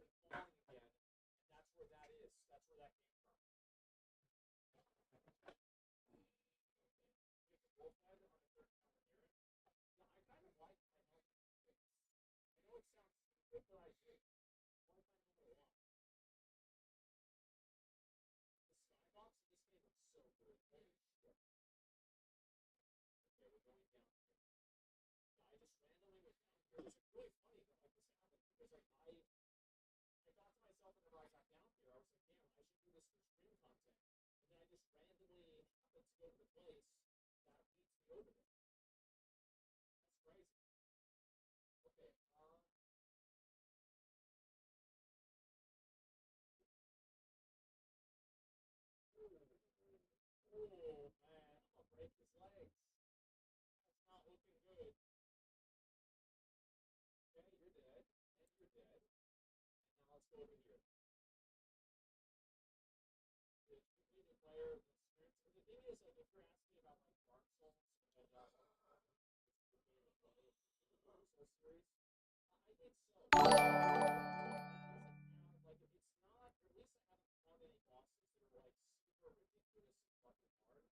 started falling again, and that's where that is. That's where that came from. We can both on the third time we're hearing. Yeah, I kind of like my health fix. I know it sounds stupid, but I do. What if I know what I want? The skybox in this game is so good. Holy shit. Okay, we're going down here. Yeah, I just randomly went down here. It's really funny that like this happened because like I thought to myself whenever I got down here, I was like, damn, I should do this for stream content. And then I just randomly happened to go to the place that leads me over there. That's crazy. Okay, oh man, I'm gonna break his legs. That's not looking good. Okay, you're dead, and you're dead. And now let's go over here. The completed player, the experience. And the thing is, like, if you're asking about like Dark Souls and this game of play, the Dark Souls series, I think so. It doesn't have like it's not, or at least I haven't found any bosses that are like super ridiculous and fucking hard.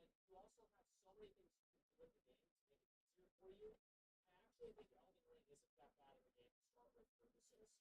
And you also have so many things you can do in the game to make it easier for you. I actually think Elden Ring isn't that bad of a game to start with for the Souls series.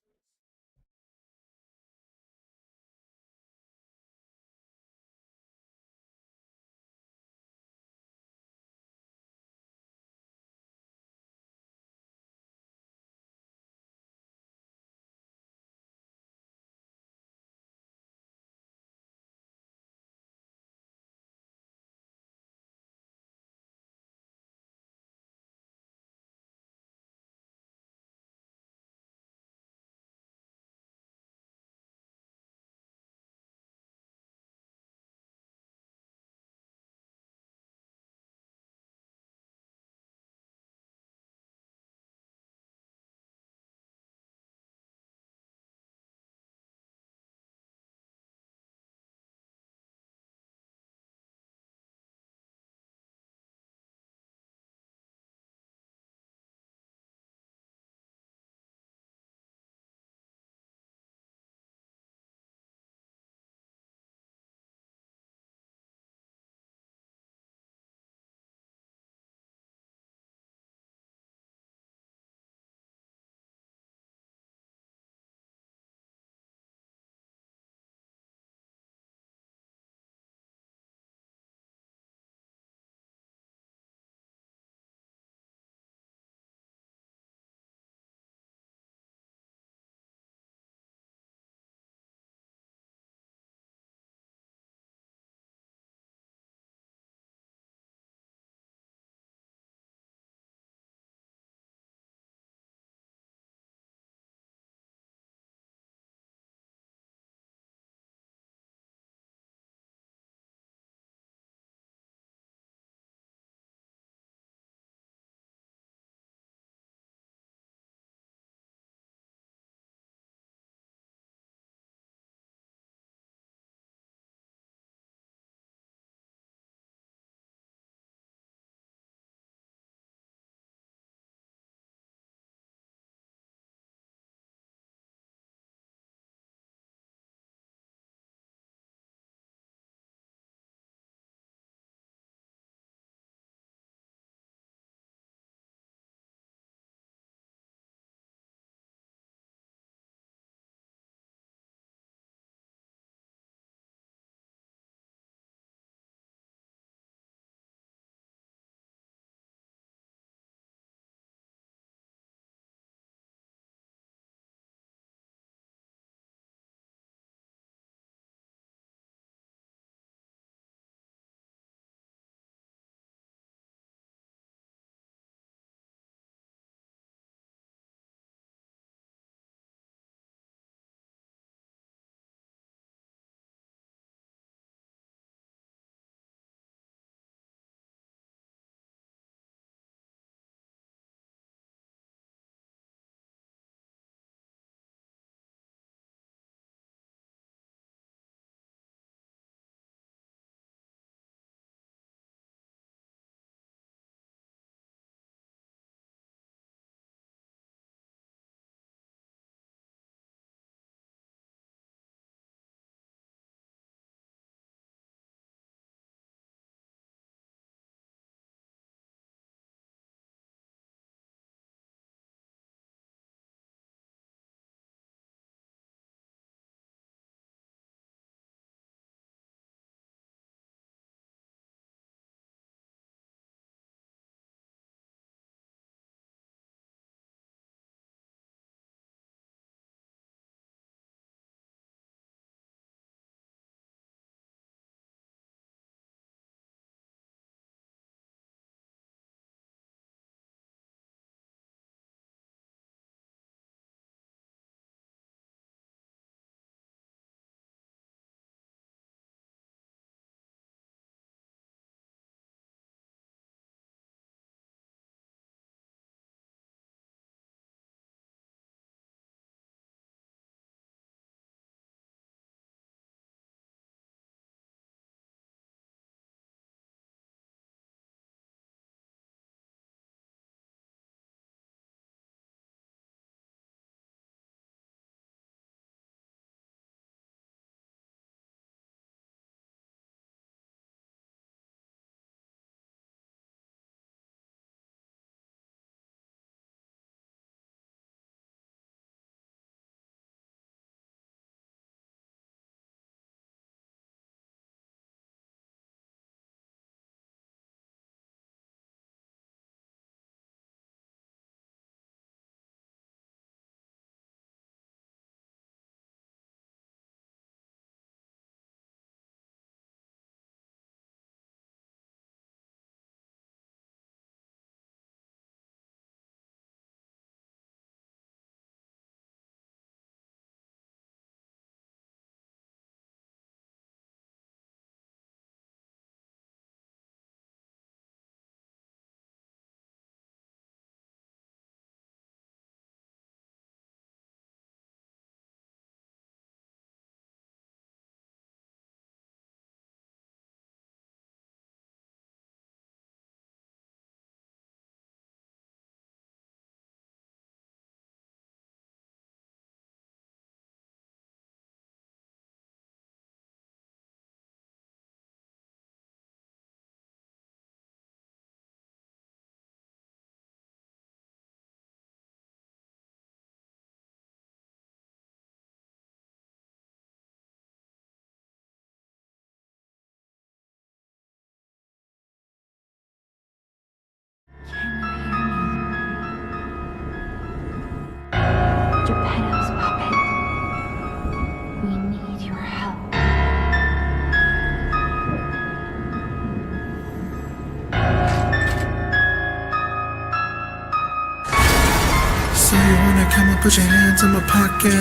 So you wanna come and put your hands in my pocket.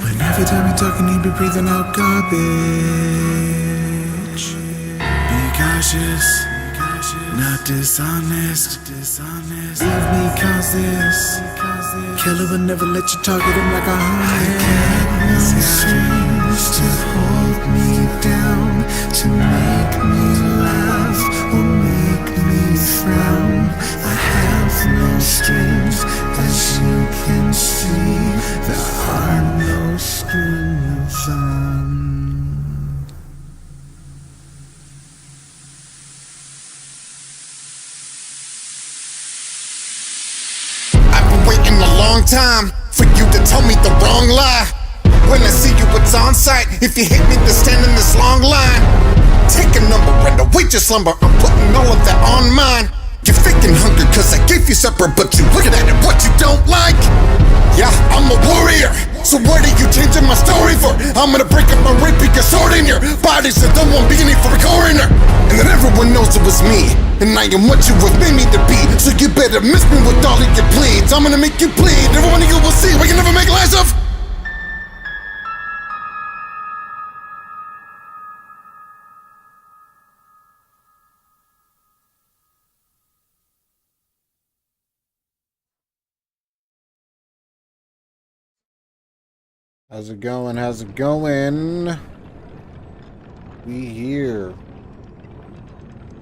But every time you're talking, you be breathing out garbage. Be cautious, not dishonest. Leave me cause this killer will never let you target him like a hornet. I got no strings to hold me down, to make me laugh or make me frown. I have no strings, as you can see. There are no strings on. I've been waiting a long time for you to tell me the wrong lie. When I see you, it's on sight. If you hate me, then stand in this long line. Take a number and await your slumber. I'm putting all of that on mine. You're faking hunger cause I gave you supper, but you looking at it what you don't like. Yeah, I'm a warrior, so what are you changing my story for? I'm gonna break up my rape, pick a sword in your body, so don't want beginning for a coroner. And then everyone knows it was me, and I am what you have made me to be. So you better miss me with all of your pleads. I'm gonna make you bleed, every one of you will see what you never make lies of. How's it going? How's it going? We here.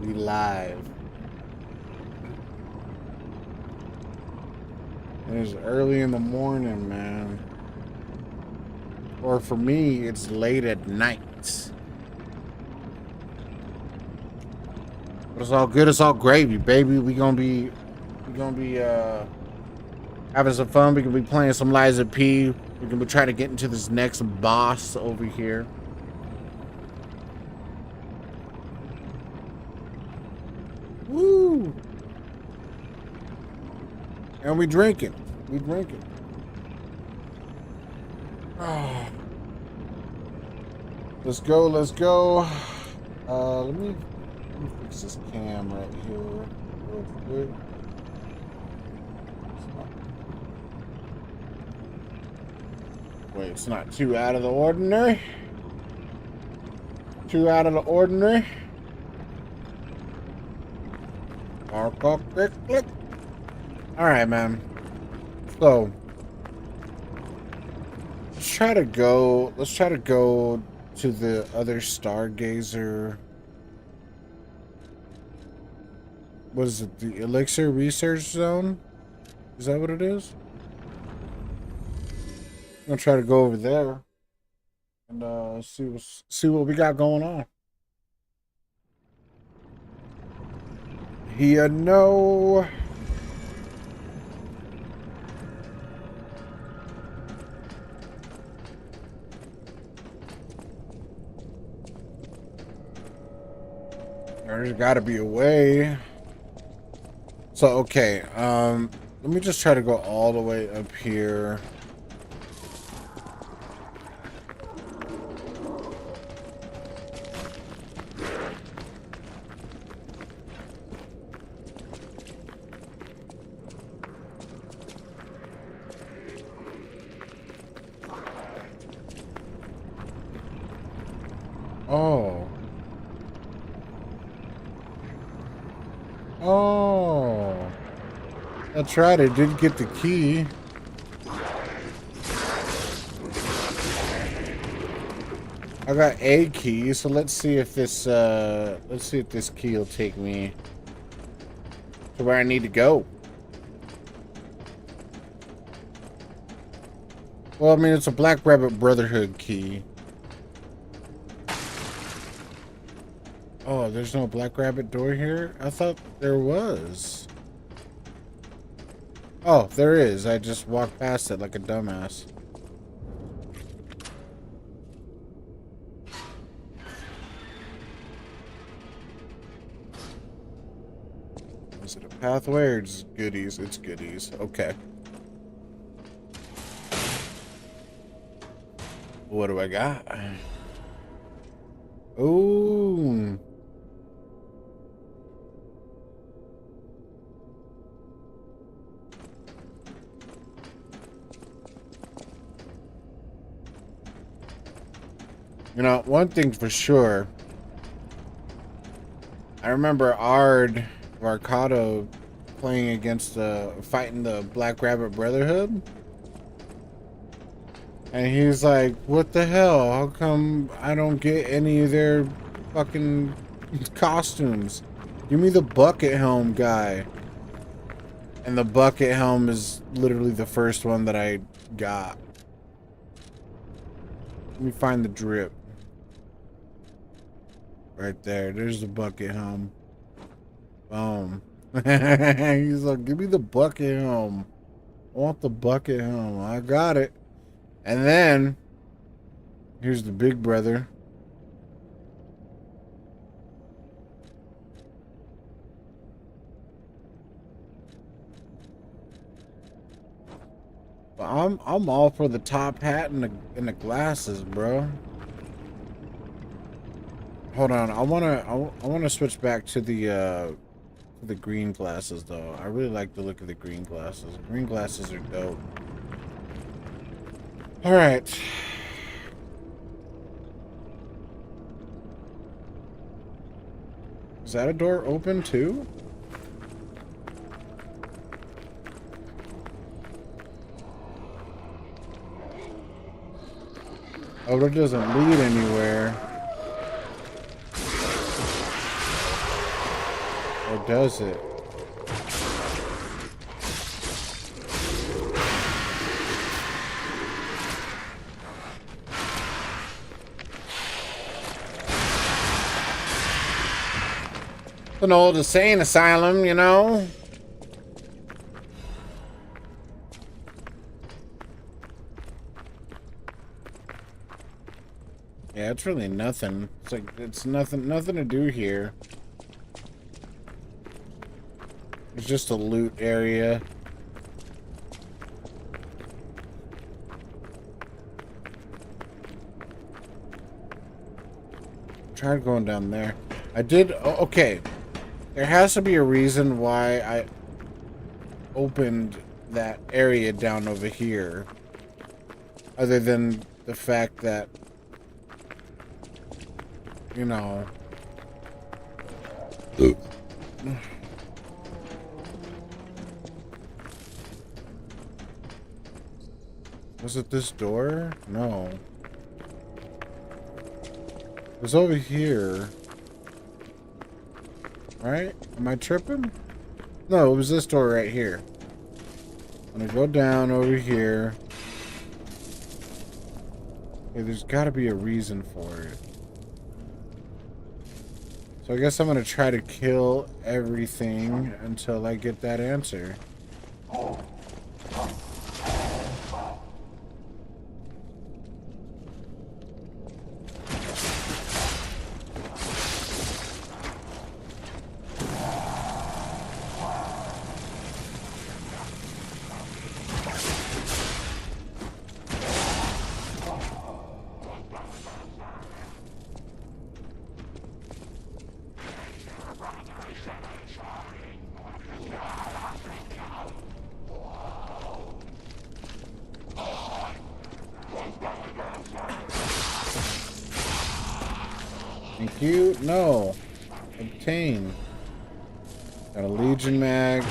We live. And it's early in the morning, man. Or for me, it's late at night. But it's all good. It's all gravy, baby. We gonna be having some fun. We can be playing some Liza P. We're gonna be trying to get into this next boss over here. Woo! And we drinking. We drinking. Oh. Let's go. Let's go. Let me fix this cam right here real quick. Wait, it's not too out of the ordinary. Too out of the ordinary. Click. All right, man. So let's try to go to the other stargazer. What is it? The Elixir Research Zone? Is that what it is? I'm gonna try to go over there and see what we got going on. Here, no. There's got to be a way. So okay, let me just try to go all the way up here. Oh, that's right. I did get the key. I got a key, so let's see if this key will take me to where I need to go. Well, I mean, it's a Black Rabbit Brotherhood key. Oh, there's no Black Rabbit door here? I thought there was. Oh, there is. I just walked past it like a dumbass. Is it a pathway or just goodies? It's goodies. Okay. What do I got? Ooh. You know, one thing for sure. I remember Ard Varcado playing against fighting the Black Rabbit Brotherhood. And he's like, what the hell? How come I don't get any of their fucking costumes? Give me the bucket helm guy. And the bucket helm is literally the first one that I got. Let me find the drip. Right there. There's the bucket helm. Boom. He's like, give me the bucket helm. I want the bucket helm. I got it. And then, here's the big brother. But I'm all for the top hat and the glasses, bro. Hold on, I wanna switch back to the green glasses though. I really like the look of the green glasses. Green glasses are dope. All right. Is that a door open too? Oh, it doesn't lead anywhere. Or does it? It's an old insane asylum, you know? Yeah, it's really nothing. It's like, it's nothing to do here. It's just a loot area. Tried going down there. I did, okay. There has to be a reason why I opened that area down over here. Other than the fact that, you know. Was it this door? No. It was over here. Right? Am I tripping? No, it was this door right here. I'm gonna go down over here. Okay, there's gotta be a reason for it. So I guess I'm gonna try to kill everything until I get that answer. Thank you. No. Obtain. Got a Legion mag.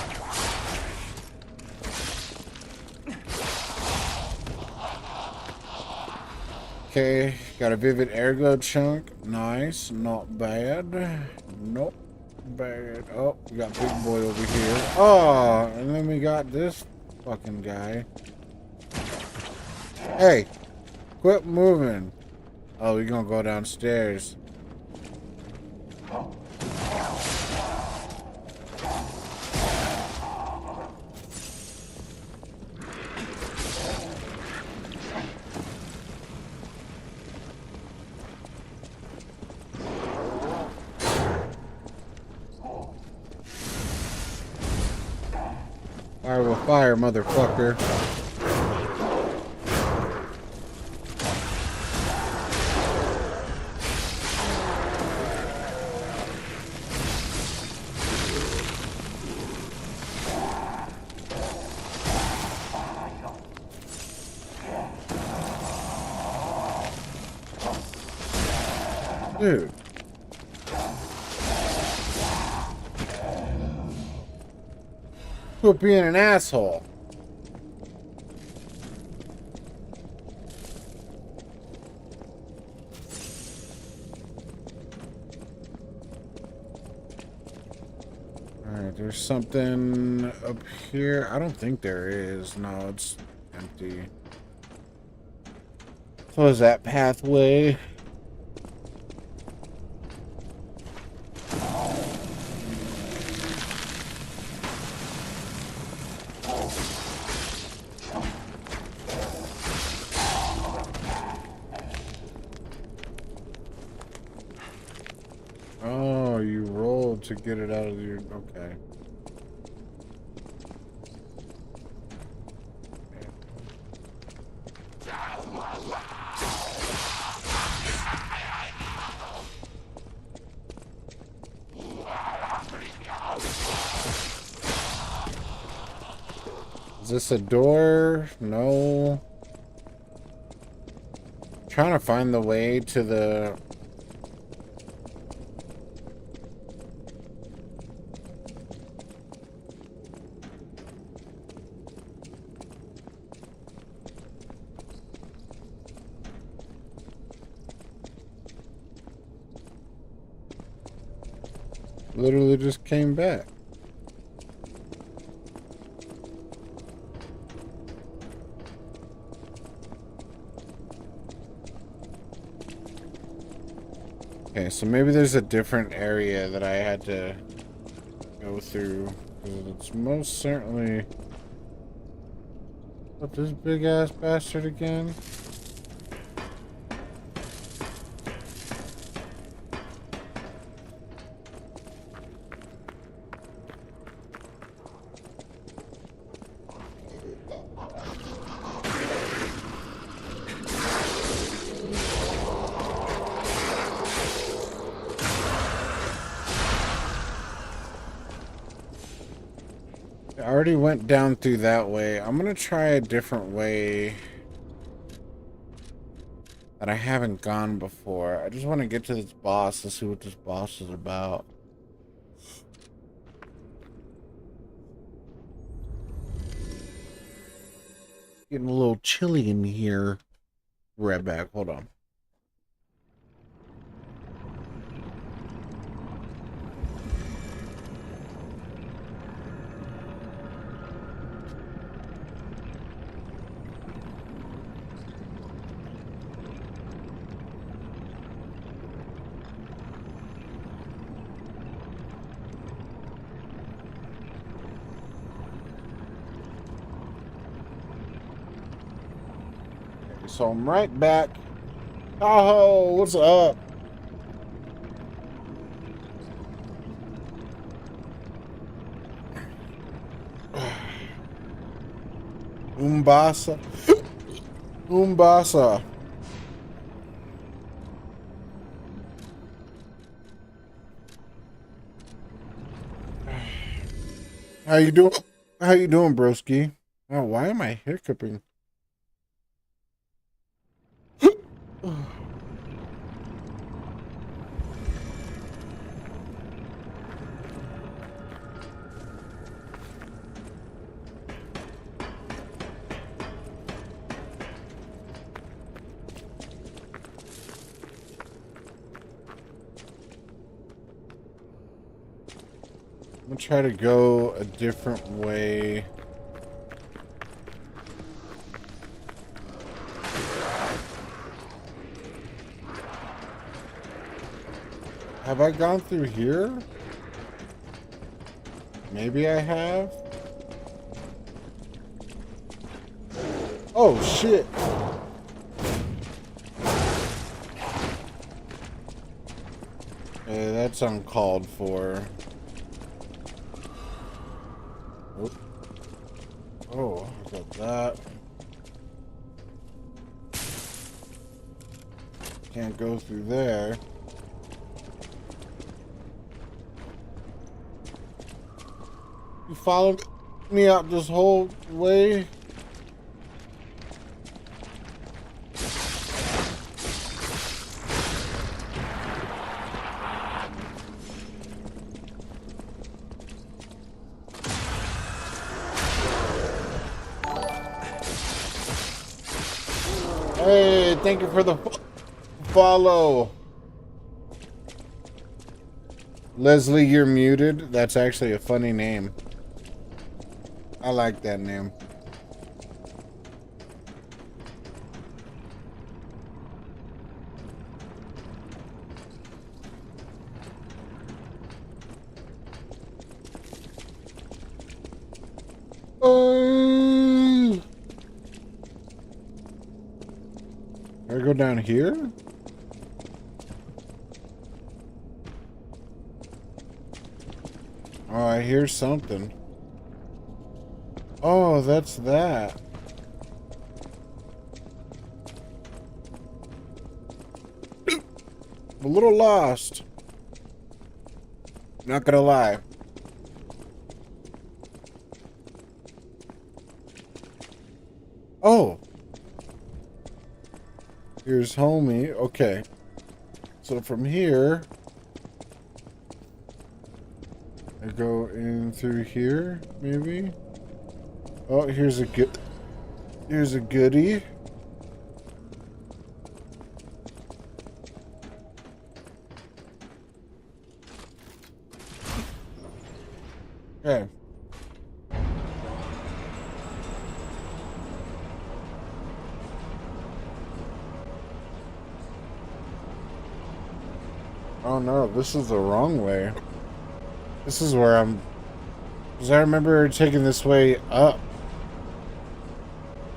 Okay. Got a Vivid Ergo chunk. Nice. Not bad. Nope. Bad. Oh, we got Big Boy over here. Oh, and then we got this fucking guy. Hey. Quit moving. Oh, we're gonna go downstairs. Fire with fire, motherfucker. Dude. Quit being an asshole. Alright, there's something up here. I don't think there is. No, it's empty. Close that pathway. Oh, you rolled to get it out of your... Okay. Is this a door? No. Trying to find the way to the... Literally just came back. Okay, so maybe there's a different area that I had to go through. It's most certainly... What, this big ass bastard again? I already went down through that way. I'm gonna try a different way that I haven't gone before. I just want to get to this boss to see what this boss is about. Getting a little chilly in here. Right back. Hold on. So I'm right back. Oh, what's up? Umbasa. Umbasa. How you doing? How you doing, broski? Oh, why am I hiccuping? I'm gonna try to go a different way. Have I gone through here? Maybe I have. Oh shit. That's uncalled for. Oh, I got that. Can't go through there. You followed me out this whole way? Hey, thank you for the follow. Leslie, you're muted. That's actually a funny name. I like that name. Oh, can I go down here? Oh, I hear something. Oh, that's that. I'm a little lost. Not gonna lie. Oh. Here's homie. Okay. So from here, I go in through here, maybe. Oh, here's a goodie. Okay. Oh no, this is the wrong way. This is where I'm... Because I remember taking this way up.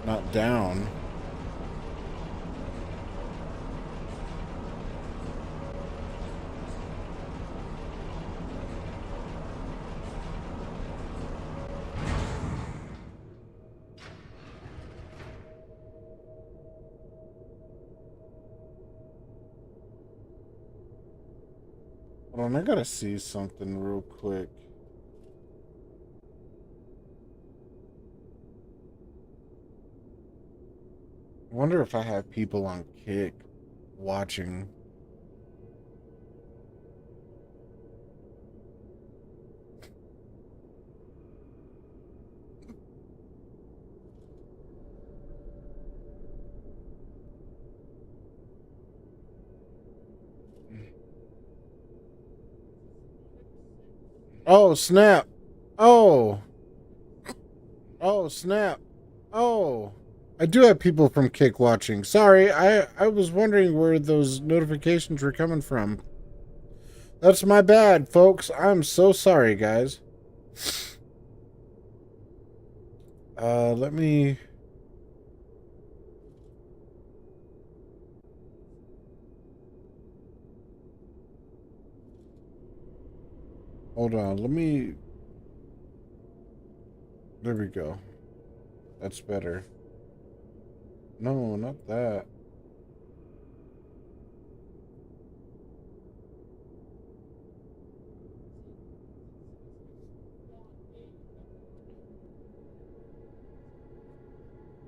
Not down. Hold on, I gotta see something real quick. I wonder if I have people on Kick watching. Oh, snap. Oh. Oh, snap. Oh. I do have people from Kick watching. Sorry, I was wondering where those notifications were coming from. That's my bad, folks. I'm so sorry, guys. Let me... Hold on, let me... There we go. That's better. No, not that.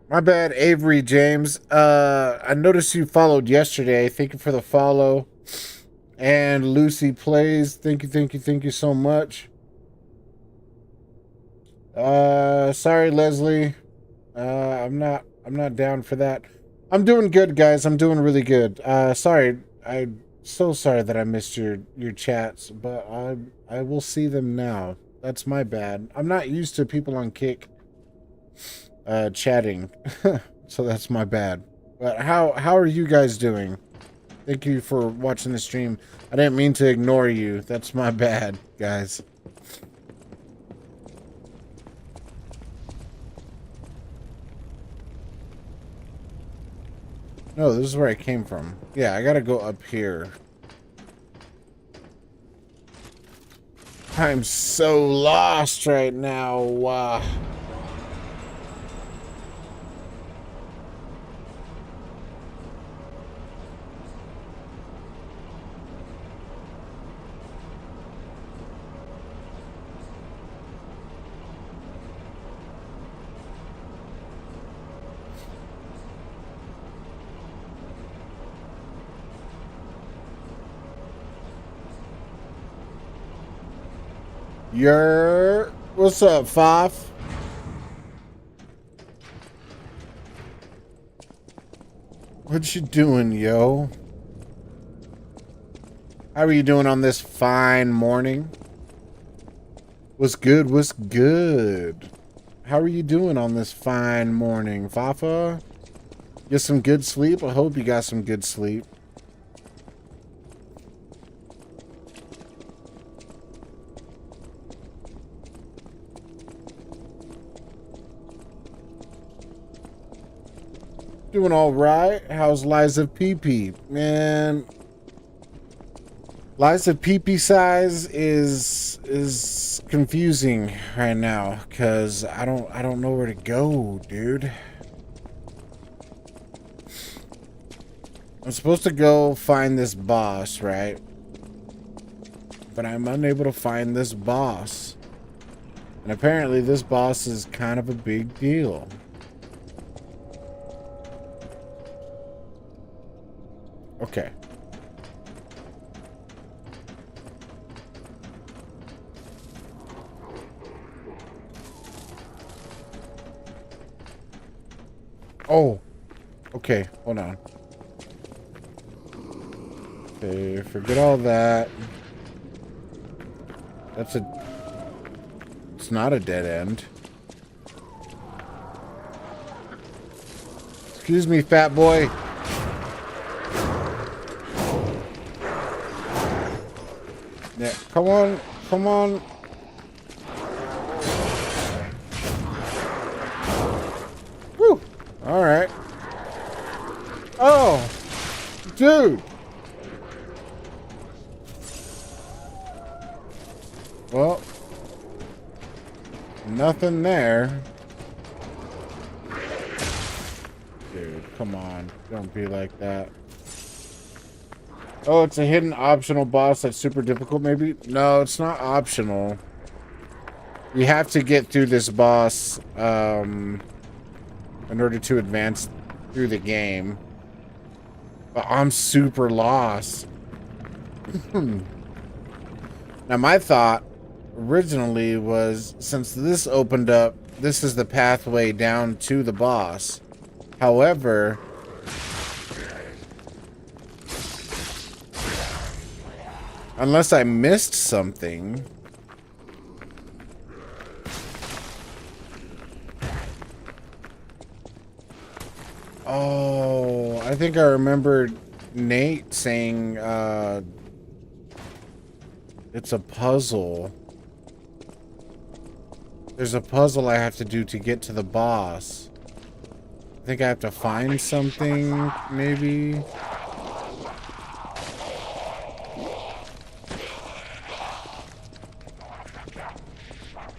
My bad, Avery James. I noticed you followed yesterday. Thank you for the follow. And Lucy Plays, thank you so much. Sorry, Leslie. I'm not down for that. I'm doing good, guys. I'm doing really good. Sorry. I'm so sorry that I missed your chats, but I will see them now. That's my bad. I'm not used to people on Kick chatting. So that's my bad. But how are you guys doing? Thank you for watching the stream. I didn't mean to ignore you. That's my bad, guys. No, this is where I came from. Yeah, I gotta go up here. I'm so lost right now. What's up, Faf? What you doing, yo? How are you doing on this fine morning? What's good? What's good? How are you doing on this fine morning, Fafa? Get some good sleep? I hope you got some good sleep. Doing all right. How's Liza PP? Man, Liza PP size is confusing right now because I don't know where to go, dude. I'm supposed to go find this boss, right? But I'm unable to find this boss. And apparently this boss is kind of a big deal. Okay. Oh. Okay, hold on. Okay, forget all that. That's a... It's not a dead end. Excuse me, fat boy. Yeah, come on, come on. Woo! All right. Oh, dude. Well, nothing there. Dude, come on. Don't be like that. Oh, it's a hidden optional boss that's super difficult, maybe? No, it's not optional. You have to get through this boss in order to advance through the game. But I'm super lost. Now, my thought originally was, since this opened up, this is the pathway down to the boss. However... unless I missed something. Oh, I think I remember Nate saying it's a puzzle. There's a puzzle I have to do to get to the boss. I think I have to find something, maybe.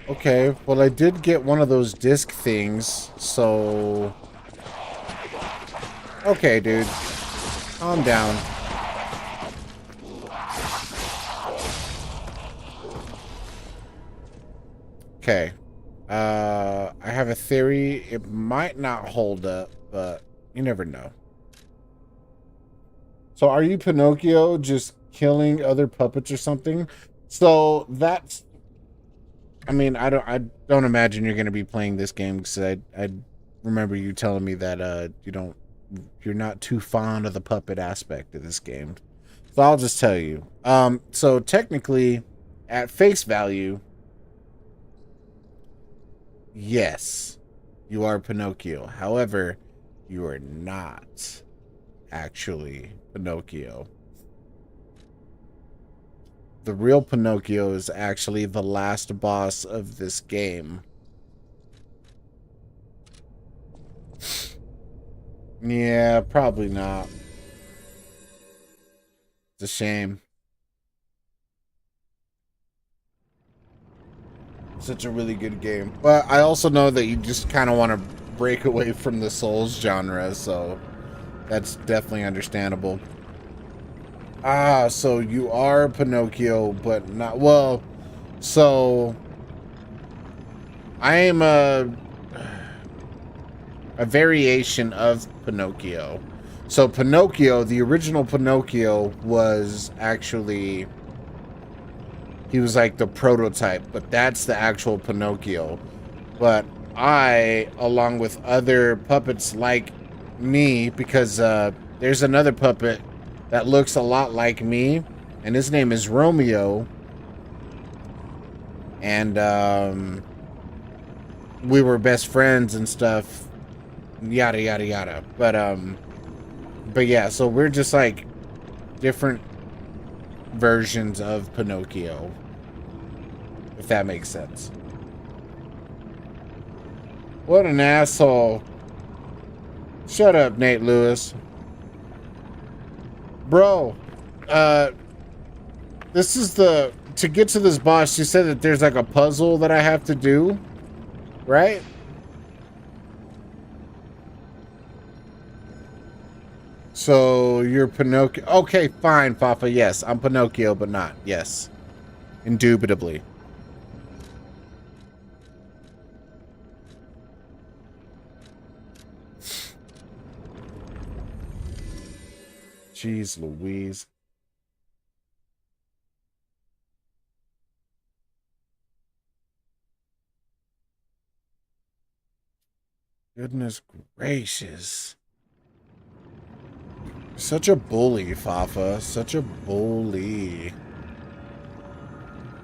Okay, well, I did get one of those disc things, so... Okay, dude. Calm down. Okay. I have a theory. It might not hold up, but you never know. So are you Pinocchio just killing other puppets or something? So that's... I mean, I don't imagine you're going to be playing this game because I remember you telling me that you're not too fond of the puppet aspect of this game. So I'll just tell you. So technically, at face value, yes, you are Pinocchio. However, you are not actually Pinocchio. The real Pinocchio is actually the last boss of this game. Yeah, probably not. It's a shame. Such a really good game. But I also know that you just kind of want to break away from the Souls genre, so that's definitely understandable. Ah, so you are Pinocchio, but not... Well, so... I am a variation of Pinocchio. So Pinocchio, the original Pinocchio, was actually... He was like the prototype, but that's the actual Pinocchio. But I, along with other puppets like me, because there's another puppet that looks a lot like me, and his name is Romeo. And we were best friends and stuff, yada yada yada. But yeah, so we're just like different versions of Pinocchio, if that makes sense. What an asshole. Shut up, Nate Lewis. Bro, this is to get to this boss, you said that there's like a puzzle that I have to do, right? So you're Pinocchio. Okay, fine, Fafa. Yes, I'm Pinocchio, but not. Yes. Indubitably. Jeez Louise. Goodness gracious. Such a bully, Fafa. Such a bully.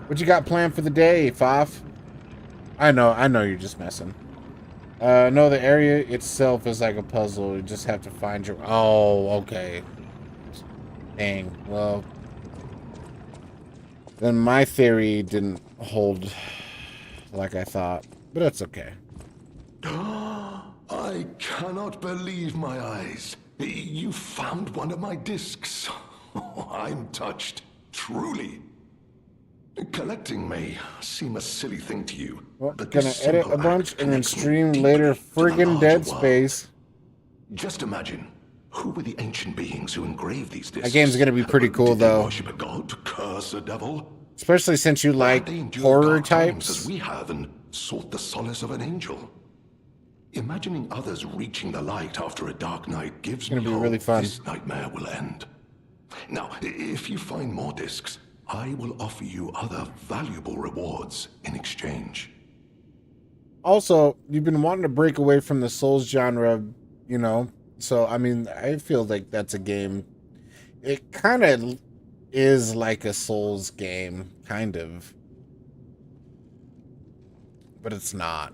What you got planned for the day, Faf? I know you're just messing. No, the area itself is like a puzzle. You just have to find your... Oh, okay. Dang. Well, then my theory didn't hold like I thought. But that's okay. I cannot believe my eyes. You found one of my discs. I'm touched. Truly. Collecting may seem a silly thing to you. Well, but gonna this edit simple a bunch act and then connects me stream deeply later to the friggin' larger Dead world. Space. Just imagine, who were the ancient beings who engraved these discs? That game's gonna be pretty cool, Did they though. worship a god to curse a devil? Especially since you Or like had they endured horror dark times types. as we have and sought the solace of an angel? Imagining others reaching the light after a dark night gives me gonna be hope really fun. this nightmare will end. Now, if you find more discs, I will offer you other valuable rewards in exchange. Also, you've been wanting to break away from the Souls genre, you know? So, I mean, I feel like that's a game. It kind of is like a Souls game, kind of. But it's not.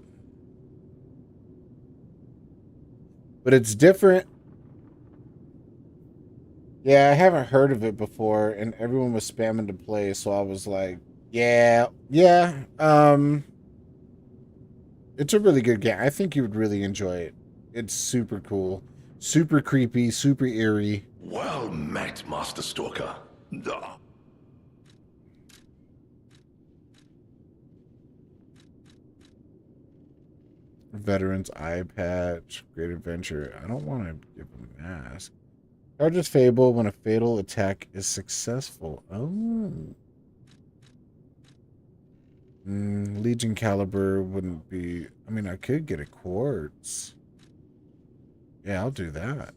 But it's different. Yeah, I haven't heard of it before, and everyone was spamming to play, so I was like, yeah. It's a really good game. I think you would really enjoy it. It's super cool, super creepy, super eerie. Well met, Master Stalker. Veteran's eye patch, great adventure. I don't want to give him a mask. Charges Fable when a fatal attack is successful. Oh. Legion Caliber wouldn't be... I mean, I could get a quartz. Yeah, I'll do that.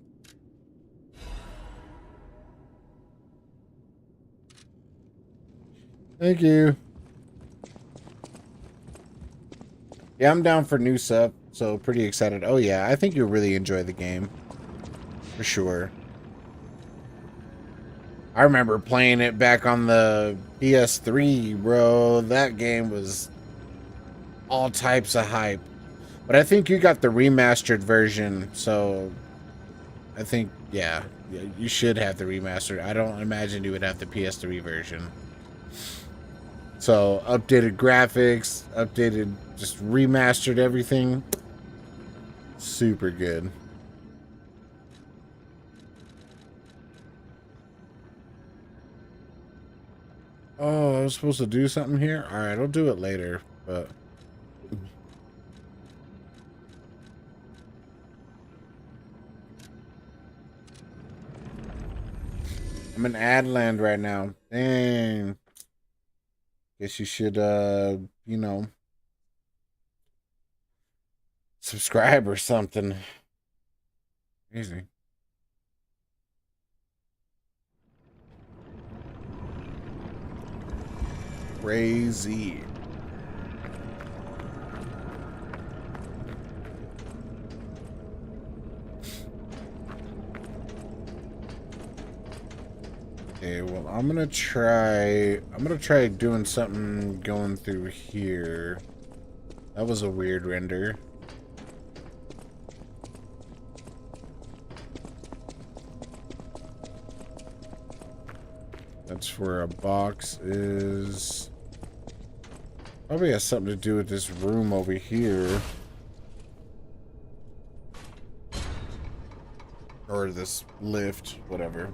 Thank you. Yeah, I'm down for new stuff, so pretty excited. Oh yeah, I think you'll really enjoy the game. For sure. I remember playing it back on the PS3, bro. That game was all types of hype. But I think you got the remastered version, so I think, yeah, you should have the remastered. I don't imagine you would have the PS3 version. So, updated graphics, updated, just remastered everything. Super good. Oh, I was supposed to do something here? Alright, I'll do it later, but... I'm in Adland right now. Dang. Guess you should, you know, subscribe or something. Easy. Crazy. Okay, well, I'm gonna try doing something going through here. That was a weird render. That's where a box is. Probably has something to do with this room over here. Or this lift, whatever.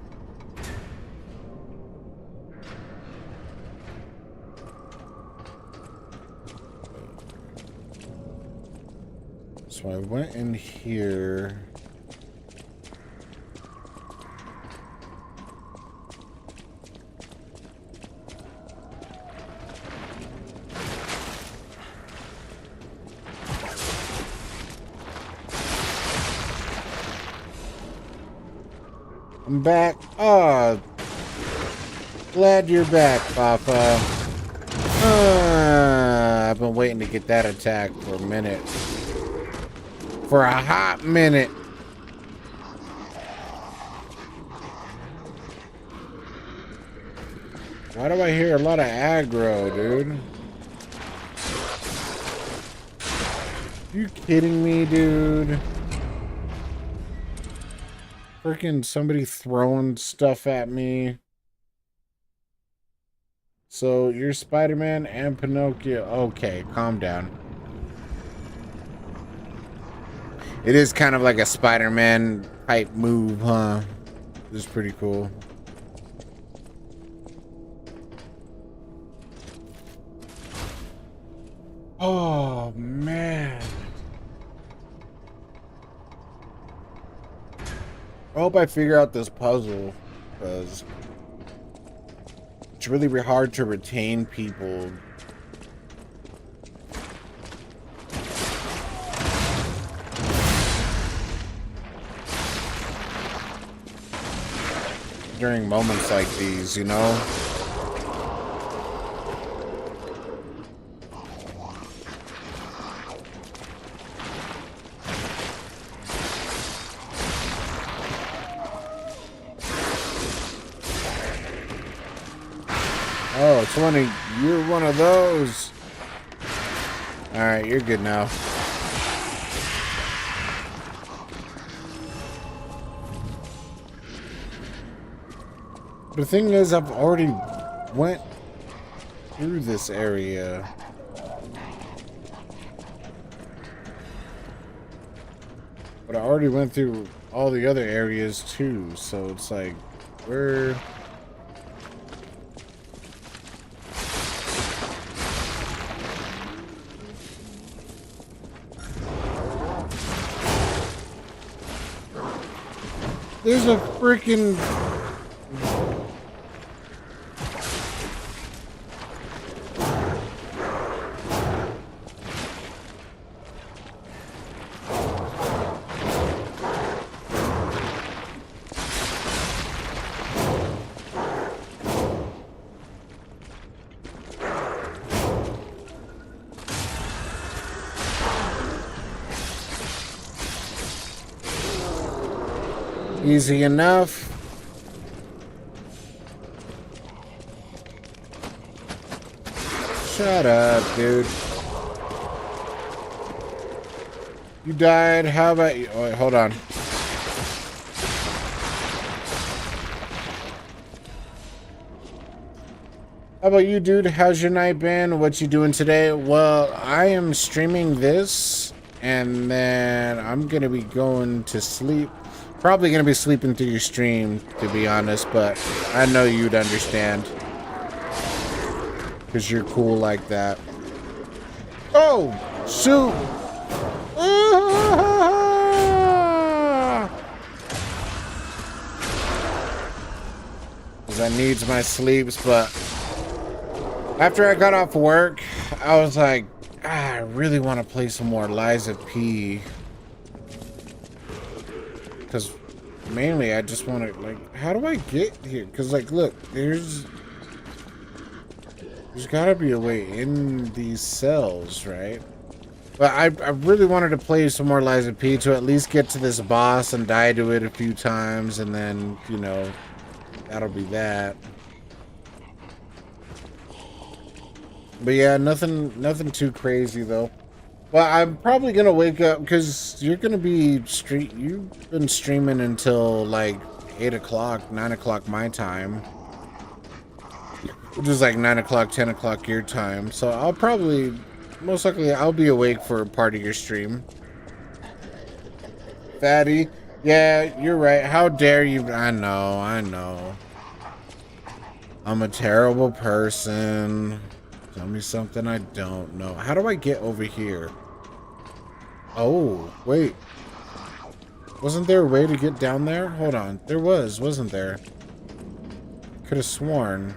So I went in here. I'm back. Oh, glad you're back, Papa. I've been waiting to get that attack for a minute. For a hot minute. Why do I hear a lot of aggro, dude? You kidding me, dude? Freaking somebody throwing stuff at me. So you're Spider-Man and Pinocchio. Okay, calm down. It is kind of like a Spider-Man type move, huh? This is pretty cool. Oh, man. I hope I figure out this puzzle, because it's really hard to retain people. During moments like these, you know? Oh, it's you're one of those. Alright, you're good now. The thing is, I've already went through this area. But I already went through all the other areas too, so it's like, where... There's a freaking... Easy enough. Shut up, dude. You died. How about you? Oh, wait, hold on. How about you, dude? How's your night been? What you doing today? Well, I am streaming this, and then I'm gonna be going to sleep. Probably gonna be sleeping through your stream, to be honest, but I know you'd understand. Because you're cool like that. Oh! Shoot! Because I needs my sleeps, but after I got off work, I was like, I really want to play some more Liza P. Because mainly I just want to, like, how do I get here? Because, like, look, there's got to be a way in these cells, right? But I really wanted to play some more Liza P to at least get to this boss and die to it a few times and then, you know, That'll be that. But yeah, nothing too crazy though. Well, I'm probably gonna wake up because you're gonna be You've been streaming until like 8 o'clock, 9 o'clock my time, which is like 9 o'clock, 10 o'clock your time. So I'll probably, most likely, I'll be awake for part of your stream. Fatty, yeah, you're right. How dare you? I know. I'm a terrible person. Tell me something I don't know. How do I get over here? Oh, wait. Wasn't there a way to get down there? Hold on. There was, wasn't there? Could have sworn.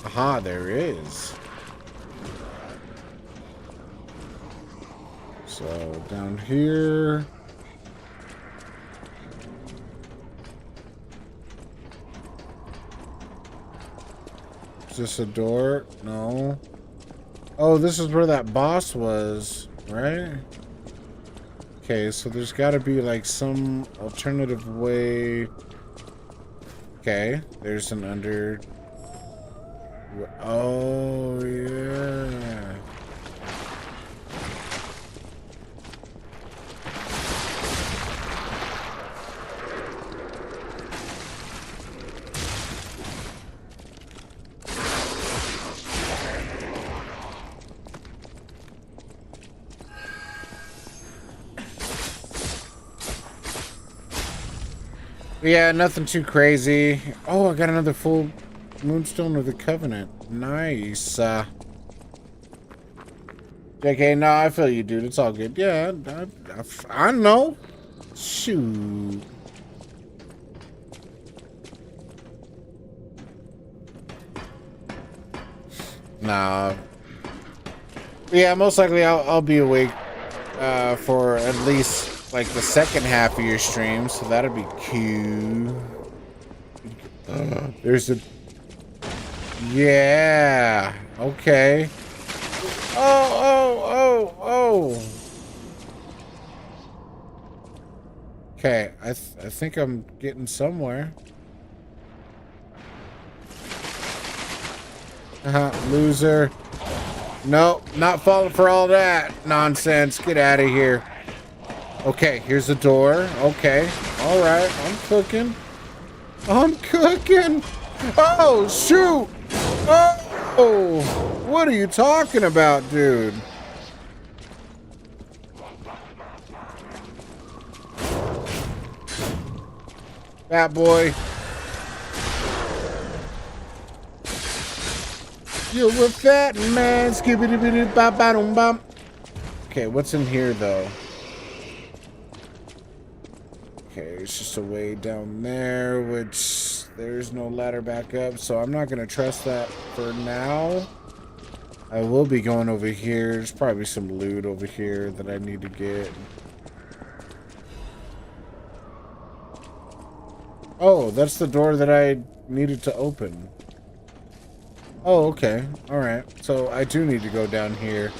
Aha, there is. So, down here. Is this a door? No. Oh, this is where that boss was, right? Okay, so there's got to be like some alternative way. Okay, there's an under. Oh, yeah. Yeah, nothing too crazy. Oh, I got another full moonstone of the covenant. Nice. JK, no, I feel you, dude. It's all good. Yeah, I know. Shoot. Nah. Yeah, most likely I'll be awake for at least like the second half of your stream, so that'll be cool. There's a... Yeah. Okay. Oh. Okay, I think I'm getting somewhere. Loser. No, not falling for all that nonsense. Get out of here. Okay, here's the door. Okay. All right. I'm cooking. Oh, shoot. Oh, what are you talking about, dude? Fat boy. You're a fat man. Skibbity-bitty-bop-bop-bop. Okay, what's in here, though? Okay, it's just a way down there, which there's no ladder back up, so I'm not going to trust that for now. I will be going over here. There's probably some loot over here that I need to get. Oh, that's the door that I needed to open. Oh, okay. Alright. So I do need to go down here.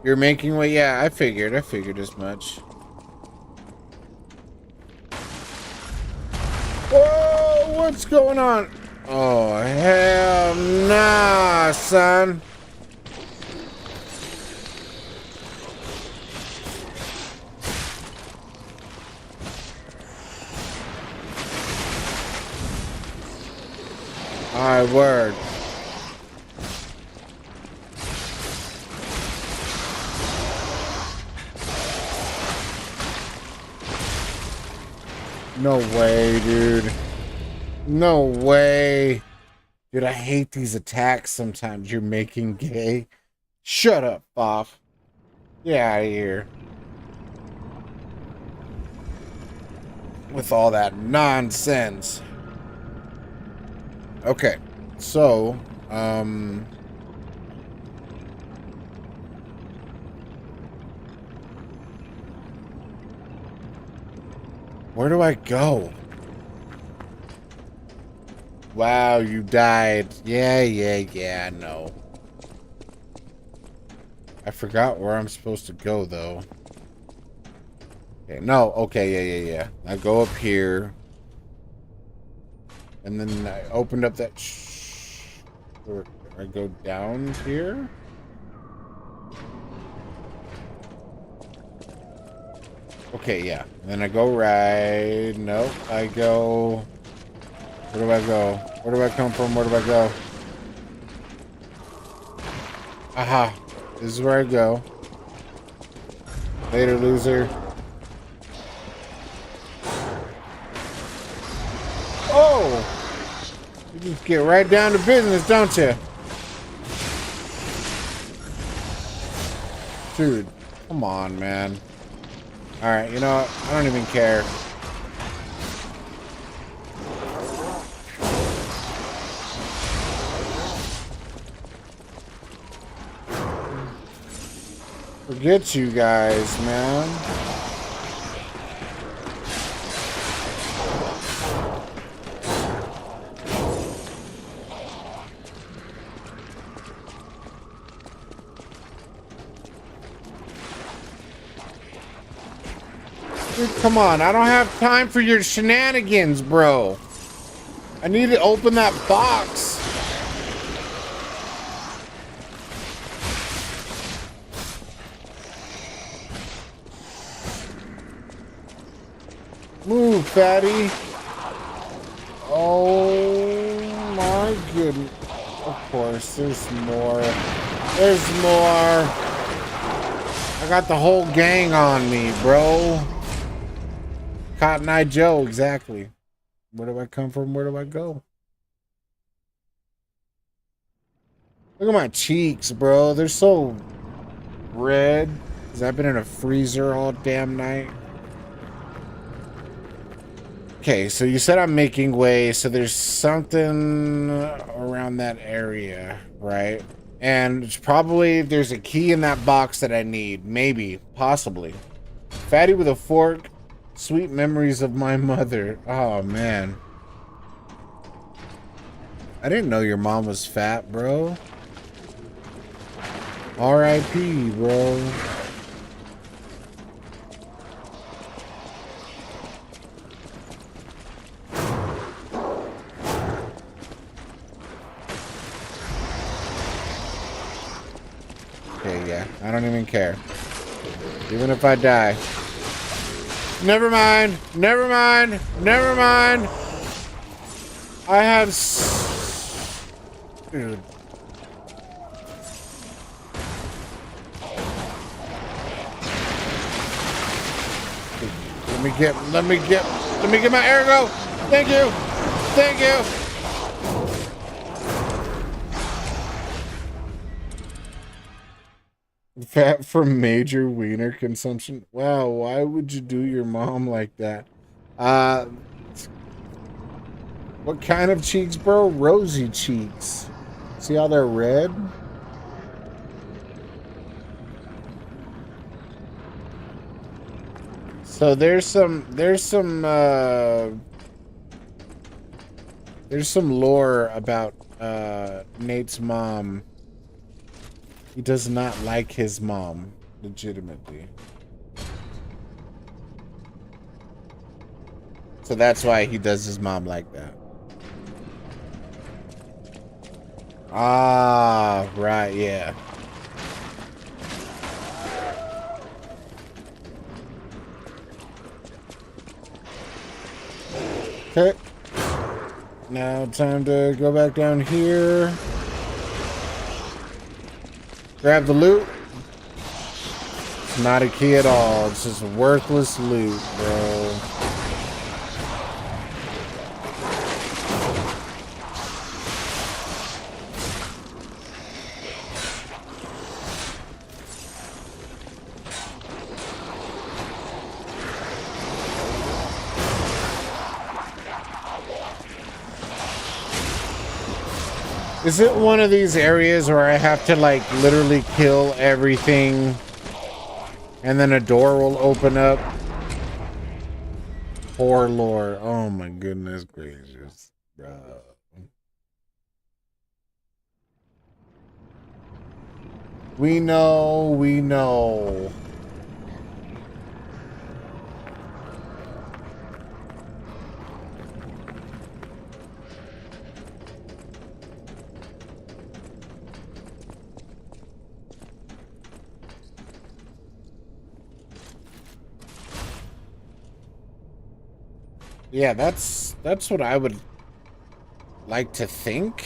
You're making way? Yeah, I figured as much. Whoa, what's going on? Oh, hell nah, son. Alright, word. No way, dude. No way. Dude, I hate these attacks sometimes. You're making gay. Shut up, Boff. Get out of here. With all that nonsense. Okay. So, where do I go? Wow, you died. Yeah, I know. I forgot where I'm supposed to go, though. Okay, no, okay, yeah. I go up here. And then I opened up that or I go down here. Okay, yeah. And then I go right. Nope. I go. Where do I go? Where do I come from? Where do I go? Aha. This is where I go. Later, loser. Oh! You just get right down to business, don't you? Dude, come on, man. Alright, you know what? I don't even care. Forget you guys, man. Dude, come on. I don't have time for your shenanigans, bro. I need to open that box. Move, fatty. Oh my goodness. Of course, there's more. There's more. I got the whole gang on me, bro. Cotton Eye Joe, exactly. Where do I come from? Where do I go? Look at my cheeks, bro. They're so red. Because I've been in a freezer all damn night. Okay, so you said I'm making way. So there's something around that area, right? And it's probably there's a key in that box that I need. Maybe. Possibly. Fatty with a fork. Sweet memories of my mother. Oh, man. I didn't know your mom was fat, bro. R.I.P., bro. Okay, yeah. I don't even care. Even if I die. Never mind. Never mind. Never mind. I have... Dude. Let me get my ergo. Thank you. Thank you. Fat from major wiener consumption. Wow, why would you do your mom like that? What kind of cheeks, bro? Rosy cheeks. See how they're red? So there's some lore about Nate's mom. He does not like his mom, legitimately. So that's why he does his mom like that. Ah, right, yeah. Okay. Now time to go back down here. Grab the loot. It's not a key at all. It's just worthless loot, bro. Is it one of these areas where I have to, like, literally kill everything and then a door will open up? Poor Lord. Oh my goodness gracious, bro. We know, we know. Yeah, that's what I would like to think.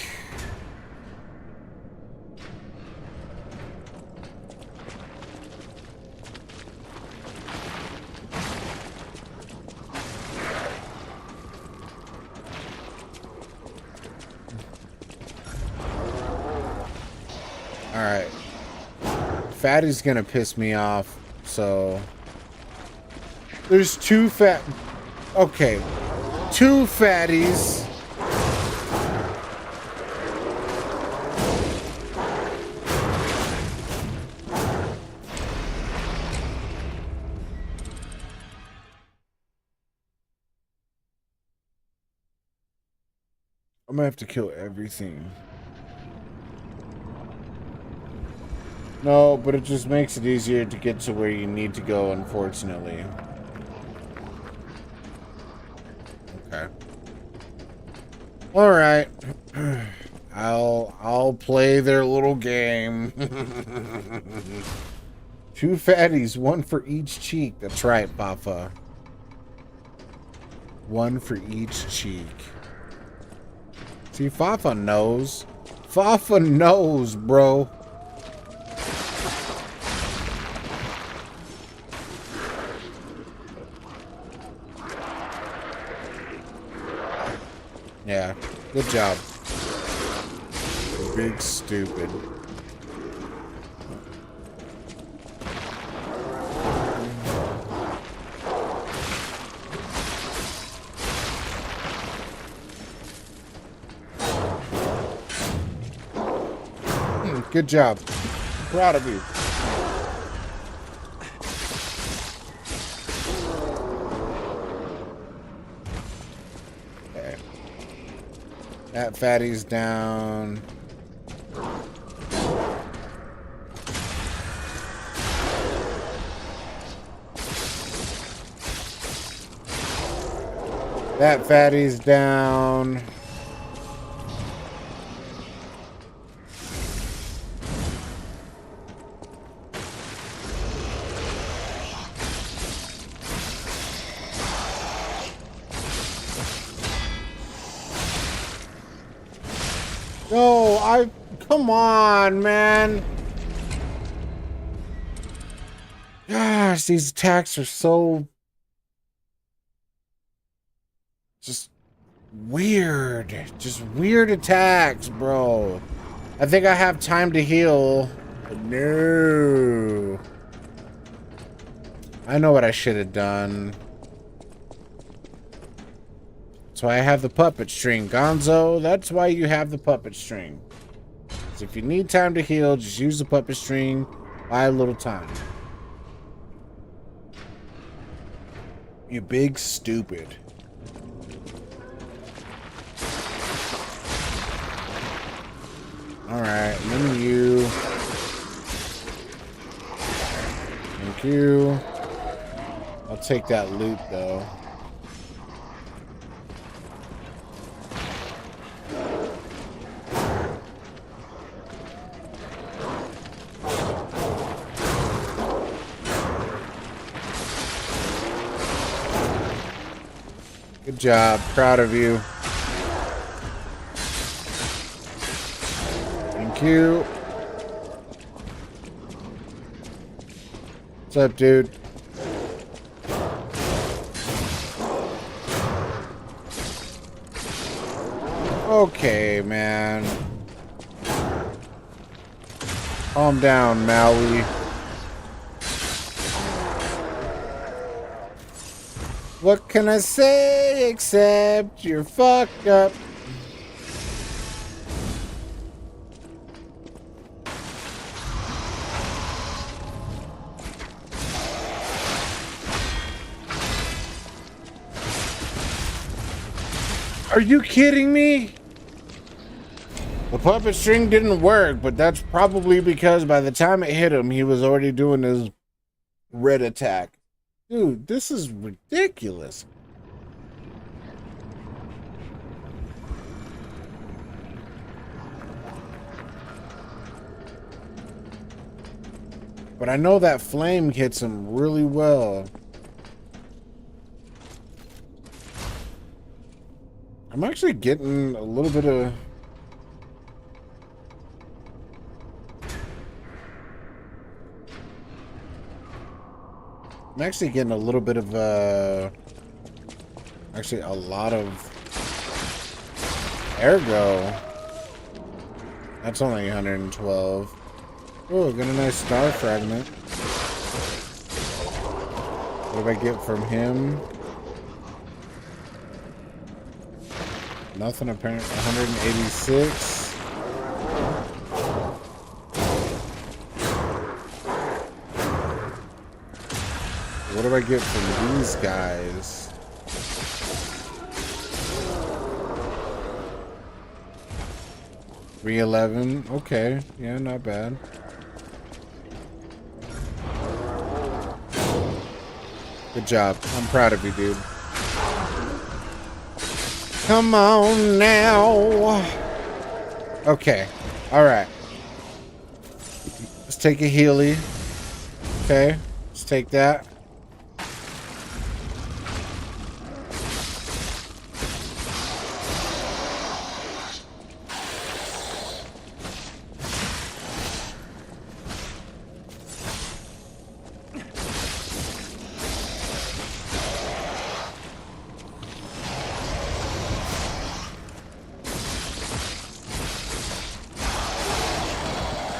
All right. Fatty's gonna piss me off, so there's two fat. Okay, two fatties. I'm gonna have to kill everything. No, but it just makes it easier to get to where you need to go, unfortunately. Okay. All right. I'll play their little game. Two fatties, one for each cheek. That's right, Papa. One for each cheek. See, Fafa knows. Fafa knows, bro. Yeah, good job. Big stupid. Good job. Proud of you. Okay. That fatty's down. That fatty's down. No, come on, man. Gosh, these attacks are so just weird. Just weird attacks, bro. I think I have time to heal. But no. I know what I should have done. That's why I have the puppet string, Gonzo. That's why you have the puppet string. So if you need time to heal, just use the puppet string. Buy a little time. You big stupid. Alright, and then you. Thank you. I'll take that loot though. Good job. Proud of you. Thank you. What's up, dude? Okay, man. Calm down, Maui. What can I say except you're fucked up? Are you kidding me? The puppet string didn't work, but that's probably because by the time it hit him, he was already doing his red attack. Dude, this is ridiculous. But I know that flame hits him really well. I'm actually getting a little bit of... I'm actually getting a little bit of, actually a lot of ergo. That's only 112. Oh, got a nice star fragment. What do I get from him? Nothing apparent. 186. What do I get from these guys? $311. Okay. Yeah, not bad. Good job. I'm proud of you, dude. Come on now. Okay. Alright. Let's take a Healy. Okay. Let's take that.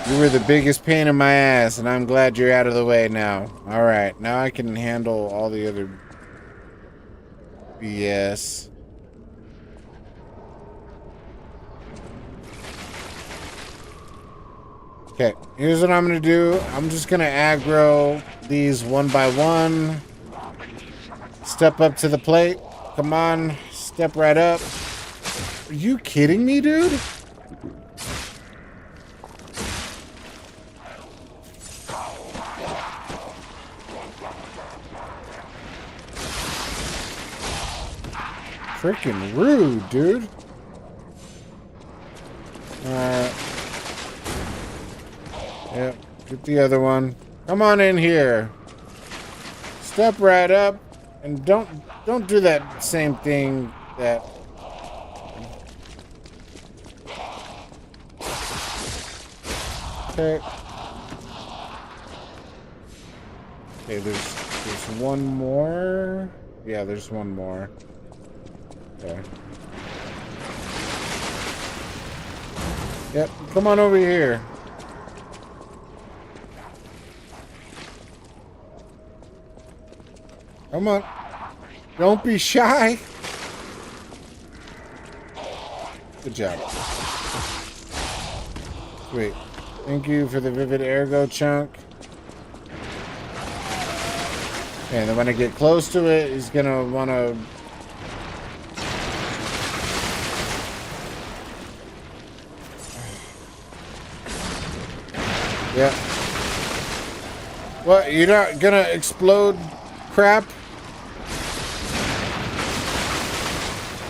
You were the biggest pain in my ass, and I'm glad you're out of the way now. Alright, now I can handle all the other BS. Okay, here's what I'm gonna do. I'm just gonna aggro these one by one. Step up to the plate. Come on, step right up. Are you kidding me, dude? Freaking rude, dude. Alright. Yep, get the other one. Come on in here. Step right up and don't do that same thing that Okay. Okay, there's one more. Yeah, there's one more. Okay. Yep, come on over here. Come on. Don't be shy. Good job. Sweet. Thank you for the Vivid Ergo chunk. And then when I get close to it, he's gonna wanna... Yeah. What? You're not gonna explode crap?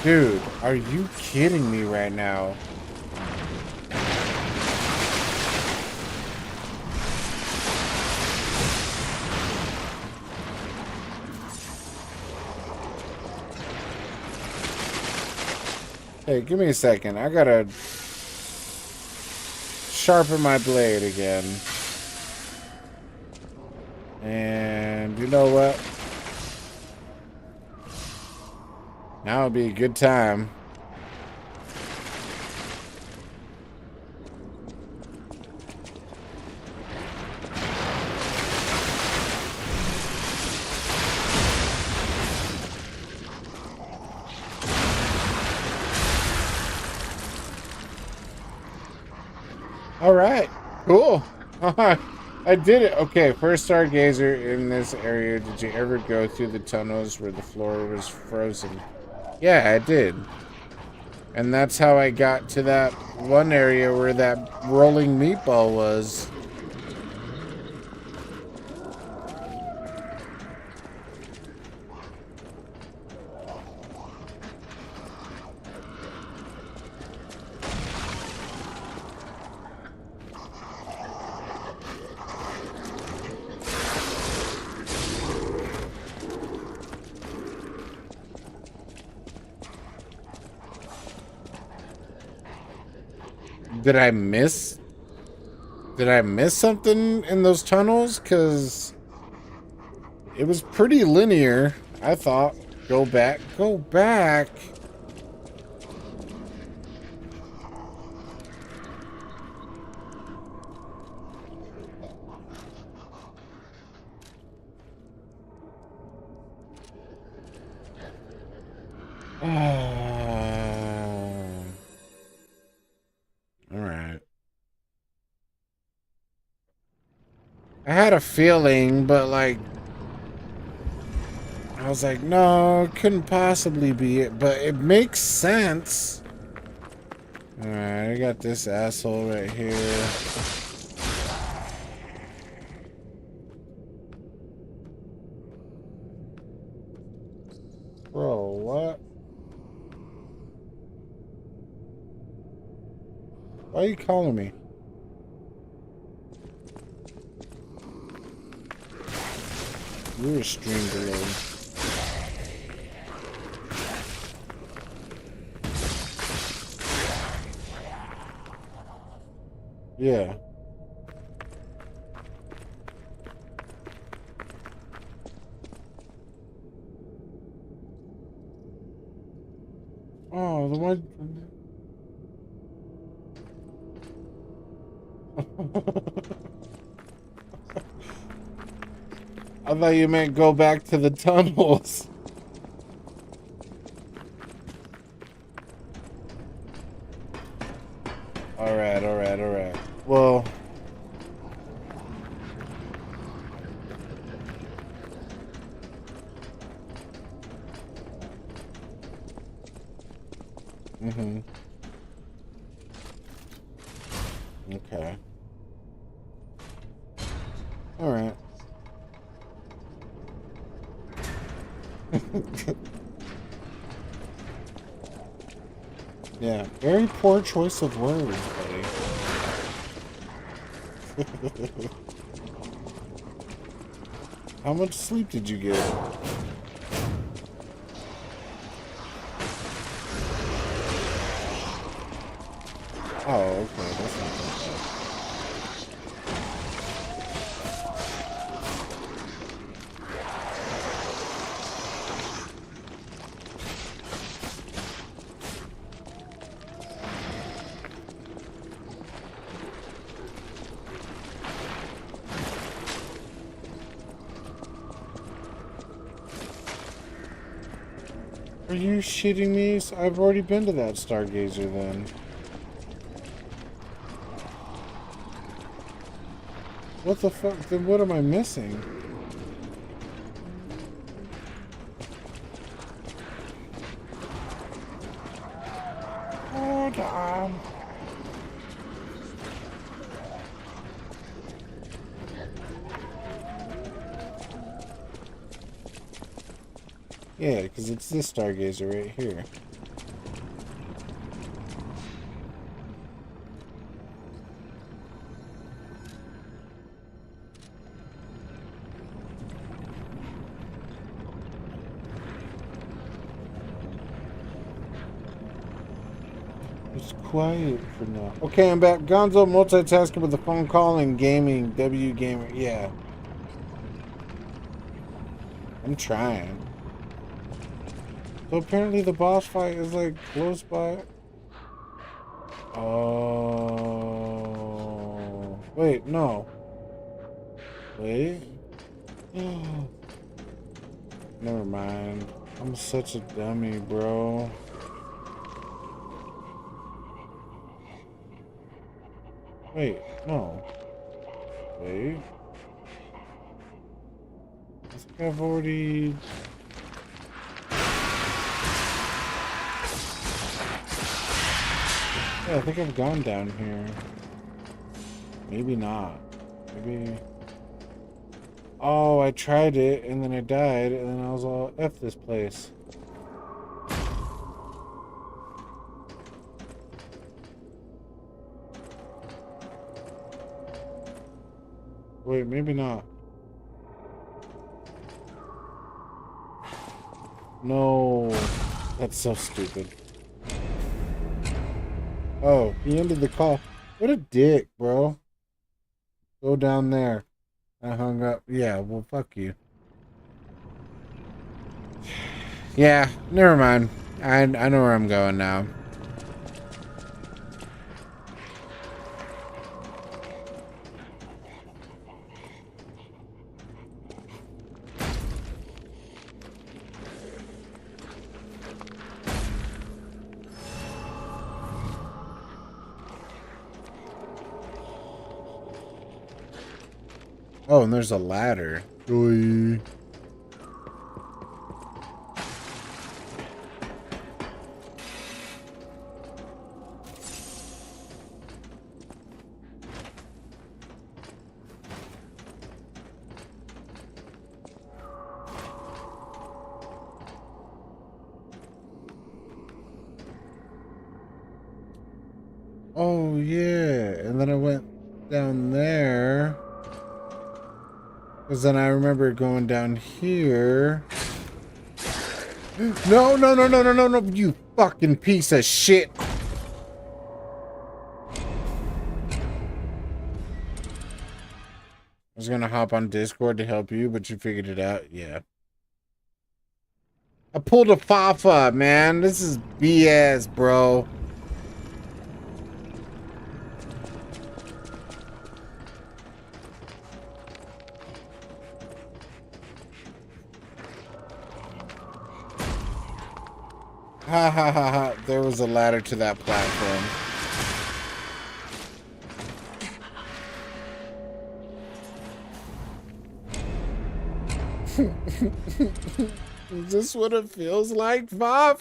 Dude, are you kidding me right now? Hey, give me a second. I gotta sharpen my blade again. And you know what? Now would be a good time. All right, cool. I did it. Okay, first stargazer in this area. Did you ever go through the tunnels where the floor was frozen? Yeah, I did. And that's how I got to that one area where that rolling meatball was. Did I miss? Did I miss something in those tunnels? Because it was pretty linear, I thought. Go back. Go back. All right. I had a feeling, but like, I was like, no, it couldn't possibly be it, but it makes sense. All right, I got this asshole right here. Bro, what? Why are you calling me? You're a stream below. Yeah. Oh, the one. I thought you meant go back to the tunnels. All right, all right, all right. Well. Mm-hmm. Okay. All right. Yeah, very poor choice of words, buddy. How much sleep did you get? Oh, okay, that's not that bad. Are you shitting me? So I've already been to that Stargazer then. What the fuck? Then what am I missing? Hold on. Yeah, because it's this Stargazer right here. It's quiet for now. Okay, I'm back. Gonzo multitasking with the phone call and gaming. W gamer. Yeah. I'm trying. So apparently the boss fight is like close by. Oh. Wait, no. Wait. Never mind. I'm such a dummy, bro. Wait, no. Wait. I think I've already... Yeah, I think I've gone down here. Maybe not. Maybe... Oh, I tried it, and then I died, and then I was all, F this place. Wait, maybe not. No. That's so stupid. Oh, he ended the call. What a dick, bro. Go down there. I hung up. Yeah, well, fuck you. Yeah, never mind. I know where I'm going now. Oh, and there's a ladder. Oy. Oh, yeah. And then I went down there. Because then I remember going down here. No, no, no, no, no, no, no, you fucking piece of shit. I was gonna hop on Discord to help you, but you figured it out. Yeah. I pulled a Fafa, man. This is BS, bro. Ha ha ha ha. There was a ladder to that platform. Is this what it feels like, Bob?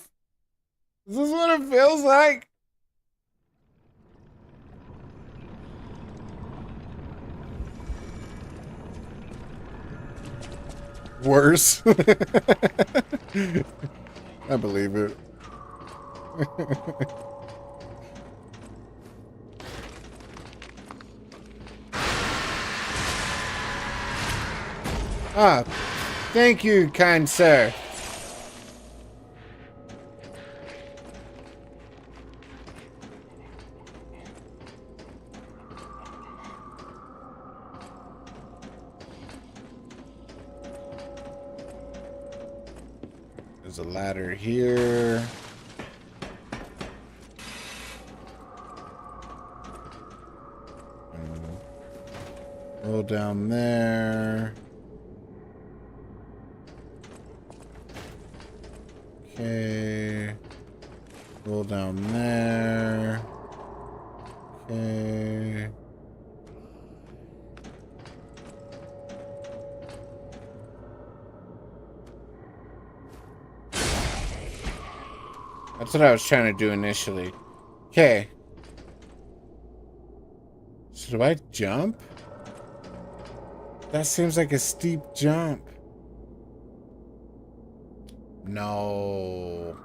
Is this what it feels like? Worse. I believe it. Ah, thank you, kind sir. There's a ladder here. Go down there. Okay. Go down there. Okay. That's what I was trying to do initially. Okay. So do I jump? That seems like a steep jump. No.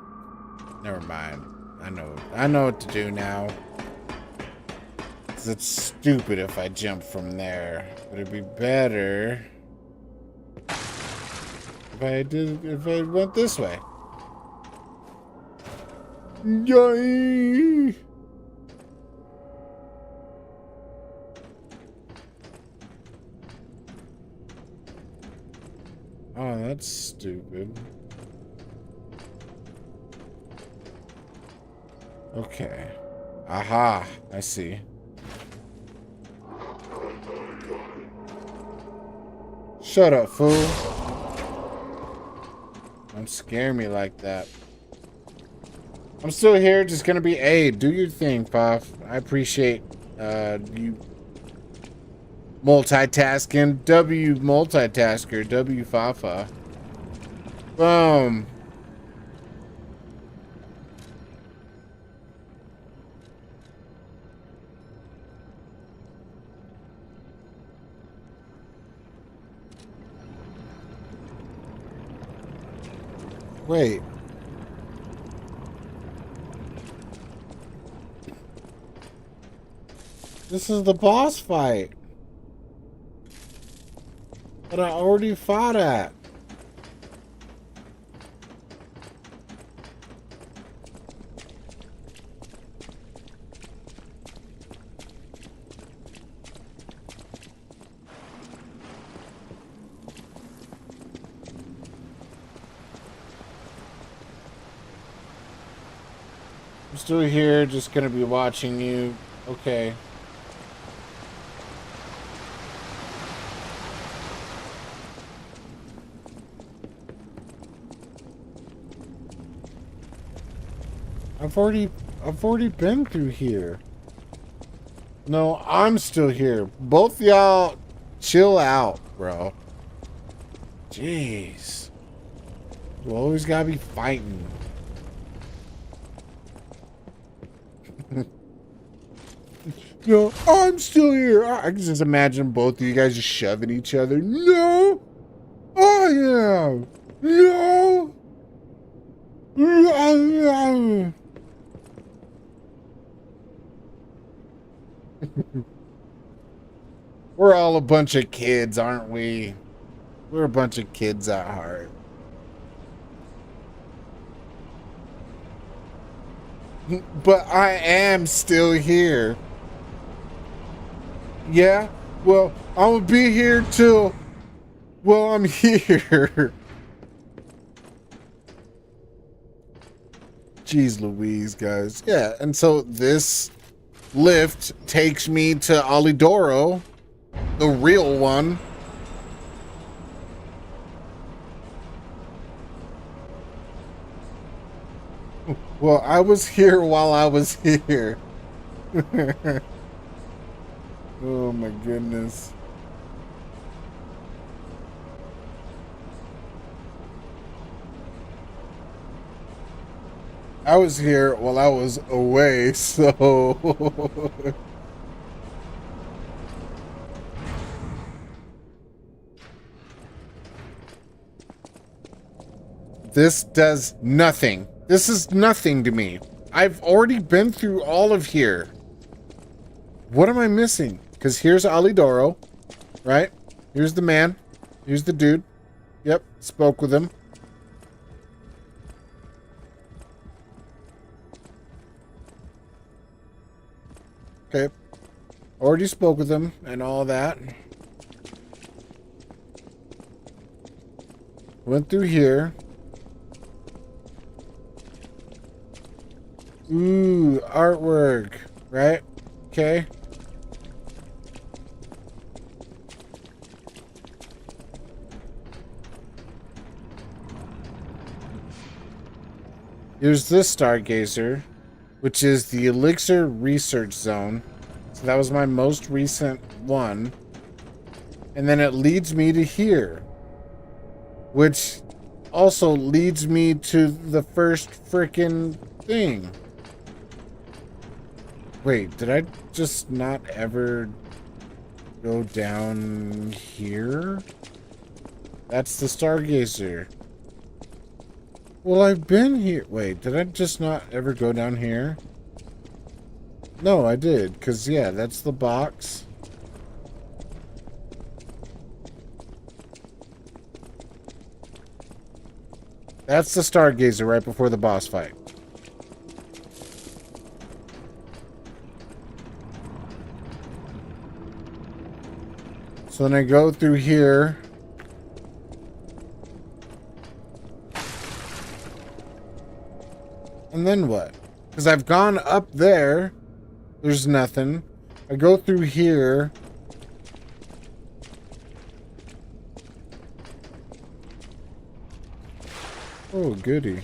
Never mind. I know what to do now. 'Cause it's stupid if I jump from there. But it'd be better if I went this way. Yay! Oh, that's stupid. Okay. Aha, I see. Shut up, fool. Don't scare me like that. I'm still here, just gonna be A. Do your thing, Puff. I appreciate you multitasking. W multitasker. W Fafa. Boom. Wait. This is the boss fight that I already fought at. I'm still here, just gonna be watching you. Okay. I've already been through here. No, I'm still here. Both y'all chill out, bro. Jeez. You always gotta be fighting. No, I'm still here. I can just imagine both of you guys just shoving each other. No, I am. No. No. We're all a bunch of kids, aren't we? We're a bunch of kids at heart. But I am still here. Yeah? Well, I'm gonna be here till... Well, I'm here. Jeez Louise, guys. Yeah, and so this lift takes me to Alidoro, the real one. Well, I was here while I was here. Oh my goodness. I was here while I was away, so... This does nothing. This is nothing to me. I've already been through all of here. What am I missing? Because here's Alidoro, right? Here's the man. Here's the dude. Yep, spoke with him. Okay. Already spoke with him and all that. Went through here. Ooh, artwork, right? Okay. Here's this Stargazer, which is the Elixir Research Zone. So that was my most recent one. And then it leads me to here, which also leads me to the first frickin' thing. Wait, did I just not ever go down here? That's the Stargazer. Well, I've been here. Wait, did I just not ever go down here? No, I did. Because, yeah, that's the box. That's the Stargazer right before the boss fight. So then I go through here. And then what? Because I've gone up there. There's nothing. I go through here. Oh, goody.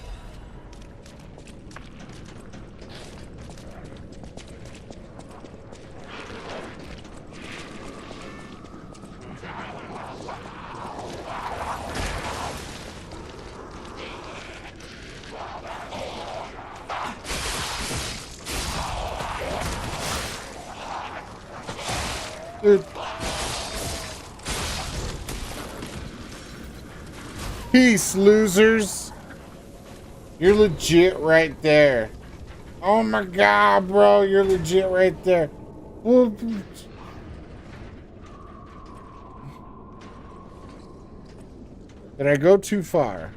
Dude. Peace, losers. You're legit right there. Oh my god, bro. You're legit right there. Well, did I go too far?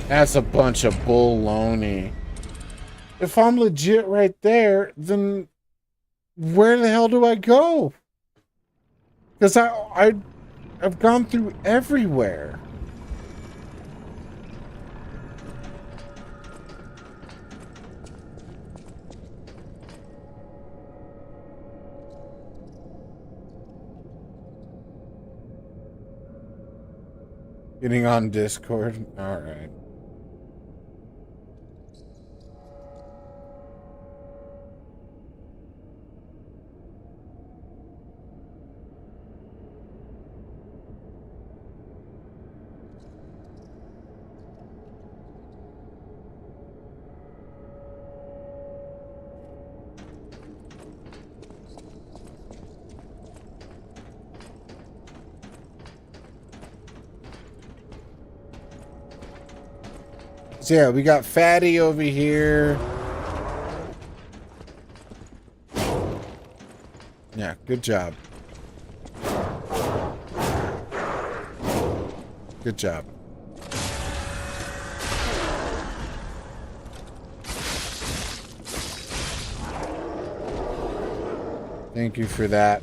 That's a bunch of baloney. If I'm legit right there, then where the hell do I go? Because I've gone through everywhere. Getting on Discord. All right. So yeah, we got Fatty over here. Yeah, good job. Good job. Thank you for that.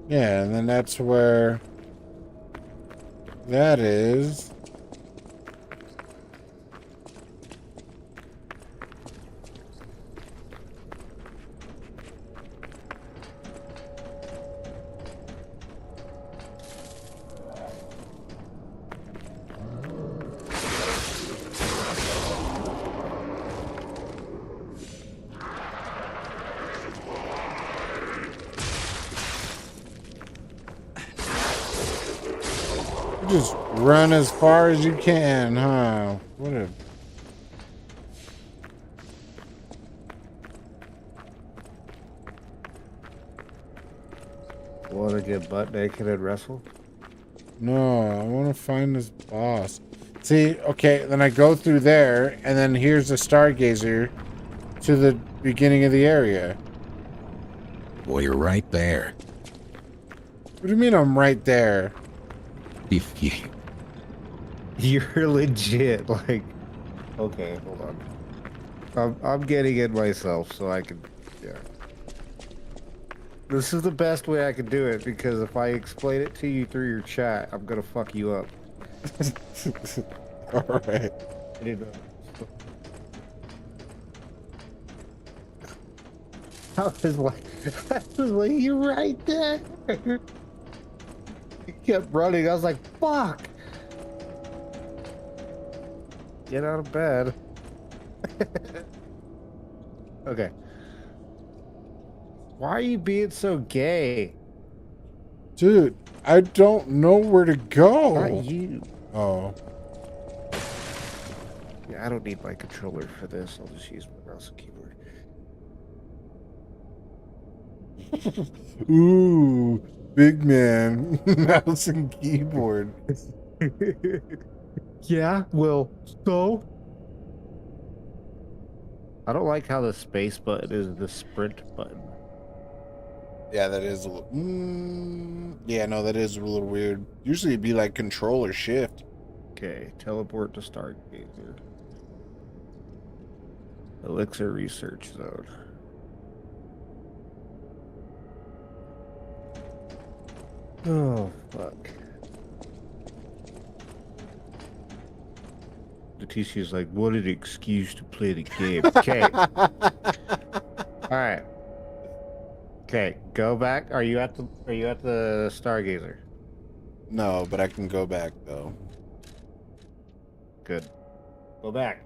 Yeah, and then that's where that is. Just run as far as you can, huh? What a... Want to get butt naked and wrestle? No, I want to find this boss. See, okay, then I go through there, and then here's the Stargazer to the beginning of the area. Well, you're right there. What do you mean I'm right there? If you... You're legit, like... Okay, hold on. I'm getting it myself, so I can... Yeah. This is the best way I can do it, because if I explain it to you through your chat, I'm gonna fuck you up. Alright. I was like, you're right there. He kept running. I was like, fuck. Get out of bed. Okay. Why are you being so gay? Dude, I don't know where to go. Not you. Oh. Yeah, I don't need my controller for this. I'll just use my mouse and keyboard. Ooh, big man. Mouse and keyboard. Yeah, well, so? I don't like how the space button is the sprint button. Yeah, that is a little... yeah, no, that is a little weird. Usually it'd be like control or shift. Okay, teleport to Stargazer. Elixir Research Zone. Oh, fuck. Letitia's like, what an excuse to play the game. Okay. Alright. Okay, go back. Are you at the Stargazer? No, but I can go back though. Good. Go back.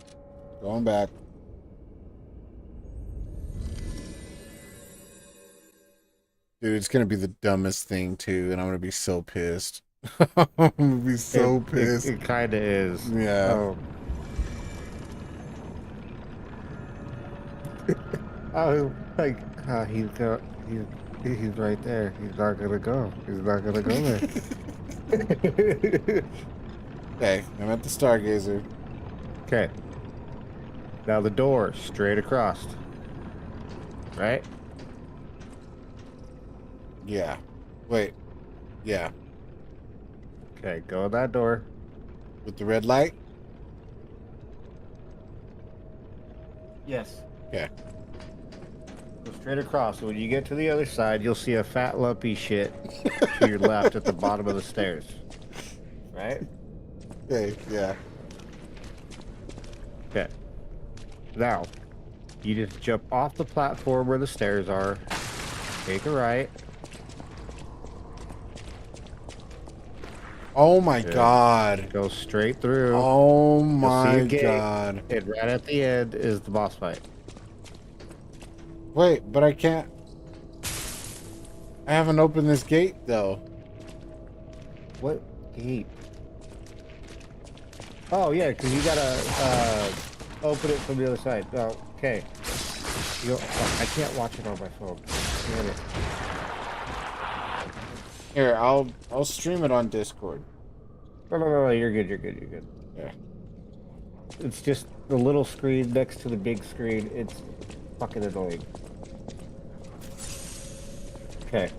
Going back. Dude, it's gonna be the dumbest thing too, and I'm gonna be so pissed. I'm gonna be so pissed. It kind of is. Yeah. Oh. I was like, he's He's right there. He's not gonna go. He's not gonna go there. Okay, I'm at the Stargazer. Okay. Now the door straight across. Right? Yeah. Wait. Yeah. Okay, go in that door. With the red light? Yes. Okay. Go straight across. So when you get to the other side, you'll see a fat lumpy shit to your left at the bottom of the stairs. Right? Okay, yeah. Okay. Now, you just jump off the platform where the stairs are. Take a right. Oh my Good. god. Go straight through. Oh You'll see my a gate, god. and right at the end is the boss fight. Wait, but I can't. I haven't opened this gate though. What gate? Oh yeah, because you gotta open it from the other side. Oh, okay. I can't watch it on my phone. Damn it. Here, I'll stream it on Discord. No, you're good, you're good, you're good. Yeah. It's just the little screen next to the big screen. It's fucking annoying. Okay.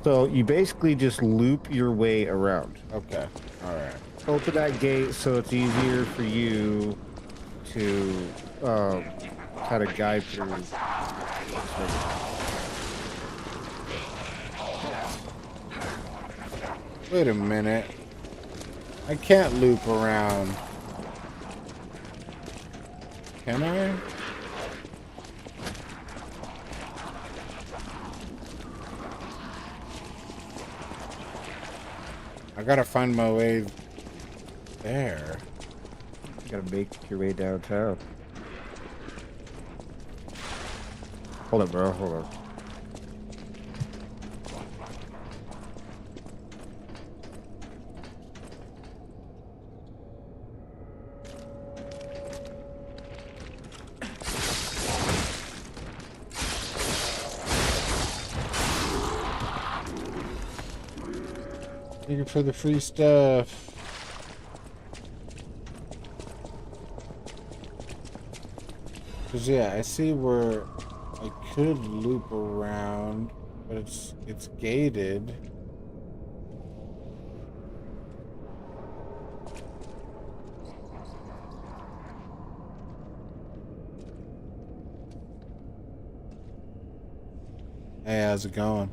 So you basically just loop your way around. Okay. Alright. Open that gate so it's easier for you to kind of guide through. Wait a minute. I can't loop around. Can I? I gotta find my way there. You gotta make your way downtown. Hold on, bro. Hold on. Looking for the free stuff. Cause yeah, I see where I could loop around, but it's gated. Hey, how's it going?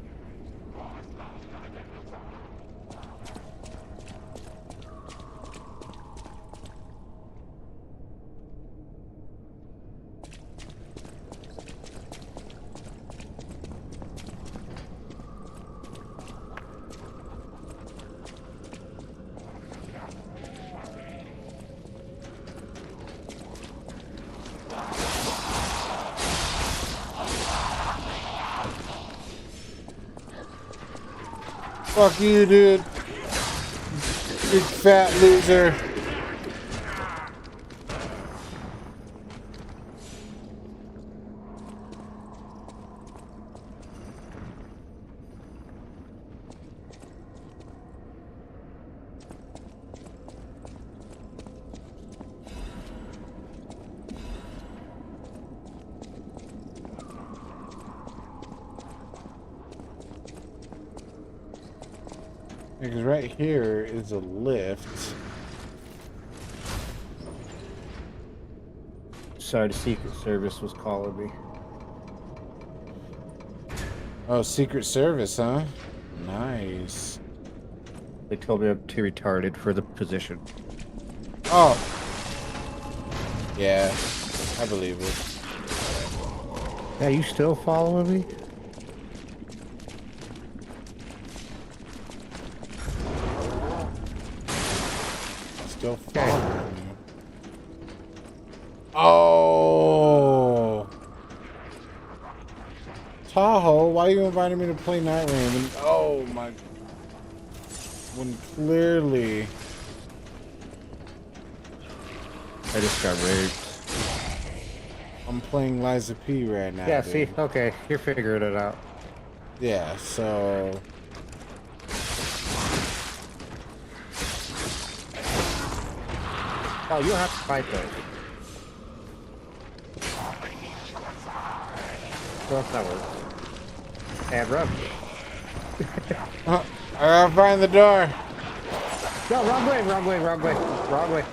Fuck you, dude. Big fat loser. Because right here is a lift. Sorry, the Secret Service was calling me. Oh, Secret Service, huh? Nice. They told me I'm too retarded for the position. Oh. Yeah, I believe it. Yeah, you still following me? Still following you. Oh. Tahoe, why are you inviting me to play Night Rain? And, oh my. When clearly. I just got raped. I'm playing Liza P right now. Yeah, dude. see? Okay, you're figuring it out. Yeah, so... Oh, you don't have to fight those. So that's not work. And run. I gotta find the door. No, wrong way, wrong way, wrong way, wrong way.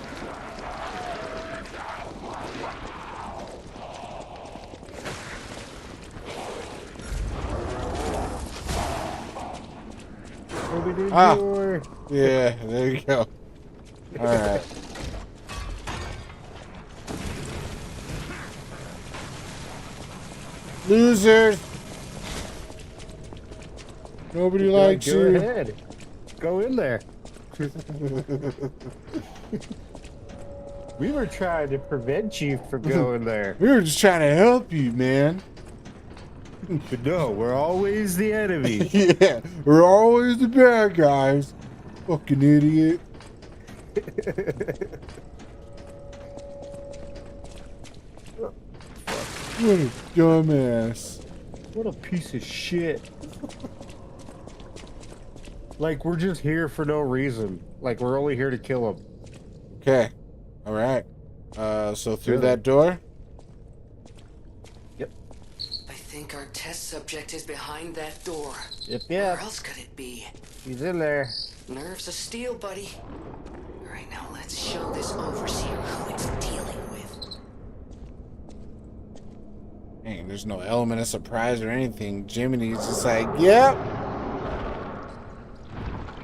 Open the door. Yeah, there you go. Alright. Losers! Nobody likes Go you. ahead. Go in there. We were trying to prevent you from going there. We were just trying to help you, man. But no, we're always the enemy. Yeah, we're always the bad guys. Fucking idiot. What a dumbass. What a piece of shit. Like, we're just here for no reason. Like, we're only here to kill him. Okay. Alright. So through Really? that door? Yep. I think our test subject is behind that door. Yep, Where yep. else could it be? He's in there. Nerves of steel, buddy. All right, now let's show this overseer who it's dealing with. Dang, there's no element of surprise or anything. Jiminy's just like, yep.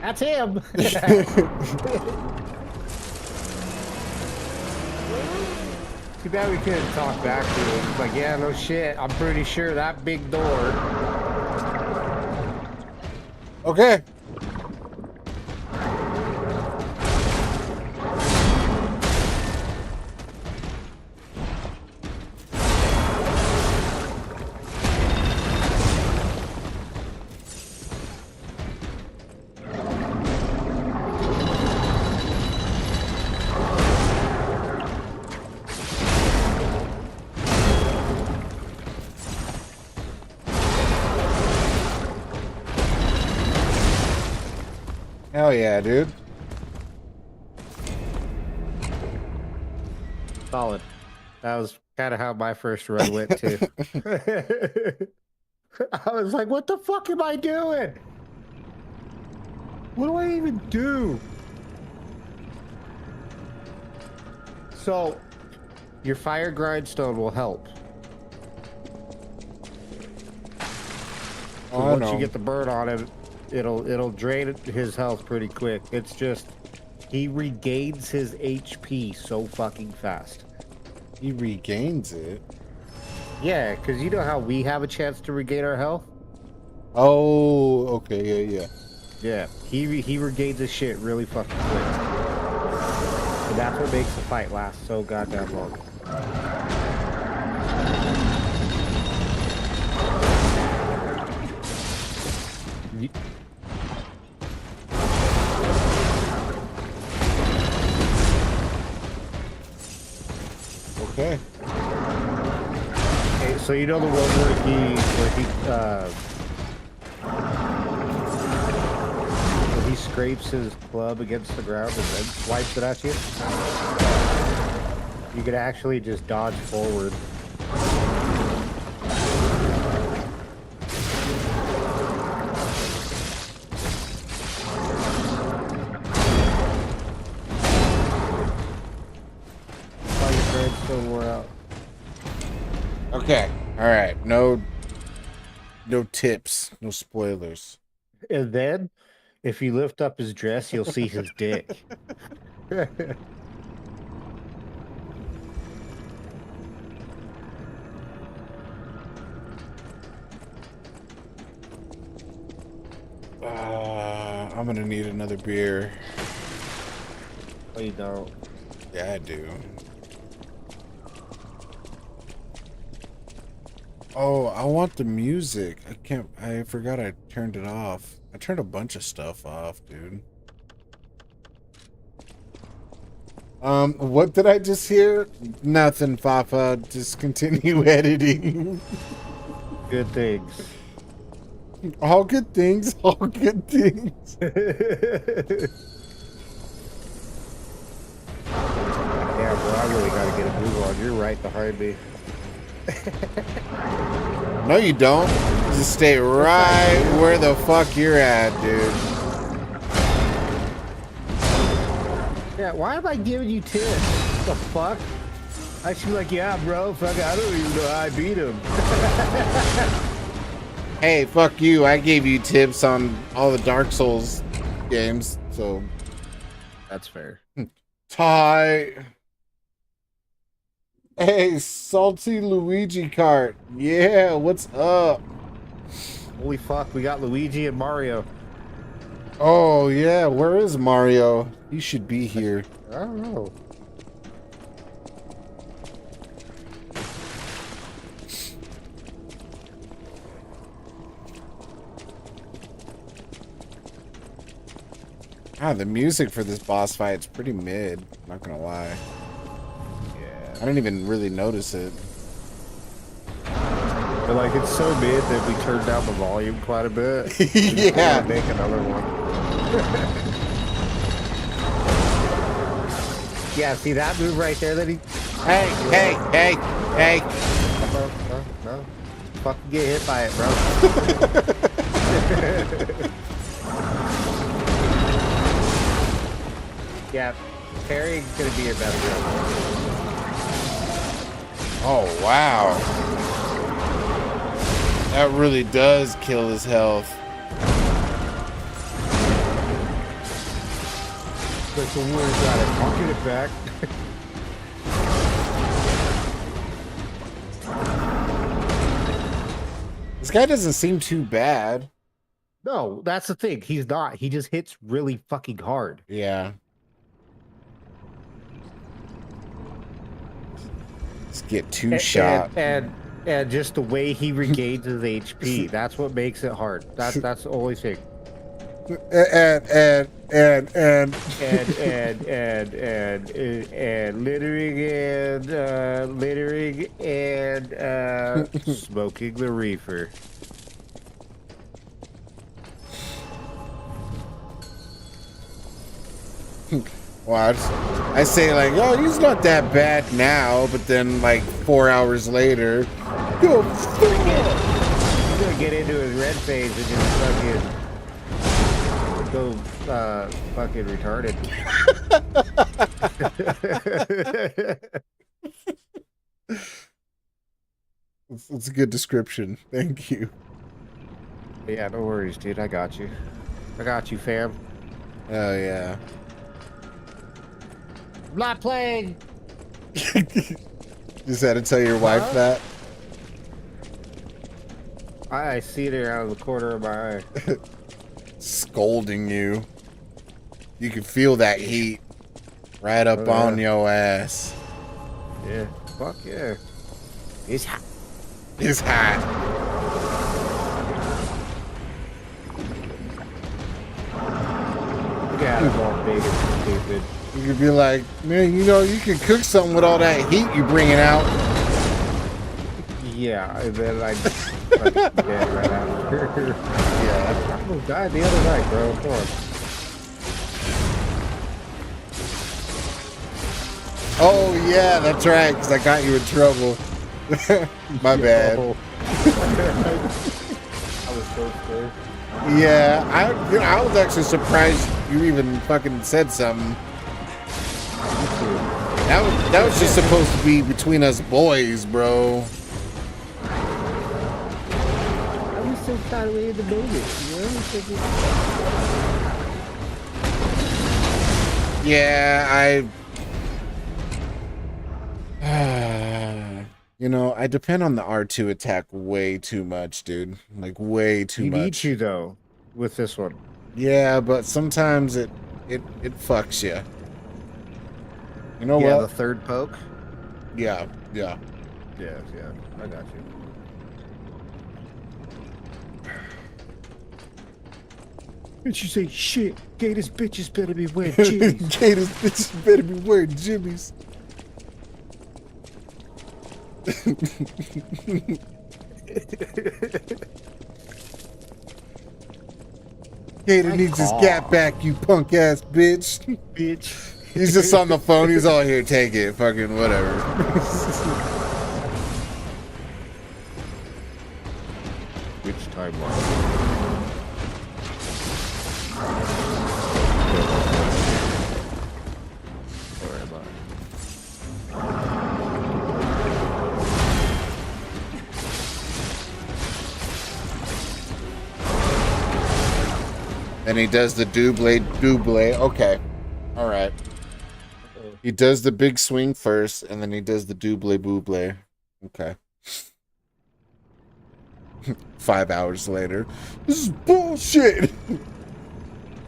That's him. Too bad we couldn't talk back to him. It's like, yeah, no shit. I'm pretty sure that big door. Okay. Hell yeah, dude. Solid. That was kind of how my first run went too. I was like, what the fuck am I doing? What do I even do? So, your fire grindstone will help. Oh, I Once you know. get the burn on him, it'll drain his health pretty quick. It's just he regains his HP so fucking fast. He regains it. Yeah, because you know how we have a chance to regain our health? Oh, okay, yeah. Yeah, he regains his shit really fucking quick. And that's what makes the fight last so goddamn long. Ye- Okay. Okay, so you know the one where he scrapes his club against the ground and then swipes it at you? You could actually just dodge forward. While your thread's still wore out. Okay. All right. No tips, no spoilers. And then, if you lift up his dress, you'll see his dick. I'm gonna need another beer. Oh, you don't. Yeah, I do. Oh, I want the music. I forgot I turned it off. I turned a bunch of stuff off, dude. What did I just hear? Nothing, Fafa. Just continue editing. Good things. All good things, all good things. Yeah, bro, I really gotta get a move on. You're right behind me. No, you don't. Just stay right where the fuck you're at, dude. Yeah, why am I giving you tips? What the fuck? I should be like, yeah, bro, fuck, I don't even know how I beat him. Hey, fuck you. I gave you tips on all the Dark Souls games, so. That's fair. Ty. Hey, Salty Luigi Cart. Yeah, what's up? Holy fuck, we got Luigi and Mario. Oh, yeah, where is Mario? He should be here. I don't know. Ah, the music for this boss fight is pretty mid. Not gonna lie. Yeah. I didn't even really notice it. But like, it's so mid that we turned down the volume quite a bit. Yeah. Make another one. Yeah, see that move right there that he... Hey, hey, hey, hey. No. Fucking get hit by it, bro. Yeah, parrying's gonna be your best friend. Oh, wow. That really does kill his health. Like the word got it. I'll get it back. This guy doesn't seem too bad. No, that's the thing. He's not. He just hits really fucking hard. Yeah. Let's get two shot. And just the way he regains his HP, that's what makes it hard. That's the only thing. And littering and smoking the reefer. Well, I say like, oh, he's not that bad now, but then like 4 hours later, go He's gonna get into his red phase and just fucking go fucking retarded. That's a good description. Thank you. Yeah, no worries, dude. I got you. I got you, fam. Oh yeah. I'm not playing. Just had to tell your wife that. I see it out of the corner of my eye. Scolding you. You can feel that heat right up on your ass. Yeah. Fuck yeah. It's hot. It's hot. Look at him all big and stupid. You could be like, man, you know, you can cook something with all that heat you bringing out. Yeah, and then I dead right after. Yeah. I almost died the other night, bro. Come on. Oh, yeah, that's right, because I got you in trouble. My bad. I was so scared. Yeah, I was actually surprised you even fucking said something. That was just supposed to be between us boys, bro. I was so far away in the moment, you know? Yeah, you know, I depend on the R2 attack way too much, dude. Like, way too much. You need you, though, with this one. Yeah, but sometimes it fucks you. You know Yeah, what? the third poke? Yeah. Yeah, I got you. Did you say shit? Gators bitches better be wearing jeans. Gators bitches better be wearing jimmies. Gator My needs his car. gap back, you punk ass bitch. Bitch. He's just on the phone. He's all here, take it. Fucking whatever. Which timeline? Where am I? Then he does the double. Okay. All right. He does the big swing first, and then he does the double. Okay. 5 hours later. This is bullshit.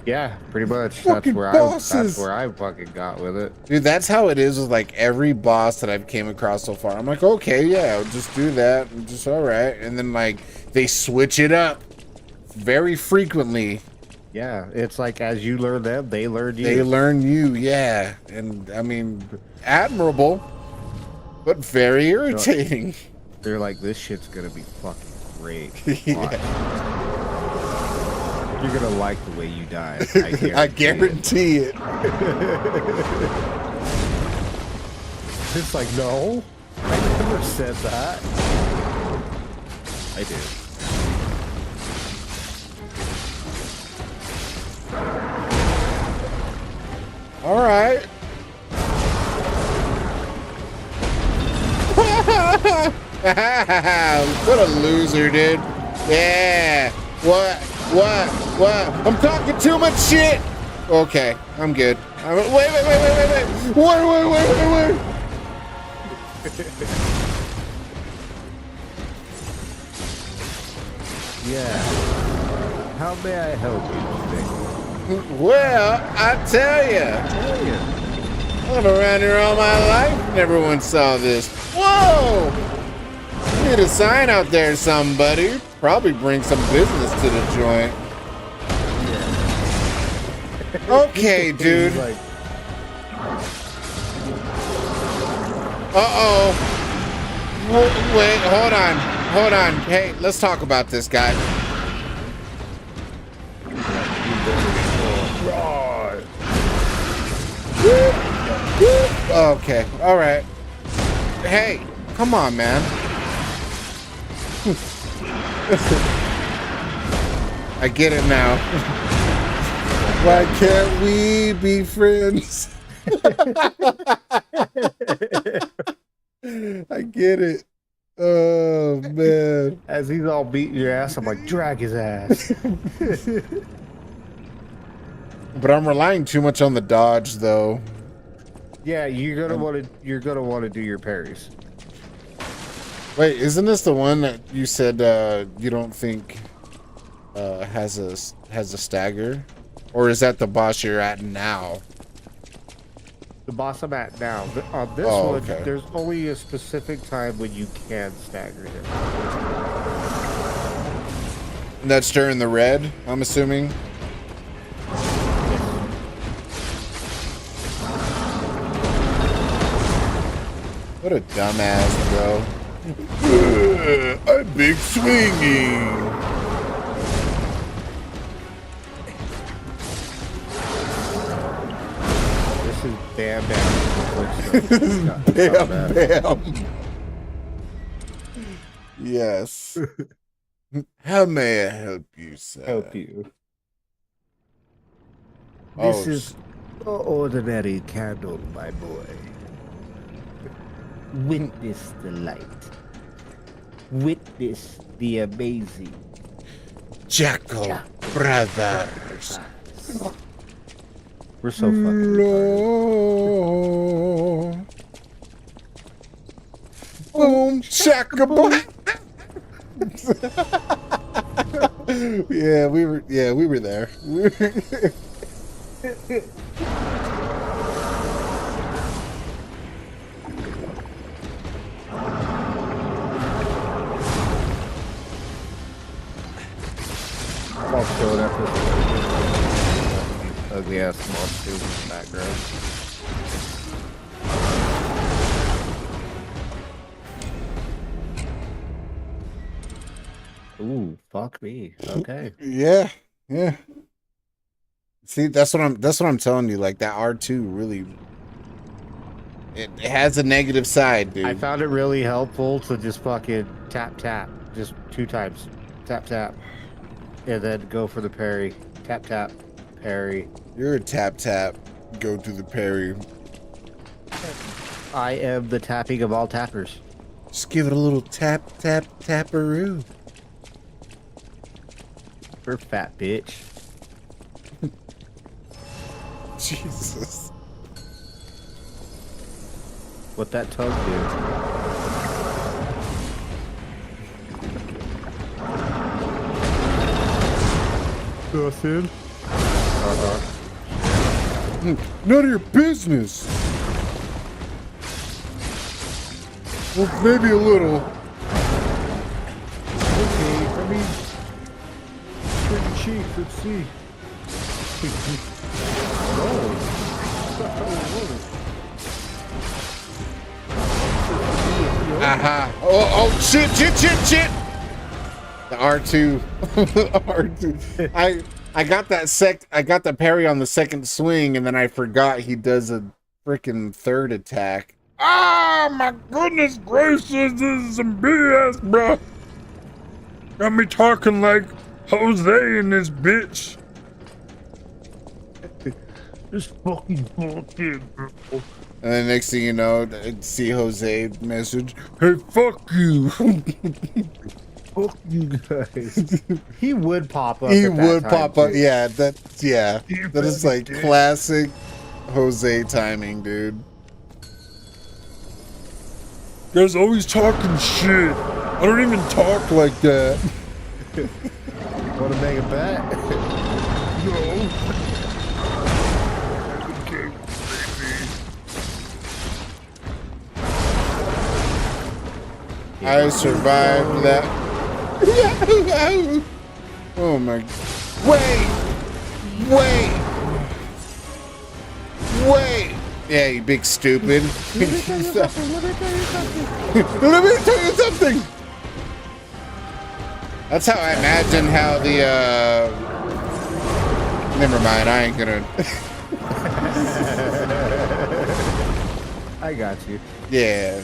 Yeah, pretty much. Fucking That's bosses. where I fucking got with it. Dude, that's how it is with like every boss that I've came across so far. I'm like, okay, yeah, I'll just do that. I'm just all right. And then like they switch it up very frequently. Yeah, it's like as you learn them, they learn you. They learn you, yeah. And I mean, admirable, but very irritating. They're like, this shit's gonna be fucking great. Yeah. Watch. You're gonna like the way you die. I guarantee it. It's like, no, I never said that. I did. All right. What a loser, dude. Yeah. What? I'm talking too much shit. Okay, I'm good. Wait. Wait. Yeah. How may I help you today? Well, I tell ya. I've been around here all my life. Never once saw this. Whoa! Need a sign out there, somebody. Probably bring some business to the joint. Okay, dude. Uh-oh. Wait, hold on. Hey, let's talk about this, guy. Okay, all right. Hey, come on, man. I get it now. Why can't we be friends? I get it. Oh, man. As he's all beating your ass, I'm like, drag his ass. But I'm relying too much on the dodge, though. Yeah, you're gonna want to do your parries. Wait, isn't this the one that you said you don't think has a stagger, or is that the boss you're at now? The boss I'm at now. On this Oh, one, okay. there's only a specific time when you can stagger him. And that's during the red, I'm assuming. What a dumbass, bro. I'm big swinging. This is Bam Bam. Bam, bam. Yes. How may I help you, sir? Help you. Oh, This is no ordinary candle, my boy. Witness the light. Witness the amazing Jackal Brothers. We're so fucking retarded. Lord. Boom, shaka boom. Yeah, we were there. I'll show it after ugly ass monsters in the background. Ooh, fuck me. Okay. Yeah, yeah. See, that's what I'm telling you. Like that R2 really, it has a negative side, dude. I found it really helpful to just fucking tap tap, just 2 times, tap tap, and then go for the parry. Tap tap, parry. You're a tap tap. Go to the parry. I am the tapping of all tappers. Just give it a little tap tap taparoo. We're fat bitch. Jesus. What that tongue do? Nothing. None of your business. Well, maybe a little. Okay, I mean, pretty cheap. Let's see. Aha. Oh, shit. The R2. R2. I got the parry on the second swing, and then I forgot he does a freaking third attack. Ah, my goodness gracious, this is some BS, bro. Got me talking like Jose in this bitch. This fucking bullshit, bro. And then next thing you know, I'd see Jose message, "Hey, fuck you." Fuck you guys. He would pop up. He would pop up. Yeah, that is like classic Jose timing, dude. Guys always talking shit. I don't even talk like that. Want to make a bet? No. I survived that. Oh my. Wait. Yeah, you big stupid. Let me tell you something. That's how I imagine how the never mind, I ain't gonna. I got you. Yeah.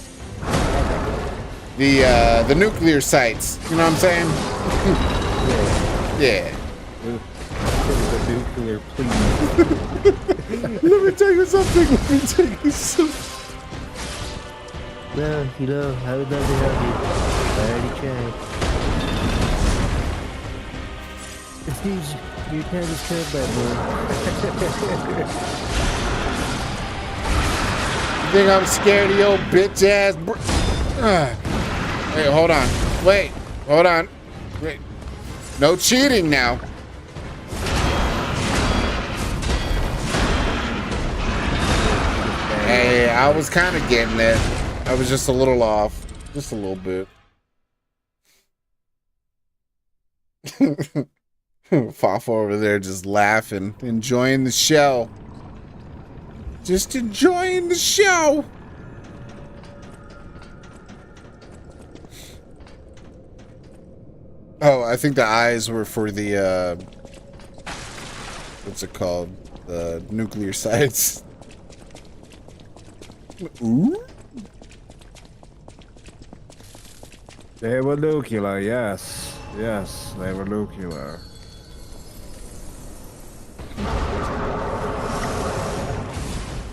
The nuclear sites. You know what I'm saying? Yeah. The nuclear, please. Let me tell you something. Well, you know, I would love to help you. I already tried. It seems your time is come, my boy. You think I'm scared of your bitch ass Wait, hold on. Wait. No cheating now. Hey, I was kind of getting it. I was just a little off. Just a little bit. Fafo over there just laughing, enjoying the show. Just enjoying the show. Oh, I think the eyes were for the, what's it called? The nuclear sites. Ooh? They were nuclear, yes. Yes, they were nuclear.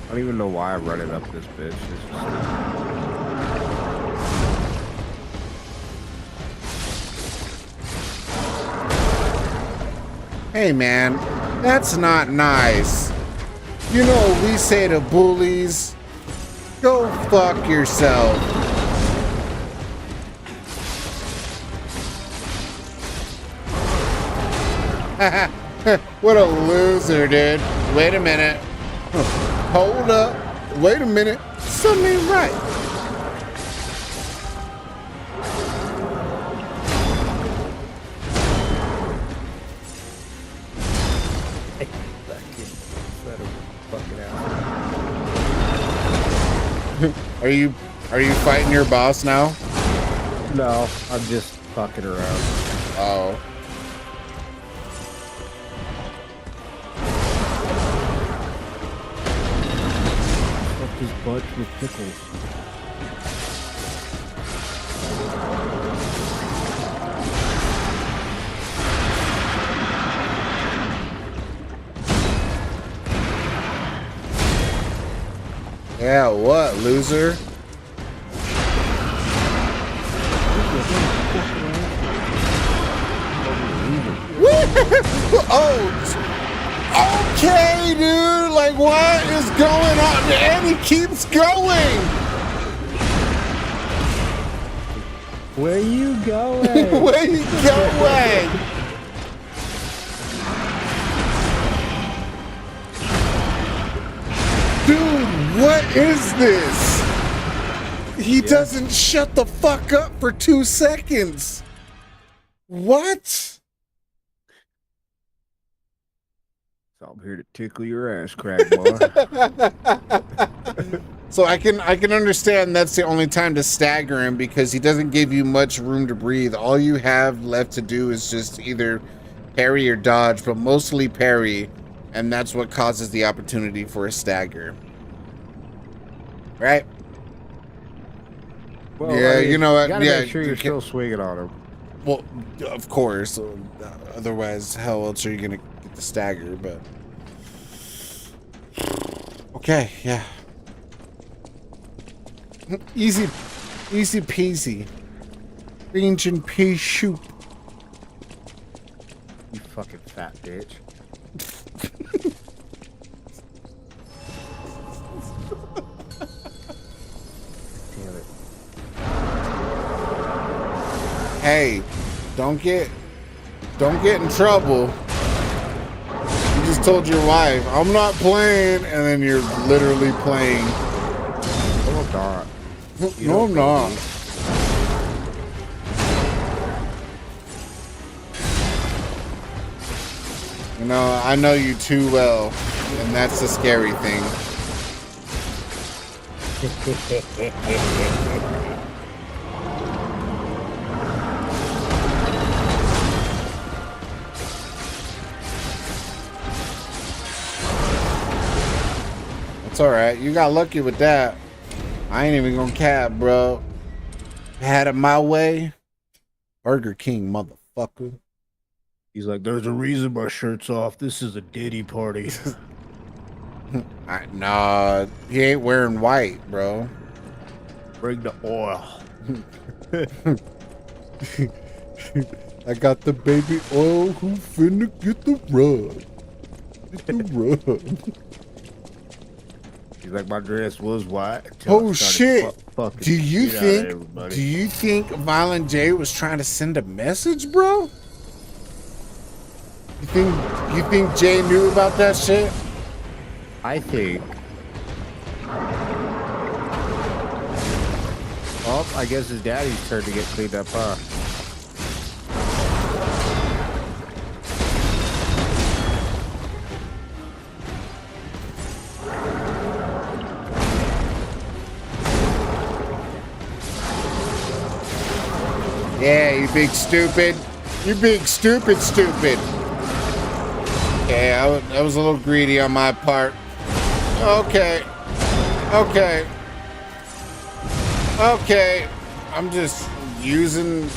I don't even know why I'm running up this bitch. It's just... Hey man, that's not nice. You know what we say to bullies? Go fuck yourself. What a loser, dude. Wait a minute. Hold up. Wait a minute. Something ain't right. Are you fighting your boss now? No, I'm just fucking around. Oh. bunch with pickles. Yeah, what, loser? Oh, okay, dude. Like, what is going on? And he keeps going. Where you going? Where you going? Dude, what is this? He doesn't shut the fuck up for 2 seconds. What? So I'm here to tickle your ass crack, boy. So I can understand that's the only time to stagger him, because he doesn't give you much room to breathe. All you have left to do is just either parry or dodge, but mostly parry, and that's what causes the opportunity for a stagger. Right? Well, yeah, I mean, you know what? You gotta Yeah, make sure you're still swinging on him. Well, of course. Otherwise, how else are you gonna get the stagger? But okay, yeah. Easy peasy. Range and pea shoot. You fucking fat bitch. Damn it. Hey, don't get in trouble. You just told your wife, I'm not playing, and then you're literally playing. Oh God. No, I'm not. You know, I know you too well, and that's the scary thing. That's alright. You got lucky with that. I ain't even gonna cap, bro. Had it my way. Burger King, motherfucker. He's like, there's a reason my shirt's off. This is a Diddy party. Nah, he ain't wearing white, bro. Bring the oil. I got the baby oil. Who finna get the rub? Get the rub. He's like, my dress was white. Oh shit! Do you think Violent J was trying to send a message, bro? You think Jay knew about that shit? I think. Oh, I guess his daddy's turn to get cleaned up, huh? Yeah, you big stupid. You big stupid. Yeah, I was a little greedy on my part. Okay. I'm just using...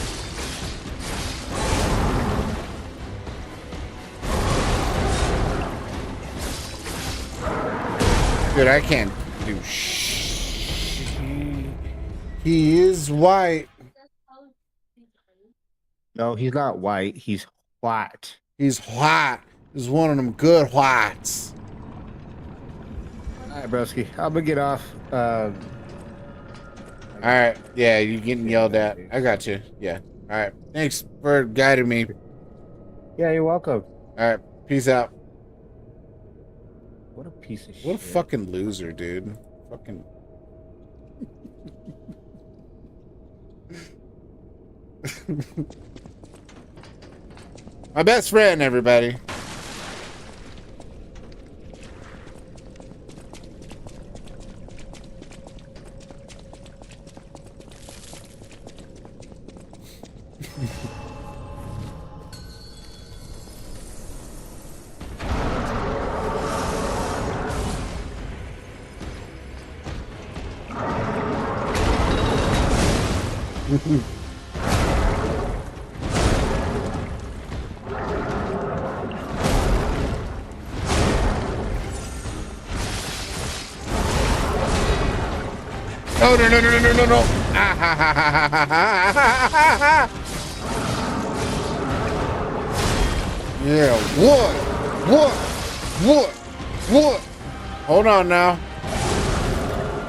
Dude, I can't do He is white. No, he's not white. He's white. He's white. He's one of them good whites. All right, broski. I'm gonna get off. All right. Yeah, you're getting yelled at. I got you. Yeah. All right. Thanks for guiding me. Yeah, you're welcome. All right. Peace out. What a piece of shit. What a fucking loser, dude. Fucking. My best friend, everybody. No, no, no, no, no, no, no, no. Ah, ha, ha, ha, ha, ha, ha, ha, ha. Yeah, what? Hold on now.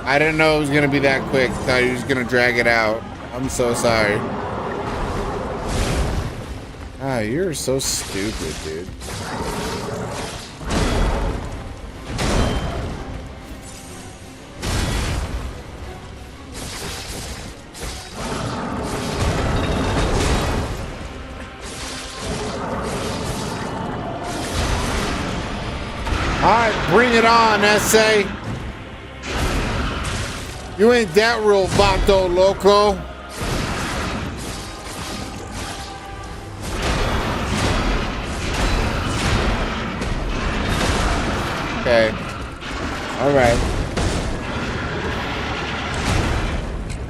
I didn't know it was gonna be that quick. Thought he was gonna drag it out. I'm so sorry. Ah, you're so stupid, dude. Alright, bring it on, SA. You ain't that real vato loco. Okay. Alright.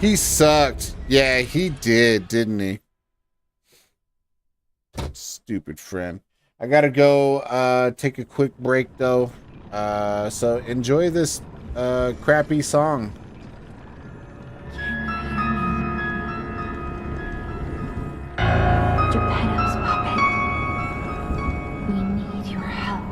He sucked. Yeah, he did, didn't he? Stupid friend. I gotta go take a quick break though. So enjoy this crappy song. Geppetto's puppet. We need your help.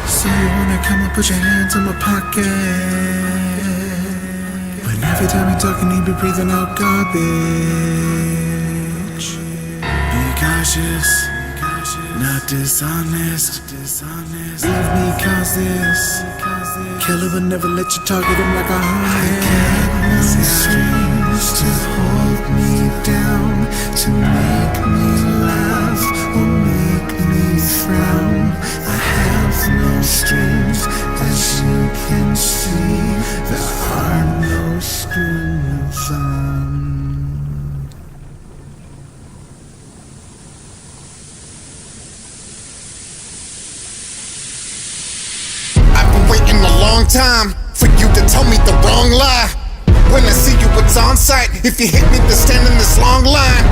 So you wanna come and put your hands in my pocket? But every time you talking, you be breathing out garbage. Be cautious, not dishonest. Leave me cause this killer will never let you target him like a honey. I got no strings to hold me down, to make me laugh or make me frown. I have no strings, as you can see. There are no strings on. I've been waiting a long time for you to tell me the wrong lie. When I see you, it's on site. If you hit me, then stand in this long line.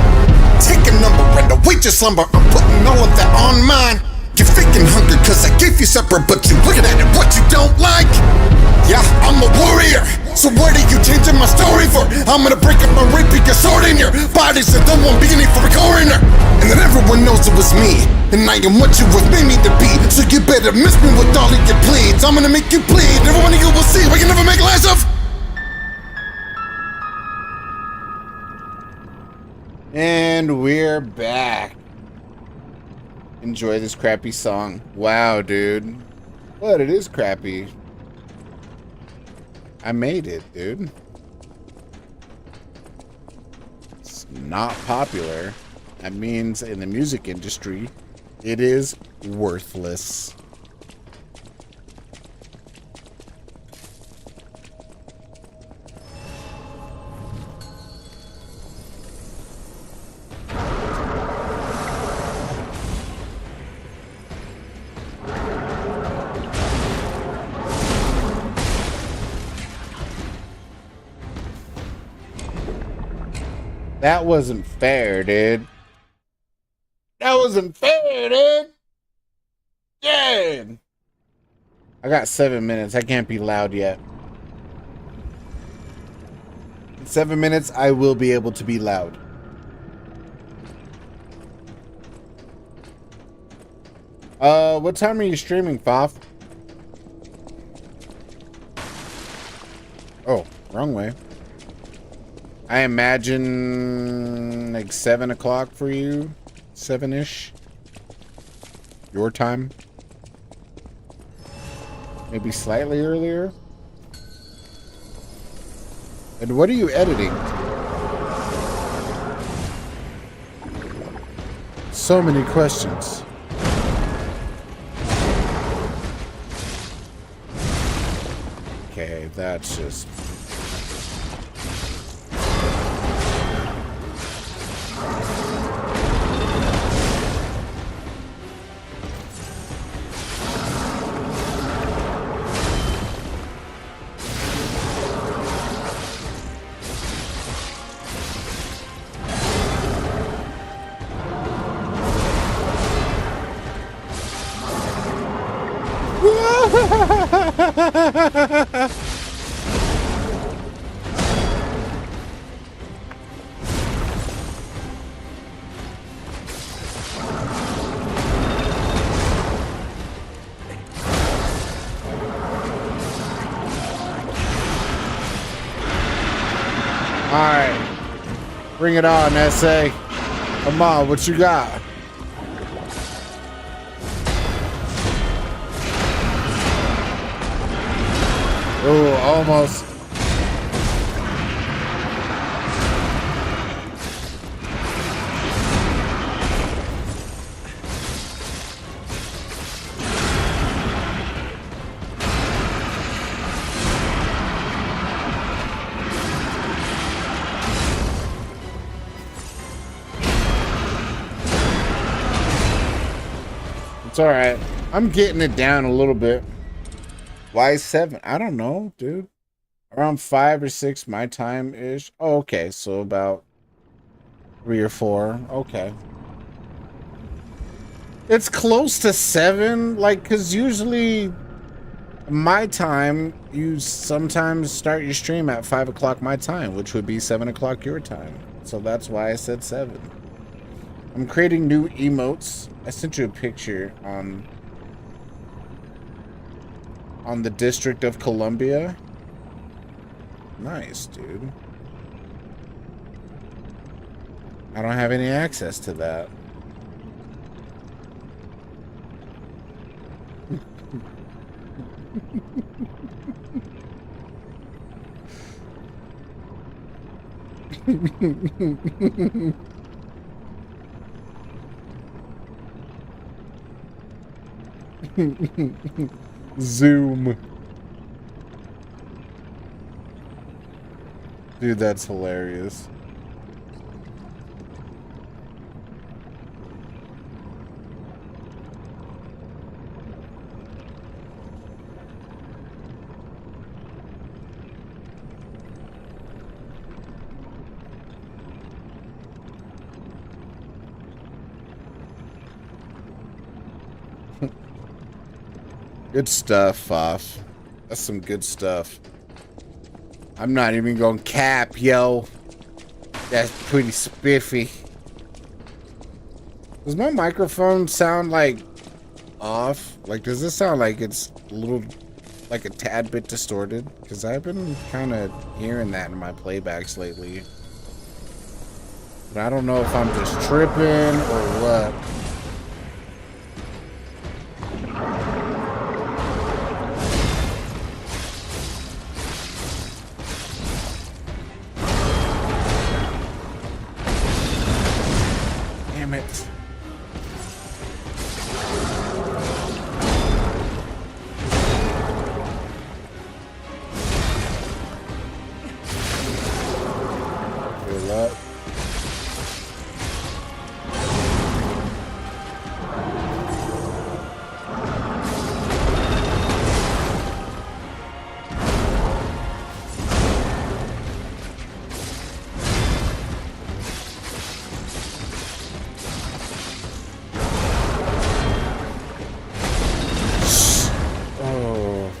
Take a number and await your slumber. I'm putting all of that on mine. You're faking hunger cause I gave you supper, but you looking at it what you don't like. Yeah, I'm a warrior, so what are you changing my story for? I'm gonna break up my rape, pick your sword in your body, so don't want beginning for a coroner. And then everyone knows it was me, and I am what you was made me to be. So you better miss me with all of your pleads. I'm gonna make you bleed, every one of you will see we can never make less of. And we're back. Enjoy this crappy song. Wow, dude. But it is crappy. I made it, dude. It's not popular. That means in the music industry, it is worthless. That wasn't fair, dude. That wasn't fair, dude. Dude. I got 7 minutes. I can't be loud yet. In 7 minutes, I will be able to be loud. What time are you streaming, Faf? Oh, wrong way. I imagine like 7 o'clock for you, 7-ish. Your time. Maybe slightly earlier. And what are you editing? So many questions. Okay, that's just... Alright. Bring it on, SA. Come on, what you got? Ooh, almost. It's all right. I'm getting it down a little bit. Why 7? I don't know, dude. Around 5 or 6 my time ish. Oh, okay, so about 3 or 4. Okay. It's close to 7, like, cause usually my time, you sometimes start your stream at 5 o'clock my time, which would be 7 o'clock your time. So that's why I said 7. I'm creating new emotes. I sent you a picture on the District of Columbia. Nice, dude. I don't have any access to that. Zoom. Dude, that's hilarious. Good stuff, Foff. That's some good stuff. I'm not even gonna cap, yo. That's pretty spiffy. Does my microphone sound like off? Like, does this sound like it's a little, like a tad bit distorted? Because I've been kind of hearing that in my playbacks lately. But I don't know if I'm just tripping or what. Damn it. Good luck. Oh.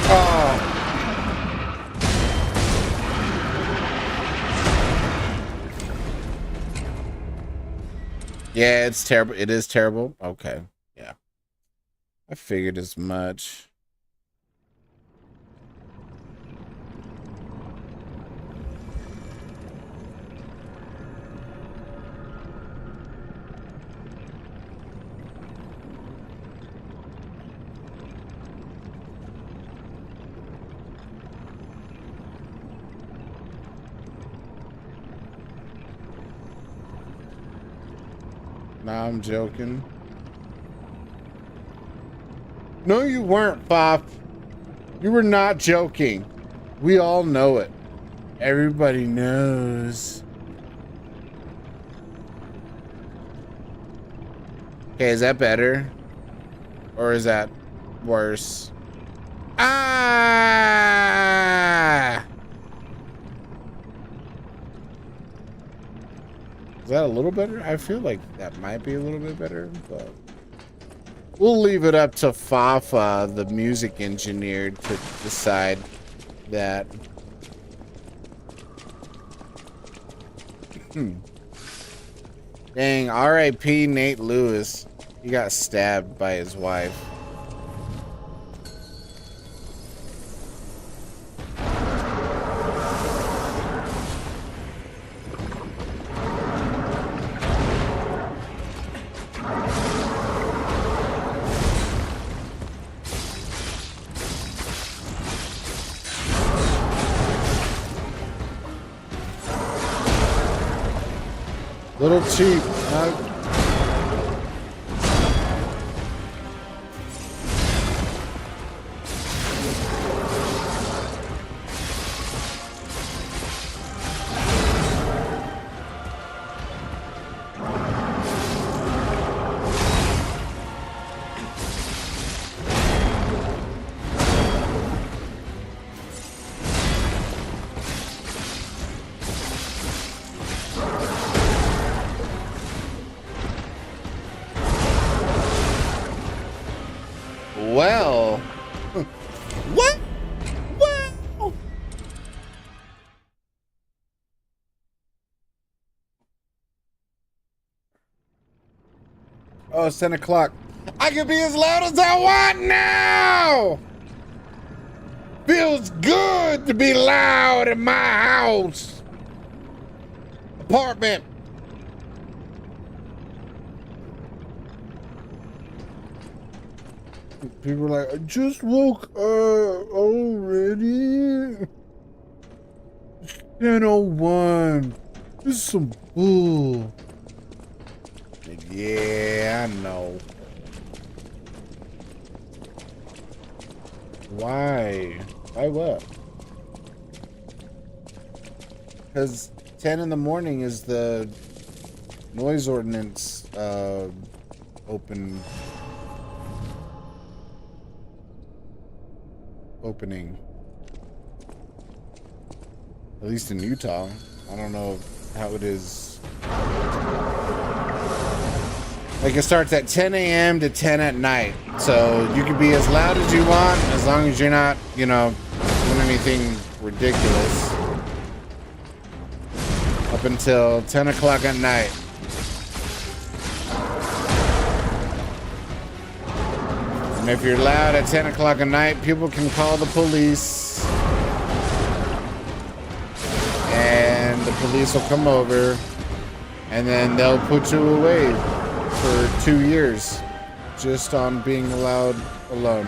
Oh. Yeah, it's terrible. It is terrible. Okay. Yeah. I figured as much. Nah, I'm joking. No, you weren't, Pop. You were not joking. We all know it. Everybody knows. Okay, is that better? Or is that worse? Ah! Is that a little better? I feel like that might be a little bit better, but we'll leave it up to Fafa, the music engineer, to decide that. Dang, R.I.P. Nate Lewis. He got stabbed by his wife. Little cheap. Well. What? Well. Oh, it's 10 o'clock. I can be as loud as I want now! Feels good to be loud in my house. Apartment. People are like, I just woke up already. 10:01. This is some bull. Yeah, I know. Why? Why what? Because 10 in the morning is the noise ordinance opening. At least in Utah. I don't know how it is. Like, it starts at 10 a.m. to 10 at night. So you can be as loud as you want, as long as you're not, you know, doing anything ridiculous. Up until 10 o'clock at night. And if you're loud at 10 o'clock at night, people can call the police. And the police will come over. And then they'll put you away for 2 years. Just on being loud alone.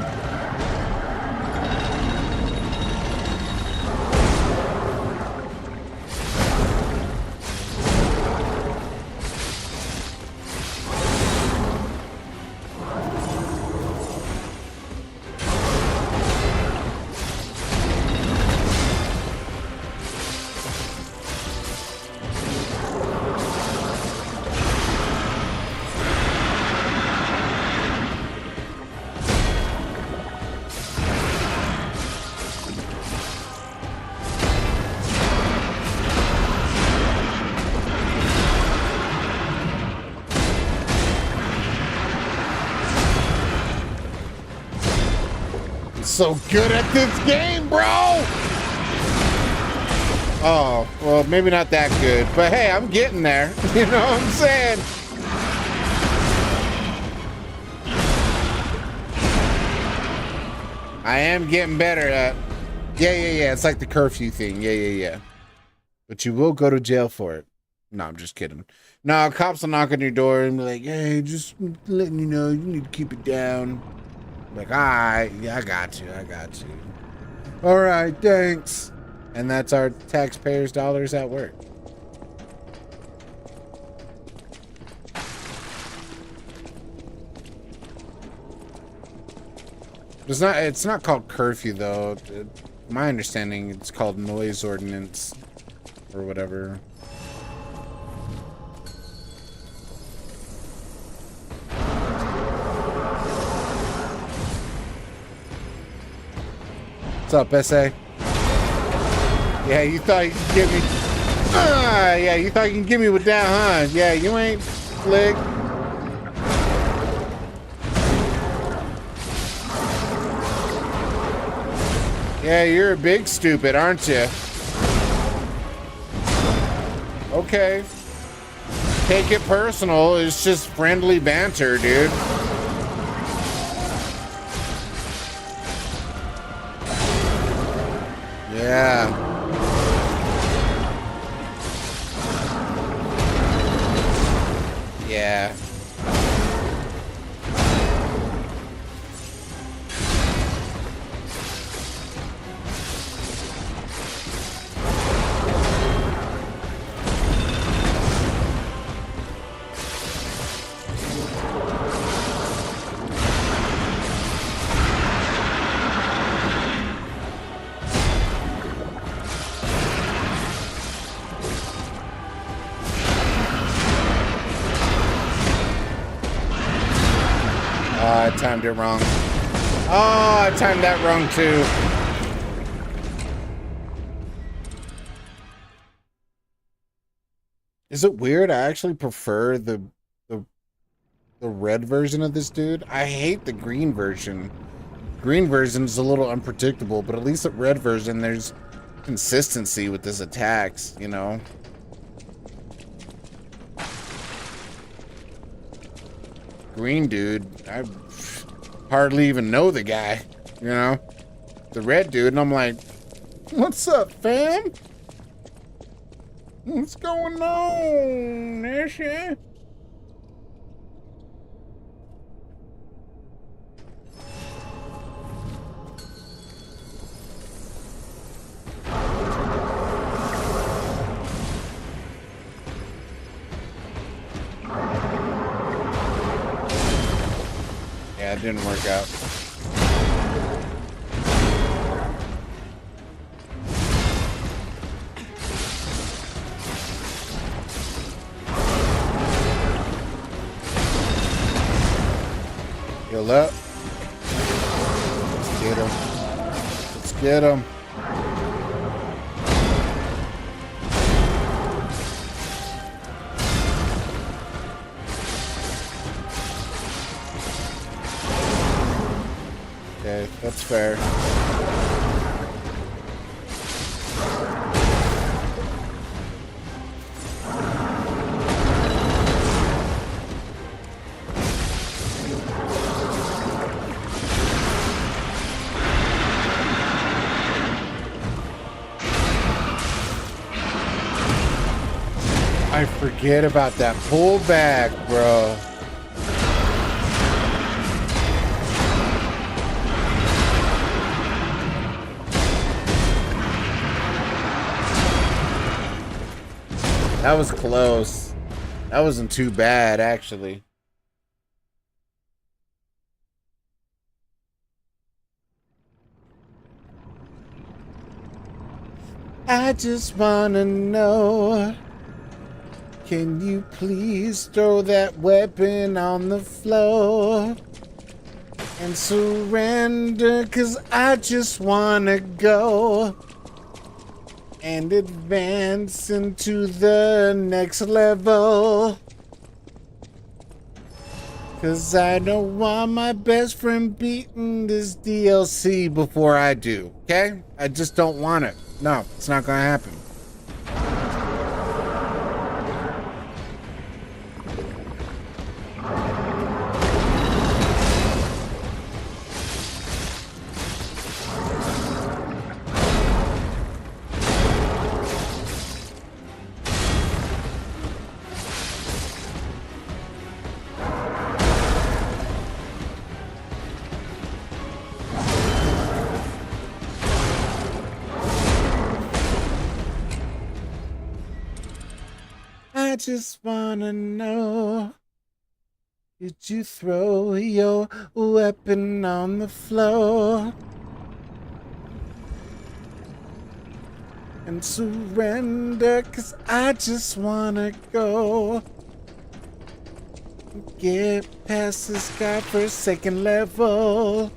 So good at this game, bro! Oh, well, maybe not that good, but hey, I'm getting there. You know what I'm saying? I am getting better at... Yeah. It's like the curfew thing. Yeah. But you will go to jail for it. No, I'm just kidding. No, cops will knock on your door and be like, hey, just letting you know, you need to keep it down. Like, all right, yeah, I got you. All right, thanks. And that's our taxpayers' dollars at work. It's not called curfew though. My understanding, it's called noise ordinance or whatever. What's up, SA? Yeah, you thought you could get me. Yeah, you thought you can get me with that, huh? Yeah, you ain't slick. Yeah, you're a big stupid, aren't you? Okay. Take it personal. It's just friendly banter, dude. Yeah. Yeah. I timed it wrong. Oh, I timed that wrong too. Is it weird? I actually prefer the red version of this dude. I hate the green version. Green version is a little unpredictable, but at least the red version, there's consistency with his attacks, you know? Green dude, I hardly even know the guy, you know? The red dude, and I'm like, what's up, fam? What's going on, Asha? Yeah, it didn't work out. Heal up. Let's get him. Let's get him. Okay, that's fair. I forget about that pullback, bro. That was close. That wasn't too bad, actually. I just wanna know, can you please throw that weapon on the floor and surrender? 'Cause I just wanna go and advance into the next level. 'Cause I don't want my best friend beating this DLC before I do, okay? I just don't want it. No, it's not gonna happen. I just wanna know, did you throw your weapon on the floor and surrender? 'Cause I just wanna go get past this godforsaken level.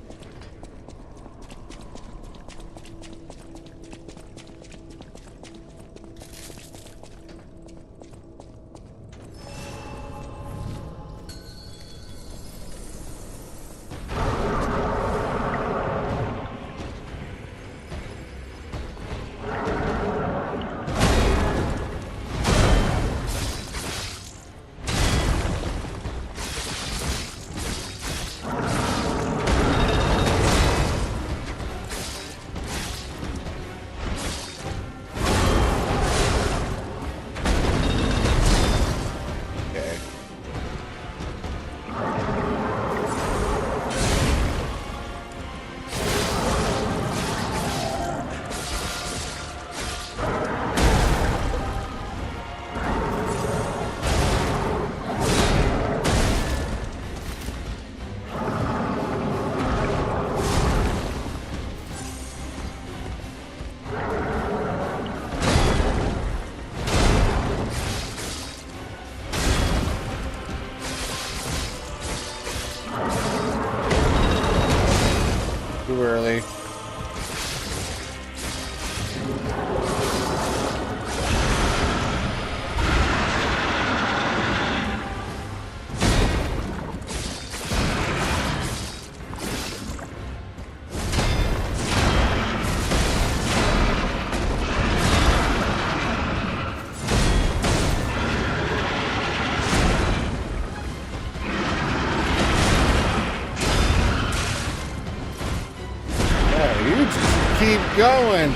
Yeah, you just keep going.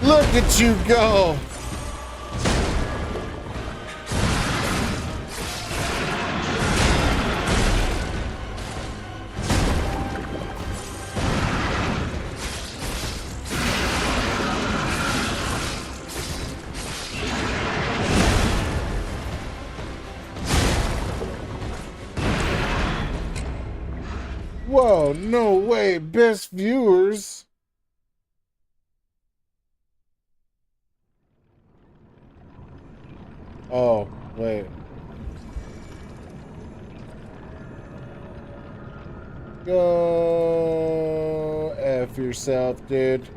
Look at you go. Whoa, no way, best viewers. Oh, wait. Go F yourself, dude.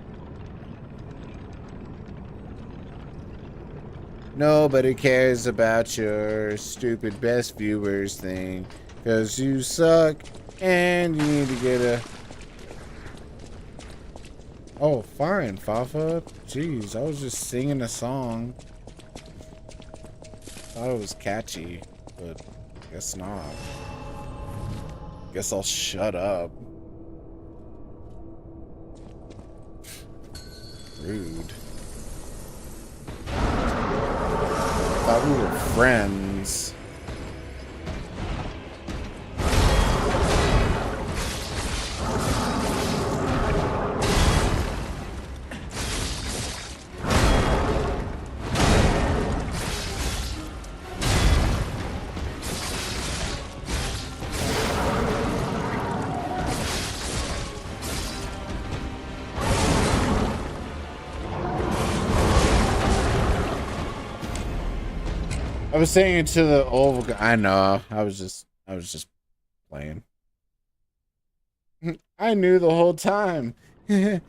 Nobody cares about your stupid best viewers thing. Cause you suck and you need to get a... Oh, fine, Fafa. Jeez, I was just singing a song. Thought it was catchy, but guess not. Guess I'll shut up. Rude. Thought we were friends. I was saying it to the old guy. I know. I was just playing. I knew the whole time. This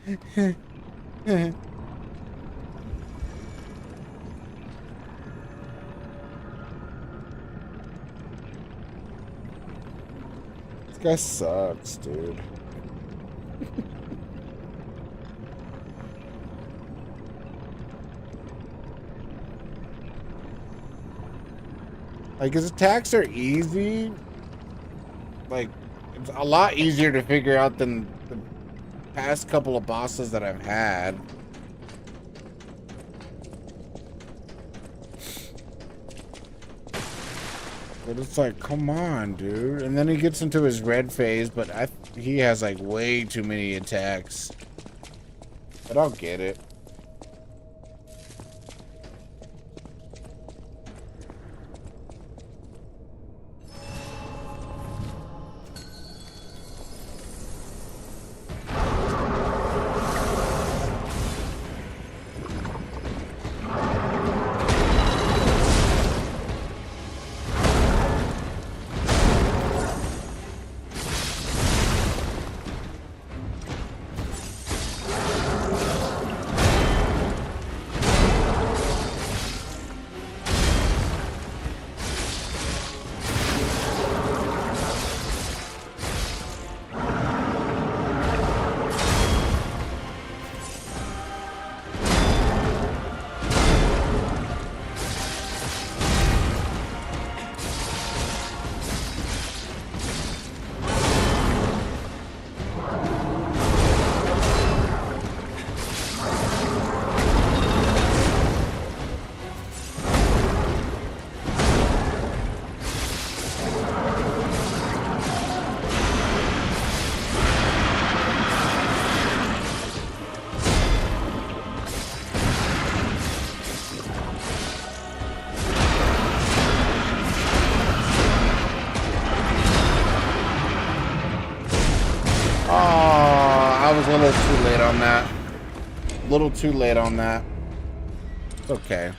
guy sucks, dude. Like, his attacks are easy. Like, it's a lot easier to figure out than the past couple of bosses that I've had. But it's like, come on, dude. And then he gets into his red phase, but he has, like, way too many attacks. But I'll get it. I was a little too late on that. A little too late on that. It's okay.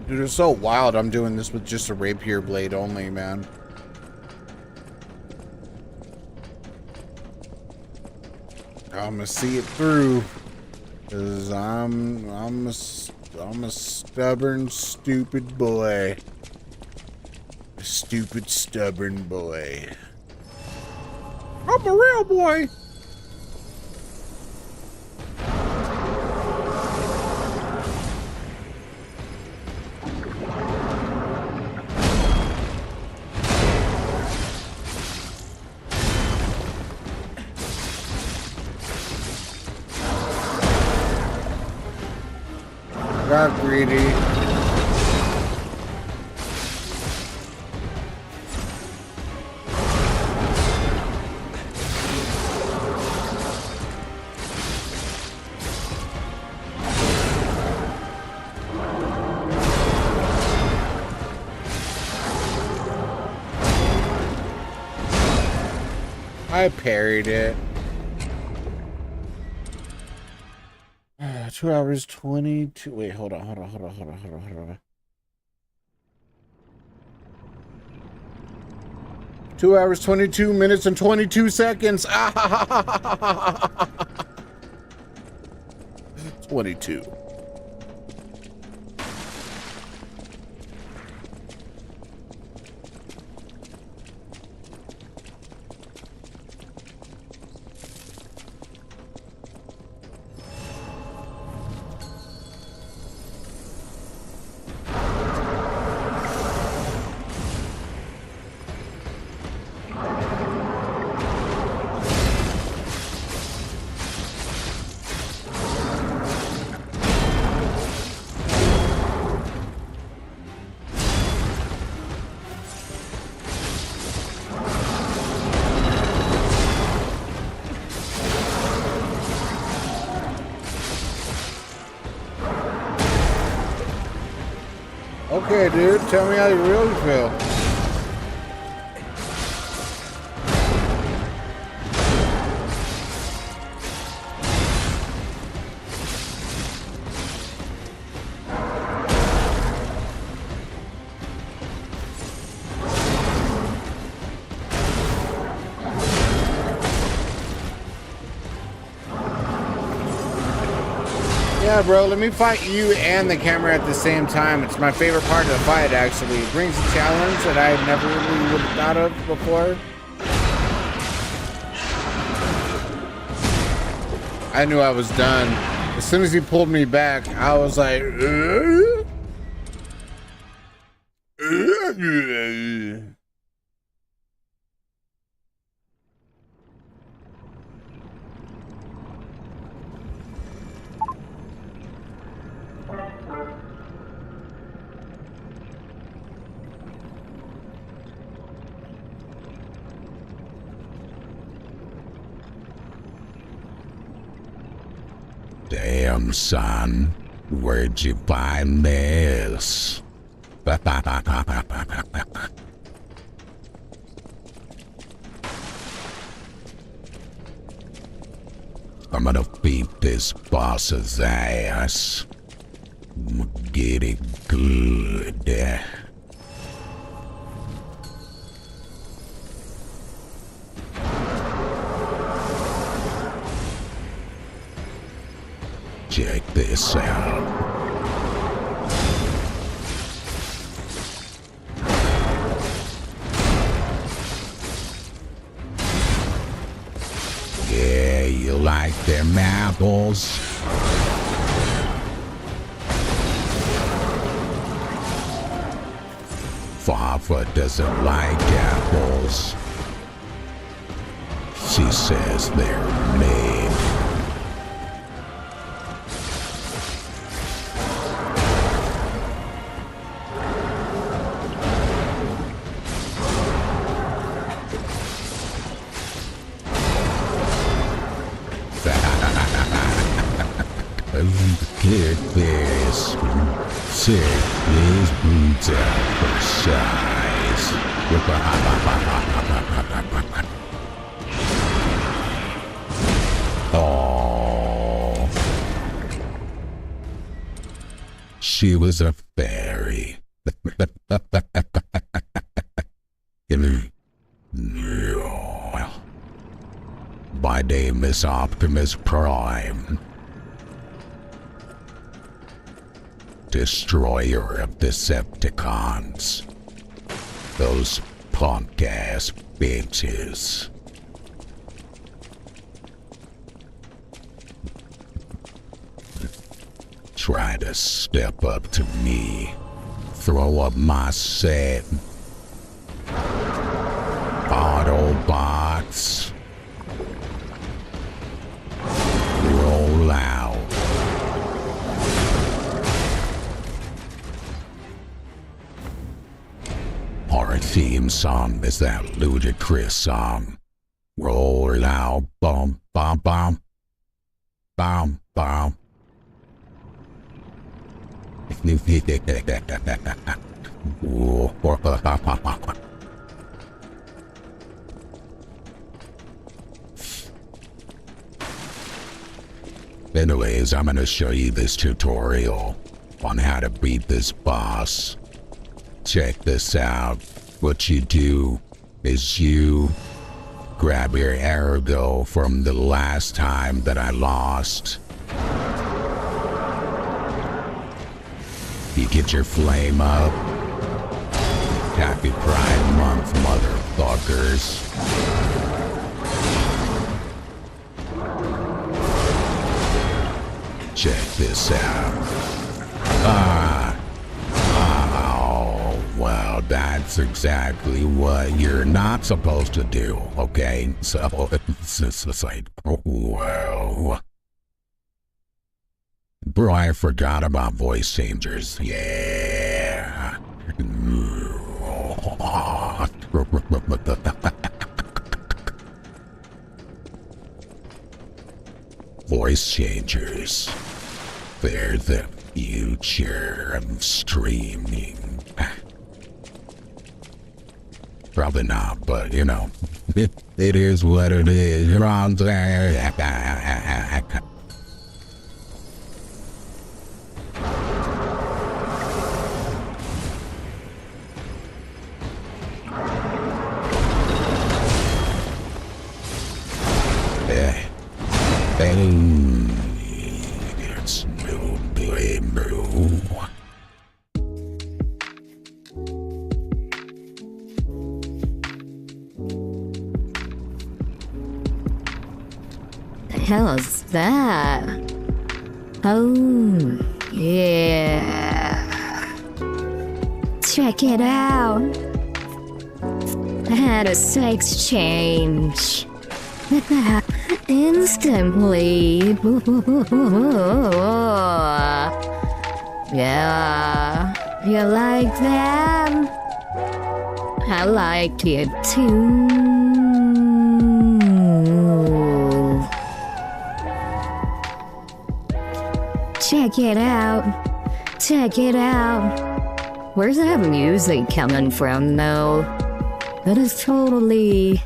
Dude, it's so wild. I'm doing this with just a rapier blade only, man. I'm gonna see it through, cause I'm a stubborn, stupid boy. A stupid, stubborn boy. I'm a real boy. Got greedy. I parried it. 2 hours 22. Wait, hold on. 2 hours 22 minutes and 22 seconds. 22. Okay, dude, tell me how you really feel. Yeah, bro, let me fight you and the camera at the same time. It's my favorite part of the fight, actually. It brings a challenge that I never really would have thought of before. I knew I was done. As soon as he pulled me back, I was like, Damn, son. Where'd you find this? I'm gonna beat this boss's ass. Get it good. Check this out. Yeah, you like them apples? Fafa doesn't like apples. She says they're mean. Kick this. Check these boots out for size. Oh. She was a fairy. My name is Optimus Prime, destroyer of Decepticons. Those punk-ass bitches. Try to step up to me. Throw up my set. Autobots. Roll out. Our theme song is that ludicrous song. Roll out, bum, bum, bum, bum, bum. Anyways, I'm gonna show you this tutorial on how to beat this boss. Check this out. What you do is you grab your ergo from the last time that I lost. You get your flame up. Happy Pride Month, motherfuckers. Check this out. Oh, well, that's exactly what you're not supposed to do, okay? So, it's like, well... Bro, I forgot about voice changers. Yeah. Voice changers. They're the future of streaming. Probably not, but you know, it is what it is. You're on there. It's no blame, bro. The hell is that? Oh, yeah. Check it out. I had a sex change. Instantly. Yeah. You like that? I liked it too. Check it out. Check it out. Where's that music coming from, though? That is totally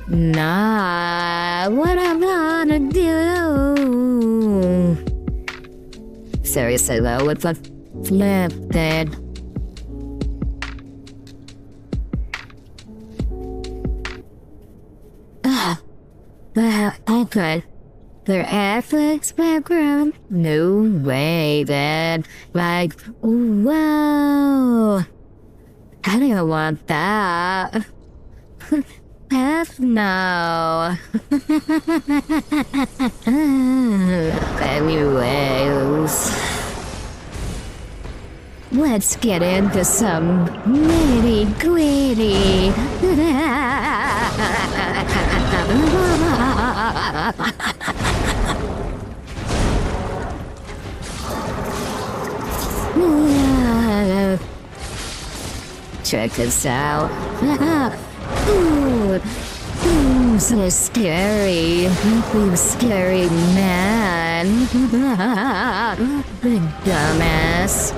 not what I'm gonna do. Seriously, though, what the flip then? Okay. Their FX background? No way, Dad. Like, wow. I don't want that. F no. Anyways, let's get into some nitty gritty. Check this out. Ooh, so scary. You scary man. Big dumbass.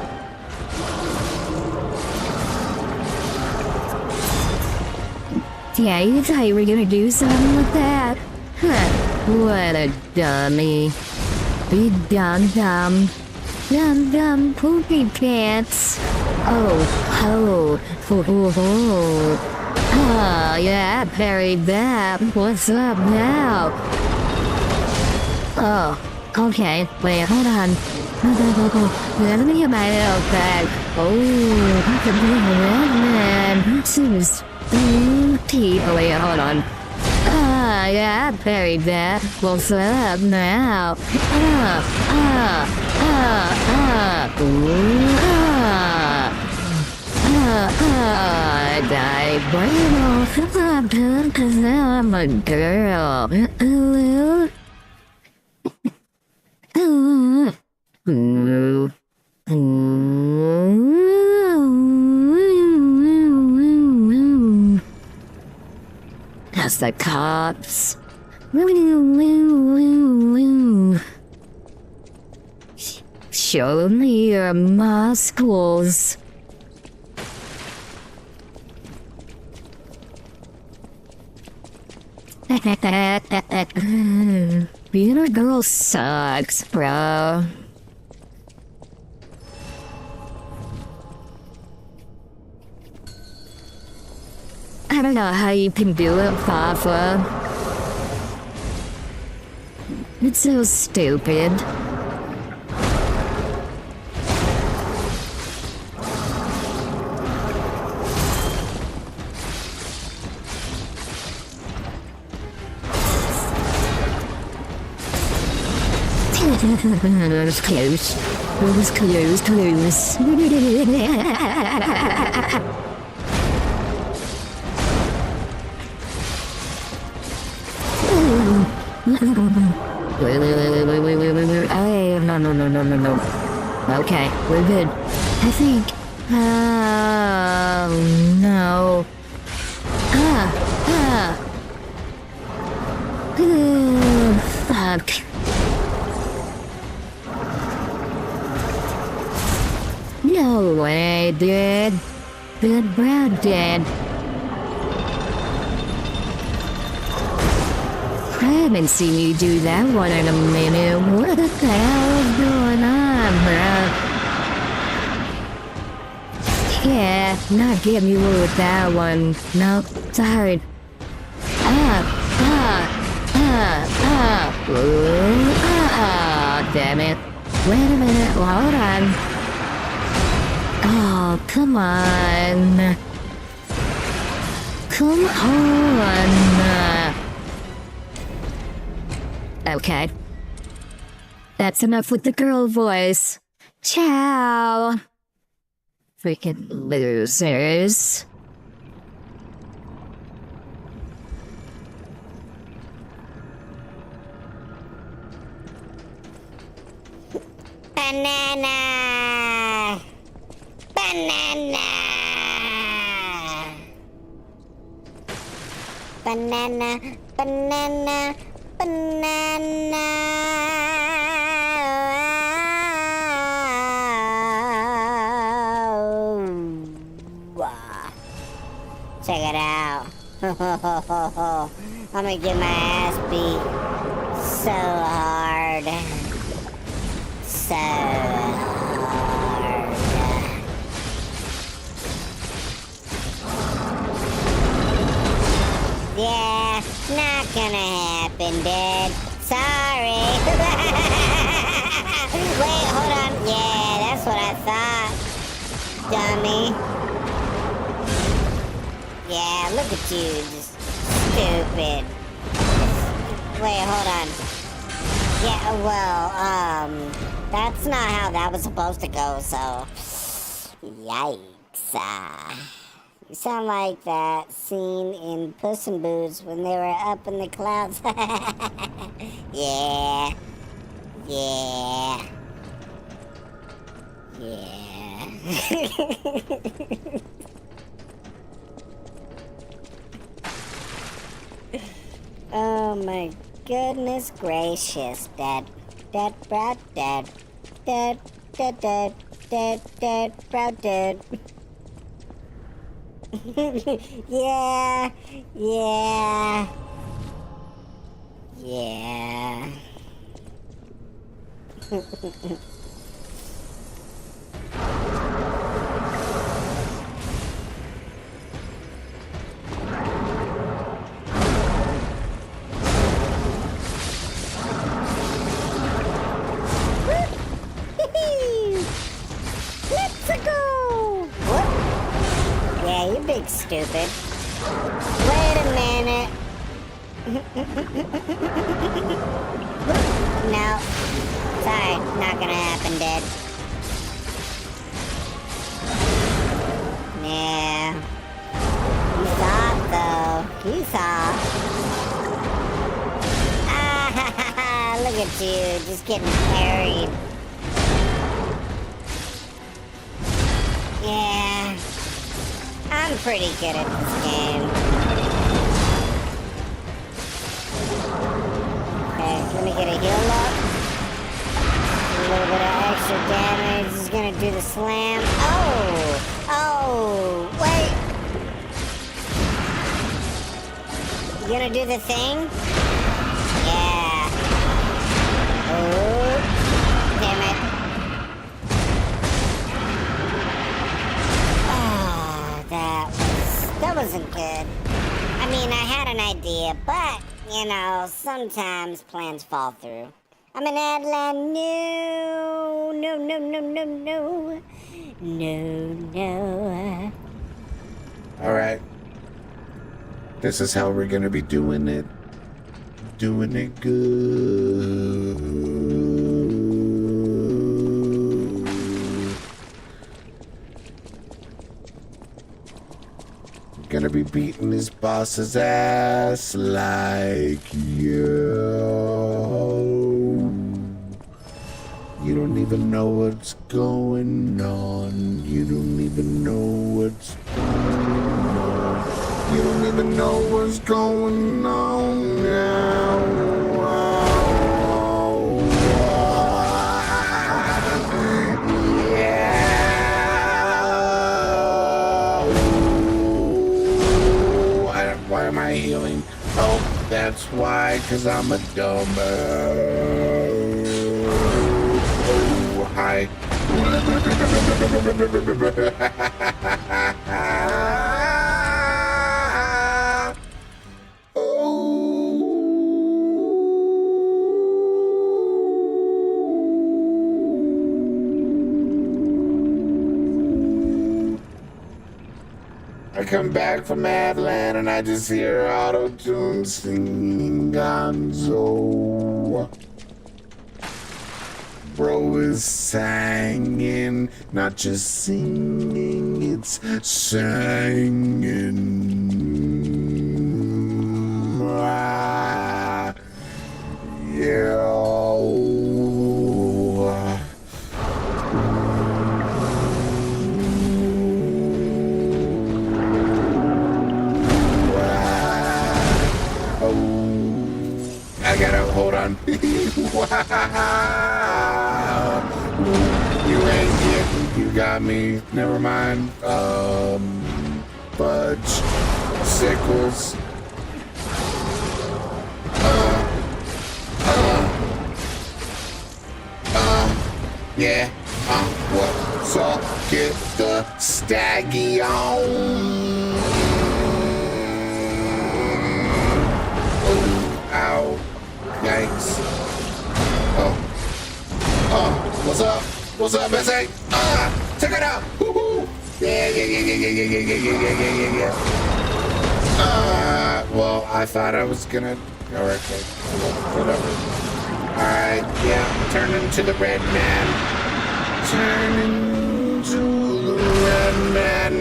Yeah, you thought you were gonna do something with that? Huh, what a dummy. Big dumb poopy pants. Oh, yeah, I buried that. What's up now? Oh, okay. Wait, hold on. Let me get my little bag. Oh, man. This is people. Wait, hold on. Yeah, I buried that. What's up now? I brain off because now I'm a girl. That's the cops. Show me your muscles. Being a girl sucks, bro. I don't know how you can do it, Papa. It's so stupid. It was close. It was close. Wait. Oh, no. Okay, we're good. I think. Oh, no. Fuck. No way, dude. Good Brad did. I haven't seen you do that one in a minute. What the hell is going on, bro? Yeah, not getting you with that one. No, sorry. Damn it. Wait a minute, hold on. Oh, come on. Come on. Okay. That's enough with the girl voice. Ciao. Freaking losers. Banana! Banana! Banana, banana, banana. Check it out. I'm gonna get my ass beat so hard. So hard. Yeah, not gonna happen, dude. Sorry. Wait, hold on. Yeah, that's what I thought. Dummy. Yeah, look at you. Just stupid. Wait, hold on. Yeah, well, that's not how that was supposed to go, so... Yikes, You sound like that scene in Puss in Boots when they were up in the clouds. Yeah. Yeah. Yeah. Oh my goodness gracious, Dad, bro, Dad, bro, Dad. Yeah. Yeah, you big stupid. Wait a minute. No. Sorry, not gonna happen, Dad. Yeah. You saw it, though. You saw. Ah, look at you, just getting parried. Yeah. I'm pretty good at this game. Okay, let me get a heal up. A little bit of extra damage is gonna do the slam. Oh, wait. You gonna do the thing? Yeah. Oh, damn it. That wasn't good. I mean, I had an idea, but, you know, sometimes plans fall through. I'm an Adlan. No. Alright. This is how we're gonna be doing it. Doing it good. Gonna be beating his boss's ass like you don't even know what's going on. You don't even know what's going on. You don't even know what's going on now. Why am I healing? Oh, that's why, 'cause I'm a dumber. Oh, hi. I come back from Adlan and I just hear auto-tune singing Gonzo. Bro is singing, not just singing, it's singing. Yeah. I gotta hold on. Wow. You ain't getting, you got me. Never mind. Fudge. Sickles. Yeah. What? So get the staggy on. Ow. Yikes. Oh, what's up? What's up, SA? Check it out. Woohoo. Yeah. Well, I thought I was gonna. Alright, okay. Whatever. Alright, yeah. Turn into the red man. Turn into the red man.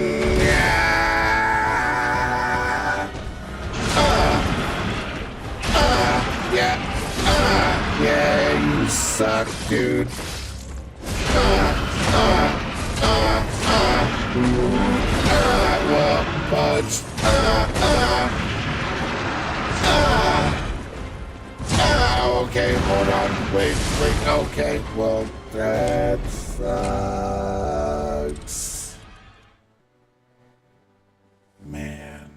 Yeah. Yeah, you suck, dude. Well, fudge. Okay, hold on. Wait. Okay, well, that sucks. Man.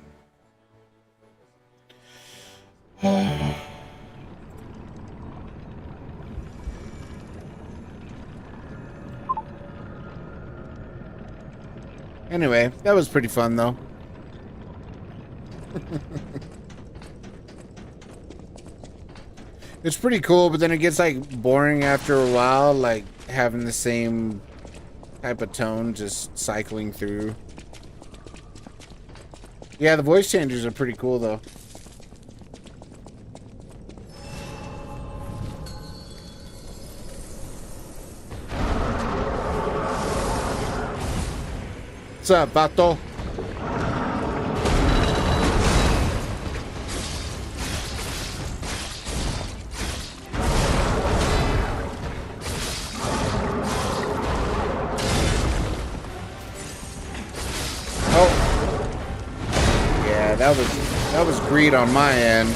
Anyway, that was pretty fun, though. It's pretty cool, but then it gets, like, boring after a while, like, having the same type of tone just cycling through. Yeah, the voice changers are pretty cool though. What's up, Vato? That was greed on my end.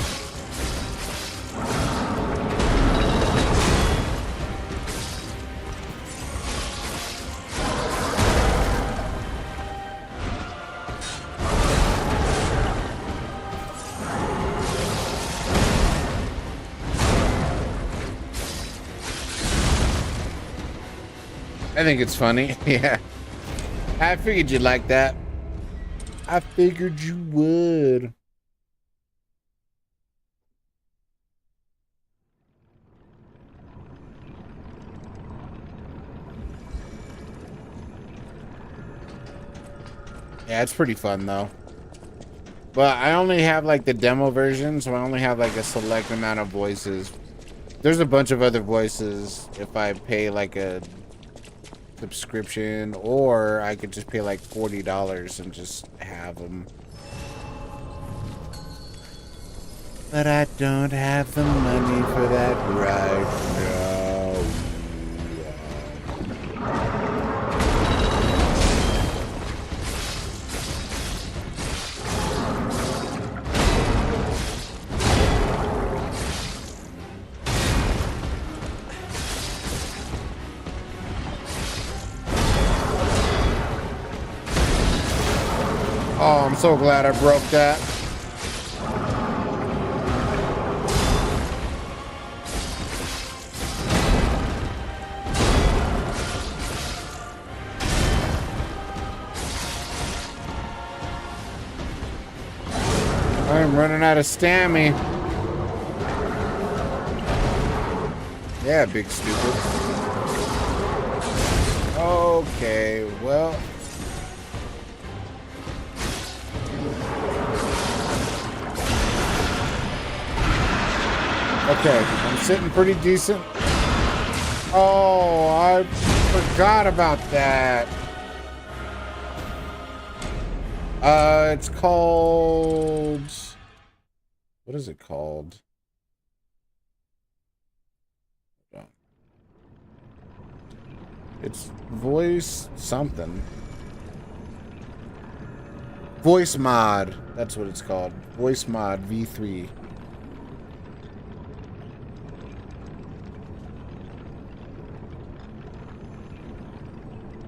I think it's funny. Yeah. I figured you'd like that. I figured you would. Yeah, it's pretty fun though. But I only have like the demo version, so I only have like a select amount of voices. There's a bunch of other voices if I pay like a subscription, or I could just pay like $40 and just have them. But I don't have the money for that right now. Oh, I'm so glad I broke that. I'm running out of stammy. Yeah, big stupid. Okay, well. Okay, I'm sitting pretty decent. Oh, I forgot about that. It's called... What is it called? It's voice something. Voice mod. That's what it's called. Voice mod V3.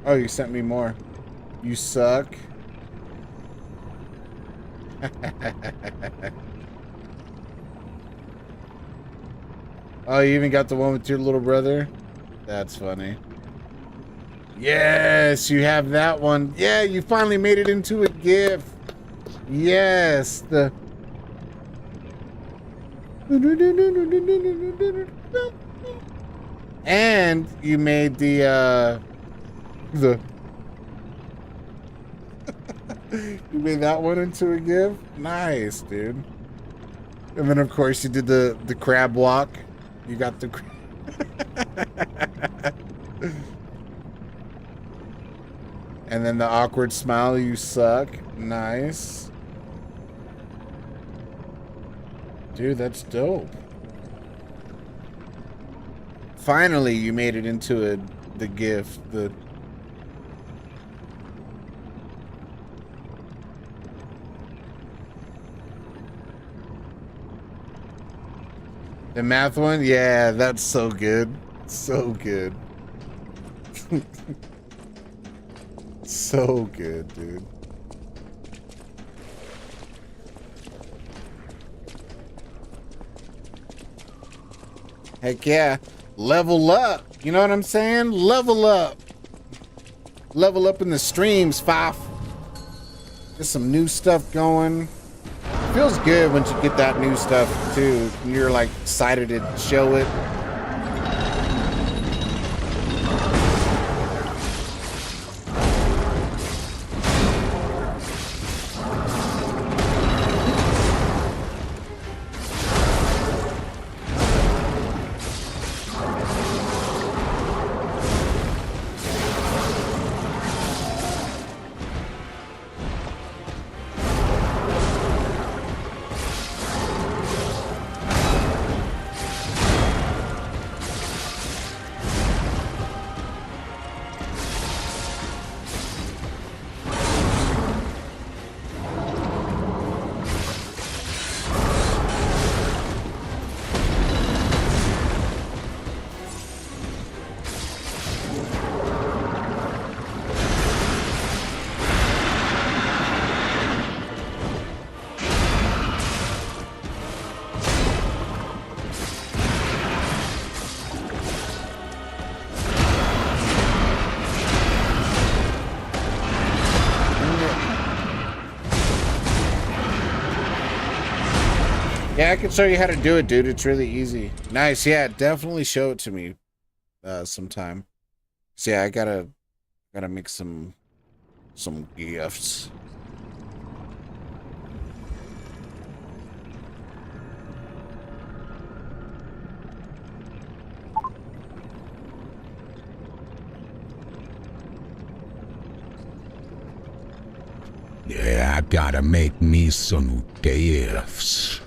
Oh, you sent me more. You suck. Oh, you even got the one with your little brother? That's funny. Yes, you have that one. Yeah, you finally made it into a GIF. Yes, the... And you made the you made that one into a GIF? Nice, dude. And then of course you did the crab walk. You got the and then the awkward smile, you suck. Nice. Dude, that's dope. Finally you made it into the GIF. The math one? Yeah, that's so good. So good. So good, dude. Heck yeah. Level up. You know what I'm saying? Level up. Level up in the streams, Faf. There's some new stuff going. Feels good once you get that new stuff too. You're like excited to show it. Yeah, I can show you how to do it, dude. It's really easy. Nice. Yeah, definitely show it to me sometime. So yeah, I gotta make some gifts. Yeah, I gotta make me some gifts.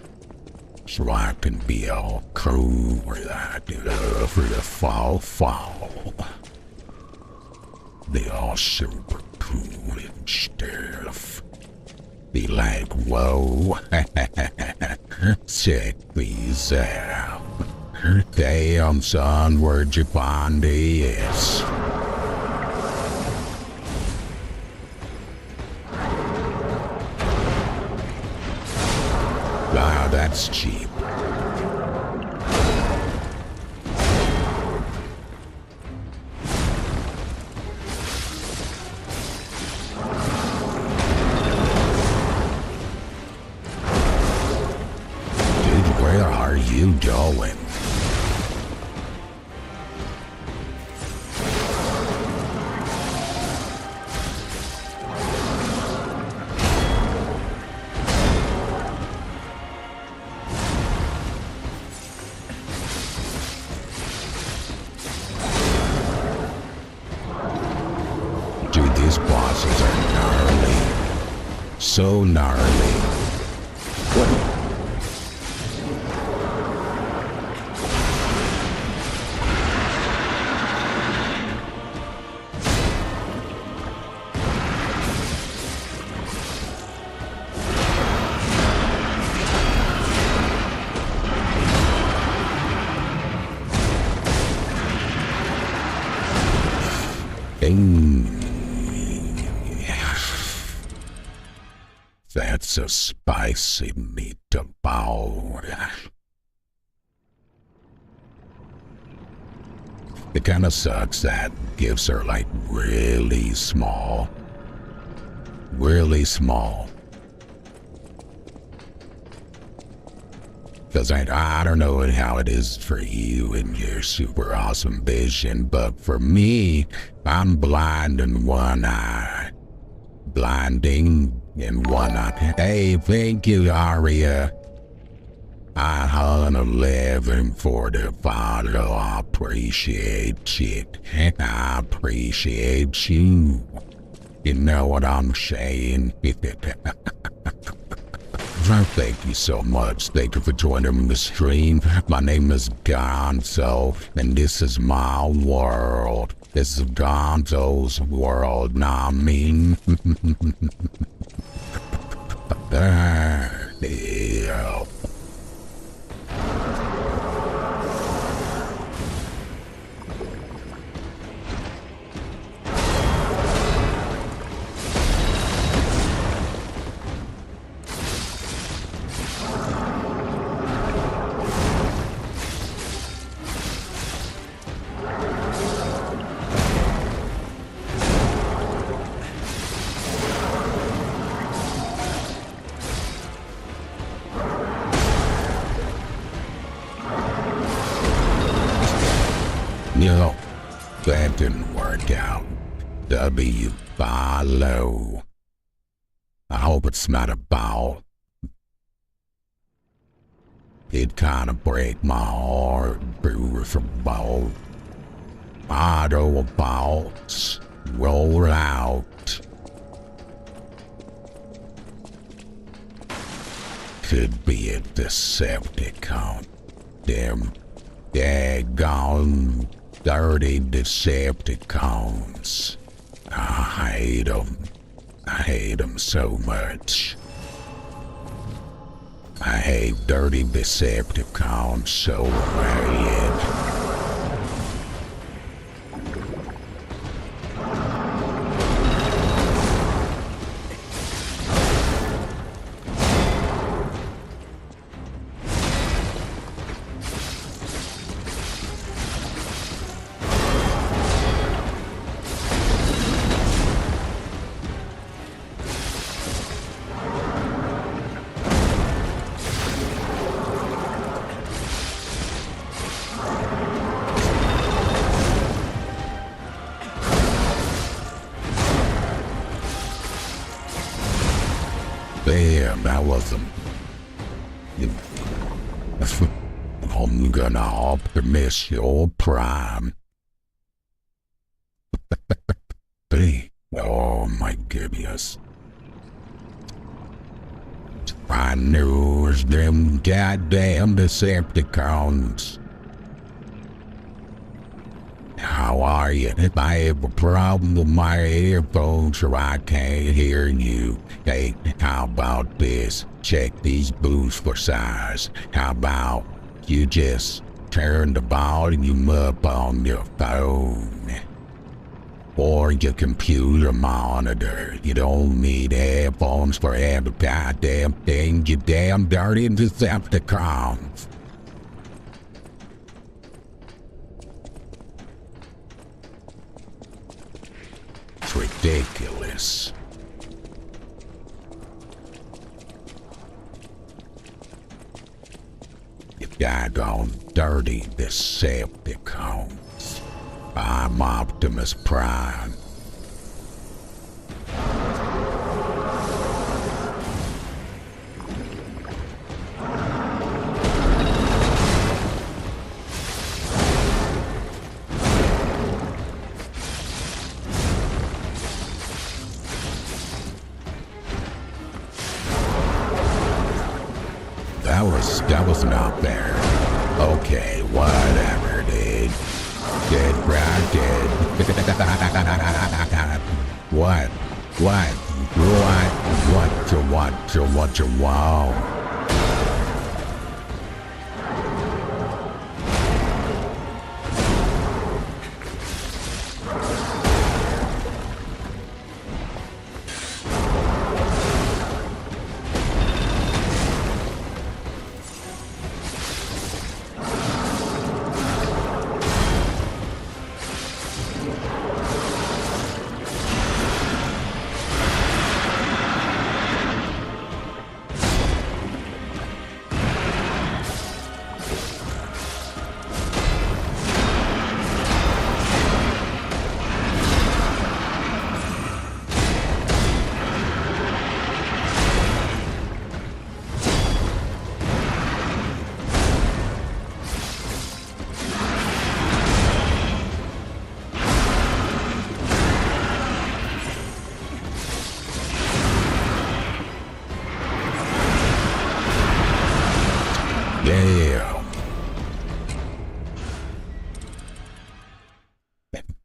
So I can be all cool for that, for the fall. They all super cool and stuff. Be like, whoa, check these out. Damn, son, where'd you find this? Wow, that's cheap. Dude, where are you going? Dude, these bosses are gnarly. So gnarly. What? That's a spicy meatball. It kinda sucks that gifts are like really small. Really small. Because I don't know how it is for you and your super awesome vision, but for me, I'm blind in one eye. Blinding in one eye. Hey, thank you, Aria. I 111 I appreciate it. I appreciate you. You know what I'm saying? Thank you so much. Thank you for joining the stream. My name is Gonzo, and this is my world. This is Gonzo's world, nah, I mean. Yeah. No, that didn't work out. W follow. I hope it's not a bow. It kinda break my heart, beautiful. Auto bounce, roll out. Could be a Decepticon. Them daggone dirty Decepticons. I hate them. I hate them so much. I hate dirty Decepticons so bad. Damn, that wasn't. I'm gonna optimize your prime. Oh my goodness. I knew it was them goddamn Decepticons. How are you? If I have a problem with my earphones or I can't hear you, hey, how about this? Check these booths for size. How about you just turn the volume up on your phone? Or your computer monitor. You don't need headphones for every goddamn thing, you damn dirty Decepticons. It's ridiculous. You daggone dirty Decepticons. I'm Optimus Prime. That was not fair. Okay, whatever, dude. Dead, Brad, dead. What? What you wow?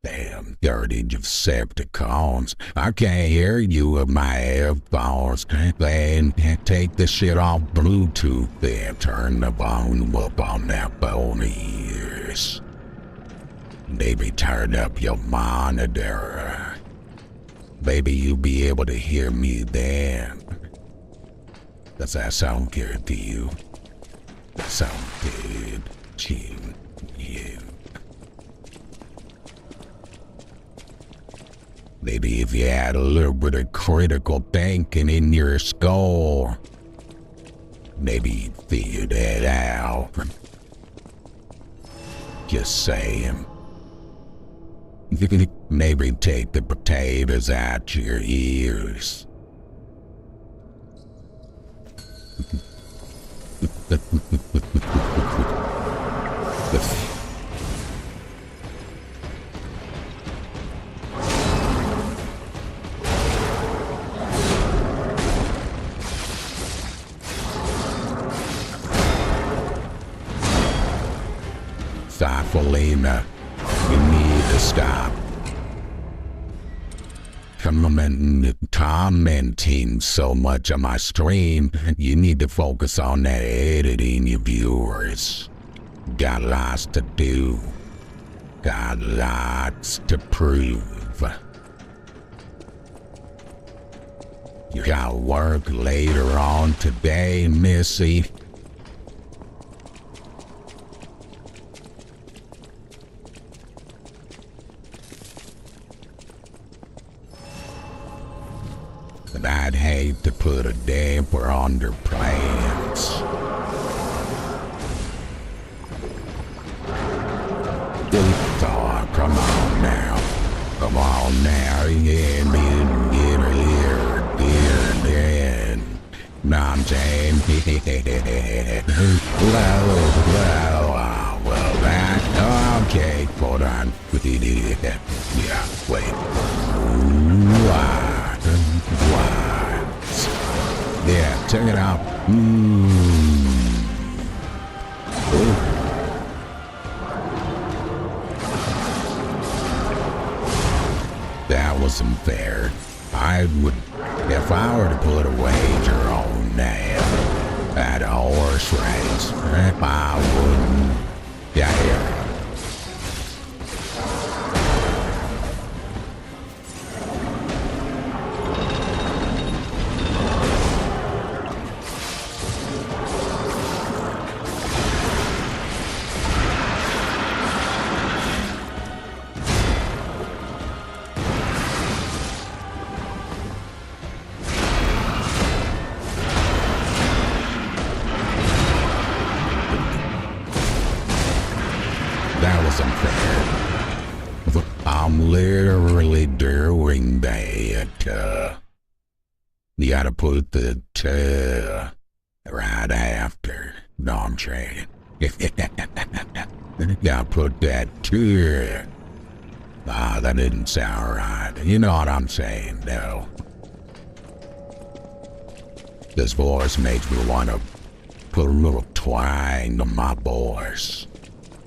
Damn dirty Decepticons. I can't hear you with my headphones. Then take the shit off Bluetooth then. Turn the volume up on that phone of yours. Maybe turn up your monitor. Maybe you'll be able to hear me then. Does that sound good to you? Sound good to you? Maybe if you had a little bit of critical thinking in your skull, maybe you'd figure that out. Just saying. Maybe take the potatoes out your ears. Thoughtfulina, you need to stop commenting so much on my stream. You need to focus on that editing, you viewers. Got lots to do. Got lots to prove. You got work later on today, Missy. But I'd hate to put a damper on their plans. Oh, come on now. Get her here. I'm saying? Well, that, okay, hold on. Yeah, wait. Yeah, check it out. That wasn't fair. I would, if I were to put a wager on that, at a horse race, if I wouldn't, yeah. That was unfair. I'm literally doing that. You gotta put the right after. No, I'm saying. Gotta put that that didn't sound right. You know what I'm saying, though. This voice makes me want to put a little twang to my voice.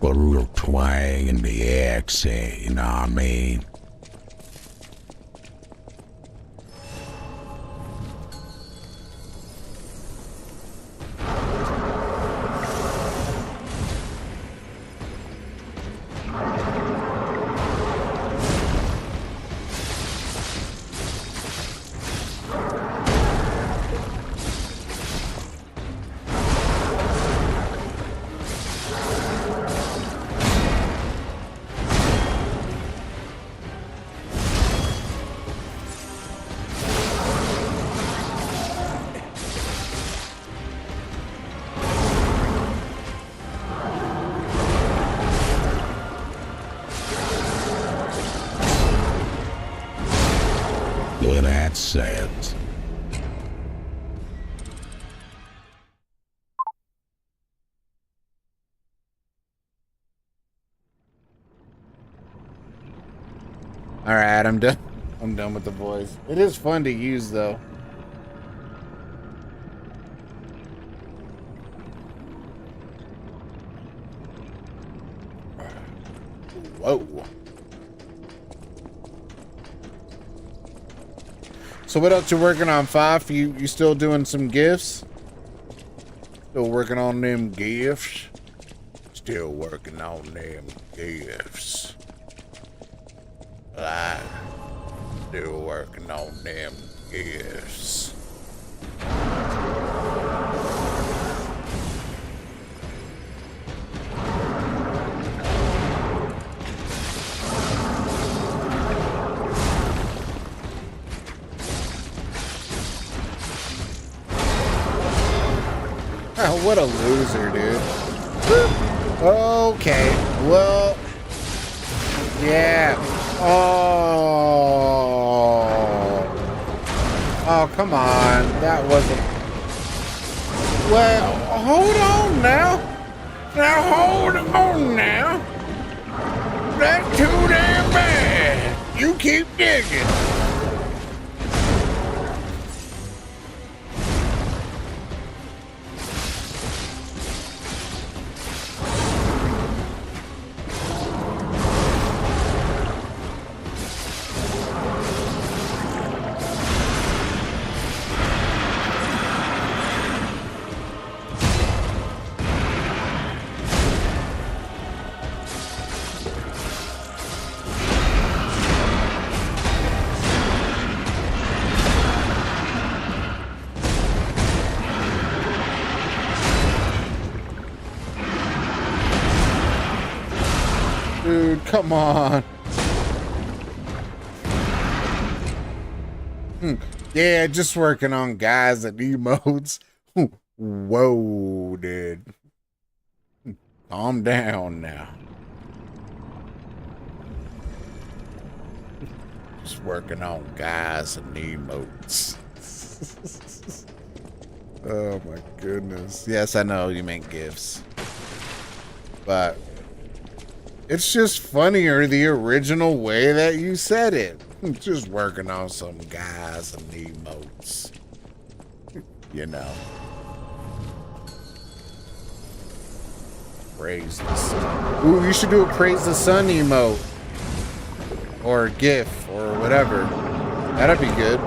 Put a little twang in the accent, you know what I mean? With that said, All right, I'm done. I'm done with the voice. It is fun to use, though. Whoa. So what else you working on, Five? You still doing some gifts? Still working on them gifts? Still working on them gifts. Still working on them gifts. Oh, what a loser, dude. Okay, well, yeah. Oh, come on. That wasn't... Well, hold on now. Now, hold on now. That's too damn bad. You keep digging. Dude, come on. Yeah, just working on guys and emotes. Whoa, dude. Calm down now. Just working on guys and emotes. Oh my goodness. Yes, I know you meant GIFs. But it's just funnier the original way that you said it. Just working on some guys and emotes. You know. Praise the sun. Ooh, you should do a praise the sun emote. Or GIF or whatever. That'd be good.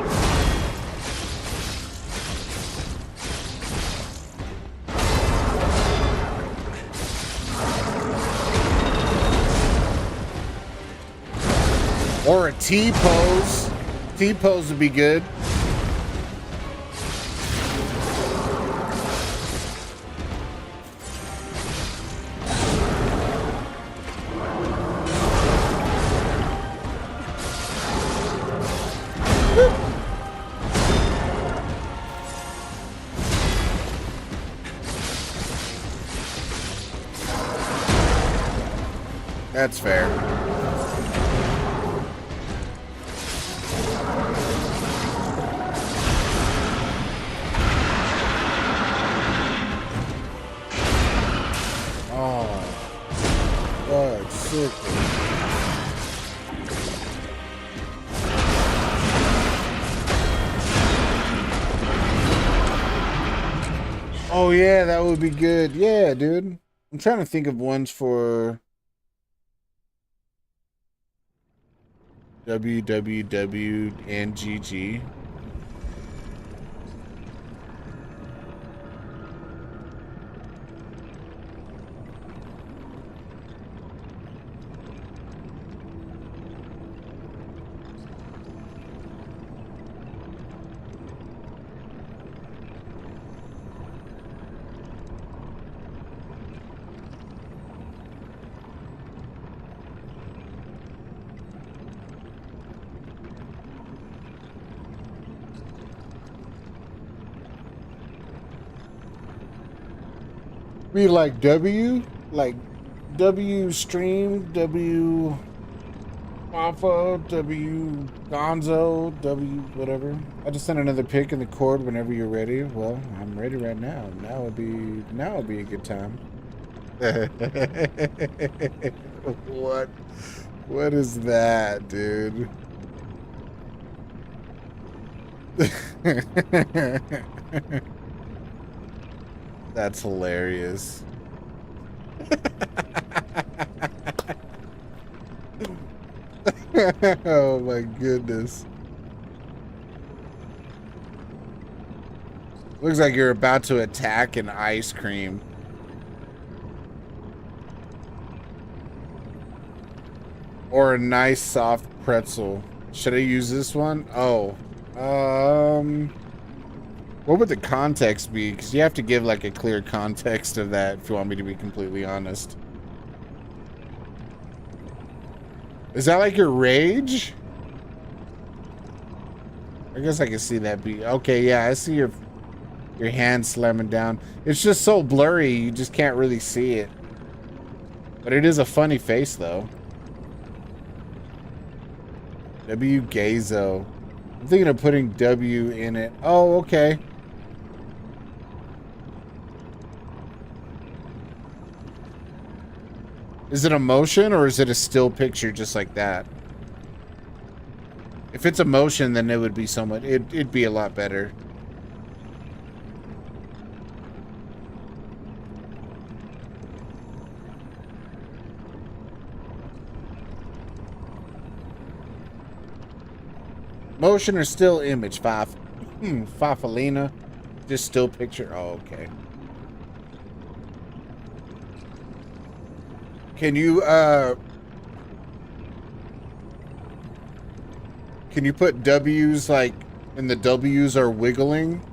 Or a T-pose. T-pose would be good. That's fair. Oh yeah, that would be good. Yeah, dude. I'm trying to think of ones for www and GG. Be like W stream, W Alpha, W Gonzo, W whatever. I just sent another pic in the cord whenever you're ready. Well, I'm ready right now. Now would be a good time. What is that, dude? That's hilarious. Oh my goodness. Looks like you're about to attack an ice cream. Or a nice soft pretzel. Should I use this one? Oh. What would the context be? Because you have to give like a clear context of that if you want me to be completely honest. Is that like your rage? I guess I can see that be okay. Yeah, I see your hand slamming down. It's just so blurry, you just can't really see it. But it is a funny face though. W Gazo. I'm thinking of putting W in it. Oh, okay. Is it a motion or is it a still picture just like that? If it's a motion, then it would be somewhat, it'd be a lot better. Motion or still image? Fafalina. Just still picture. Oh, okay. Can you put W's like, and the W's are wiggling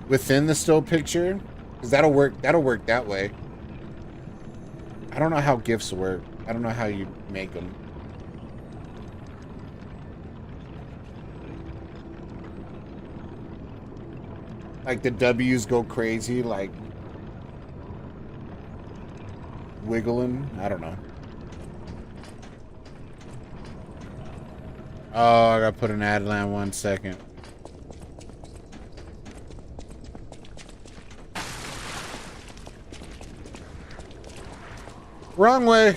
within the still picture? Because that'll work that way. I don't know how GIFs work. I don't know how you make them. Like the W's go crazy, like wiggling. I don't know. Oh, I gotta put an ad line 1 second. Wrong way.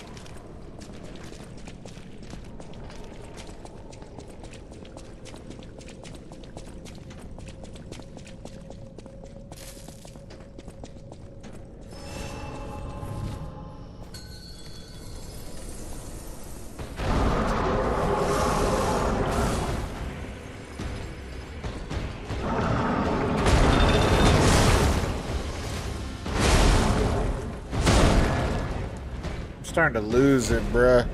Starting to lose it, bruh.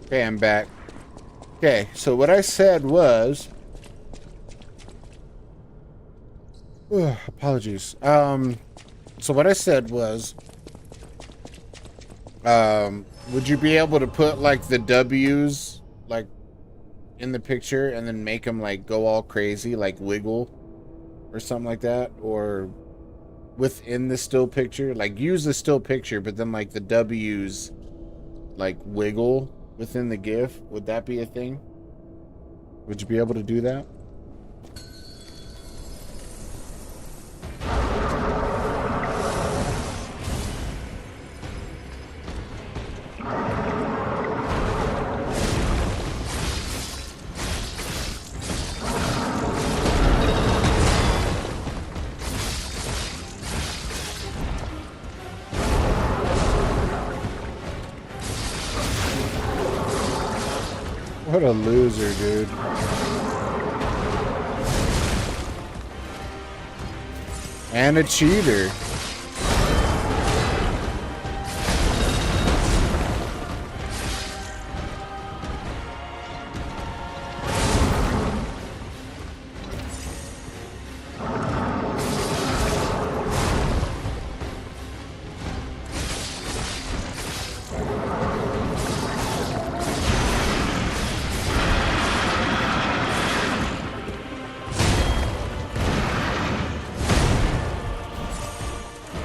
Okay, I'm back. Okay, so what I said was... apologies. So what I said was... would you be able to put, like, the W's, like, in the picture and then make them, like, go all crazy, like, wiggle or something like that? Or within the still picture? Like, use the still picture, but then, like, the W's, like, wiggle within the GIF? Would that be a thing? Would you be able to do that? What a loser, dude. And a cheater.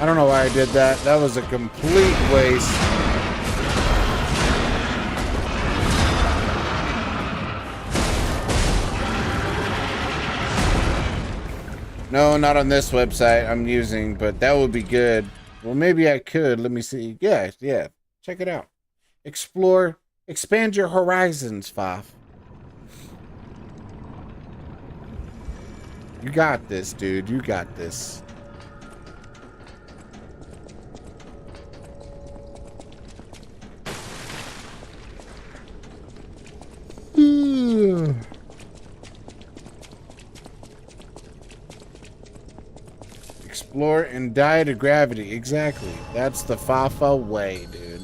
I don't know why I did that. That was a complete waste. No, not on this website I'm using, but that would be good. Well, maybe I could. Let me see. Yeah. Check it out. Explore, expand your horizons, Faf. You got this, dude. You got this. Explore and die to gravity. Exactly. That's the Fafa way, dude.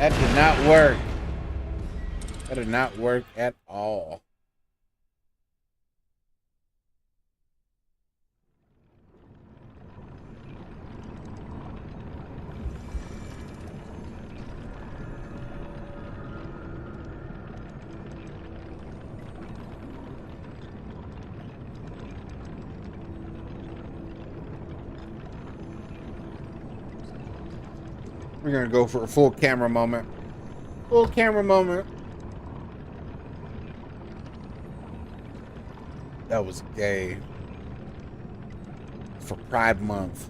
That did not work. That did not work at all. We're gonna go for a full camera moment. Full camera moment. That was gay. For Pride Month.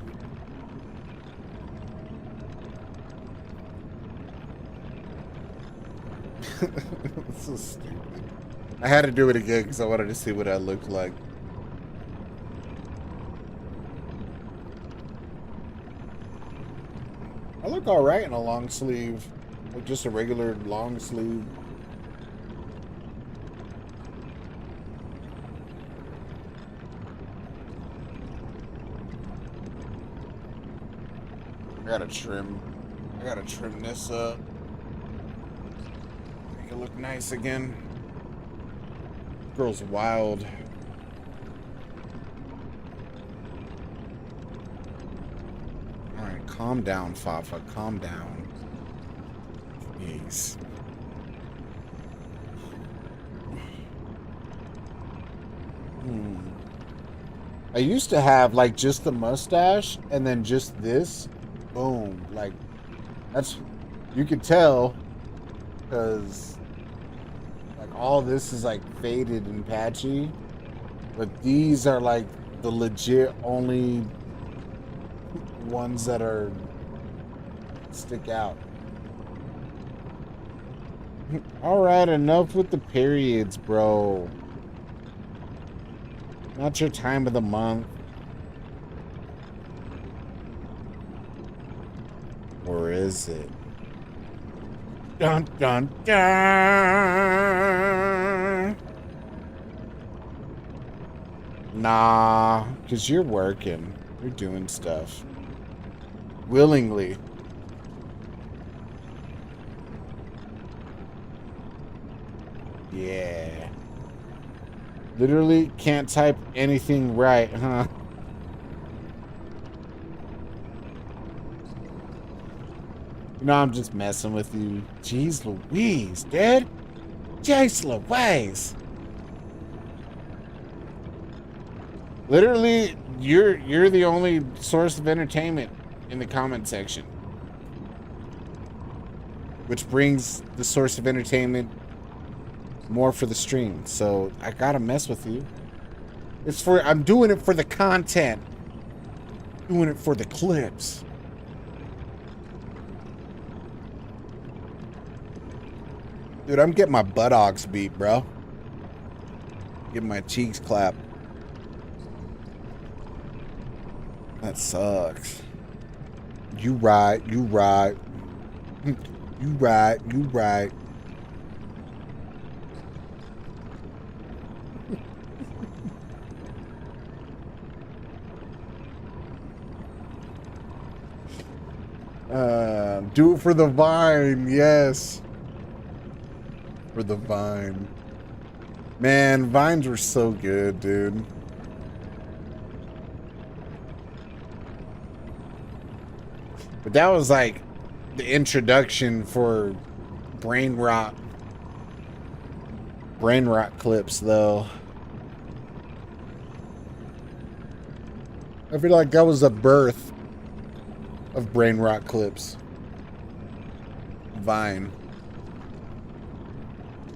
It's so stupid. I had to do it again because I wanted to see what I looked like. I look alright in a long sleeve. Like just a regular long sleeve. I gotta trim this up. Make it look nice again. Girl's wild. Alright, calm down, Fafa. Calm down. Jeez. I used to have like just the mustache and then just this. Boom. Like, that's, you could tell because like all this is like faded and patchy, but these are like the legit only ones that are stick out. All right, enough with the periods, bro. Not your time of the month. Or is it? Dun dun dun. Nah, because you're working. You're doing stuff. Willingly. Yeah. Literally can't type anything right, huh? You know, I'm just messing with you. Jeez Louise, dude. Jeez Louise. Literally, you're the only source of entertainment in the comment section. Which brings the source of entertainment more for the stream. So I gotta mess with you. I'm doing it for the content. Doing it for the clips. Dude, I'm getting my buttocks beat, bro. Getting my cheeks clapped. That sucks. You right, you right. You right, you right. Do it for the Vine, yes. For the Vine. Man, Vines were so good, dude. But that was like the introduction for brain rot. Brain rot clips, though. I feel like that was the birth of brain rot clips. Vine.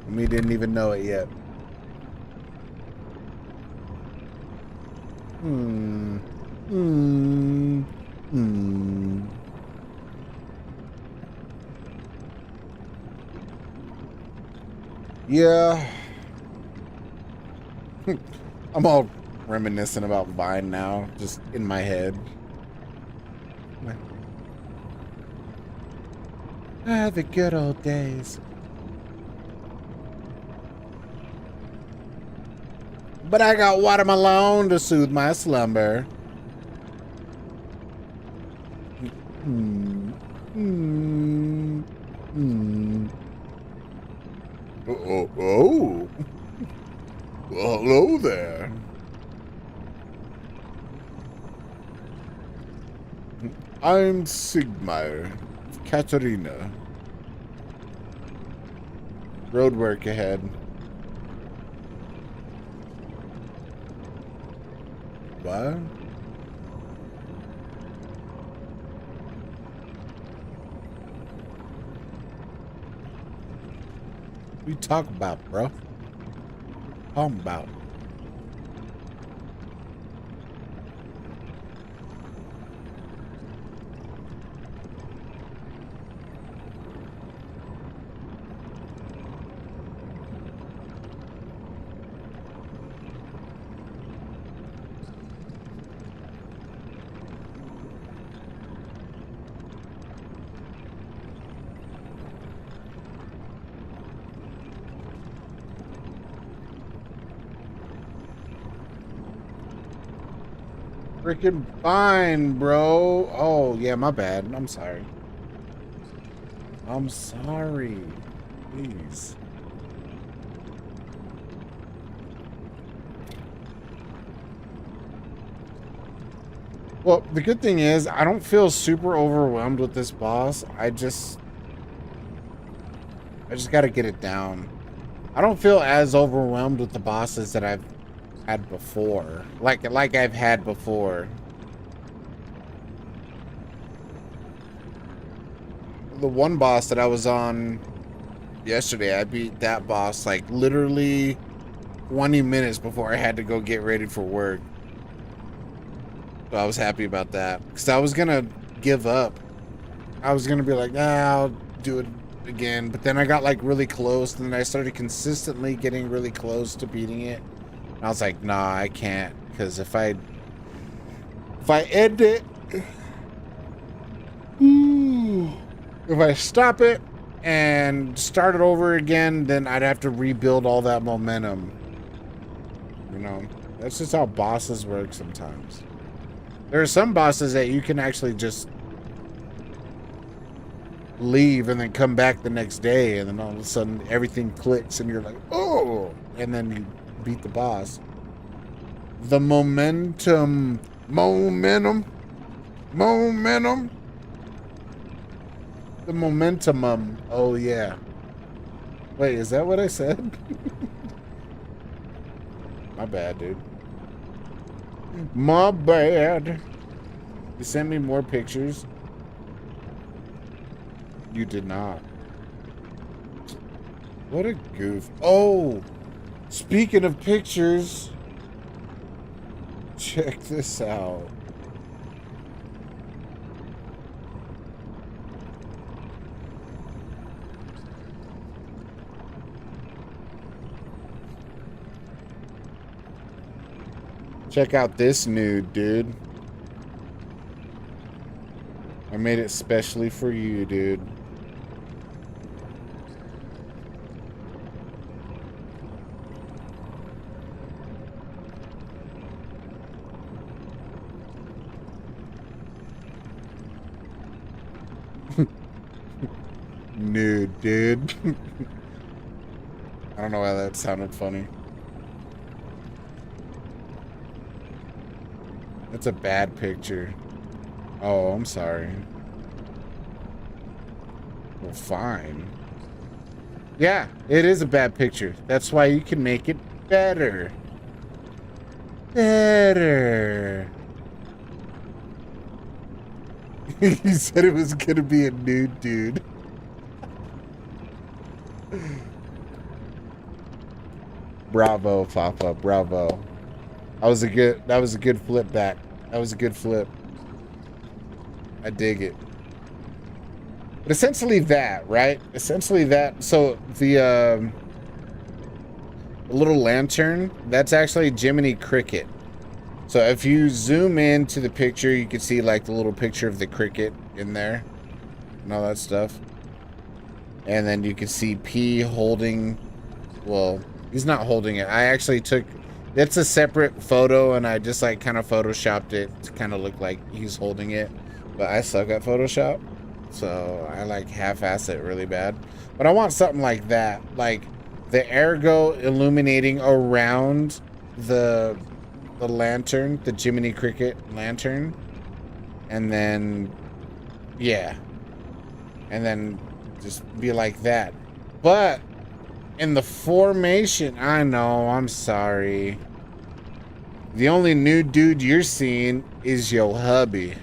We didn't even know it yet. Yeah. I'm all reminiscent about Vine now, just in my head. Ah, the good old days. But I got watermelon to soothe my slumber. Oh. Well, hello there. I'm Sigmar, Katarina. Roadwork ahead. What? What you talk about, bro? Talking about. Freaking fine, bro. Oh, yeah, my bad. I'm sorry. I'm sorry. Please. Well, the good thing is I don't feel super overwhelmed with this boss. I just got to get it down. I don't feel as overwhelmed with the bosses that I've had before. Like I've had before. The one boss that I was on yesterday, I beat that boss like literally 20 minutes before I had to go get ready for work. So I was happy about that. Because I was going to give up. I was going to be like, I'll do it again. But then I got like really close. And then I started consistently getting really close to beating it. And I was like, nah, I can't. Because if I end it... If I stop it and start it over again, then I'd have to rebuild all that momentum. You know, that's just how bosses work sometimes. There are some bosses that you can actually just leave and then come back the next day, and then all of a sudden everything clicks and you're like, oh, and then you beat the boss. The momentum. The momentum. Oh, yeah. Wait, is that what I said? My bad, dude. My bad. You sent me more pictures? You did not. What a goof. Oh, speaking of pictures, check this out. Check out this nude, dude. I made it specially for you, dude. Nude, dude. I don't know why that sounded funny. That's a bad picture. Oh, I'm sorry. Well, fine. Yeah, it is a bad picture. That's why you can make it better. Better. He said it was gonna be a nude dude. Bravo, Papa, bravo. That was a good flip back. That was a good flip. I dig it. But essentially that, right? Essentially that. So the little lantern, that's actually Jiminy Cricket. So if you zoom into the picture, you can see like the little picture of the cricket in there and all that stuff. And then you can see P holding, well, he's not holding it. I actually took, it's a separate photo and I just like kind of photoshopped it to kind of look like he's holding it. But I suck at Photoshop, so I like half-ass it really bad. But I want something like that, like the ergo illuminating around the lantern, the Jiminy Cricket lantern, and then yeah, and then just be like that. But in the formation, I know, I'm sorry. The only nude dude you're seeing is your hubby.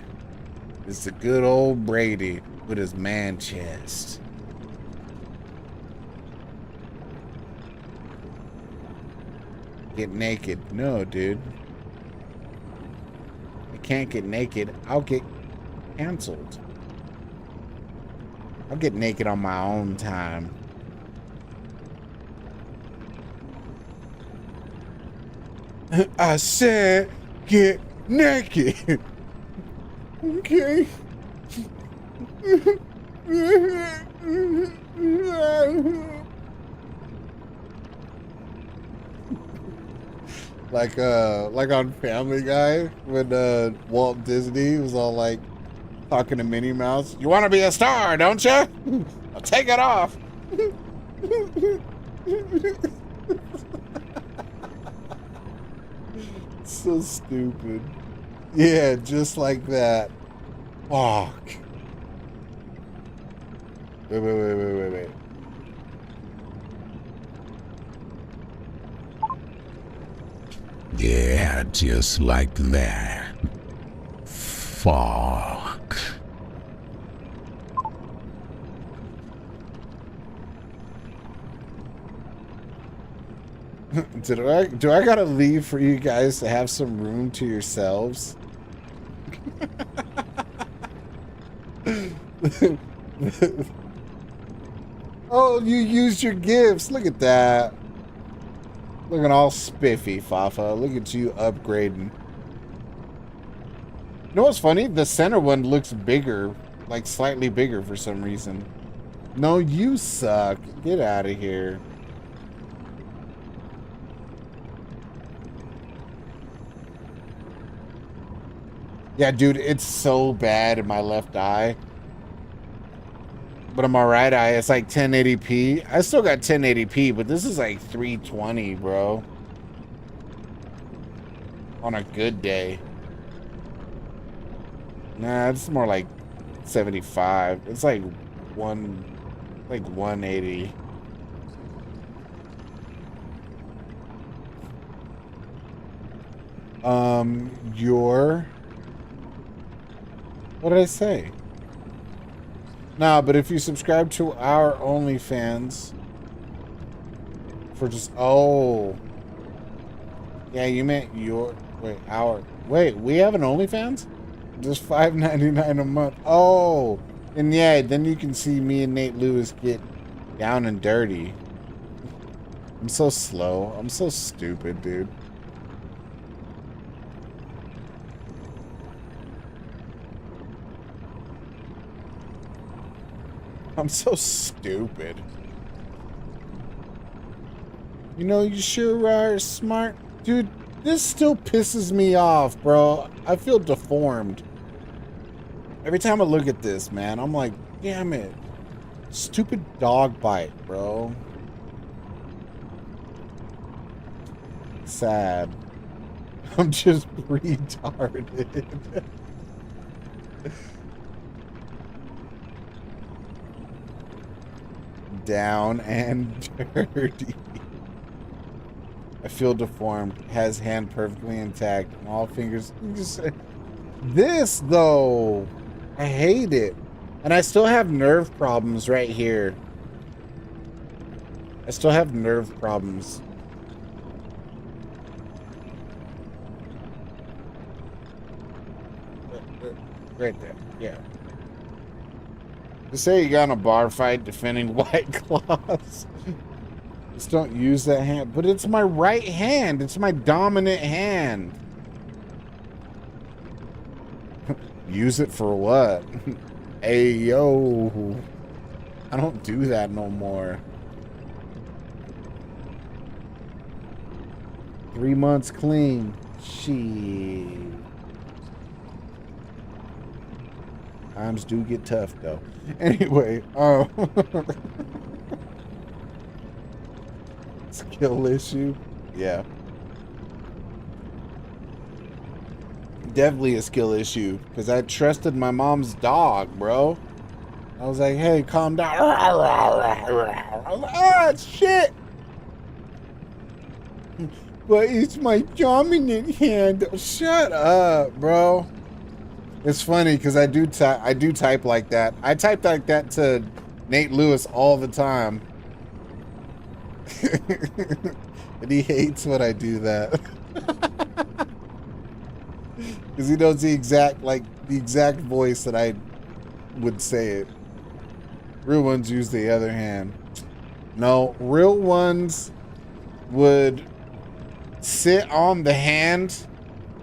It's the good old Brady with his man chest. Get naked. No, dude. I can't get naked. I'll get canceled. I'll get naked on my own time. I said get naked. Okay. Like on Family Guy when Walt Disney was all like talking to Minnie Mouse. You want to be a star, don't you? I'll take it off. So stupid. Yeah, just like that. Fuck. Wait. Yeah, just like that. Fuck. Do I gotta leave for you guys to have some room to yourselves? Oh, you used your gifts. Look at that. Looking all spiffy, Fafa. Look at you upgrading. You know what's funny? The center one looks bigger, like slightly bigger for some reason. No, you suck. Get out of here. Yeah, dude, it's so bad in my left eye. But on my right eye, it's like 1080p. I still got 1080p, but this is like 320, bro. On a good day. Nah, it's more like 75. It's like 180. What did I say? Nah, but if you subscribe to our OnlyFans for just, oh. Yeah, you meant your, wait, we have an OnlyFans? Just $5.99 a month. Oh, and yeah, then you can see me and Nate Lewis get down and dirty. I'm so slow. I'm so stupid, dude. I'm so stupid. You know, you sure are smart. Dude, this still pisses me off, bro. I feel deformed. Every time I look at this, man, I'm like, damn it. Stupid dog bite, bro. Sad. I'm just retarded. Down and dirty. I feel deformed. Has hand perfectly intact. All fingers. This though, I hate it, and I still have nerve problems right here. I still have nerve problems. Right there. Yeah. To say you got in a bar fight defending White Claws. Just don't use that hand. But it's my right hand. It's my dominant hand. Use it for what? Hey, yo. I don't do that no more. 3 months clean. Shit. Times do get tough, though. Anyway, skill issue? Yeah. Definitely a skill issue, because I trusted my mom's dog, bro. I was like, hey, calm down. Ah, shit! But it's my dominant hand. Shut up, bro. It's funny because I do type like that. I type like that to Nate Lewis all the time. And he hates when I do that. Because he knows the exact voice that I would say it. Real ones use the other hand. No, real ones would sit on the hand.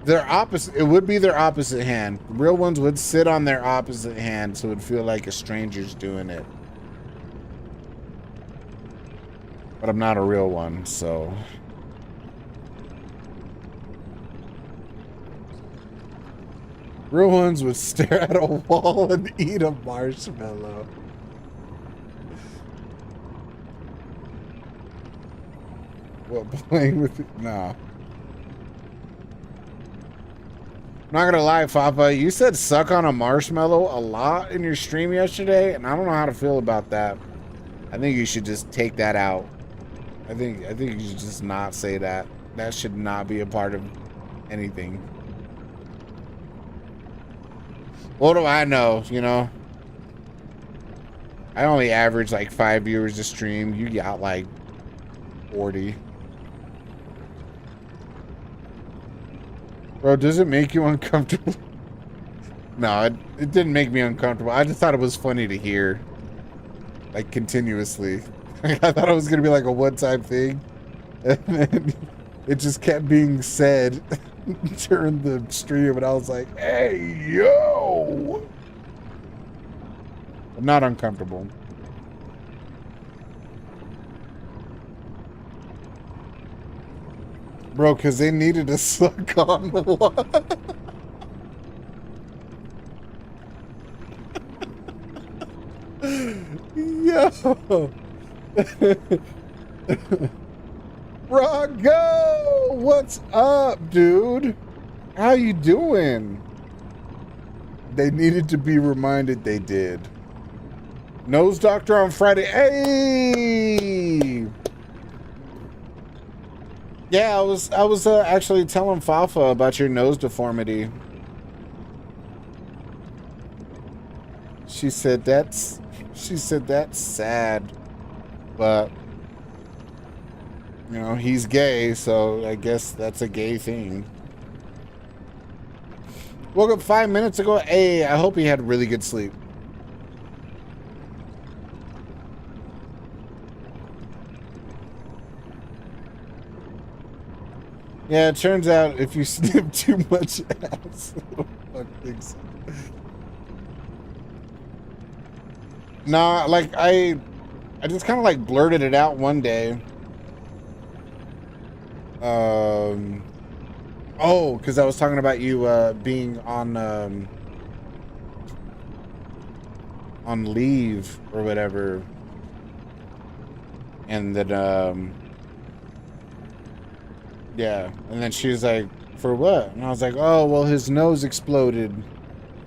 Their opposite, it would be their opposite hand. Real ones would sit on their opposite hand, so it would feel like a stranger's doing it. But I'm not a real one, so. Real ones would stare at a wall and eat a marshmallow. What, playing with it? Nah. I'm not gonna lie, Fafa, you said suck on a marshmallow a lot in your stream yesterday, and I don't know how to feel about that. I think you should just take that out. I think you should just not say that. That should not be a part of anything. What do I know, you know? I only average like 5 viewers a stream. You got like 40. Bro, does it make you uncomfortable? No, it didn't make me uncomfortable. I just thought it was funny to hear. Like, continuously. I thought it was going to be like a one-time thing. And then it just kept being said during the stream. And I was like, hey, yo! I'm not uncomfortable. Bro, because they needed to suck on what? Yo! Brago! What's up, dude? How you doing? They needed to be reminded they did. Nose doctor on Friday. Hey! Yeah, I was actually telling Fafa about your nose deformity. She said that's sad, but you know, he's gay, so I guess that's a gay thing. Woke up 5 minutes ago. Hey, I hope he had really good sleep. Yeah, it turns out if you snip too much ass, fuck things. Nah, like I just kind of like blurted it out one day. Oh, because I was talking about you being on leave or whatever, and then yeah, and then she was like, for what? And I was like, oh, well, his nose exploded.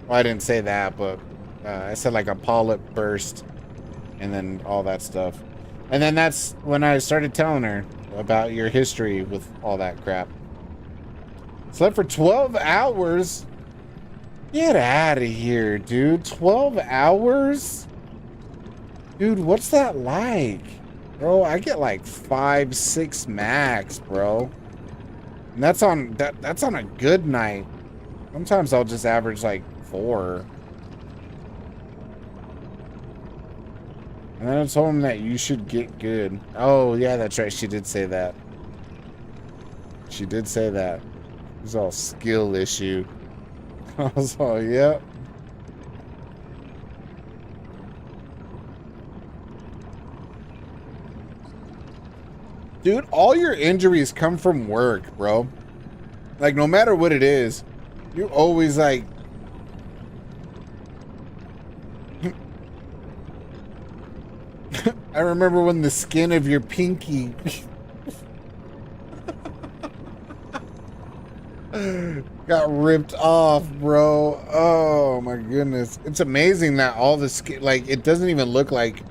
Well, I didn't say that, but I said like a polyp burst and then all that stuff. And then that's when I started telling her about your history with all that crap. Slept for 12 hours? Get out of here, dude. 12 hours? Dude, what's that like? Bro, I get like 5, 6 max, bro. And that's on a good night. Sometimes I'll just average like 4. And then I told him that you should get good. Oh, yeah, that's right. She did say that. She did say that. It was all skill issue. I was all, yep. Dude, all your injuries come from work, bro. Like, no matter what it is, you always, like... I remember when the skin of your pinky... got ripped off, bro. Oh, my goodness. It's amazing that all the skin... Like, it doesn't even look like... It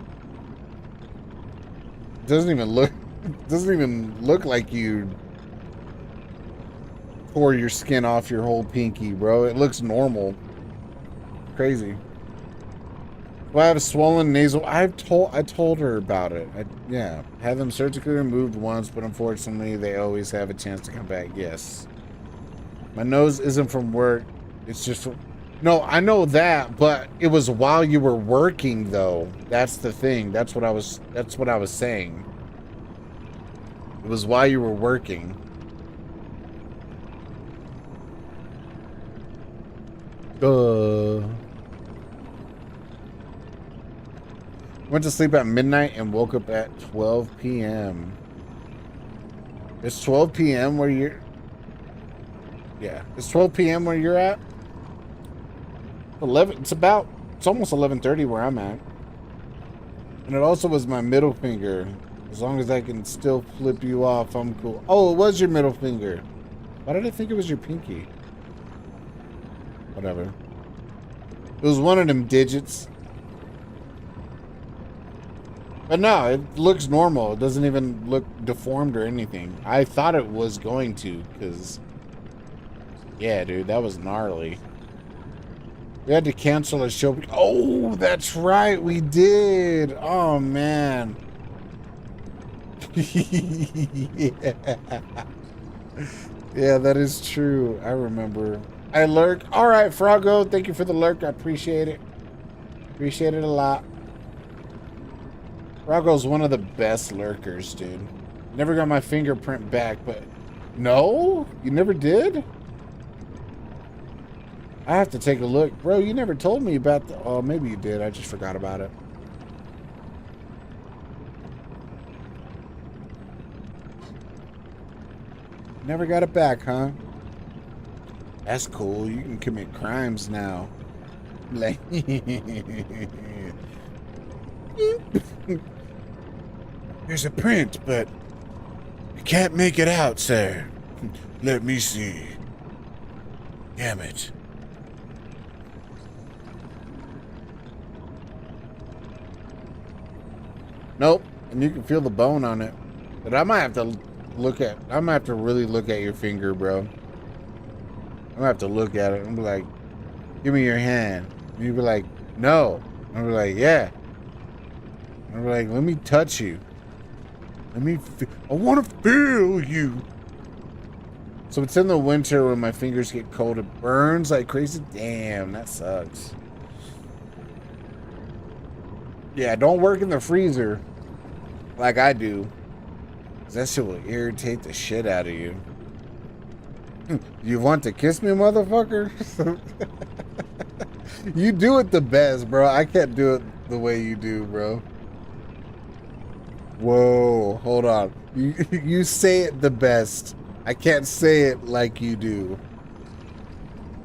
doesn't even look like you tore your skin off your whole pinky, bro. It looks normal. Crazy. Well, I have swollen nasal. I told her about it. Yeah, had them surgically removed once, but unfortunately, they always have a chance to come back. Yes. My nose isn't from work. It's just from... No, I know that, but it was while you were working, though. That's the thing. That's what I was saying. It was while you were working. Went to sleep at midnight and woke up at 12 p.m. It's 12 p.m. where you're... Yeah, it's 12 p.m. where you're at. 11. It's almost 11:30 where I'm at. And it also was my middle finger. As long as I can still flip you off, I'm cool. Oh, it was your middle finger. Why did I think it was your pinky? Whatever. It was one of them digits. But no, it looks normal. It doesn't even look deformed or anything. I thought it was going to, because... Yeah, dude, that was gnarly. We had to cancel a show. Oh, that's right, we did. Oh, man. Yeah. Yeah, that is true. I remember. I lurk. All right, Froggo, thank you for the lurk. I appreciate it. Appreciate it a lot. Froggo's one of the best lurkers, dude. Never got my fingerprint back, but... No? You never did? I have to take a look. Bro, you never told me about the... Oh, maybe you did. I just forgot about it. Never got it back, huh? That's cool. You can commit crimes now. Like... There's a print, but I can't make it out, sir. Let me see. Damn it. Nope. And you can feel the bone on it. But I might have to really look at your finger, bro. I'm gonna have to look at it and be like, give me your hand. And you'd be like, no. And I'll be like, yeah. And I'll be like, let me touch you. I want to feel you. So it's in the winter when my fingers get cold. It burns like crazy. Damn, that sucks. Yeah, don't work in the freezer like I do. 'Cause that shit will irritate the shit out of you. You want to kiss me, motherfucker? You do it the best, bro. I can't do it the way you do, bro. Whoa, hold on. You say it the best. I can't say it like you do.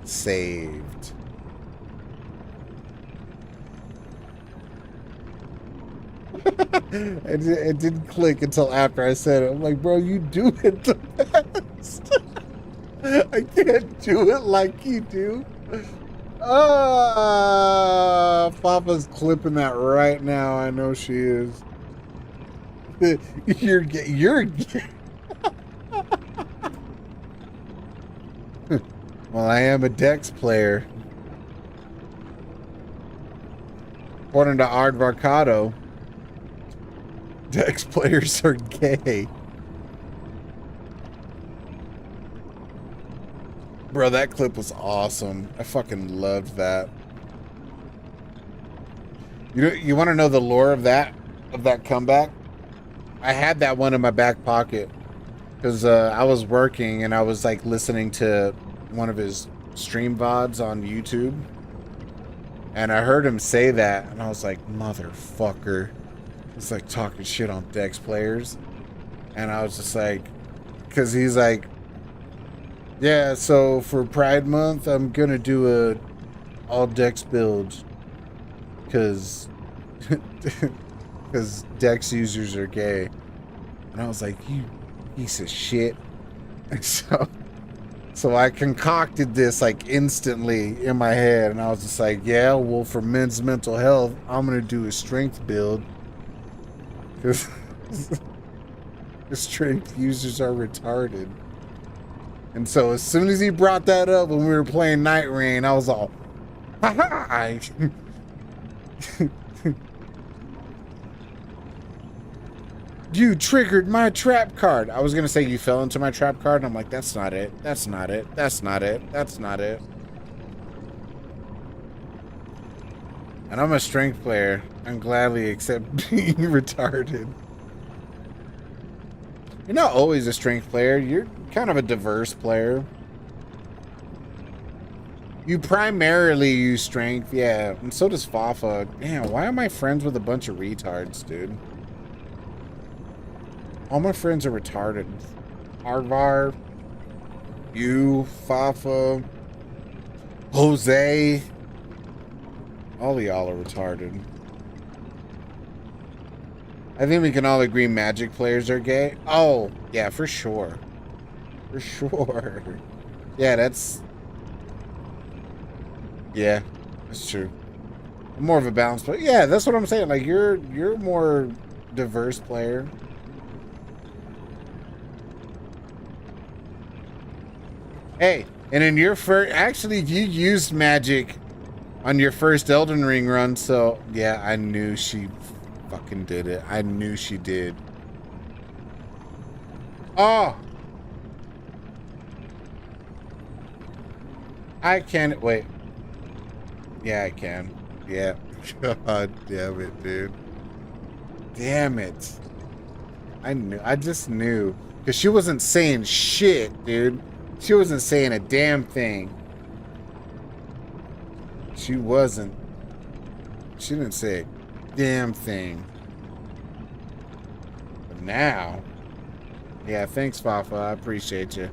Saved. It didn't click until after I said it. I'm like, bro, you do it the best. I can't do it like you do. Papa's clipping that right now. I know she is. You're Well, I am a Dex player. According to Ardvarcado, Dex players are gay. Bro, that clip was awesome. I fucking loved that. You want to know the lore of that comeback? I had that one in my back pocket because I was working and I was like listening to one of his stream VODs on YouTube, and I heard him say that, and I was like, motherfucker. It's like talking shit on Dex players, and I was just like, because he's like, yeah, so for Pride Month, I'm gonna do a all Dex build because Dex users are gay. And I was like, you piece of shit. And so I concocted this like instantly in my head, and I was just like, yeah, well, for men's mental health, I'm gonna do a strength build because the strength users are retarded. And so as soon as he brought that up when we were playing Night Rain, I was all, ha ha. You triggered my trap card. I was gonna say you fell into my trap card, and I'm like, that's not it. That's not it. That's not it. That's not it. And I'm a strength player. I'm gladly accept being retarded. You're not always a strength player. You're kind of a diverse player. You primarily use strength, yeah. And so does Fafa. Damn, why am I friends with a bunch of retards, dude? All my friends are retarded. Arvar, you, Fafa, Jose. All of y'all are retarded. I think we can all agree Magic players are gay. Oh, yeah, for sure. For sure. Yeah, that's... Yeah, that's true. I'm more of a balanced player. Yeah, that's what I'm saying. Like, you're a more diverse player. Hey, and in your first... Actually, you used magic on your first Elden Ring run, so... Yeah, I knew she fucking did it. I knew she did. Oh! I can... Wait. Yeah, I can. Yeah. God damn it, dude. Damn it. I knew. I just knew. Because she wasn't saying shit, dude. She wasn't saying a damn thing. She wasn't. She didn't say a damn thing. But now. Yeah, thanks, Fafa. I appreciate you.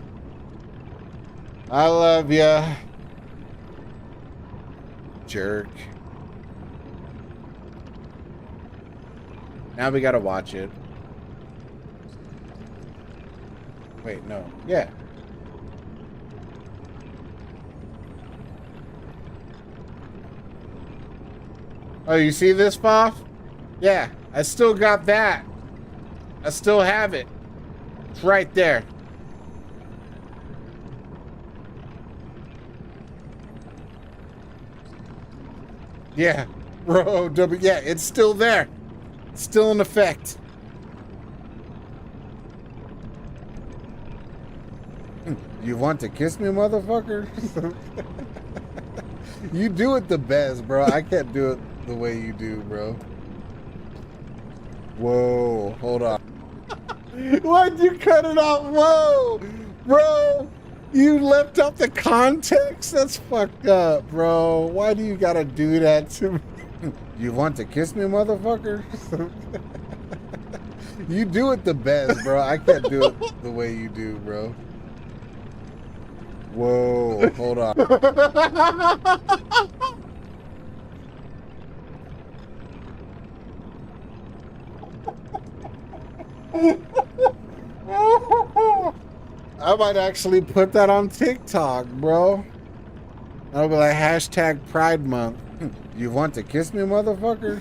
I love ya. Jerk. Now we gotta watch it. Wait, no. Yeah. Oh, you see this, Boff? Yeah, I still got that. I still have it. It's right there. Yeah, bro, yeah, it's still there. It's still in effect. You want to kiss me, motherfucker? You do it the best, bro. I can't do it the way you do, bro. Whoa, hold on. Why'd you cut it off? Whoa, bro. You left out the context? That's fucked up, bro. Why do you gotta do that to me? You want to kiss me, motherfucker? You do it the best, bro. I can't do it the way you do, bro. Whoa, hold on. I might actually put that on TikTok, bro. I'll be like, hashtag Pride Month. You want to kiss me, motherfucker?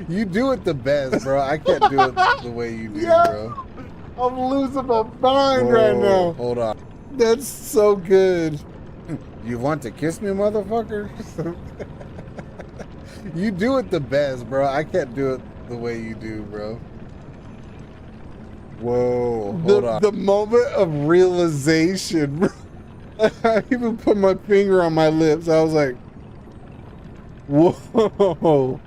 You do it the best, bro. I can't do it the way you do, bro. I'm losing my mind right now. Hold on. That's so good. You want to kiss me, motherfucker? You do it the best, bro. I can't do it the way you do, bro. Whoa, hold on. The moment of realization, bro. I even put my finger on my lips. I was like, whoa.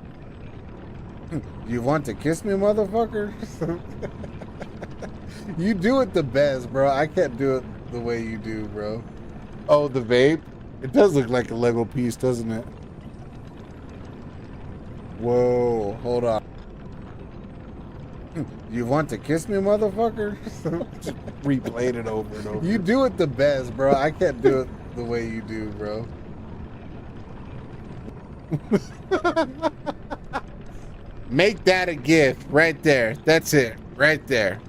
You want to kiss me, motherfucker? You do it the best, bro. I can't do it the way you do, bro. Oh, the vape? It does look like a Lego piece, doesn't it? Whoa, hold on. You want to kiss me, motherfucker? Just replayed it over and over. You do it the best, bro. I can't do it the way you do, bro. Make that a gift right there. That's it. Right there.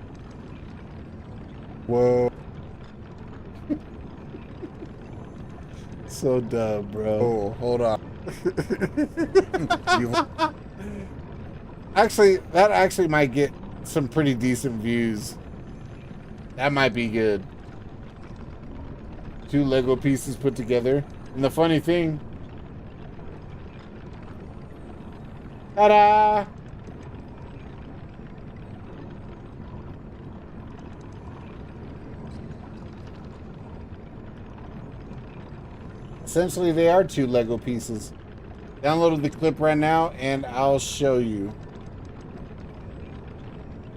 Whoa. So dumb, bro. Oh, hold on. Actually, that actually might get some pretty decent views. That might be good. 2 Lego pieces put together. And the funny thing, Ta-da! Essentially, they are two Lego pieces. Download the clip right now, and I'll show you.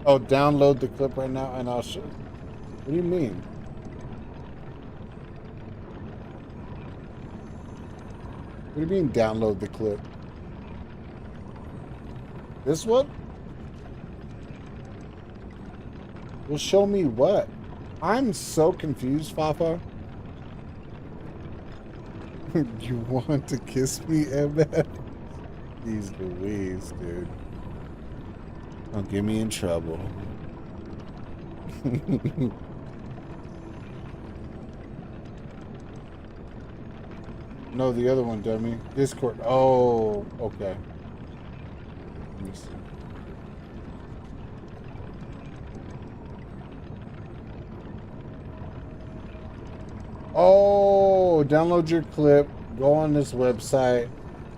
Oh, download the clip right now, and I'll show you. What do you mean? What do you mean, download the clip? This one? Well, show me what? I'm so confused, Fafa. You want to kiss me, MF? These Louise, dude. Don't get me in trouble. No, the other one, dummy. Discord. Oh, okay. Let me see. Oh, download your clip, go on this website,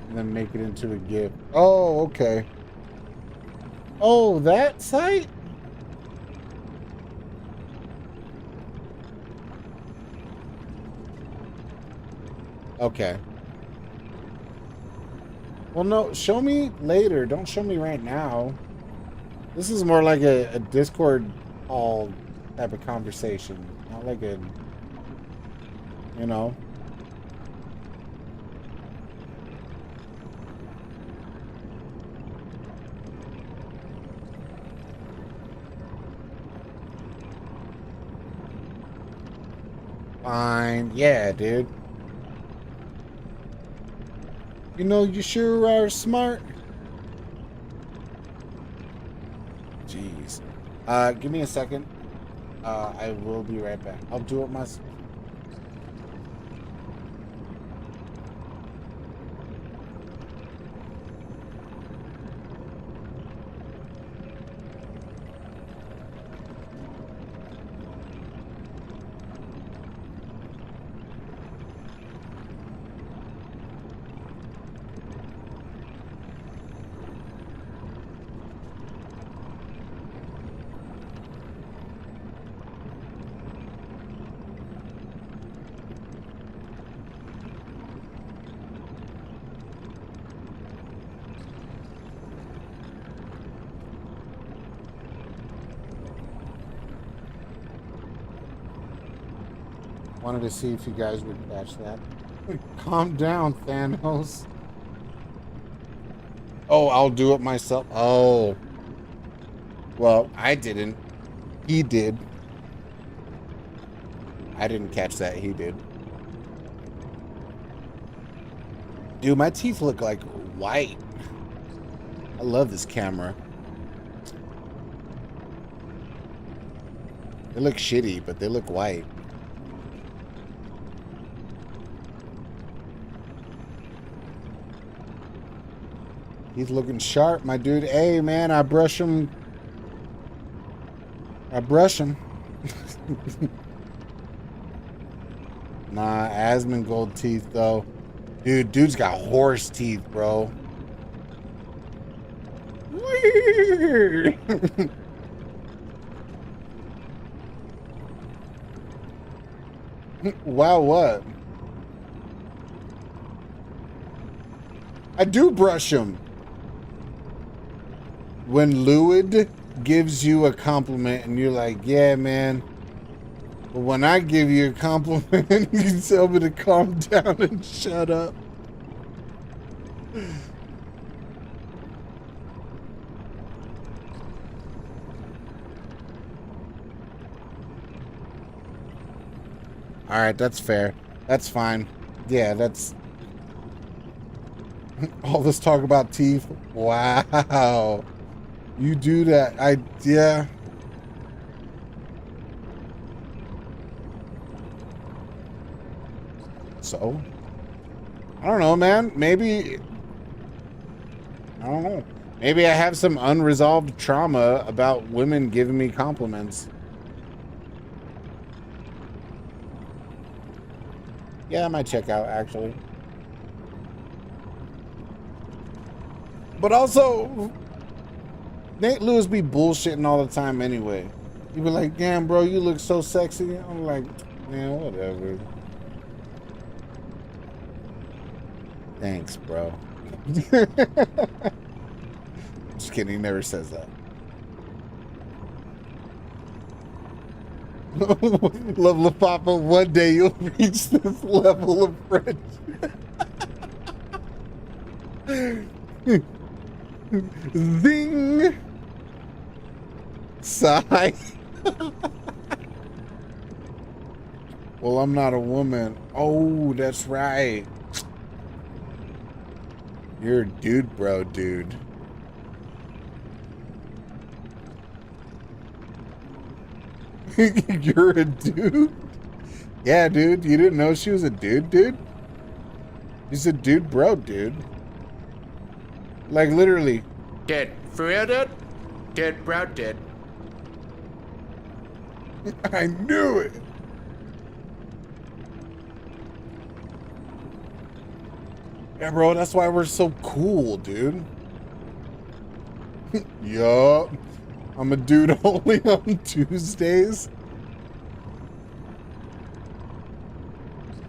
and then make it into a GIF. Oh, okay. Oh, that site? Okay. Well, no, show me later. Don't show me right now. This is more like a Discord call type of conversation. Not like a, you know. Fine. Yeah, dude. You know, you sure are smart. Jeez. Give me a second. I will be right back. I'll do it myself. Wanted to see if you guys would catch that. Calm down, Thanos. Oh, I'll do it myself. Oh. Well, I didn't. He did. I didn't catch that. He did. Dude, my teeth look like white. I love this camera. They look shitty, but they look white. He's looking sharp, my dude. Hey, man, I brush him. Nah, Asmongold teeth, though. Dude's got horse teeth, bro. Wow, what? I do brush him. When Lewid gives you a compliment and you're like, yeah, man. But when I give you a compliment, you tell me to calm down and shut up. All right, that's fair. That's fine. Yeah, that's... All this talk about teeth. Wow. You do that. Yeah. So? I don't know, man. Maybe... I don't know. Maybe I have some unresolved trauma about women giving me compliments. Yeah, I might check out, actually. But also, Nate Lewis be bullshitting all the time anyway. He be like, damn, bro, you look so sexy. I'm like, man, whatever. Thanks, bro. Just kidding, he never says that. Love La Papa, one day you'll reach this level of friendship. Zing! Sigh. Well, I'm not a woman. Oh, that's right. You're a dude, bro, dude. You're a dude? Yeah, dude. You didn't know she was a dude, dude? He's a dude, bro, dude. Like, literally. Dead. For real, dude? Dead, bro, dead. I knew it. Yeah, bro, that's why we're so cool, dude. Yup. I'm a dude only on Tuesdays.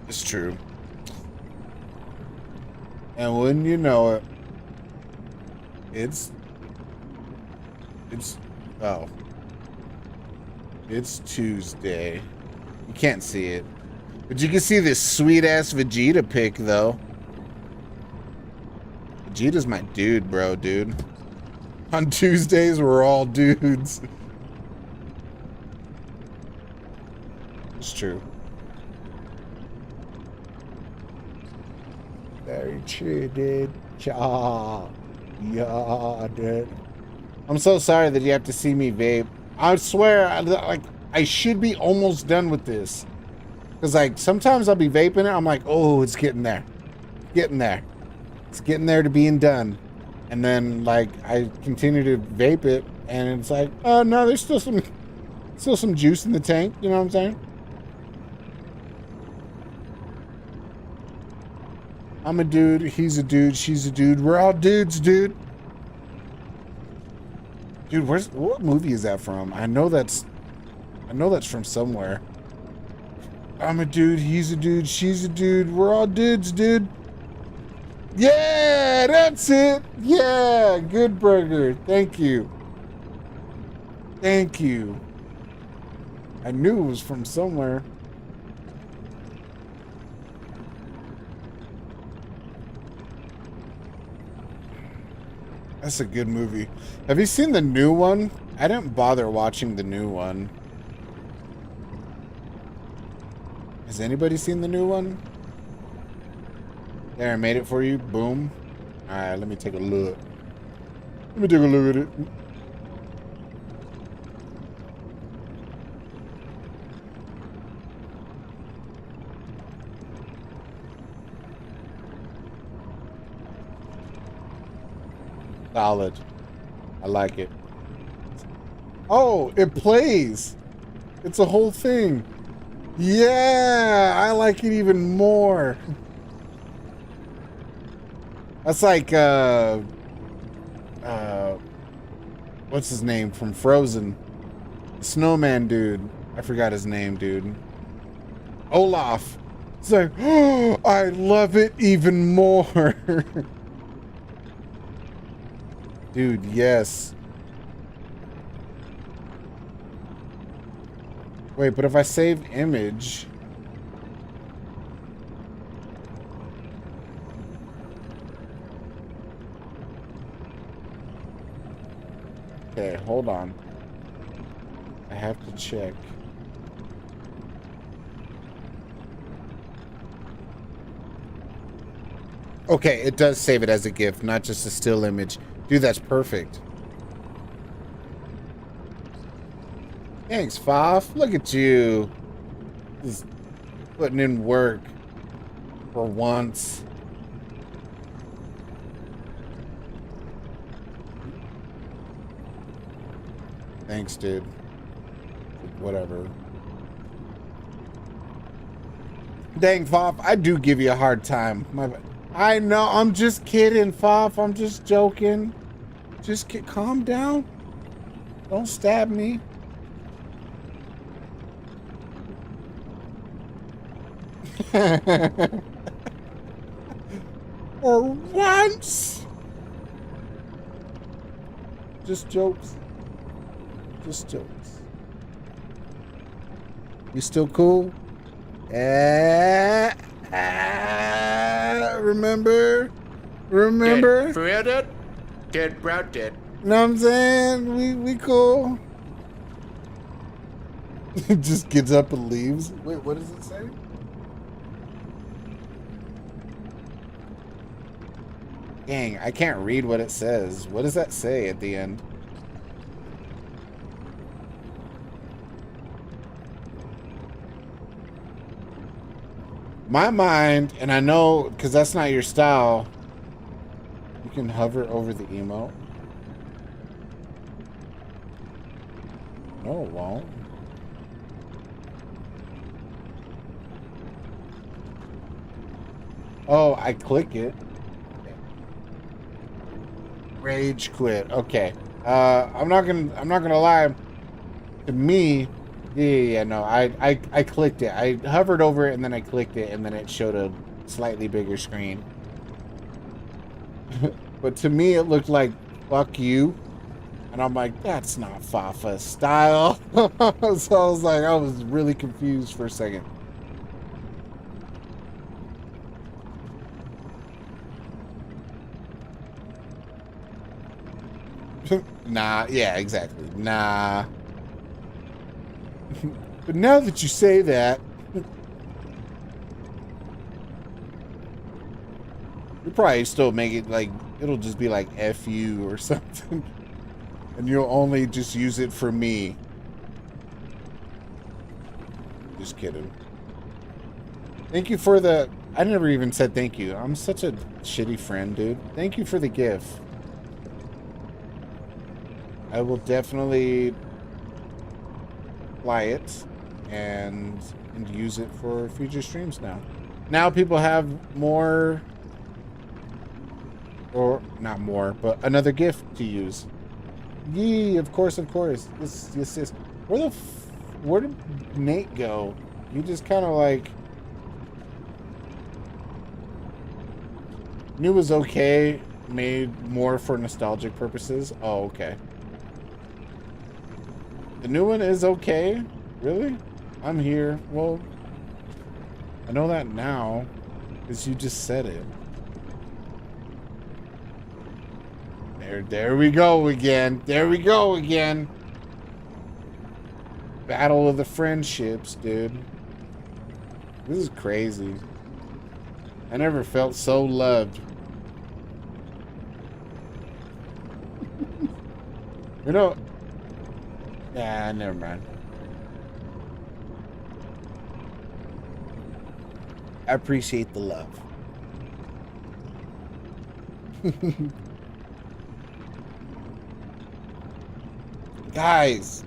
It's true. And wouldn't you know it, it's Tuesday. You can't see it. But you can see this sweet ass Vegeta pic though. Vegeta's my dude, bro, dude. On Tuesdays, we're all dudes. It's true. Very true, dude. Yeah, dude. I'm so sorry that you have to see me vape. I swear, I should be almost done with this. Because, like, sometimes I'll be vaping it. I'm like, oh, it's getting there. Getting there. It's getting there to being done. And then, like, I continue to vape it, and it's like, oh no, there's still some juice in the tank. You know what I'm saying? I'm a dude. He's a dude. She's a dude. We're all dudes, dude. Dude, what movie is that from? I know that's from somewhere. I'm a dude. He's a dude. She's a dude. We're all dudes, dude. Yeah, that's it. Yeah, good burger. Thank you. Thank you. I knew it was from somewhere. That's a good movie. Have you seen the new one? I didn't bother watching the new one. Has anybody seen the new one? There, I made it for you. Boom. Alright, let me take a look. Let me take a look at it. Solid. I like it. Oh, it plays. It's a whole thing. Yeah, I like it even more. That's like, what's his name from Frozen? The snowman dude. I forgot his name, dude. Olaf. It's like, oh, I love it even more. Dude, yes. Wait, but if I save image... Okay, hold on. I have to check. Okay, it does save it as a GIF, not just a still image. Dude, that's perfect. Thanks, Faf. Look at you. Just putting in work for once. Thanks, dude. Whatever. Dang, Fop, I do give you a hard time. I know. I'm just kidding, Fop. I'm just joking. Just calm down. Don't stab me. For once. Just jokes. Just jokes. You still cool? Remember? Remember? Dead. For real, dude? Dead, bro, dead. Know what I'm saying? We cool. Just gets up and leaves. Wait, what does it say? Dang, I can't read what it says. What does that say at the end? My mind, and I know because that's not your style, you can hover over the emote. No, it won't. Oh, I click it. Rage quit. Okay. I'm not gonna lie. To me, yeah, no. I clicked it. I hovered over it and then I clicked it and then it showed a slightly bigger screen. But to me, it looked like "fuck you," and I'm like, that's not Fafa's style. So I was like, I was really confused for a second. Nah, yeah, exactly. Nah. But now that you say that, you probably still make it like, it'll just be like F you or something. And you'll only just use it for me. Just kidding. Thank you for the... I never even said thank you. I'm such a shitty friend, dude. Thank you for the gift. I will definitely buy it and use it for future streams now. Now people have more, or not more, but another gift to use. Yee, of course, of course. Yes. Where did Nate go? He just kind of like knew it was okay, made more for nostalgic purposes. Oh, okay. The new one is okay? Really? I'm here. Well, I know that now, because you just said it. There we go again. There we go again. Battle of the friendships, dude. This is crazy. I never felt so loved. You know... Yeah, never mind. I appreciate the love. Guys,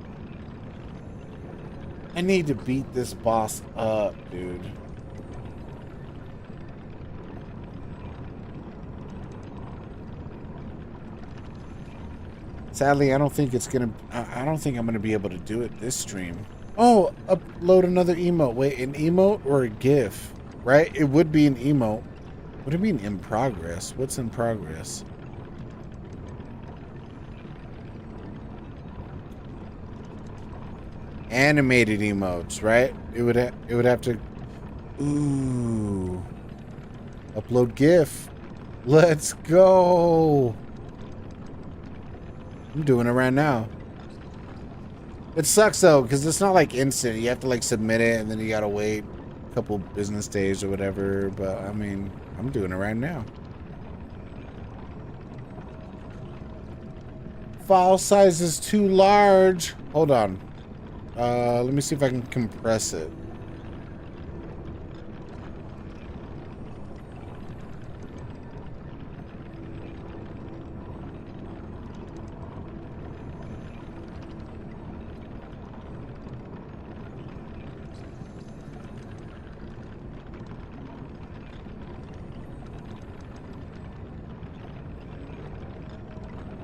I need to beat this boss up, dude. Sadly, I don't think it's gonna. I don't think I'm gonna be able to do it this stream. Oh, upload another emote. Wait, an emote or a GIF? Right? It would be an emote. What do you mean in progress? What's in progress? Animated emotes, right? It would have to. Ooh. Upload GIF. Let's go. I'm doing it right now. It sucks though, because it's not like instant. You have to like submit it and then you gotta wait a couple business days or whatever. But I mean, I'm doing it right now. File size is too large. Hold on. Let me see if I can compress it.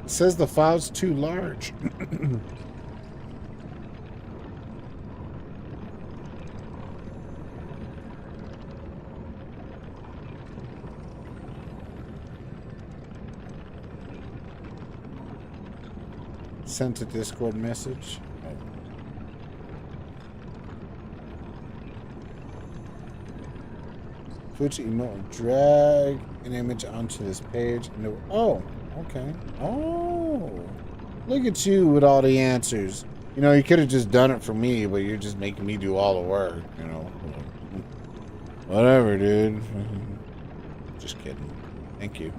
It says the file's too large. Sent a Discord message. Twitch emote. Drag an image onto this page. No. Oh, okay. Oh, look at you with all the answers. You know, you could have just done it for me, but you're just making me do all the work. You know. Whatever, dude. Just kidding. Thank you.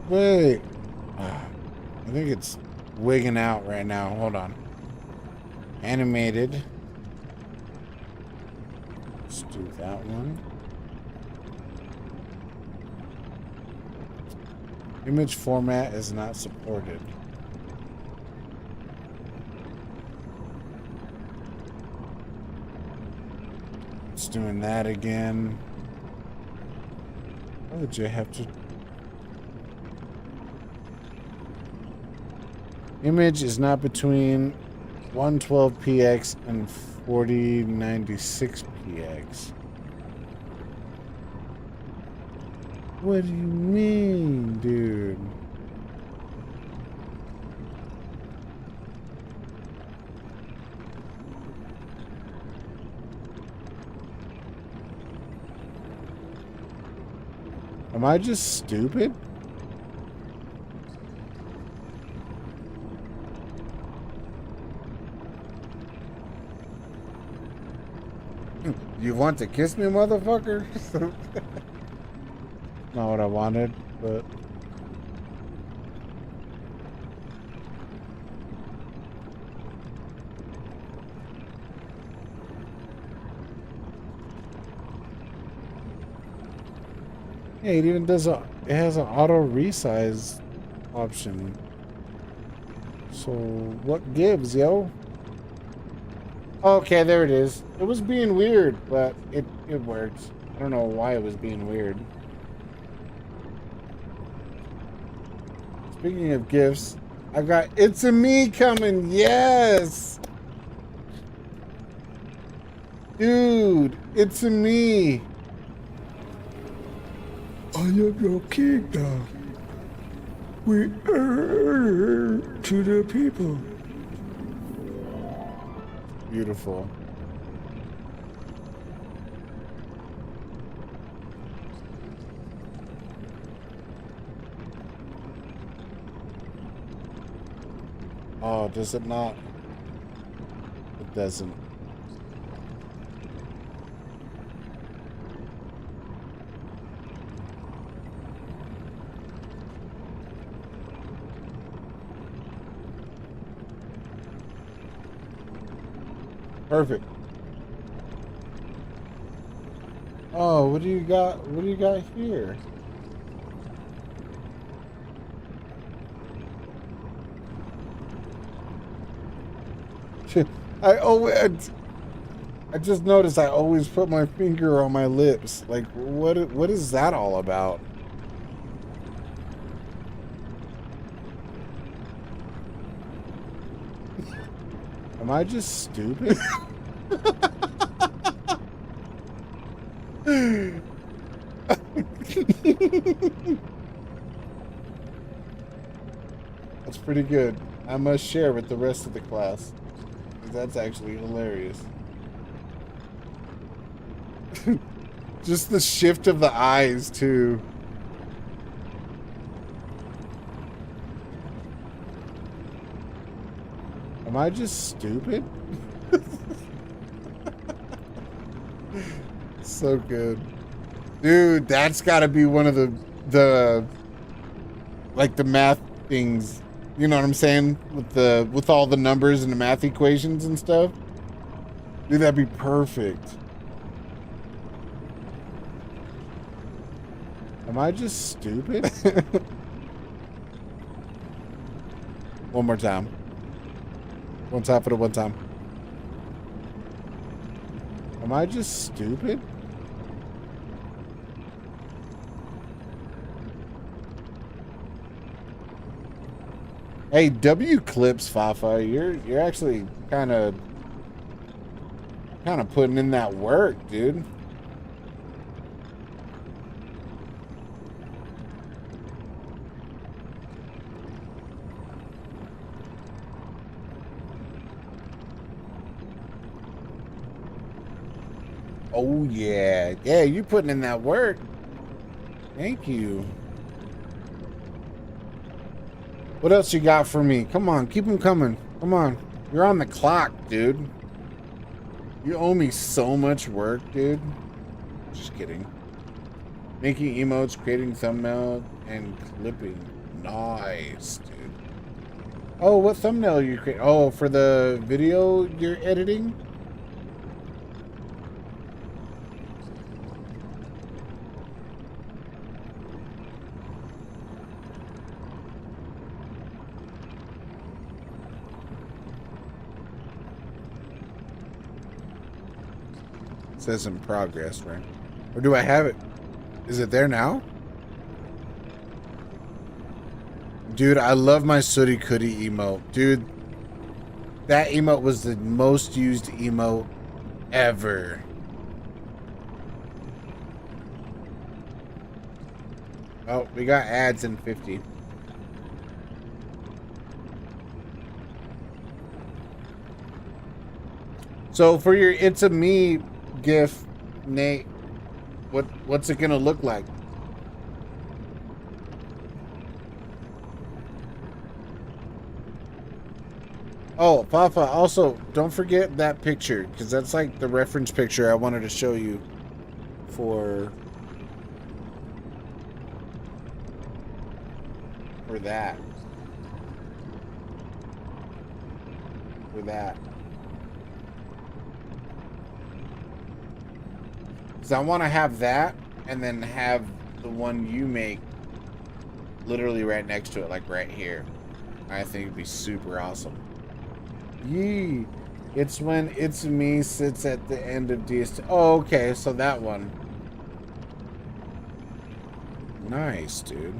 Wait. I think it's wigging out right now. Hold on. Animated. Let's do that one. Image format is not supported. It's doing that again. Why would you have to? Image is not between 112px and 4096px. What do you mean, dude? Am I just stupid? You want to kiss me, motherfucker? Not what I wanted, but... Hey, it even does a... It has an auto resize option. So, what gives, yo? Okay, there it is. It was being weird, but it worked. I don't know why it was being weird. Speaking of gifts, I got It's a Me coming. Yes! Dude, It's a Me. I am your king now. We are to the people. Beautiful. Oh, does it not? It doesn't. Perfect. Oh, what do you got? What do you got here? I just noticed I always put my finger on my lips. Like, what is that all about? Am I just stupid? That's pretty good. I must share with the rest of the class. That's actually hilarious. Just the shift of the eyes, too. Am I just stupid? So good. Dude, that's gotta be one of the like the math things. You know what I'm saying? With all the numbers and the math equations and stuff. Dude, that'd be perfect. Am I just stupid? One more time. One time for the one time. Am I just stupid? Hey, W Clips Fafa, you're actually kind of putting in that work, dude. Oh yeah, yeah, you putting in that work. Thank you. What else you got for me? Come on, keep them coming. Come on, you're on the clock, dude. You owe me so much work, dude. Just kidding. Making emotes, creating thumbnail, and clipping. Nice, dude. Oh, what thumbnail are you creating? Oh, for the video you're editing? Says in progress, right? Or do I have it? Is it there now? Dude, I love my Sooty Cootie emote. Dude, that emote was the most used emote ever. Oh, we got ads in 50. So for your It's a Me GIF, Nate, what's it gonna look like? Oh, Fafa, also don't forget that picture, because that's like the reference picture I wanted to show you for that. For that. Because I want to have that and then have the one you make literally right next to it, like right here. I think it'd be super awesome. Yee. It's when It's Me sits at the end of DS. Oh, okay, so that one. Nice, dude.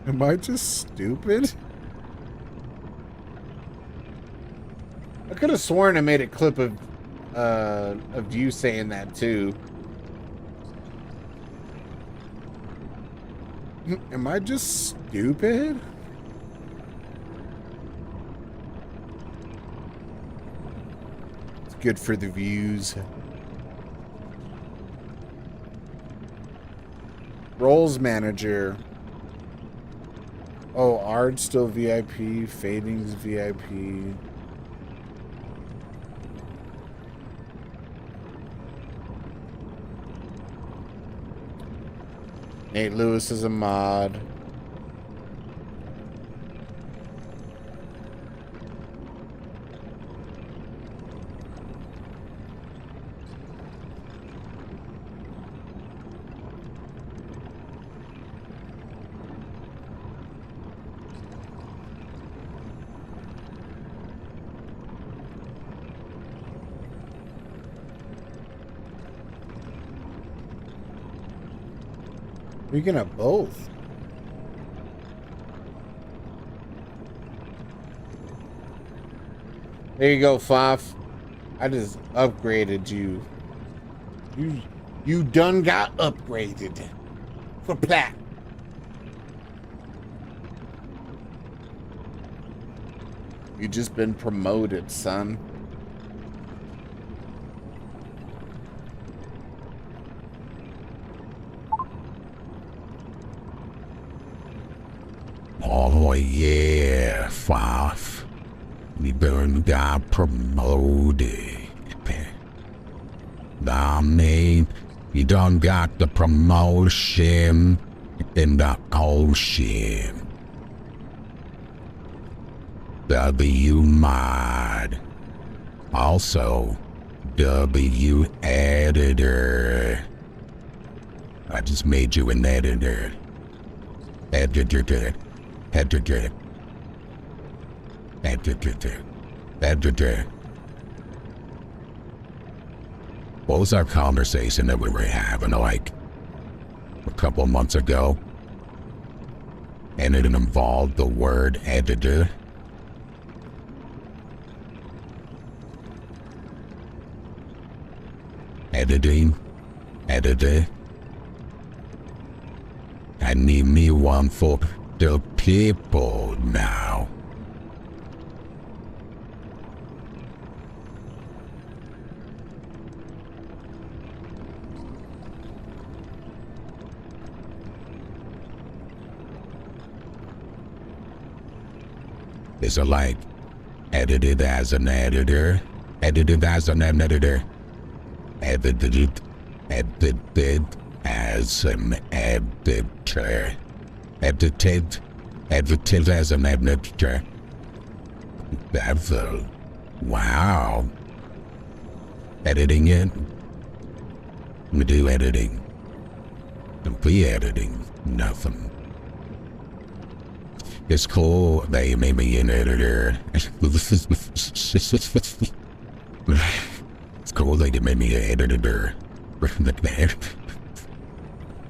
Am I just stupid? I could have sworn I made a clip of you saying that too. Am I just stupid? It's good for the views. Roles manager. Oh, Ard's still VIP. Fading's VIP. Nate Lewis is a mod. We can have both. There you go, Faf. I just upgraded you. You done got upgraded for plat. You just been promoted, son. Oh yeah, Faf. You done got promoted. I mean, you done got the promotion in the ocean. W mod. Also, W editor. I just made you an editor. Editor. Editor. Editor. Editor. What was our conversation that we were having like a couple months ago? And it involved the word editor. Editing. Editor. I need me one for the people now. Is it like edited as an editor? Edited as an editor? Edited as an editor. Edited as an editor. That's a wow. Editing it. We do editing. Don't be editing nothing. It's cool that you made me an editor. It's cool that you made me an editor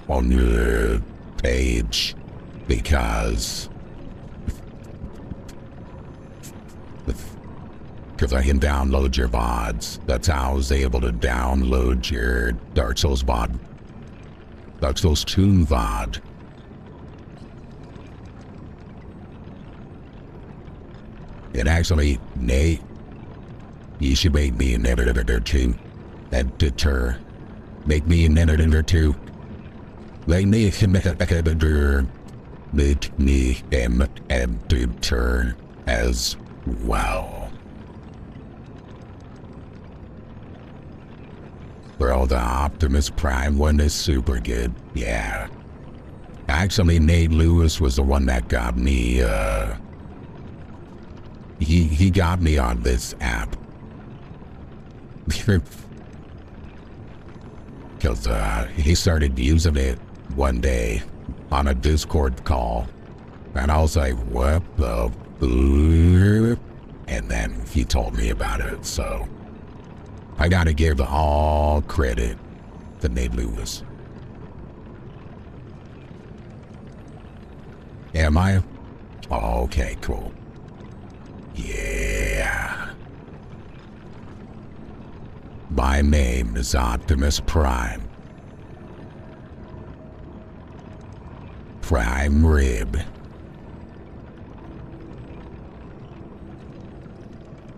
on your page because I can download your VODs. That's how I was able to download your Dark Souls VOD. Dark Souls 2 VOD. And actually, Nate, you should make me an editor too. Editor. Make me an editor too. Make me an editor. Make me an editor as well. Bro, the Optimus Prime one is super good. Yeah. Actually, Nate Lewis was the one that got me, He got me on this app. Because he started using it one day on a Discord call. And I was like, what the fuck? And then he told me about it, so I gotta give all credit to Nate Lewis. Am I? Oh, okay, cool. Yeah. My name is Optimus Prime. Prime Rib.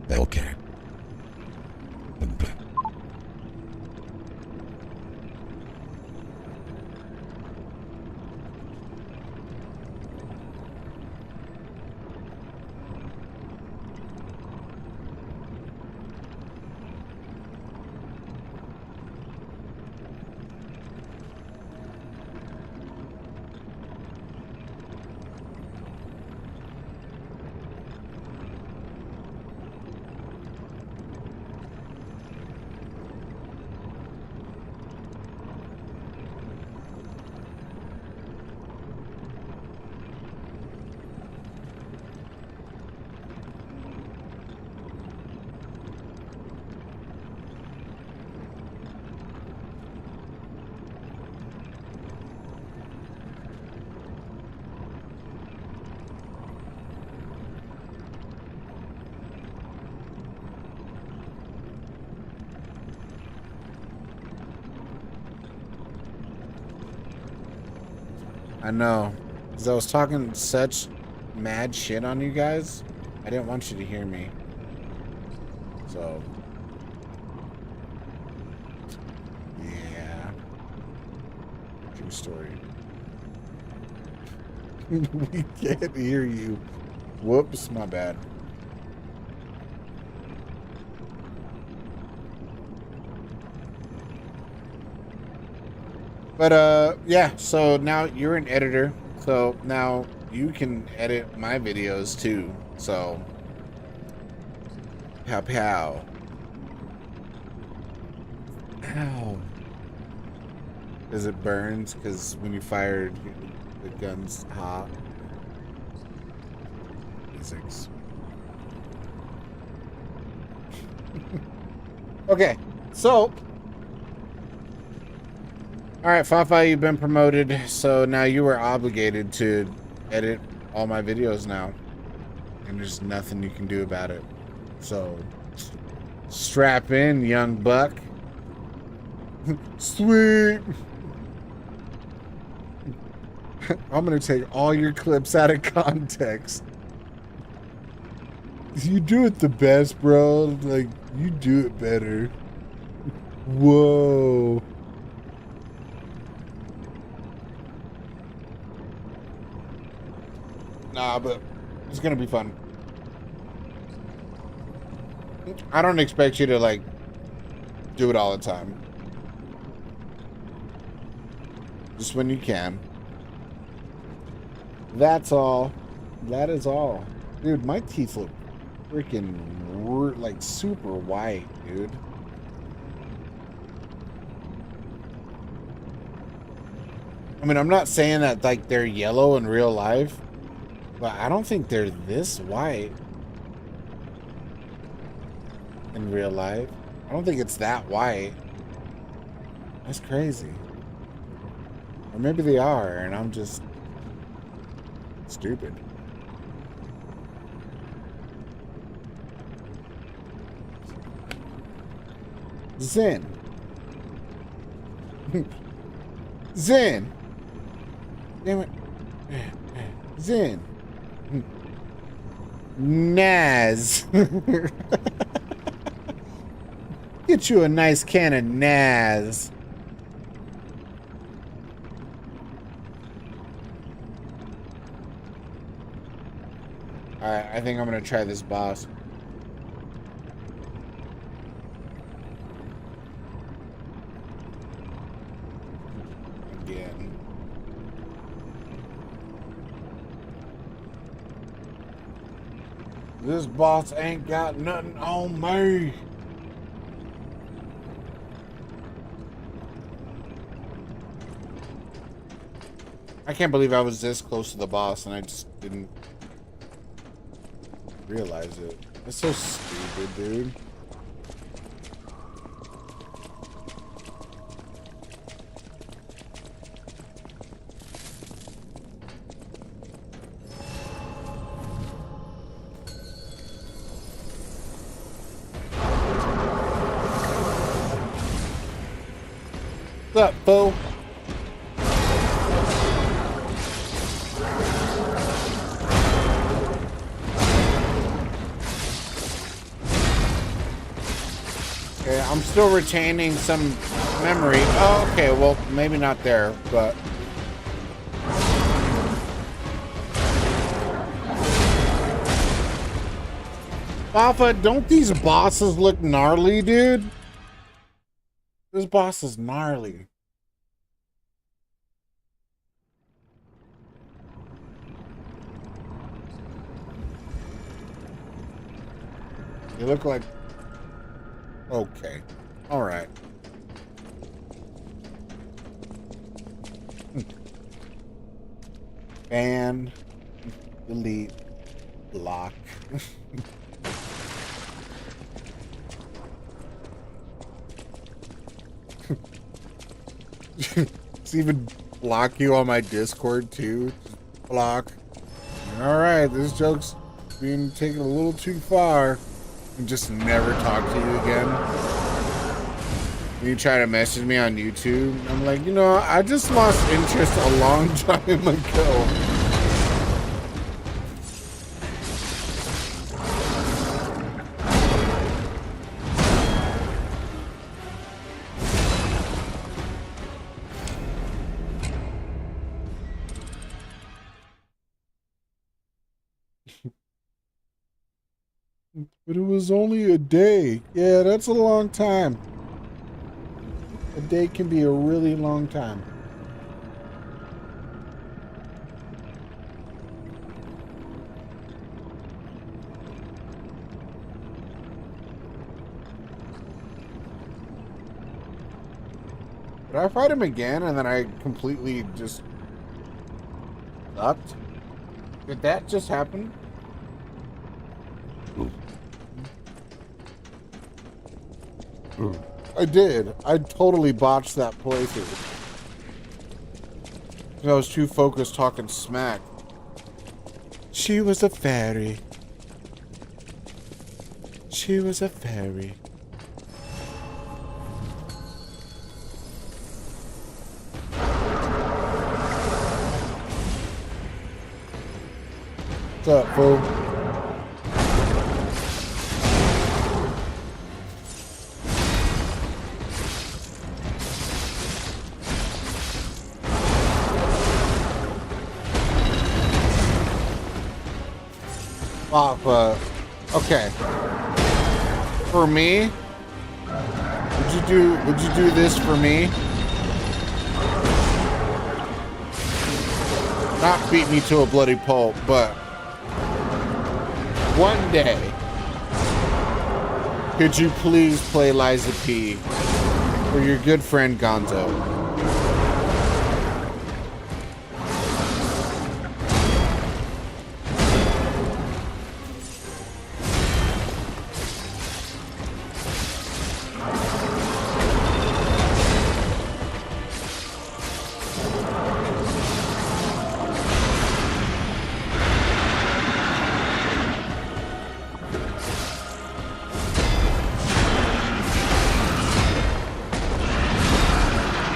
Okay. I know. Because I was talking such mad shit on you guys. I didn't want you to hear me. So. Yeah. True story. We can't hear you. Whoops, my bad. But yeah, so now you're an editor, so now you can edit my videos too. So pow pow. Ow. Because it burns, because when you fire the gun's hot. Physics. Okay, so alright, Fafa, you've been promoted, so now you are obligated to edit all my videos now. And there's nothing you can do about it. So, strap in, young buck. Sweet! I'm gonna take all your clips out of context. You do it the best, bro. Like, you do it better. Whoa. Nah, but it's gonna be fun. I don't expect you to, like, do it all the time. Just when you can. That's all. That is all. Dude, my teeth look freaking, like, super white, dude. I mean, I'm not saying that, like, they're yellow in real life. But I don't think they're this white in real life. I don't think it's that white. That's crazy. Or maybe they are, and I'm just stupid. Zen. Zen. Damn it. Zen. Naz. Get you a nice can of Naz. Alright, I think I'm gonna try this boss. Again. This boss ain't got nothing on me. I can't believe I was this close to the boss and I just didn't realize it. That's so stupid, dude. What's up, fool? Okay, I'm still retaining some memory. Oh, okay, well, maybe not there, but... Fafa, don't these bosses look gnarly, dude? This boss is gnarly. They look like... Okay. Alright. Ban. Delete. Block. It's even block you on my Discord too. Block. Alright, this joke's being taken a little too far. And just never talk to you again. You try to message me on YouTube. I'm like, you know, I just lost interest a long time ago. But it was only a day. Yeah, that's a long time. A day can be a really long time. Did I fight him again and then I completely just sucked? Did that just happen? I did. I totally botched that playthrough. I was too focused talking smack. She was a fairy. She was a fairy. What's up, fool? Okay. For me, would you do this for me? Not beat me to a bloody pulp, but one day, could you please play Liza P for your good friend Gonzo?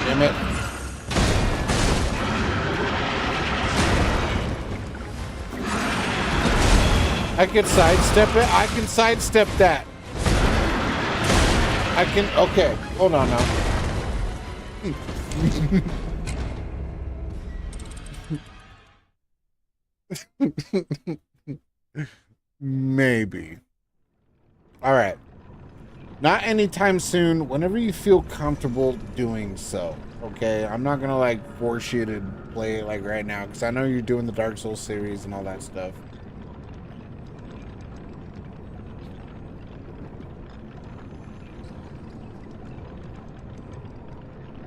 Damn it. I can sidestep it. I can sidestep that. I can. Okay. Hold on now. Maybe. All right. Not anytime soon, whenever you feel comfortable doing so, okay? I'm not gonna like force you to play it like right now, because I know you're doing the Dark Souls series and all that stuff.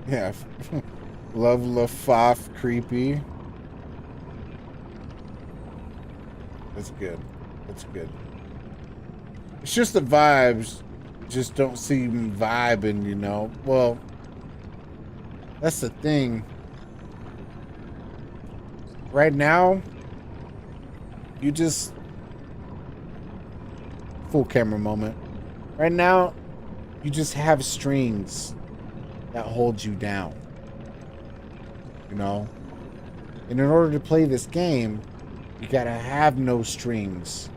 Yeah. Love Lafaf creepy. That's good. That's good. It's just the vibes just don't seem vibing, you know. Well, that's the thing. Right now, you just full camera moment. Right now, you just have strings that hold you down. You know? And in order to play this game, you gotta have no strings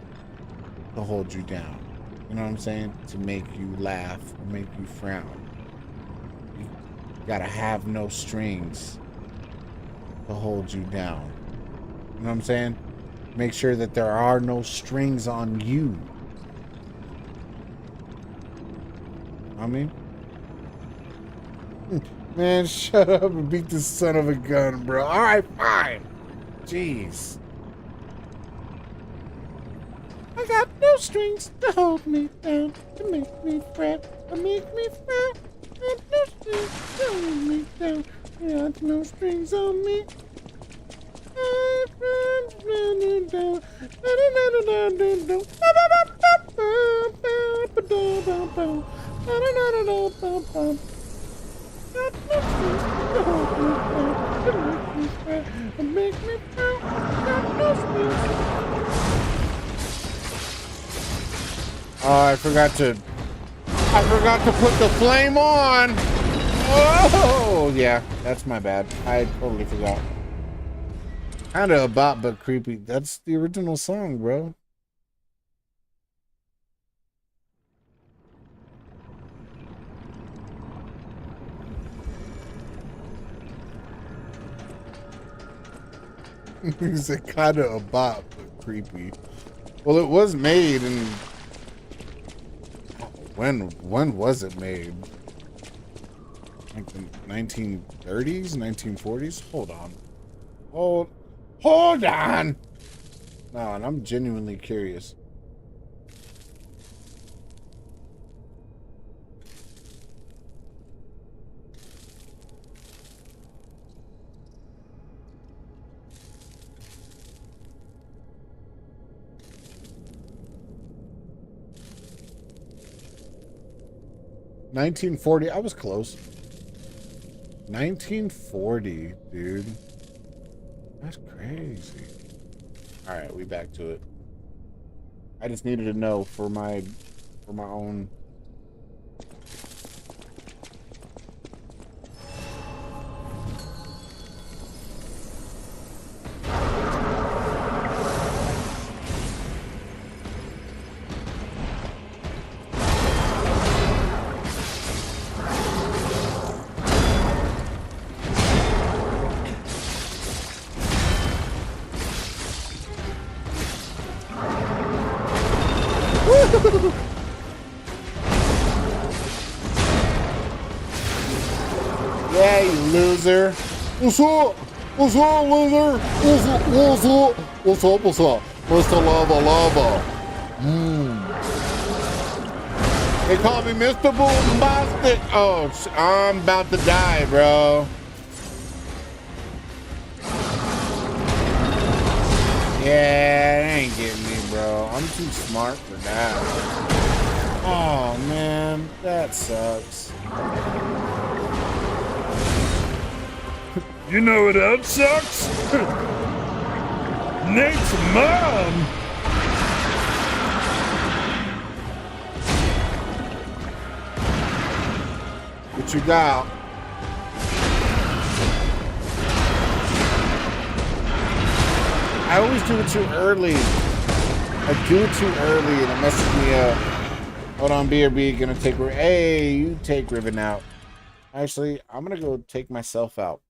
to hold you down. You know what I'm saying? To make you laugh or make you frown. You gotta have no strings to hold you down. You know what I'm saying? Make sure that there are no strings on you. I mean, man, shut up and beat this son of a gun, bro. All right, fine. Jeez. I got no strings to hold me down, to make me fret, to make me fret. I got no strings to hold me down. I got no strings on me. Oh, I forgot to put the flame on. Oh, yeah, that's my bad. I totally forgot. Kind of a bop, but creepy. That's the original song, bro. It's kind of a bop, but creepy. Well, it was made in... When was it made? Like the 1930s, 1940s? Hold on. Hold on! No, and I'm genuinely curious. $1940. I was close. 1940, dude. That's crazy. All right, we back to it. I just needed to know for my own. Yeah, you loser. What's up? What's up, loser? What's up? What's up? What's up? What's up? Mr. Lava. They call me Mr. Boombastic. Oh, I'm about to die, bro. Yeah, it ain't getting me, bro. I'm too smart for that. Oh, man. That sucks. You know what else sucks? Nate's mom! What you got? I always do it too early. I do it too early and it messes me up. Hold on, BRB, gonna take... Hey, you take Riven out. Actually, I'm gonna go take myself out.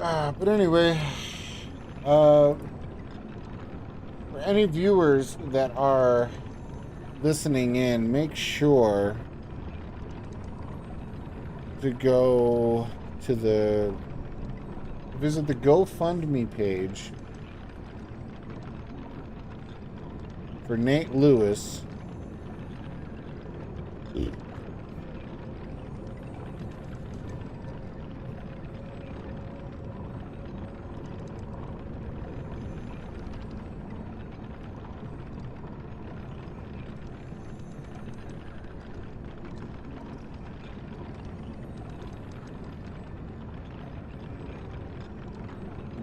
But anyway, for any viewers that are listening in, make sure to go to visit the GoFundMe page for Nate Lewis.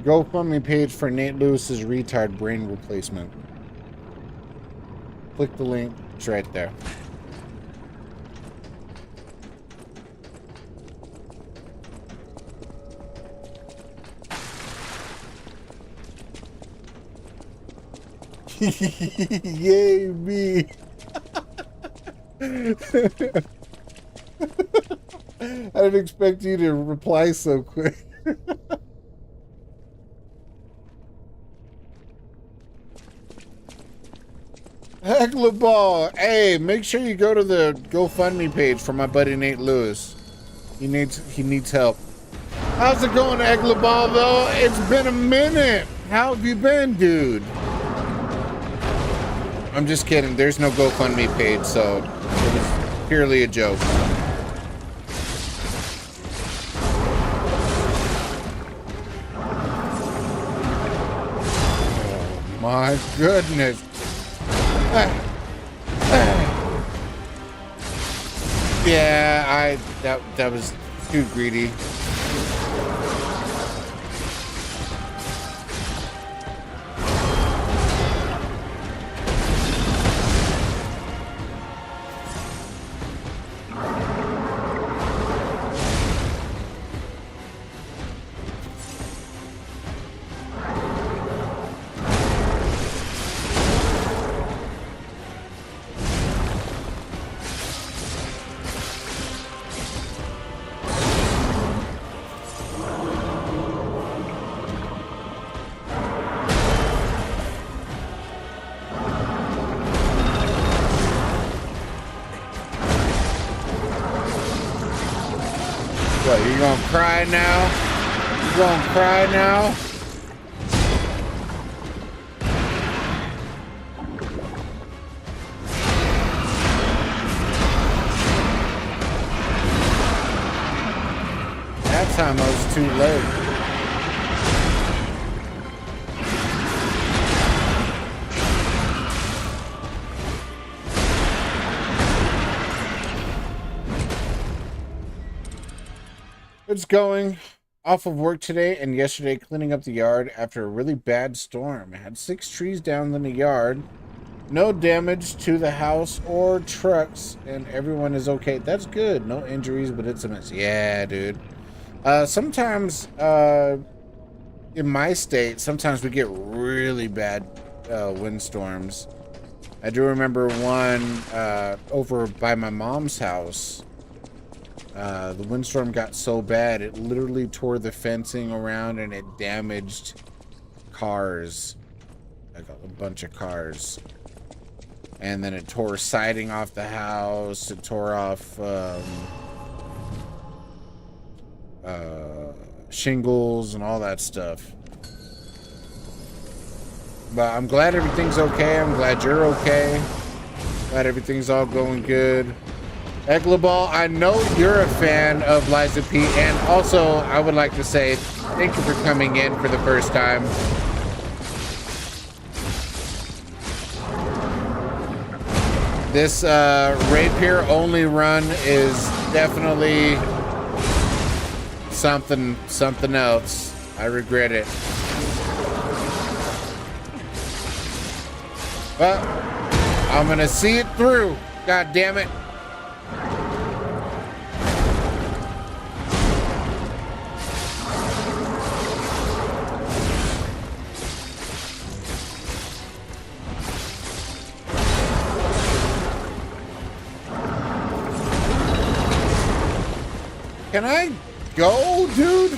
GoFundMe page for Nate Lewis's retard brain replacement. Click the link. It's right there. Yay, me. I didn't expect you to reply so quick. Heckler Ball. Hey, make sure you go to the GoFundMe page for my buddy Nate Lewis. He needs help. How's it going, Heckler Ball, though? It's been a minute. How have you been, dude? I'm just kidding. There's no GoFundMe page, so it was purely a joke. Oh, my goodness. Yeah, that was too greedy. What, you gonna cry now? You gonna cry now? That time I was too late. It's going. Off of work today and yesterday cleaning up the yard after a really bad storm. I had 6 trees down in the yard. No damage to the house or trucks, and everyone is okay. That's good. No injuries, but it's a mess. Yeah, dude. Sometimes, in my state, sometimes we get really bad windstorms. I do remember one over by my mom's house. The windstorm got so bad, it literally tore the fencing around and it damaged cars. Like a bunch of cars. And then it tore siding off the house. It tore off shingles and all that stuff. But I'm glad everything's okay. I'm glad you're okay. Glad everything's all going good. Eglaball, I know you're a fan of Liza P, and also I would like to say thank you for coming in for the first time. This Rapier only run is definitely something else. I regret it. But I'm gonna see it through. God damn it. Can I go, dude?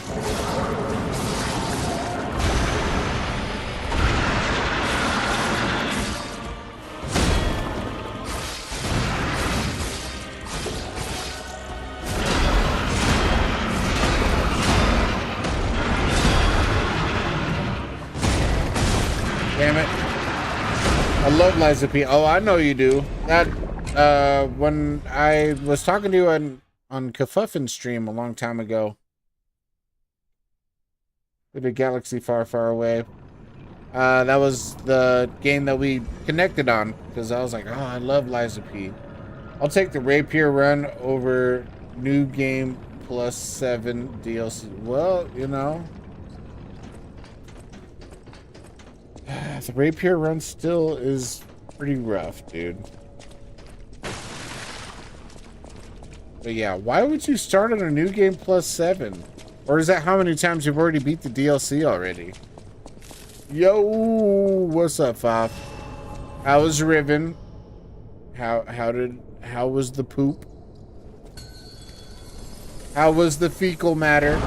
damn it. I love Liza P. Oh, I know you do. That, when I was talking to you on Kafuffin's stream a long time ago, with a galaxy far, far away, that was the game that we connected on, because I was like, oh, I love Liza P. I'll take the Rapier run over new game plus 7 DLC. Well, you know, the Rapier run still is pretty rough, dude. But yeah, why would you start on a new game plus 7? Or is that how many times you've already beat the DLC already? Yo, what's up, Faf? How was Riven? How was the poop? How was the fecal matter?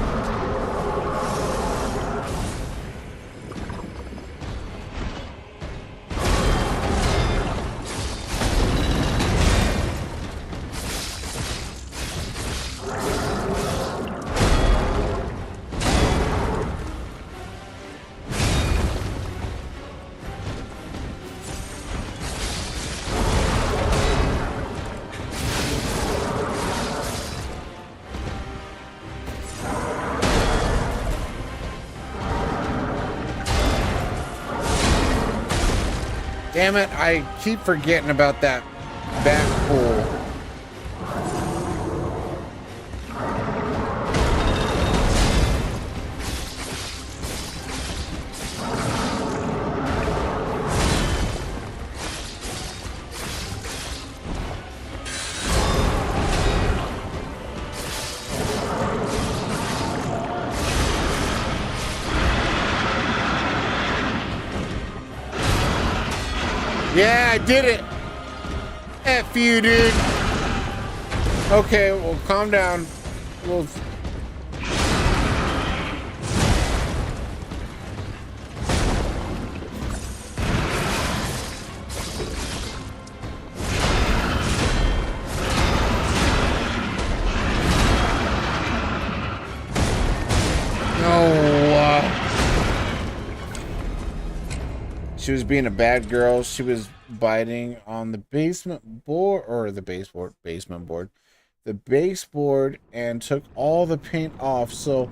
Damn it, I keep forgetting about that back pool. Yeah, I did it. F you, dude. Okay, well, calm down. We'll... She was being a bad girl. She was biting on the basement board, or the baseboard, the baseboard, and took all the paint off. So,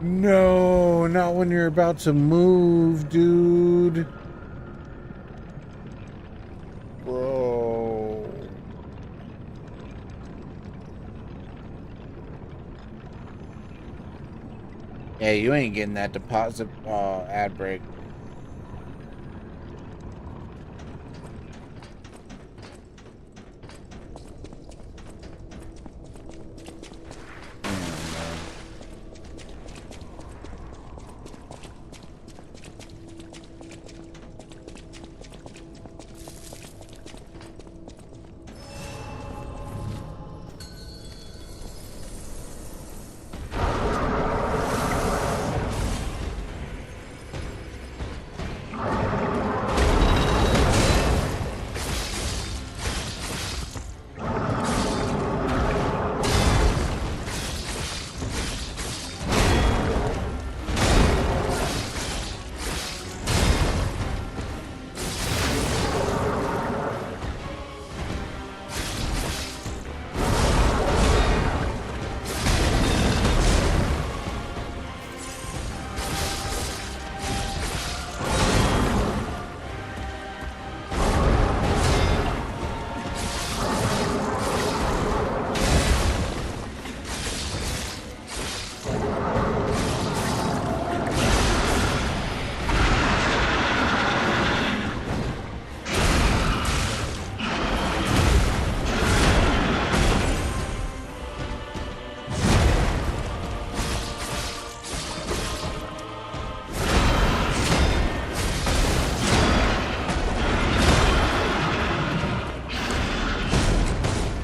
no, not when you're about to move, dude. Bro. Yeah, you ain't getting that deposit ad break.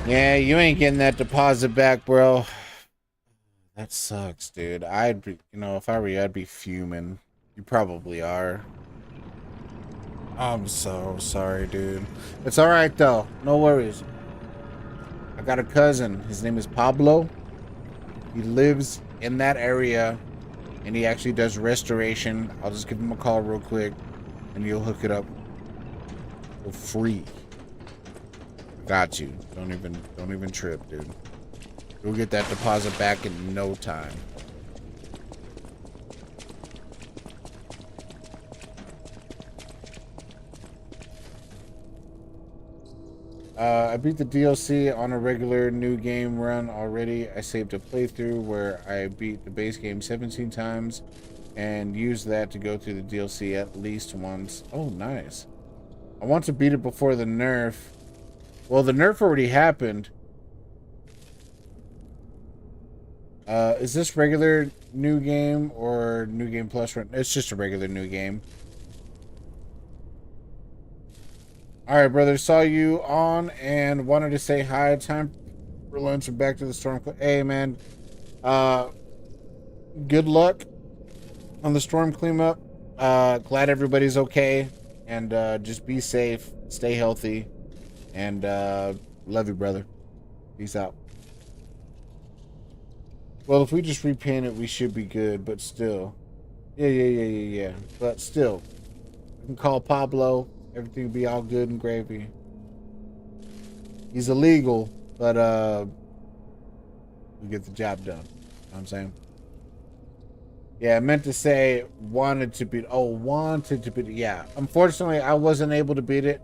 Yeah, you ain't getting that deposit back, bro. That sucks, dude. I'd be, you know, if I were you, I'd be fuming. You probably are. I'm so sorry, dude. It's alright, though. No worries. I got a cousin. His name is Pablo. He lives in that area, and he actually does restoration. I'll just give him a call real quick. and you'll hook it up for free. Got you. Don't even trip, dude. You'll get that deposit back in no time. I beat the DLC on a regular new game run already. I saved a playthrough where I beat the base game 17 times and used that to go through the DLC at least once. Oh, nice. I want to beat it before the nerf. Well, the nerf already happened. Is this regular new game or new game plus run? It's just a regular new game. All right, brother. Saw you on and wanted to say hi. Time for lunch and back to the storm. Hey, man. Good luck on the storm cleanup. Glad everybody's okay, and just be safe, stay healthy, and love you, brother. Peace out. Well, if we just repaint it, we should be good, but still. Yeah. But still, we can call Pablo. Everything will be all good and gravy. He's illegal, but we get the job done. You know what I'm saying? Yeah, I meant to say wanted to beat. Oh, wanted to beat. Yeah, unfortunately, I wasn't able to beat it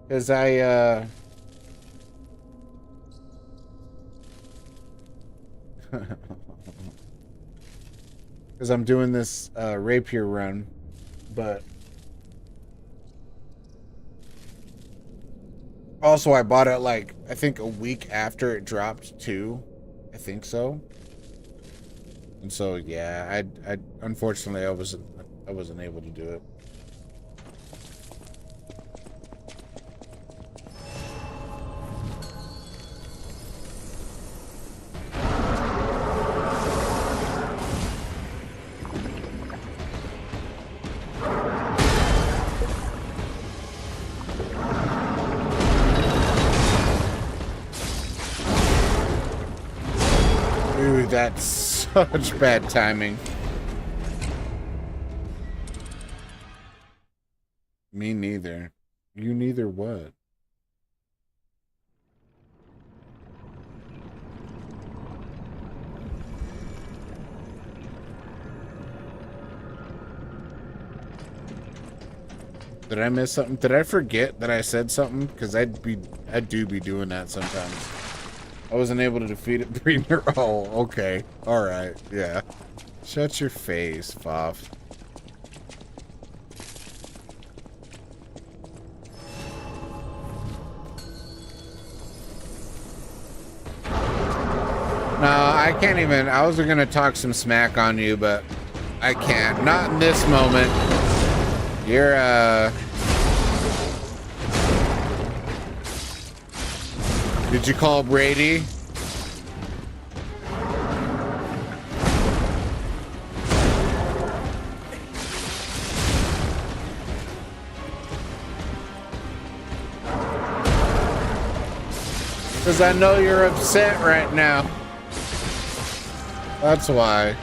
because I because I'm doing this rapier run, but also I bought it like I think a week after it dropped too. I think so. And so yeah, I unfortunately I wasn't able to do it. Dude, that's such bad timing. Me neither. You neither what? Did I miss something? Did I forget that I said something? Because I do be doing that sometimes. I wasn't able to defeat it 3 in a row. Okay. Alright. Yeah. Shut your face, Foff. No, I can't even. I was gonna talk some smack on you, but I can't. Not in this moment. You're, Did you call Brady? Because I know you're upset right now. That's why.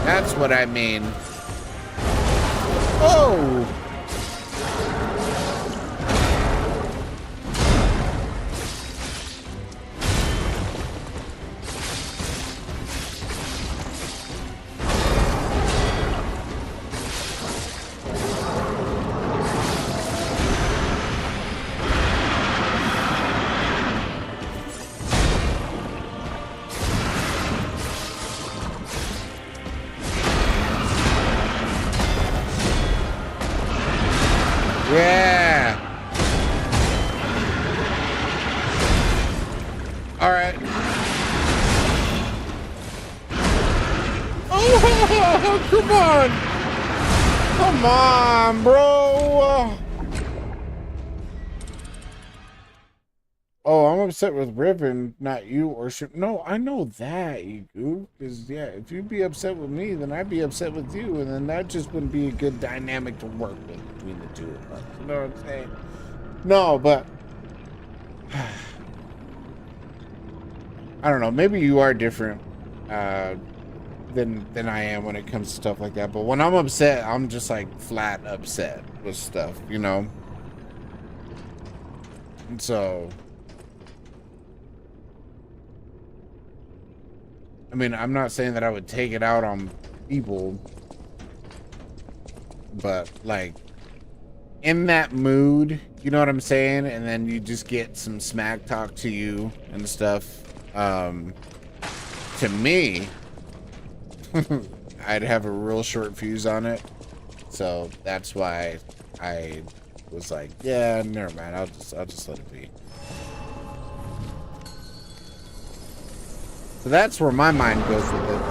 That's what I mean. Oh! Yeah. All right. Oh, come on. Come on, bro. Oh, I'm upset with Riven, not you or no, I know that, you goof. Because, yeah, if you'd be upset with me, then I'd be upset with you. And then that just wouldn't be a good dynamic to work with between the two of us. You know what I'm saying? No, but I don't know. Maybe you are different. than I am when it comes to stuff like that. But when I'm upset, I'm just like flat upset with stuff, you know? And so, I mean, I'm not saying that I would take it out on people, but like in that mood, you know what I'm saying? And then you just get some smack talk to you and stuff. To me, I'd have a real short fuse on it. So that's why I was like, yeah, never mind. I'll just let it be. So that's where my mind goes with it.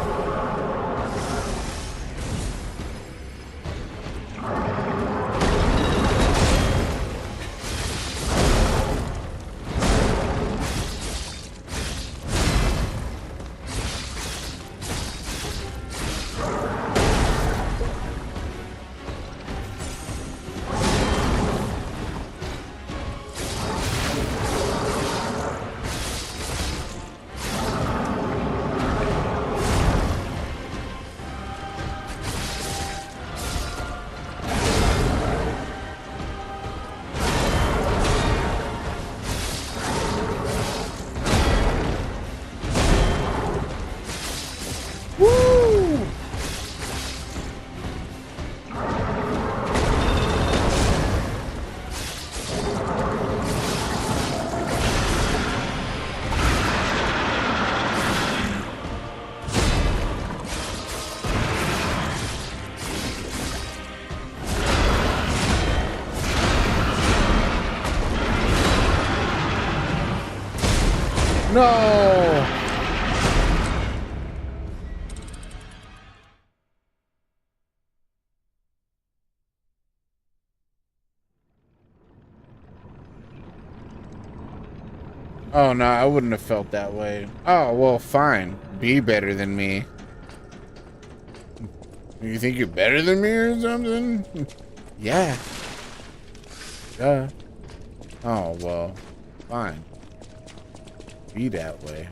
No! Oh no, I wouldn't have felt that way. Oh, well, fine. Be better than me. You think you're better than me or something? Yeah. Duh. Oh, well, fine. Be that way.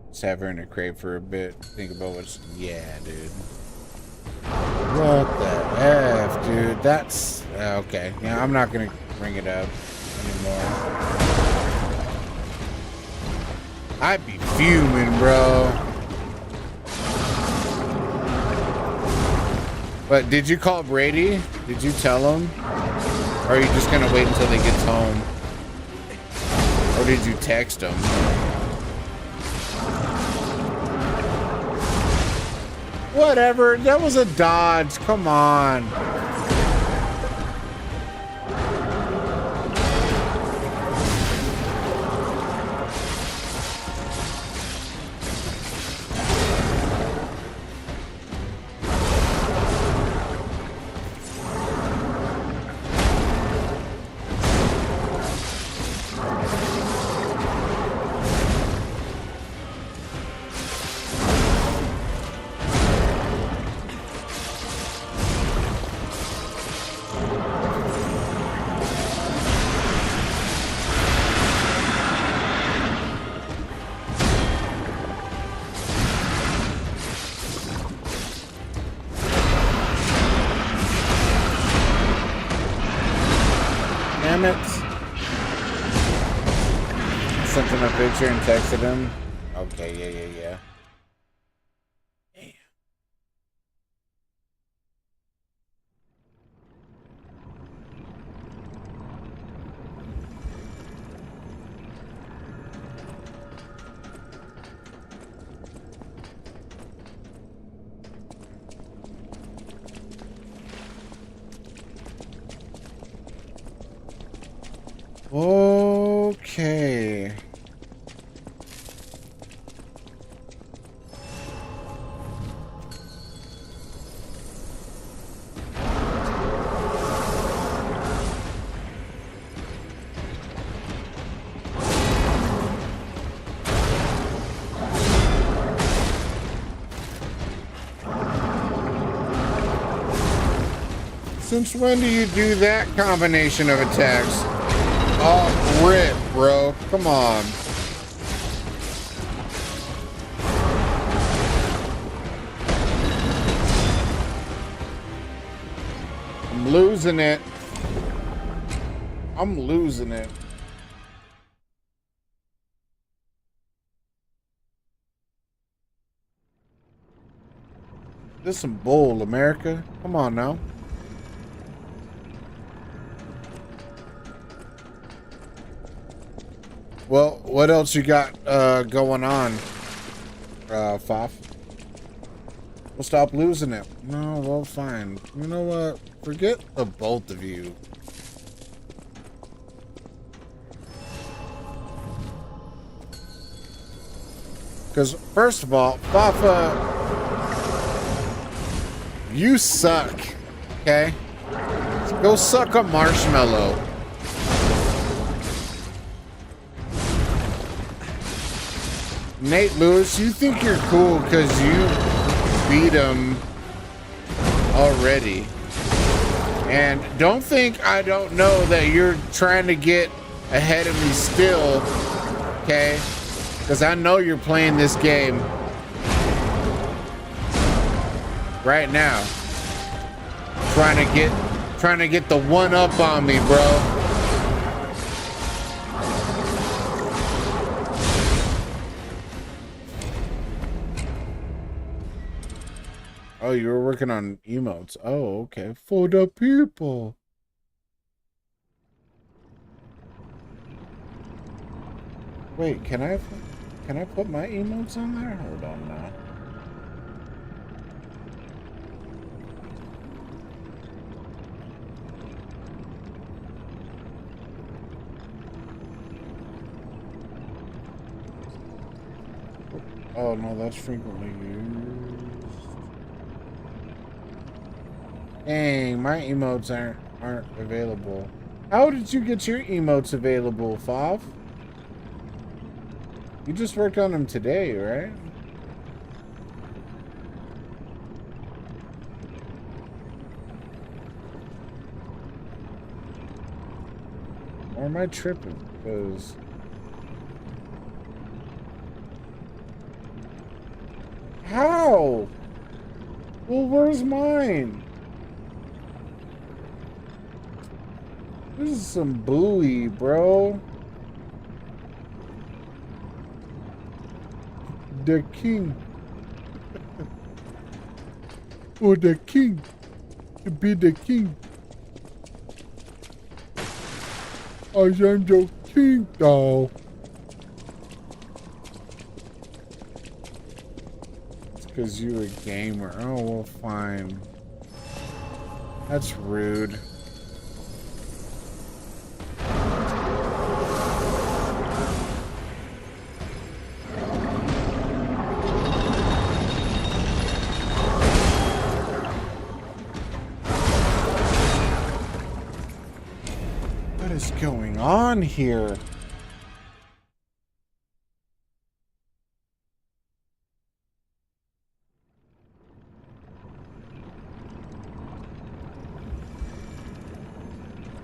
Just have her in a crate for a bit. Think about what's... Yeah, dude. What the F, dude? That's... Okay. Yeah, I'm not gonna bring it up anymore. I'd be fuming, bro. But did you call Brady? Did you tell him? Or are you just gonna wait until he gets home? Or did you text him? Whatever. That was a dodge. Come on. Damn it. Sent him a picture and texted him. Okay, yeah. Damn. Okay. Since when do you do that combination of attacks? Oh, rip, bro. Come on. I'm losing it. I'm losing it. This some bull, America. Come on now. Well, what else you got going on, Faf? We'll stop losing it. No, well, fine. You know what? Forget the both of you. Because, first of all, Fafa, you suck, okay? Go suck a marshmallow. Nate Lewis, you think you're cool because you beat him already. And don't think I don't know that you're trying to get ahead of me still, okay? Because I know you're playing this game right now. Trying to get the one up on me, bro. Oh, you were working on emotes. Oh, okay. For the people. Wait, can I put my emotes on there? Hold on now. Oh no, that's frequently used. Dang, my emotes aren't available. How did you get your emotes available, Fav? You just worked on them today, right? Or am I tripping? Because... How? Well, where's mine? This is some buoy, bro. The king. Oh, the king. To be the king. I am the king now. It's because you're a gamer. Oh, well, fine. That's rude. What is going on here?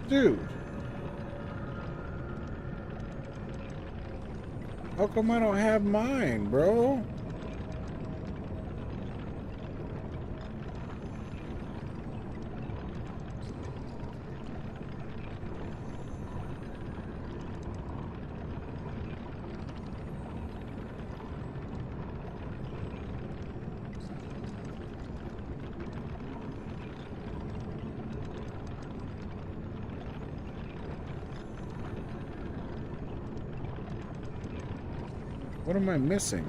Dude. How come I don't have mine, bro? What am I missing?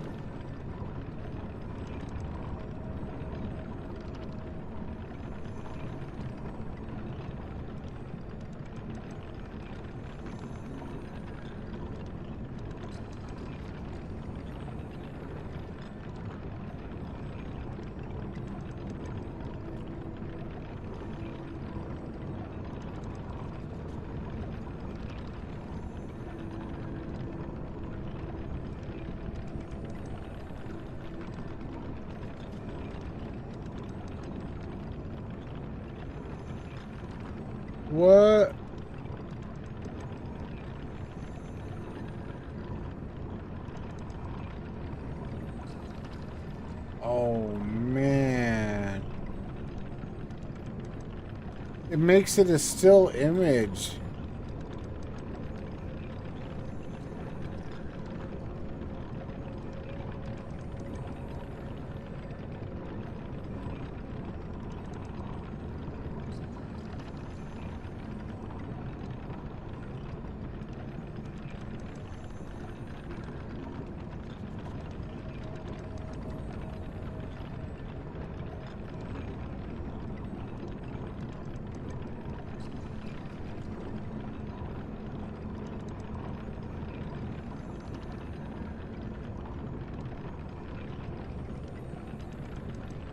What? Oh, man. It makes it a still image.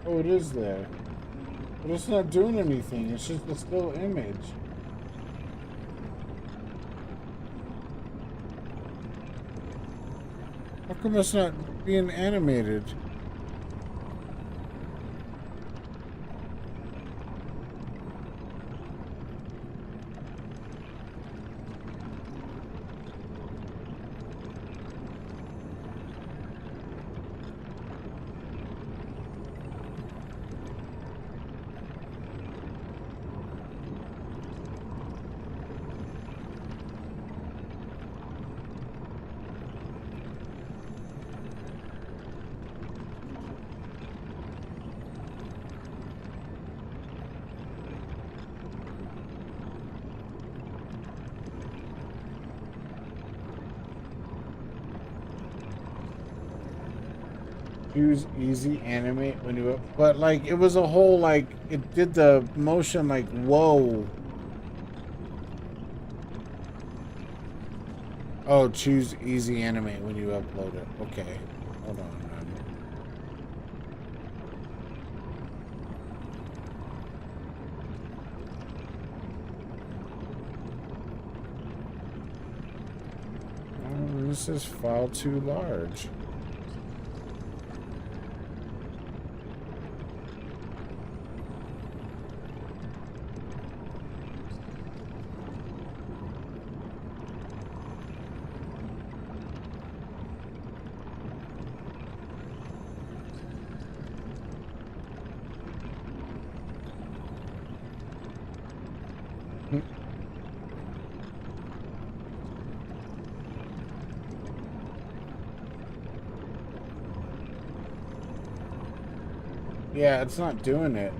Oh, it is there. But it's not doing anything. It's just a still image. How come it's not being animated? Use easy animate when you, but like it was a whole like it did the motion like whoa. Oh, choose easy animate when you upload it. Okay, hold on, man. Oh, this is file too large. Yeah, it's not doing it.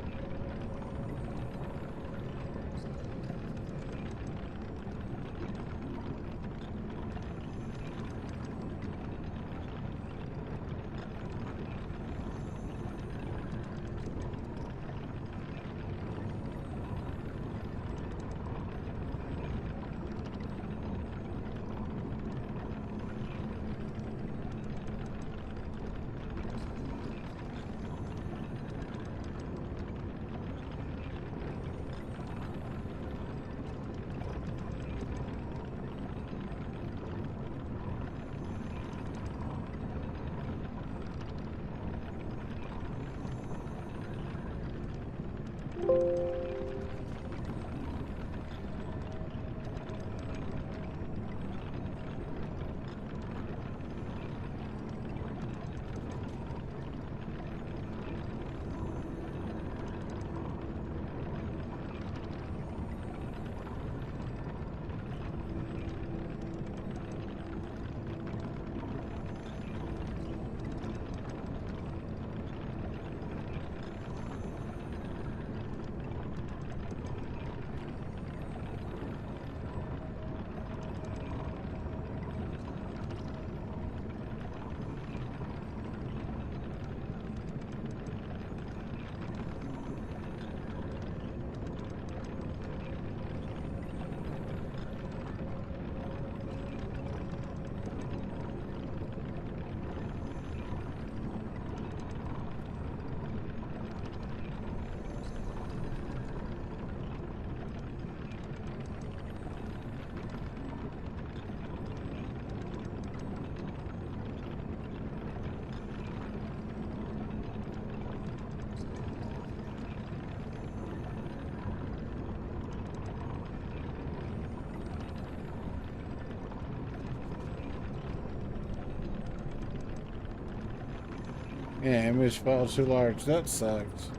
Yeah, image file too large. That sucks.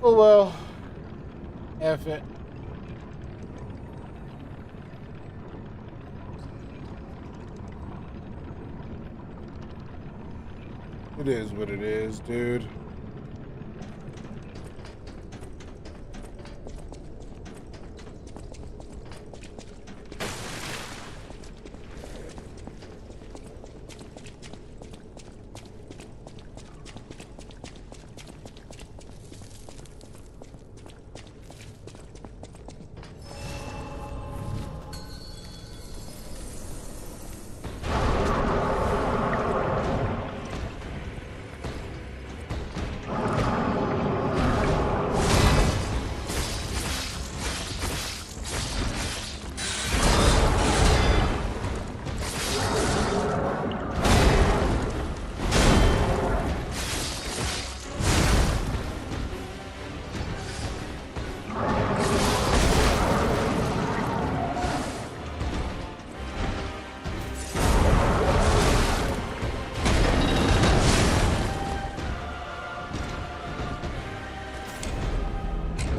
Oh well. F it. It is what it is, dude.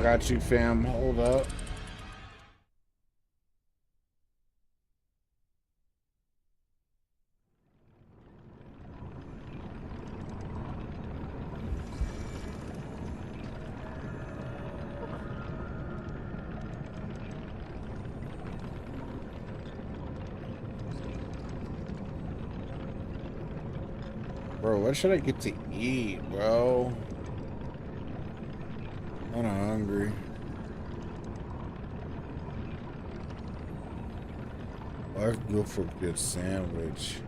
Got you, fam. Hold up. Bro, what should I get to eat, bro? I'm hungry. I could go for a good sandwich.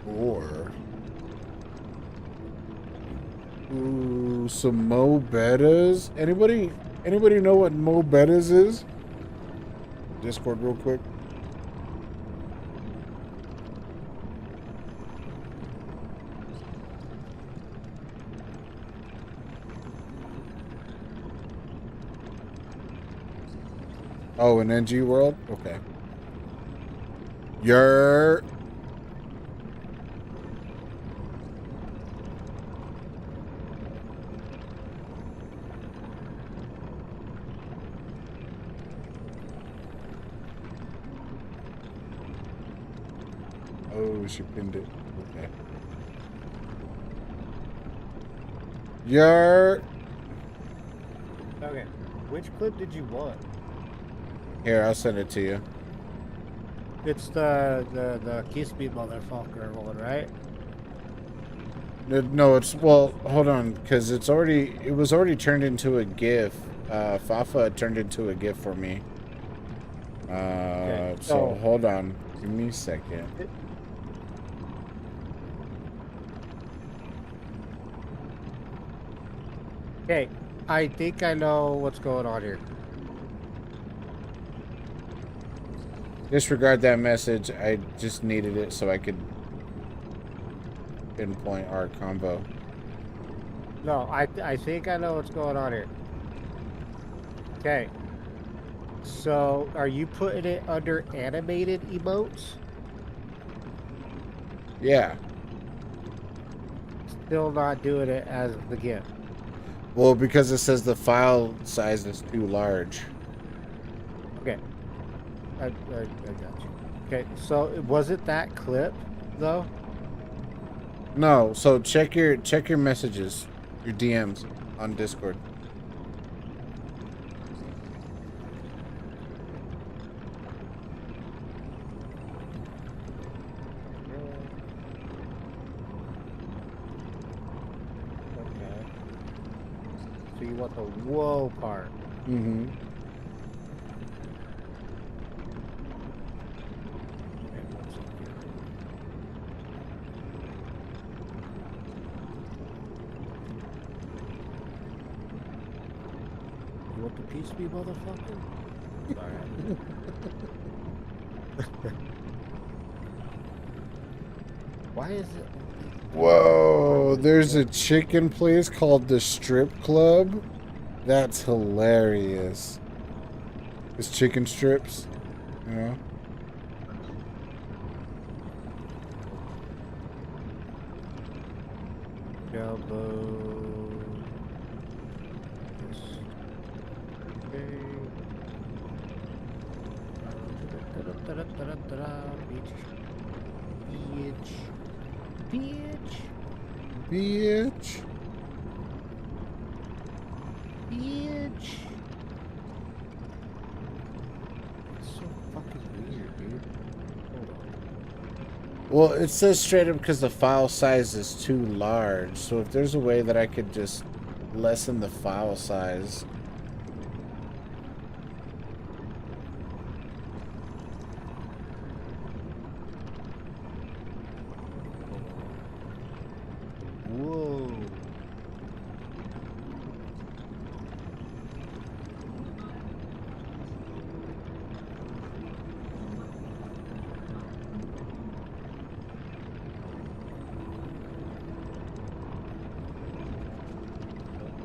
Or ooh, some Mo Bettas. Anybody know what Mo Bettas is? Discord real quick. Oh, an NG World? Okay. You're... Oh, she pinned it. Okay. You're... Okay. Which clip did you want? Here, I'll send it to you. It's the Kiss Me Motherfucker one, right? No, it's, well, hold on, because it was already turned into a GIF. Fafa turned into a GIF for me. Okay, so hold on. Give me a second. Okay, I think I know what's going on here. Disregard that message. I just needed it so I could pinpoint our combo. No, I think I know what's going on here. Okay. So, are you putting it under animated emotes? Yeah. Still not doing it as the GIF. Well, because it says the file size is too large. Okay. I got you. Okay, so was it that clip though? No, so check your messages, your DMs on Discord. Okay. So you want the whoa part. Mm-hmm. You want the piece me, motherfucker? Sorry. Why is it? Whoa, there's a chicken place called the Strip Club. That's hilarious. It's chicken strips, you know? Download. Bitch. Bitch. Bitch. It's so fucking weird, dude. Hold on. Well, it says straight up because the file size is too large. So if there's a way that I could just lessen the file size. Whoa.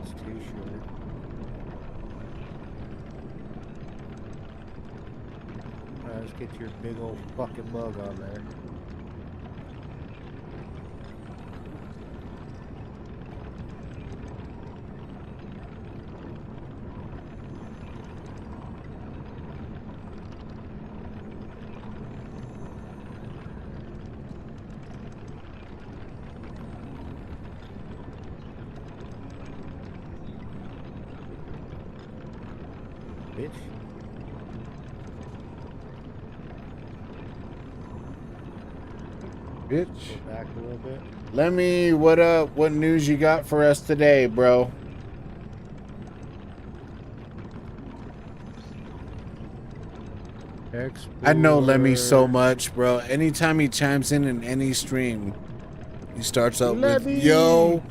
It's too short. Alright, let's get your big old fucking mug on there. Bitch. Bitch. Go back a little bit. Lemmy, what up? What news you got for us today, bro? I know Lemmy so much, bro. Anytime he chimes in any stream, he starts out with yo,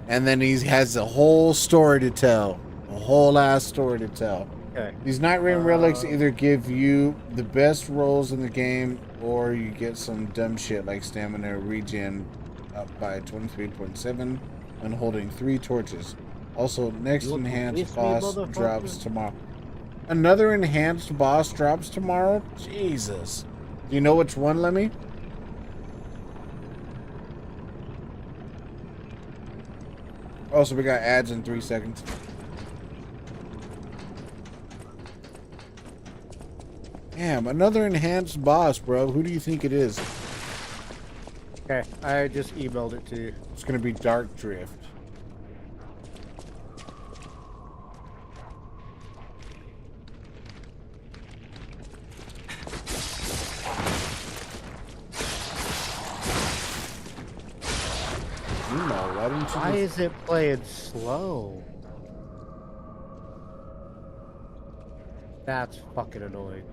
and then he has a whole story to tell. A whole ass story to tell. Okay. These Night Rain relics either give you the best rolls in the game, or you get some dumb shit like stamina regen up by 23.7 when holding 3 torches. Also, next You enhanced me, boss motherfucker? drops tomorrow. Another enhanced boss drops tomorrow? Jesus. Do you know which one, Lemmy? Also, we got ads in 3 seconds. Damn, another enhanced boss, bro. Who do you think it is? Okay, I just emailed it to you. It's gonna be Dark Drift. Why is it playing slow? That's fucking annoying.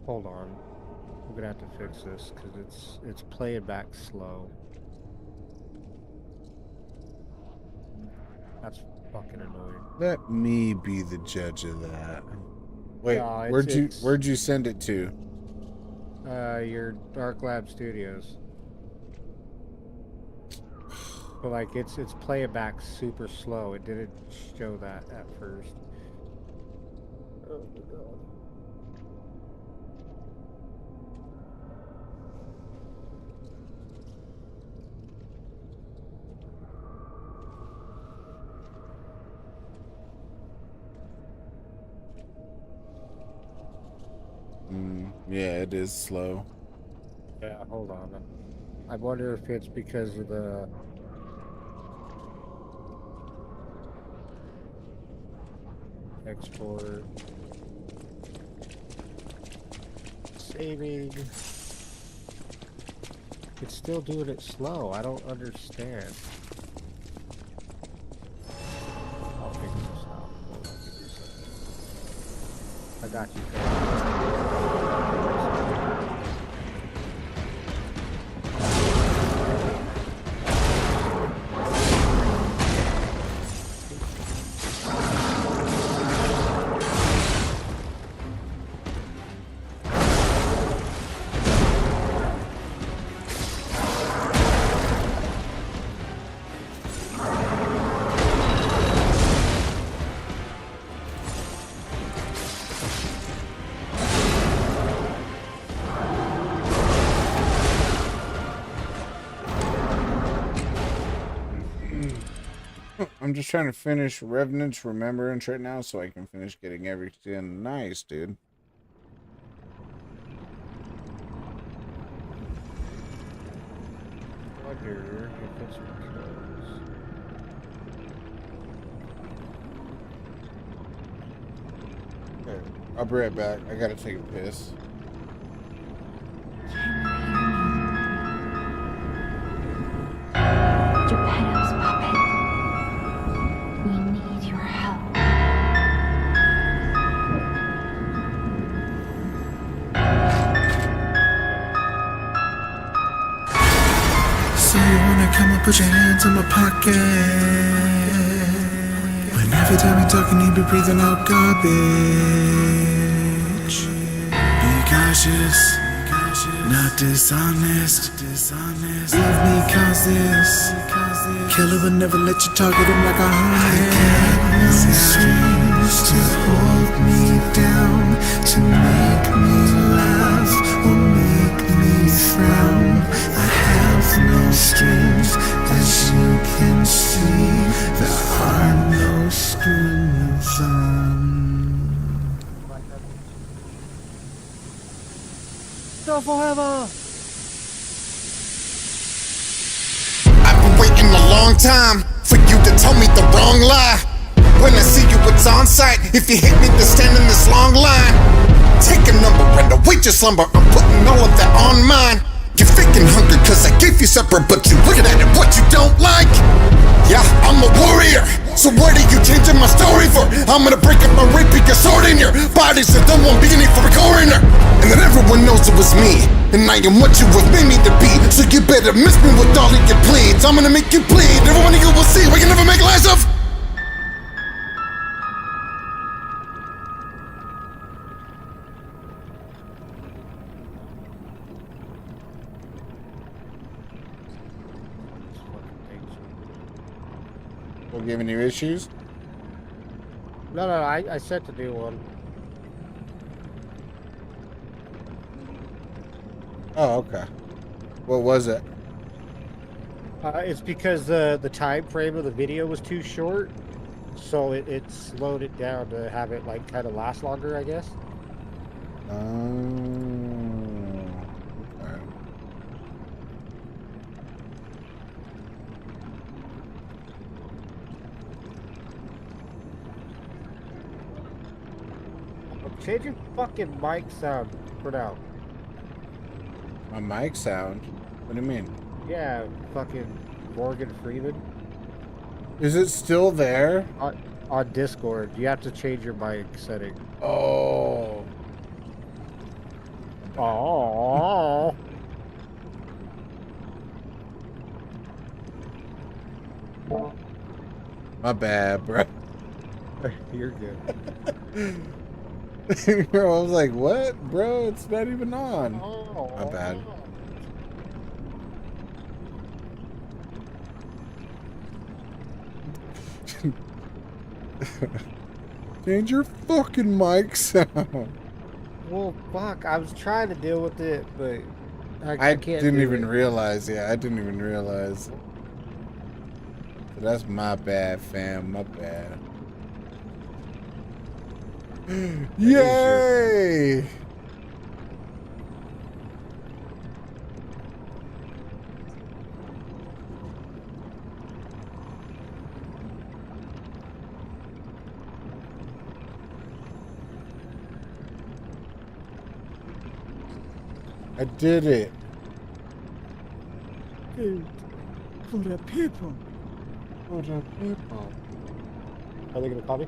Hold on. We're gonna have to fix this because it's playing back slow. That's fucking annoying. Let me be the judge of that. Wait, No, where'd you send it to? Your Dark Lab Studios. But like it's playing back super slow. It didn't show that at first. Oh my god. Yeah, it is slow. Yeah, hold on. I wonder if it's because of the export saving. It's still doing it slow. I don't understand. I'll figure this out. Hold on, give me a second. I got you, I'm just trying to finish Revenant's Remembrance right now so I can finish getting everything nice, dude. Wonder if it's because... Okay, I'll be right back. I gotta take a piss. Geppetto's puppet. We need your help. So you wanna come and put your hands in my pocket? When every time you're talking, you be breathing out garbage. Be cautious, not dishonest. Leave me cause this killer will never let you target him like a honey. I got no strings to hold me down, to make me laugh or make me frown. I have no strings, as you can see. There are no strings on. Go forever! I've been waiting a long time for you to tell me the wrong lie. When I see you, it's on sight. If you hit me, then stand in this long line. Take a number and await your slumber. I'm putting all of that on mine. You're faking hunger cause I gave you supper, but you looking at it what you don't like. Yeah, I'm a warrior, so what are you changing my story for? I'm gonna break up my raping your sword in your body, so don't want beginning for a coroner. And then everyone knows it was me, and I am what you was made me to be. So you better miss me with all of your pleads. I'm gonna make you bleed, every one of you will see we can never make lies of. Will give any issues? No, I sent a new one. Oh, okay. What was it? It's because the time frame of the video was too short, so it slowed it down to have it like kind of last longer, I guess. Okay. Change your fucking mic sound for now. My mic sound? What do you mean? Yeah, fucking Morgan Freeman. Is it still there? On Discord, you have to change your mic setting. Oh. Oh. My bad, bro. You're good. Bro, I was like, what? Bro, it's not even on. Oh. My bad. Change your fucking mic sound. Well, fuck, I was trying to deal with it, but I can't didn't do even it. realize. Yeah, I didn't even realize. So that's my bad, fam. My bad. Yay! I did it. For the people. For the people. Are they gonna call me?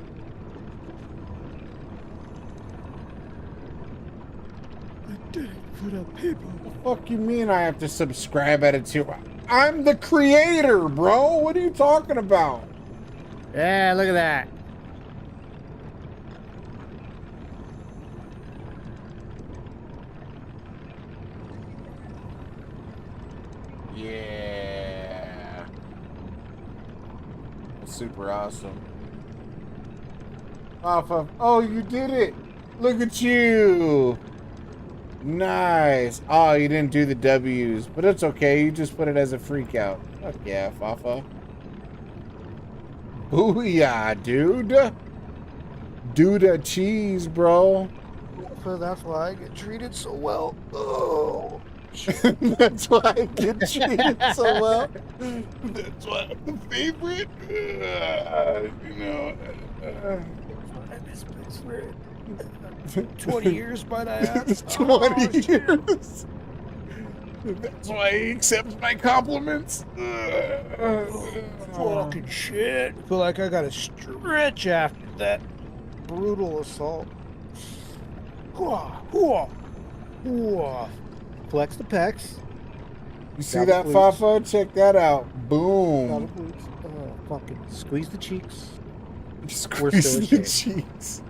I did it for the people. The fuck you mean I have to subscribe at it too? I'm the creator, bro. What are you talking about? Yeah, look at that. Yeah. That's super awesome. Off of, oh, you did it. Look at you. Nice. Oh, you didn't do the W's, but it's okay. You just put it as a freak out. Fuck yeah, Fafa. Booyah, dude. Do the cheese, bro. So that's why I get treated so well. Oh. That's why I get treated so well. That's why I'm the favorite. You know. I miss Pittsburgh. 20 years, might I add? 20 years. That's why he accepts my compliments. Fucking shit. I feel like I gotta stretch after that brutal assault. Hooah, hooah, hooah. Flex the pecs. You see that, Fafa? Check that out. Boom. Fucking squeeze the cheeks. Squeeze the cheeks.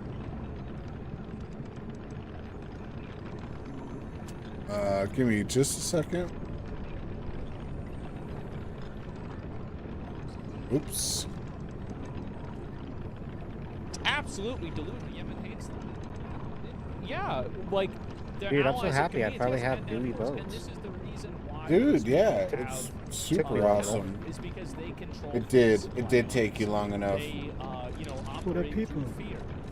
Give me just a second. Oops. It's absolutely deluded. Yemen hates them. Yeah, like. Dude, I'm so happy I finally have Dewey boats. Dude, yeah, it's super awesome. Is because they control it did take you long enough. They, For the people.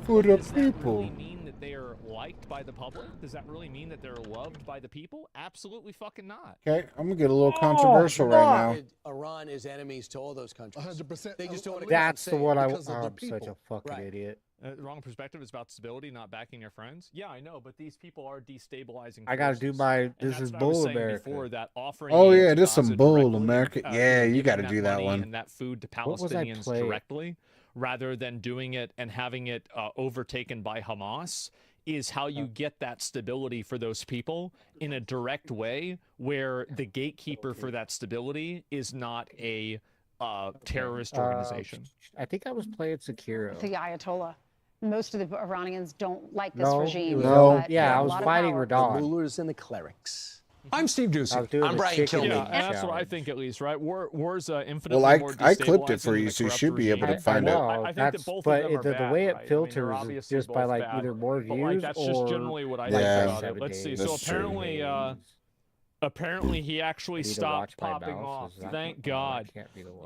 For the Does people. that really mean that they are liked by the public? Does that really mean that they're loved by the people? Absolutely fucking not. Okay, I'm gonna get a little controversial right now. Iran is enemies to all those countries. 100%. They just don't want to That's the one I'm such a fucking idiot. Wrong perspective is about stability, not backing your friends. Yeah, I know, but these people are destabilizing. I gotta do my this is bull America. Before, that offering oh yeah, this some bull America. Yeah, you gotta do that one. And that food to Palestinians directly, rather than doing it and having it overtaken by Hamas, is how you get that stability for those people in a direct way, where the gatekeeper for that stability is not a terrorist organization. I think I was playing Sekiro. The Ayatollah. Most of the Iranians don't like this regime. No, yeah, I was fighting Radon. The rulers and the clerics. I'm Steve Ducey. I'm Brian Kilmeade. Yeah, that's what I think, at least, right? War's infinitely well, more I clipped it for you, so you should be able to find it. I think that both of them are bad, the way it right? filters I mean, is just by like either more views like, that's or just generally what I think about it. Let's see. So apparently he actually stopped popping off. Thank God.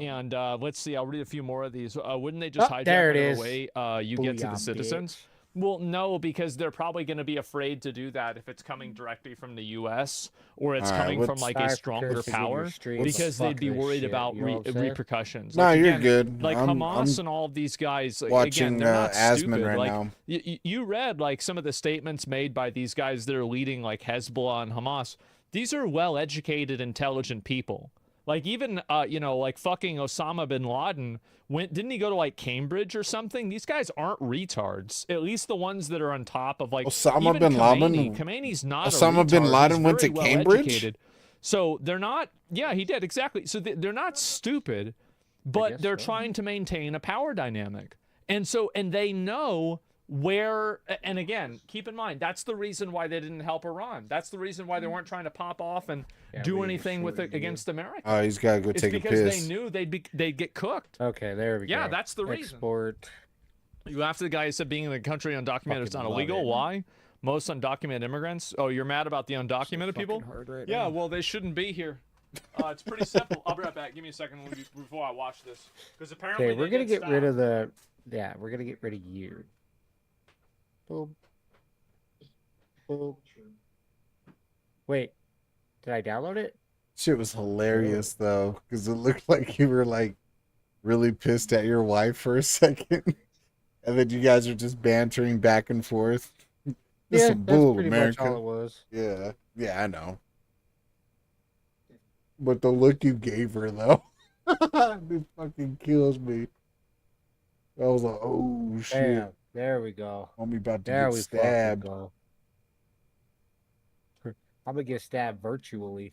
And let's see. I'll read a few more of these. Wouldn't they just hijack it away? You get to the citizens. Bitch. Well, no, because they're probably going to be afraid to do that if it's coming directly from the U.S. or it's coming from like a stronger power, because they'd be worried about repercussions. No, like, you're again, good. Like Hamas and all of these guys. Like, again, they're not stupid. Right like, now. You read like some of the statements made by these guys that are leading like Hezbollah and Hamas. These are well-educated, intelligent people. Like even, like fucking Osama bin Laden, didn't he go to like Cambridge or something? These guys aren't retards. At least the ones that are on top of like Osama bin Laden. Khomeini's not Osama bin Laden went to Cambridge. Educated. So they're not. Yeah, he did exactly. So they're not stupid, but they're trying to maintain a power dynamic, and they know where. And again, keep in mind that's the reason why they didn't help Iran. That's the reason why they weren't trying to pop off and do anything with it against America. Oh, he's got to go take a piss. Because they knew they'd get cooked. Okay, there we go. Yeah, that's the reason. Export. You after the guy who said being in the country undocumented is not illegal. Why? Most undocumented immigrants. Oh, you're mad about the undocumented people? Yeah, well, they shouldn't be here. It's pretty simple. I'll be right back. Give me a second before I watch this, because apparently we're gonna get rid of the. Yeah, we're gonna get rid of you. Boom. Boom. Wait, did I download it? Shit was hilarious though, because it looked like you were like really pissed at your wife for a second, and then you guys are just bantering back and forth. This some bull, pretty America. much all it was. Yeah, I know. But the look you gave her though, it fucking kills me. I was like, oh shit. Damn, there we go. Homie about to get stabbed. I'm gonna get stabbed virtually.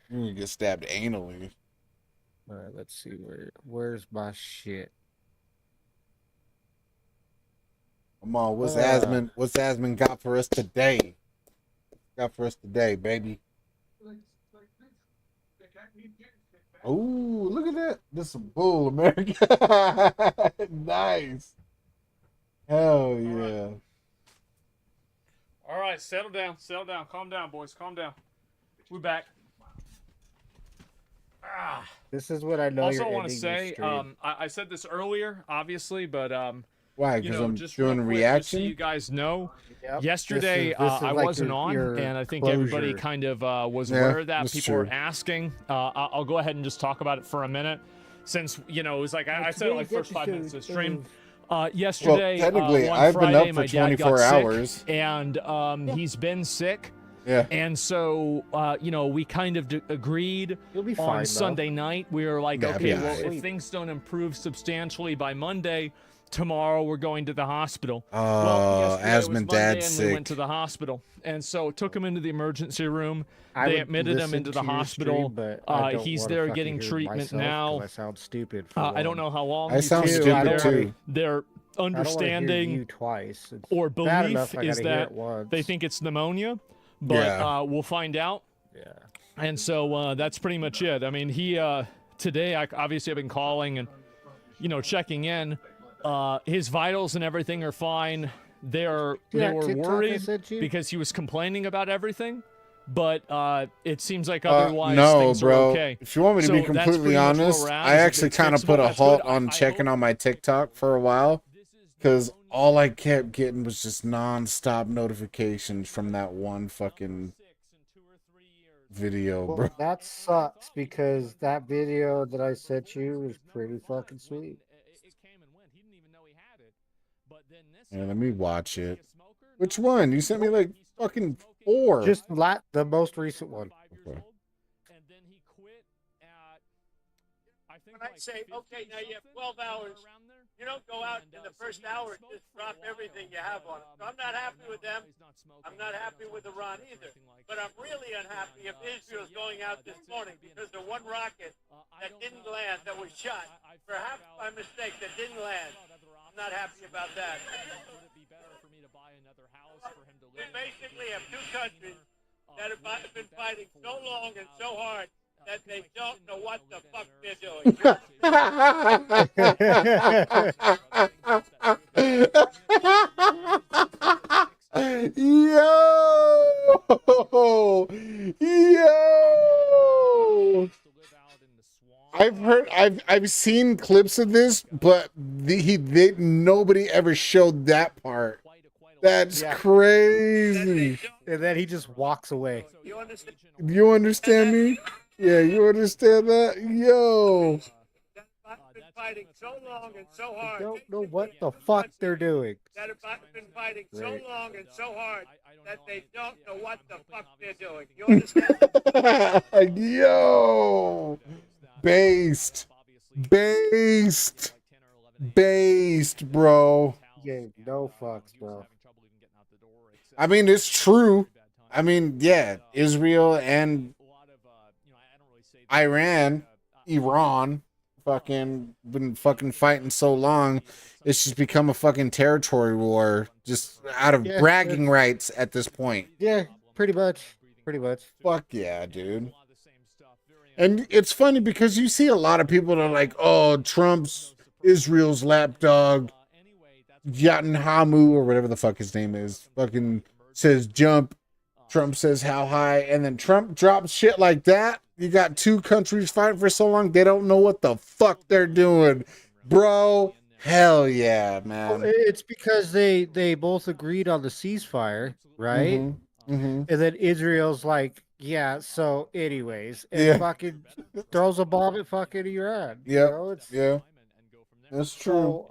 You're gonna get stabbed anally. All right, let's see where's my shit. Come on, what's Asman got for us today? Baby. Oh, look at that. This is some bull, America. Nice. Hell yeah. All right, settle down. Calm down, boys. Calm down. We're back. This is what I know Also, you're I want to ending your say, stream. I said this earlier, obviously, but Why? you Because know, I'm just doing real a quick, just so reaction? you guys know, Yep. yesterday This is I like wasn't on, your and I think everybody closure. kind of was Yeah, aware of that. that's People were true. asking. I'll go ahead and just talk about it for a minute, since you know it was like I said it like first 5 minutes of the stream. Yesterday, well, technically, one I've Friday, been up for my dad 24 got hours. sick, and he's been sick. Yeah. And so, you know, we kind of agreed fine, on Sunday night. We were like, Yeah, okay, be well, alright. if things don't improve substantially by Monday, tomorrow we're going to the hospital. Oh, well, yesterday was Asmund Monday, Dad's and we went sick. to the hospital. And so took him into the emergency room. I They would admitted him listen into the to your hospital. stream, but I don't He's wanna there fucking getting hear treatment myself 'cause now. I sound stupid. For I don't one. know how long. I you sound two stupid are there. too. Their I don't wanna hear understanding you twice. It's or bad belief enough I is gotta hear that it once. they think it's pneumonia, but Yeah. we'll find out. Yeah. And so that's pretty much it. I mean, he today I obviously have been calling and you know checking in. His vitals and everything are fine. They were TikTok I worried sent you? because he was complaining about everything, but it seems like otherwise no, things bro. are okay. If you want me to So be that's completely pretty much where honest, we're at. I Is it actually kind of fixable? put a That's halt good. on checking on my TikTok for a while because all I kept getting was just non-stop notifications from that one fucking video, bro. Well, that sucks because that video that I sent you was pretty fucking sweet. Yeah, let me watch it. Which one? You sent me like fucking 4. Just the most recent one. Okay. When I say, okay, now you have 12 hours, you don't go out in the first hour and just drop everything you have on it. So I'm not happy with them. I'm not happy with Iran either. But I'm really unhappy if Israel's going out this morning because the one rocket that didn't land, that was shot, perhaps by mistake, that didn't land. I'm not happy about that. We basically have two countries that have been fighting so long and so hard that they don't know what the fuck they're doing. Yo! I've seen clips of this, but nobody ever showed that part. That's crazy. And then he just walks away. You understand me? Yeah, you understand that? Yo. Been fighting so long and so hard. I don't know what the fuck they're doing. That have been fighting so long and so hard that they don't know what the fuck they're doing. You understand? Yo. Based, bro. Yeah, no fucks, bro. I mean, it's true. I mean, yeah, Israel and Iran, fucking been fucking fighting so long. It's just become a fucking territory war, just out of bragging rights at this point. Yeah, pretty much. Fuck yeah, dude. And it's funny because you see a lot of people that are like, oh, Trump's Israel's lapdog, Netanyahu, or whatever the fuck his name is, fucking says jump. Trump says how high. And then Trump drops shit like that. You got two countries fighting for so long, they don't know what the fuck they're doing. Bro, hell yeah, man. Well, it's because they both agreed on the ceasefire, right? Mm-hmm. And then Israel's like, yeah, so anyways, and fucking throws a bomb at fucking Iran. Yep. You know, Yeah. That's true. So,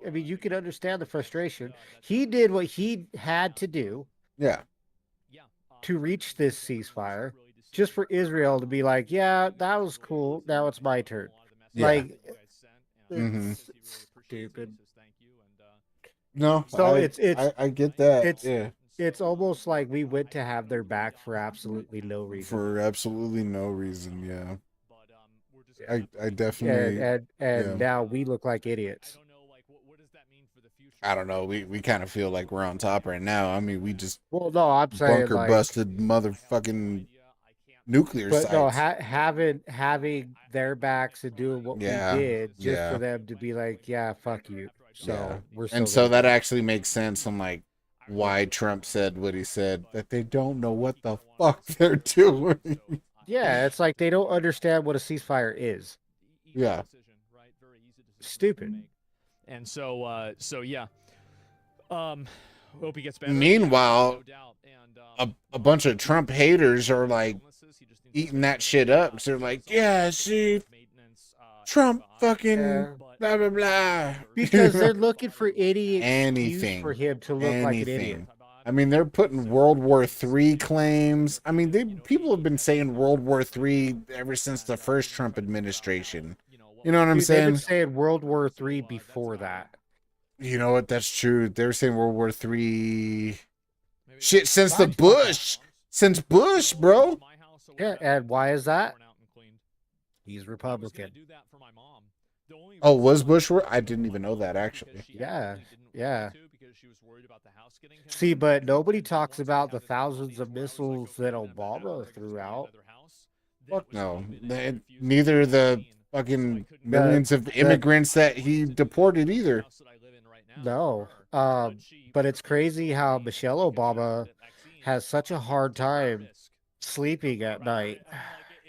I mean, you can understand the frustration. He did what he had to do. Yeah. To reach this ceasefire, just for Israel to be like, yeah, that was cool. Now it's my turn. Yeah. Like, it's stupid. No, so I get that. It's almost like we went to have their back for absolutely no reason. For absolutely no reason, yeah. I definitely and now we look like idiots. I don't know. We kind of feel like we're on top right now. I mean, we just I'm saying bunker like, busted motherfucking nuclear but sites. no, having their backs and doing what we did just for them to be like, yeah, fuck you. So we're and so that actually makes sense on like why Trump said what he said, that they don't know what the fuck they're doing. Yeah, it's like they don't understand what a ceasefire is. Yeah. Stupid. And so yeah. Hope he gets better. Meanwhile, No doubt. And a bunch of Trump haters are like eating that shit up. So they're like, yeah, see, Trump fucking blah blah blah. Because they're looking for any excuse Anything for him to look like an idiot. I mean, they're putting World War III claims. I mean, people have been saying World War III ever since the first Trump administration. You know what I'm Dude, saying? they've been saying World War III before that. You know what? That's true. They were saying World War III. Shit, since the Bush. Since Bush, bro. Yeah, and why is that? He's Republican. Oh, was Bush? I didn't even know that, actually. Yeah, yeah. See, but nobody talks about the thousands of missiles that Obama threw out. Fuck no. Neither the fucking millions of immigrants that he deported either. No. But it's crazy how Michelle Obama has such a hard time sleeping at night,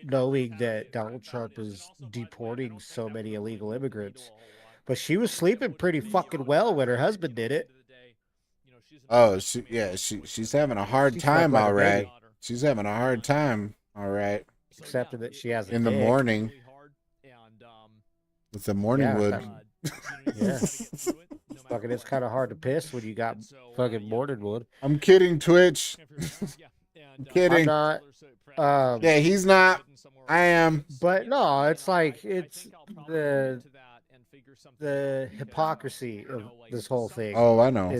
knowing that Donald Trump is deporting so many illegal immigrants. But she was sleeping pretty fucking well when her husband did it. Oh, she's having a hard time, all right. She's having a hard time, all right. Except that she has a in the dick. morning. With the morning wood. Yeah. Fucking, it's kind of hard to piss when you got fucking morning wood. I'm kidding, Twitch. I'm kidding. I'm not. Yeah, he's not. I am. But no, it's like it's the hypocrisy of this whole thing. Oh, I know.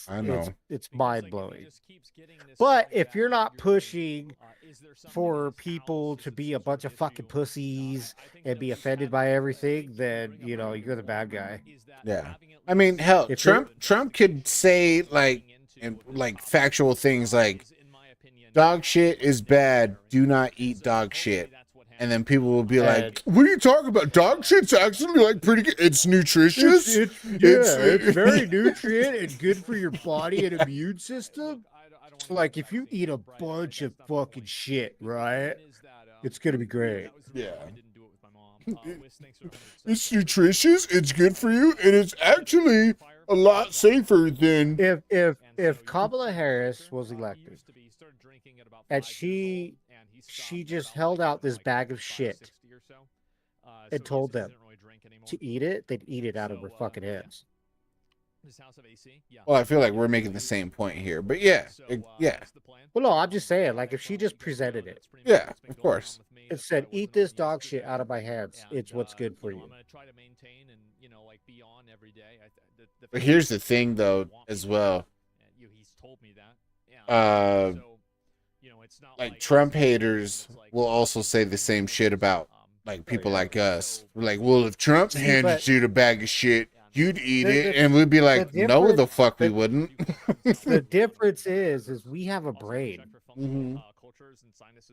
I know. It's mind blowing. But if you're not pushing for people to be a bunch of fucking pussies and be offended by everything, then you're the bad guy. Yeah. I mean, hell, Trump could say like factual things like dog shit is bad, do not eat dog shit. And then people will be like, what are you talking about? Dog shit's actually like pretty good. It's nutritious. It's very nutrient and good for your body and immune system. Like if you eat a bunch of fucking shit, right? It's gonna be great. Yeah. It's nutritious, it's good for you, and it's actually a lot safer than if Kamala Harris was elected and she just held out this bag of shit and told them to eat it, they'd eat it out of her fucking heads. Well, I feel like we're making the same point here, but yeah. Well, no, I'm just saying, like, if she just presented it. Yeah, of course. It said, eat this dog shit out of my hands. It's what's good for you. But here's the thing, though, as well. Like, Trump haters will also say the same shit about, like, people like us. We're like, well, if Trump handed you the bag of shit, you'd eat it, and we'd be like, no, the fuck we wouldn't. The difference is we have a brain. Mm-hmm.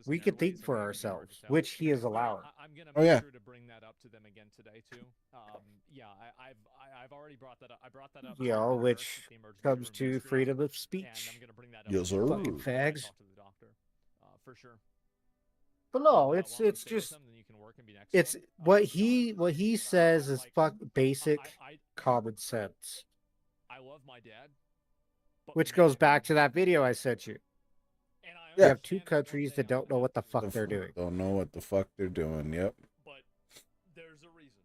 We can think for ourselves, which he is allowed. Oh yeah. I've already brought that up. I brought that up. Which comes to freedom of speech. Yes, sir. Fucking fags. For sure. But no, it's just it's what he says is basic common sense. I love my dad. Which goes back to that video I sent you. You have two countries that don't know what the fuck they're doing. Don't know what the fuck they're doing. Yep. But there's a reason.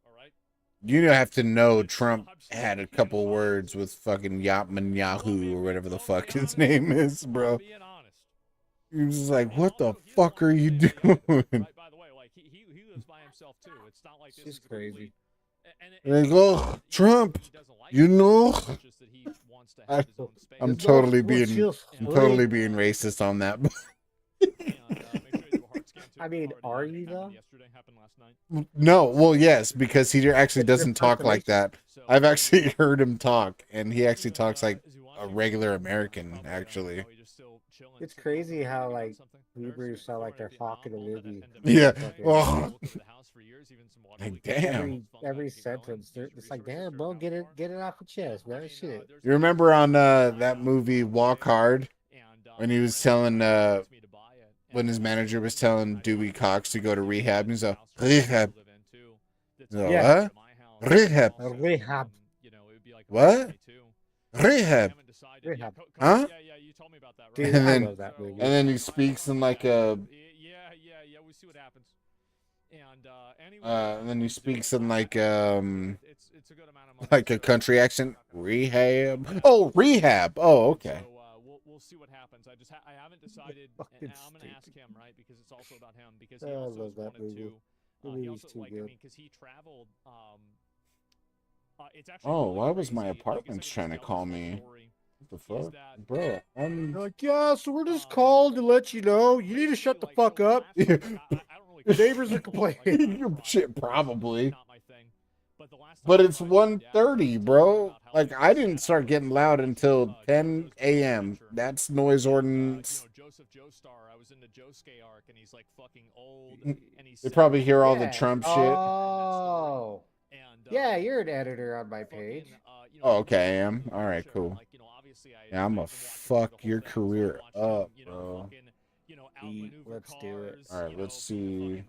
All right. You have to know Trump had a couple words with fucking Yatman Yahoo or whatever the fuck his name is, bro. He was just like, what the fuck are you doing? By the way, like he lives by himself too. It's not like this is crazy. They go, Trump, you know. I'm totally being racist on that. I mean, are you though? No, well, yes, because he actually doesn't talk like that. I've actually heard him talk, and he actually talks like a regular American, actually. It's crazy how like Hebrews sound like they're talking to Libby. Yeah. Oh. Like, damn. Every sentence, it's like, damn, bro, get it off your chest, man. Shit. You remember on that movie Walk Hard when he was telling when his manager was telling Dewey Cox to go to rehab, he's like, rehab. Yeah. What? Rehab. Rehab. What? Rehab. Rehab. Huh? Dude, And I then, love that movie. and then he speaks in like a. We see what happens. And then he speaks in like like a country accent. Rehab. Oh, rehab. Oh, okay. We'll see what happens. I haven't decided, and I'm gonna ask him, right, because it's also about him, because he also love that movie. he also, like, I mean, because he traveled. It's actually Oh, really why was my crazy. apartment's trying to call me? What the fuck, bro? I'm Like, yeah, so we're just called to let you know you need to shut the fuck up. The neighbors are complaining. Shit, probably. But it's 1:30, bro. Like, I didn't start getting loud until 10 a.m. That's noise ordinance. Joseph Joestar, I was in the Josuke arc, and he's like fucking old. They probably hear all the Trump shit. Oh. Yeah, you're an editor on my page. Oh, okay, I am. All right, cool. Yeah, I'm gonna fuck your career up, bro. Let's do it. All right, let's see.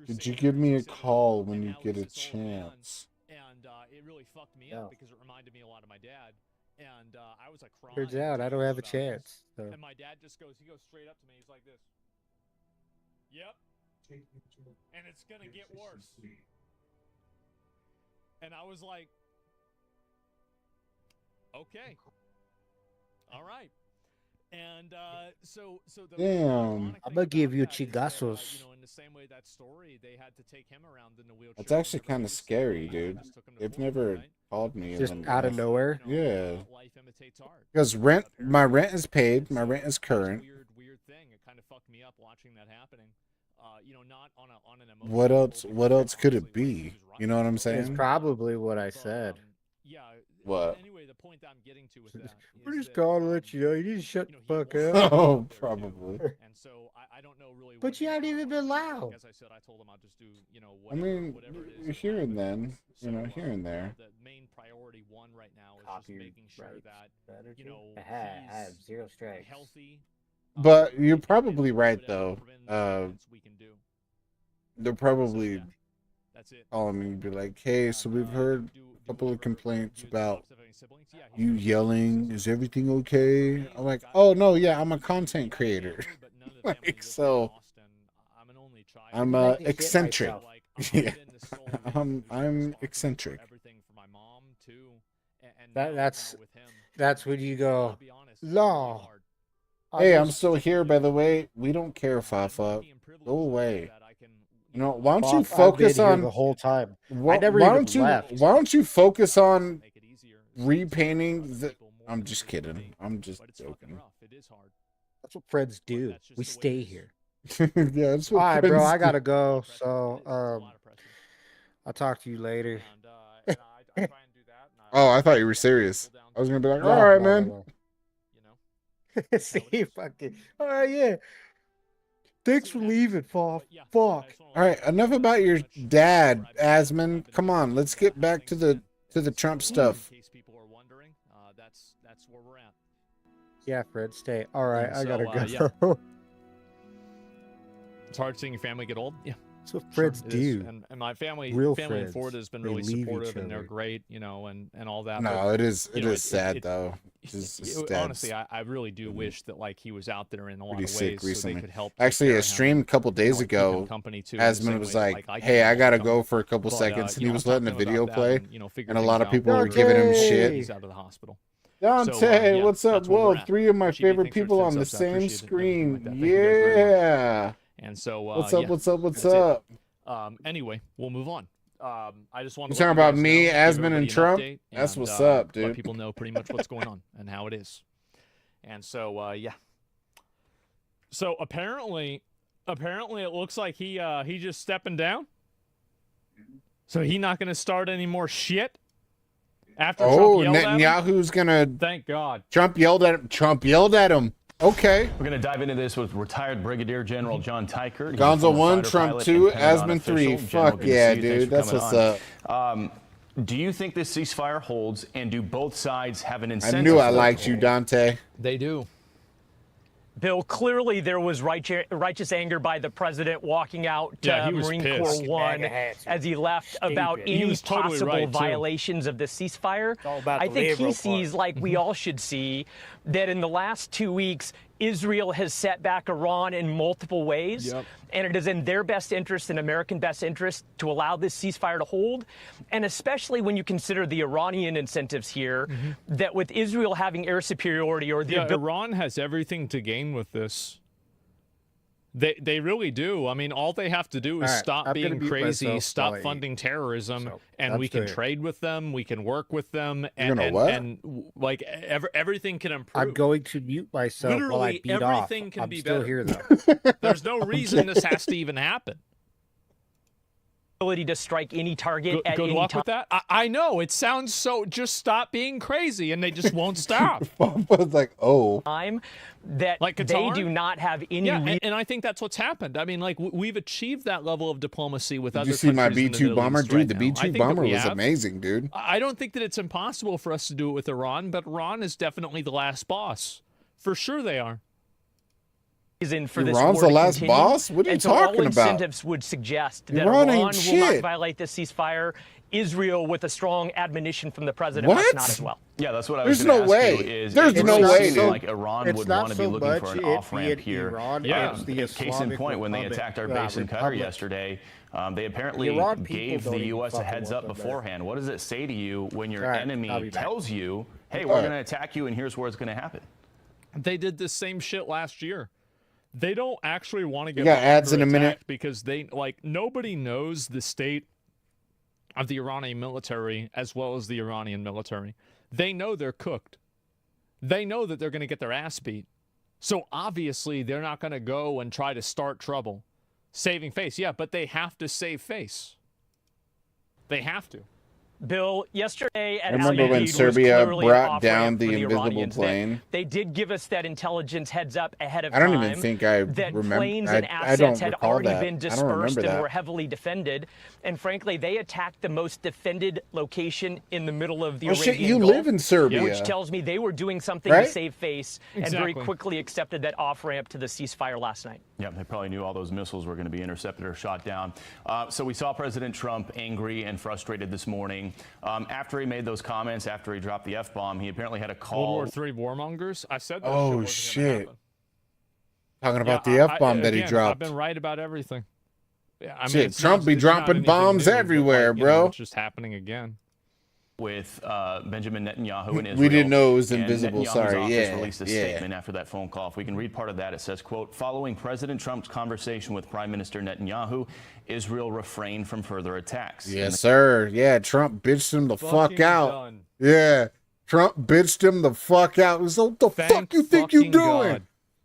Did you give me a call when you get a chance? And it really fucked me up because it reminded me a lot of my dad. And I was like crying. Turns out I don't have a chance. So. And my dad he goes straight up to me. He's like this. Yep. And it's gonna get worse. And I was like, okay. All right. And so the damn. I'm gonna give you chigazos. In the same way that story, they had to take him around in the wheelchair. That's actually kind of scary, dude. They've never called me. Just out of nowhere. Yeah. Because my rent is paid. My rent is current. Weird thing. It kind of fucked me up watching that happening. Not on an emotional What else could it be? You know what I'm saying? It's probably what I said. Yeah. What? Anyway, the point I'm getting to with that we're just calling to let you know you need to shut the fuck up. Oh, probably. And so I don't know really. But you haven't even been loud. As I said, I told him I'll just do I mean, here and then, here and there. The main priority one right now is just making sure that I have 0 strikes. Healthy. But you're probably right though. They're probably calling me and be like, hey, so we've heard a couple of complaints about you yelling. Is everything okay? I'm like, oh no, yeah, I'm a content creator. Like, so I'm eccentric. Yeah. I'm eccentric. That's when you go, law. Hey, I'm still here, by the way. We don't care, Fafa. Go away. You know, why don't you focus on the whole time? Why, I never why even don't you left. Why don't you focus on repainting the? I'm just kidding. I'm just joking. That's what friends do. We stay here. Yeah, that's what all right, friends bro. I gotta do. go. So, I'll talk to you later. Oh, I thought you were serious. I was gonna be like, all right, man. See, fucking. All right, yeah. Thanks for leaving, Fuck. All right, enough about your dad, Asman. Come on, let's get back to the Trump stuff. In case people are wondering, that's where we're at. Yeah, Fred, stay. All right, I gotta go. Yeah. It's hard seeing your family get old. Yeah. That's what friends do. And my family Real in friends. Florida has been They really leave supportive, each and they're other. great, and all that. No, but, it is sad it- though. It's sad. honestly, I really do wish that like he was out there in a lot Pretty of sick ways so recently. they could help. take Actually, care a of him stream a and, couple days keep him ago, company too, in the Asman same was way that, like, I "Hey, keep I him gotta company." go for a couple But, seconds," and he I was talked letting to the him video about that play, and, figured and a lot things of people out. were giving him Dante! shit. He's out of the hospital. Dante, So, yeah, what's up? that's where Whoa, we're at. 3 of my Appreciate you. favorite Thanks for people on the sending subs. I same appreciate it and everything screen. like that. Thank you guys very much. Yeah. And so, What's up? yeah, What's up? What's that's it. up? Anyway, we'll move on. I just want You to talking about me, Asman, and Trump? Update That's and, what's up, Let dude. people know pretty much what's going on and how it is. And so, yeah. So apparently it looks like he just stepping down. So he not going to start any more shit after Oh, Trump yelled at him? Netanyahu's gonna. Thank God. Trump yelled at him. Trump yelled at him. Okay. We're going to dive into this with retired Brigadier General John Tykert. He's a Gonzo former 1, fighter Trump pilot 2, and Pentagon Asman 3. official. General, Fuck good to yeah, see you. Thanks dude. for That's coming what's on. up. Do you think this ceasefire holds, and do both sides have an I incentive? knew I for it? liked you, Dante. They do. Bill, clearly there was righteous anger by the president walking out Yeah, he was Marine pissed. Corps One as he left about He any was totally possible right, too. violations of the ceasefire. about I the think he liberal sees, like we all should see, that in the last 2 weeks, Israel has set back Iran in multiple ways. Yep. And it is in their best interest and American best interest to allow this ceasefire to hold. And especially when you consider the Iranian incentives here, that with Israel having air superiority or the Iran has everything to gain with this. They really do. I mean, all they have to do is All right, stop I'm gonna being mute crazy, myself stop while I funding terrorism, So, and I'm we can still here. trade with them, we can work with them, You're and gonna what? like everything can improve. I'm going to mute myself while I Literally beat off. everything can I'm be still better. here though. There's no reason this has to even happen. ability to strike any target at Good any luck time. with that. I know it sounds so. Just stop being crazy, and they just won't stop. I was like, oh. Time that Like they Qatar? do not have any Yeah, reason. and I think that's what's happened. I mean, like we've achieved that level of diplomacy with Did other you see my countries in the B-2 Middle bomber? East Dude, right the now. I B-2 think that bomber we was have. amazing, dude. I don't think that it's impossible for us to do it with Iran, but Iran is definitely the last boss. For sure they are. Reason for this Iran's war the to last continue. boss? What are you And so all talking about? incentives would suggest that Iran Iran ain't will not shit. violate this ceasefire. Israel, with a strong admonition from the president, must What? not as well. Yeah, that's what I There's was going no to ask way. you. Is There's it no does way, seem dude. like Iran It's would not want to be so looking much for an it off-ramp being here. Iran, Yeah. it's the Case in Islamic point, when they Republic. attacked our base in Qatar Republic. yesterday, they apparently The Iran people gave don't the even U.S. a fucking heads want up them there. beforehand. What does it say to you when your All right, I'll enemy be back. tells you, hey, we're going to attack you and here's where it's going to happen? They did the same shit last year. They don't actually want to get got ads in a minute. attacked because they like nobody knows the state of the Iranian military as well as the Iranian military. They know they're cooked. They know that they're going to get their ass beat. So obviously they're not going to go and try to start trouble. Saving face, yeah, but they have to save face. They have to. Bill, yesterday at I remember Al when Udeid was Serbia clearly an brought off-ramp down for the invisible Iranians that plane. They did give us that intelligence heads up ahead of I time. don't even think I that remember. planes and I assets don't had recall already that. been I don't dispersed remember and that. were heavily defended. And frankly, they attacked the most defended location in the middle of the Oh, Arabian shit, you Gulf, live in Serbia. which tells me they were doing something Right? to save face and very Exactly. quickly accepted that off-ramp to the ceasefire last night. Yeah, they probably knew all those missiles were going to be intercepted or shot down. So we saw President Trump angry and frustrated this morning. After he made those comments, after he dropped the F-bomb, he apparently had a call. World War III warmongers. I said that. Oh, shit. shit. Wasn't Talking gonna about happen. the Yeah, F-bomb that he again, dropped. I've been right about everything. Yeah, I mean, Shit, it's Trump not- be it's not dropping anything bombs new, but, everywhere, like, you know, bro. it's just happening again. With Benjamin Netanyahu in Israel. We didn't know it was And invisible, Netanyahu's sorry, office yeah, released a yeah. statement after that phone call. If we can read part of that, it says, quote, following President Trump's conversation with Prime Minister Netanyahu, Israel refrained from further attacks. Yes, sir. Yeah, Trump bitched him the fuck Fucking out. done. Yeah, Trump bitched him the fuck out. So what the Thank fuck you think you fucking doing? God.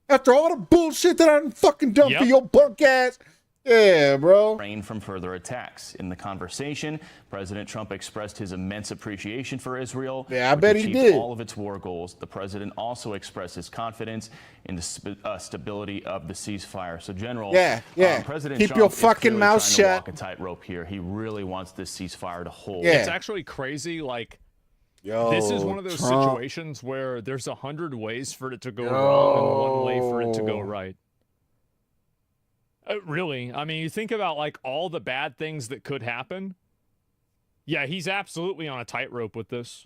After all the bullshit that I done fucking done for Yep. your punk ass? Yeah, bro. Refrained from further attacks. In the conversation, President Trump expressed his immense appreciation for Israel. Yeah, I which bet he achieved did. all of its war goals. The president also expressed his confidence in the stability of the ceasefire. So, General, Yeah. President Keep Trump your is fucking clearly mouth trying to shut. walk a tightrope here. He really wants this ceasefire to hold. Yeah. It's actually crazy. Like, this is one of those Trump. situations where there's 100 ways for it to go wrong and one way for it to go right. Really, I mean, you think about like all the bad things that could happen. Yeah, he's absolutely on a tightrope with this.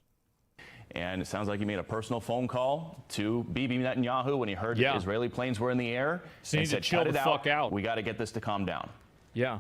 And it sounds like he made a personal phone call to Bibi Netanyahu when he heard Yeah. that Israeli planes were in the air. So you and need to said, chill "Cut the it fuck out." We got to get this to calm down. Yeah.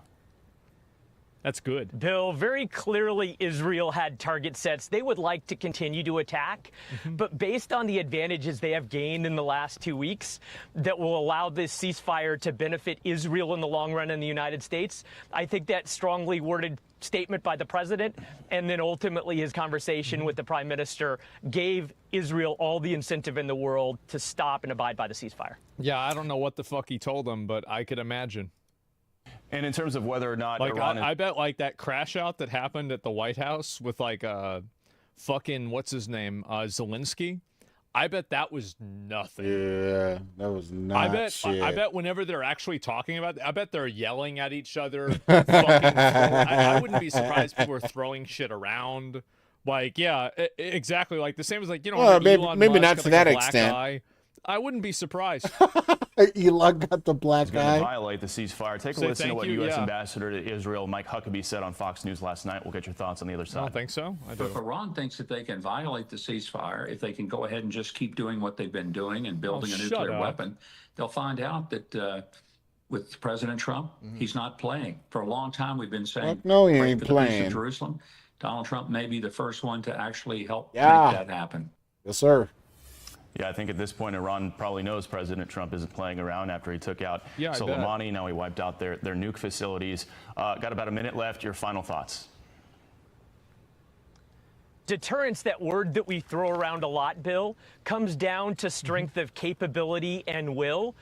That's good. Bill, very clearly Israel had target sets they would like to continue to attack, but based on the advantages they have gained in the last 2 weeks that will allow this ceasefire to benefit Israel in the long run in the United States, I think that strongly worded statement by the president and then ultimately his conversation with the prime minister gave Israel all the incentive in the world to stop and abide by the ceasefire. Yeah, I don't know what the fuck he told them, but I could imagine. And in terms of whether or not Like, Iran I bet like that crash out that happened at the White House with like fucking what's his name, Zelensky. I bet that was nothing. Yeah, that was not shit. I bet whenever they're actually talking about it, I bet they're yelling at each other. I wouldn't be surprised if people were throwing shit around. Like, yeah, exactly. Like the same as like, you know, Well, Elon maybe Musk not got, to like, that a black extent. eye. I wouldn't be surprised. Elon got the black He's going to eye. violate the ceasefire. Take a Say listen to thank what you, U.S. yeah. Ambassador to Israel Mike Huckabee said on Fox News last night. We'll get your thoughts on the other I side. don't think so. I If do. Iran thinks that they can violate the ceasefire, if they can go ahead and just keep doing what they've been doing and building a shut nuclear up. weapon, they'll find out that with President Trump, he's not playing. For a long time, we've been saying, Fuck no, he pray ain't for the peace playing. of Jerusalem. Donald Trump may be the first one to actually help Yeah. make that happen. Yes, sir. Yeah, I think at this point, Iran probably knows President Trump isn't playing around after he took out Yeah, I bet. Soleimani. Now he wiped out their nuke facilities. Got about a minute left. Your final thoughts. Deterrence, that word that we throw around a lot, Bill, comes down to strength of capability and will.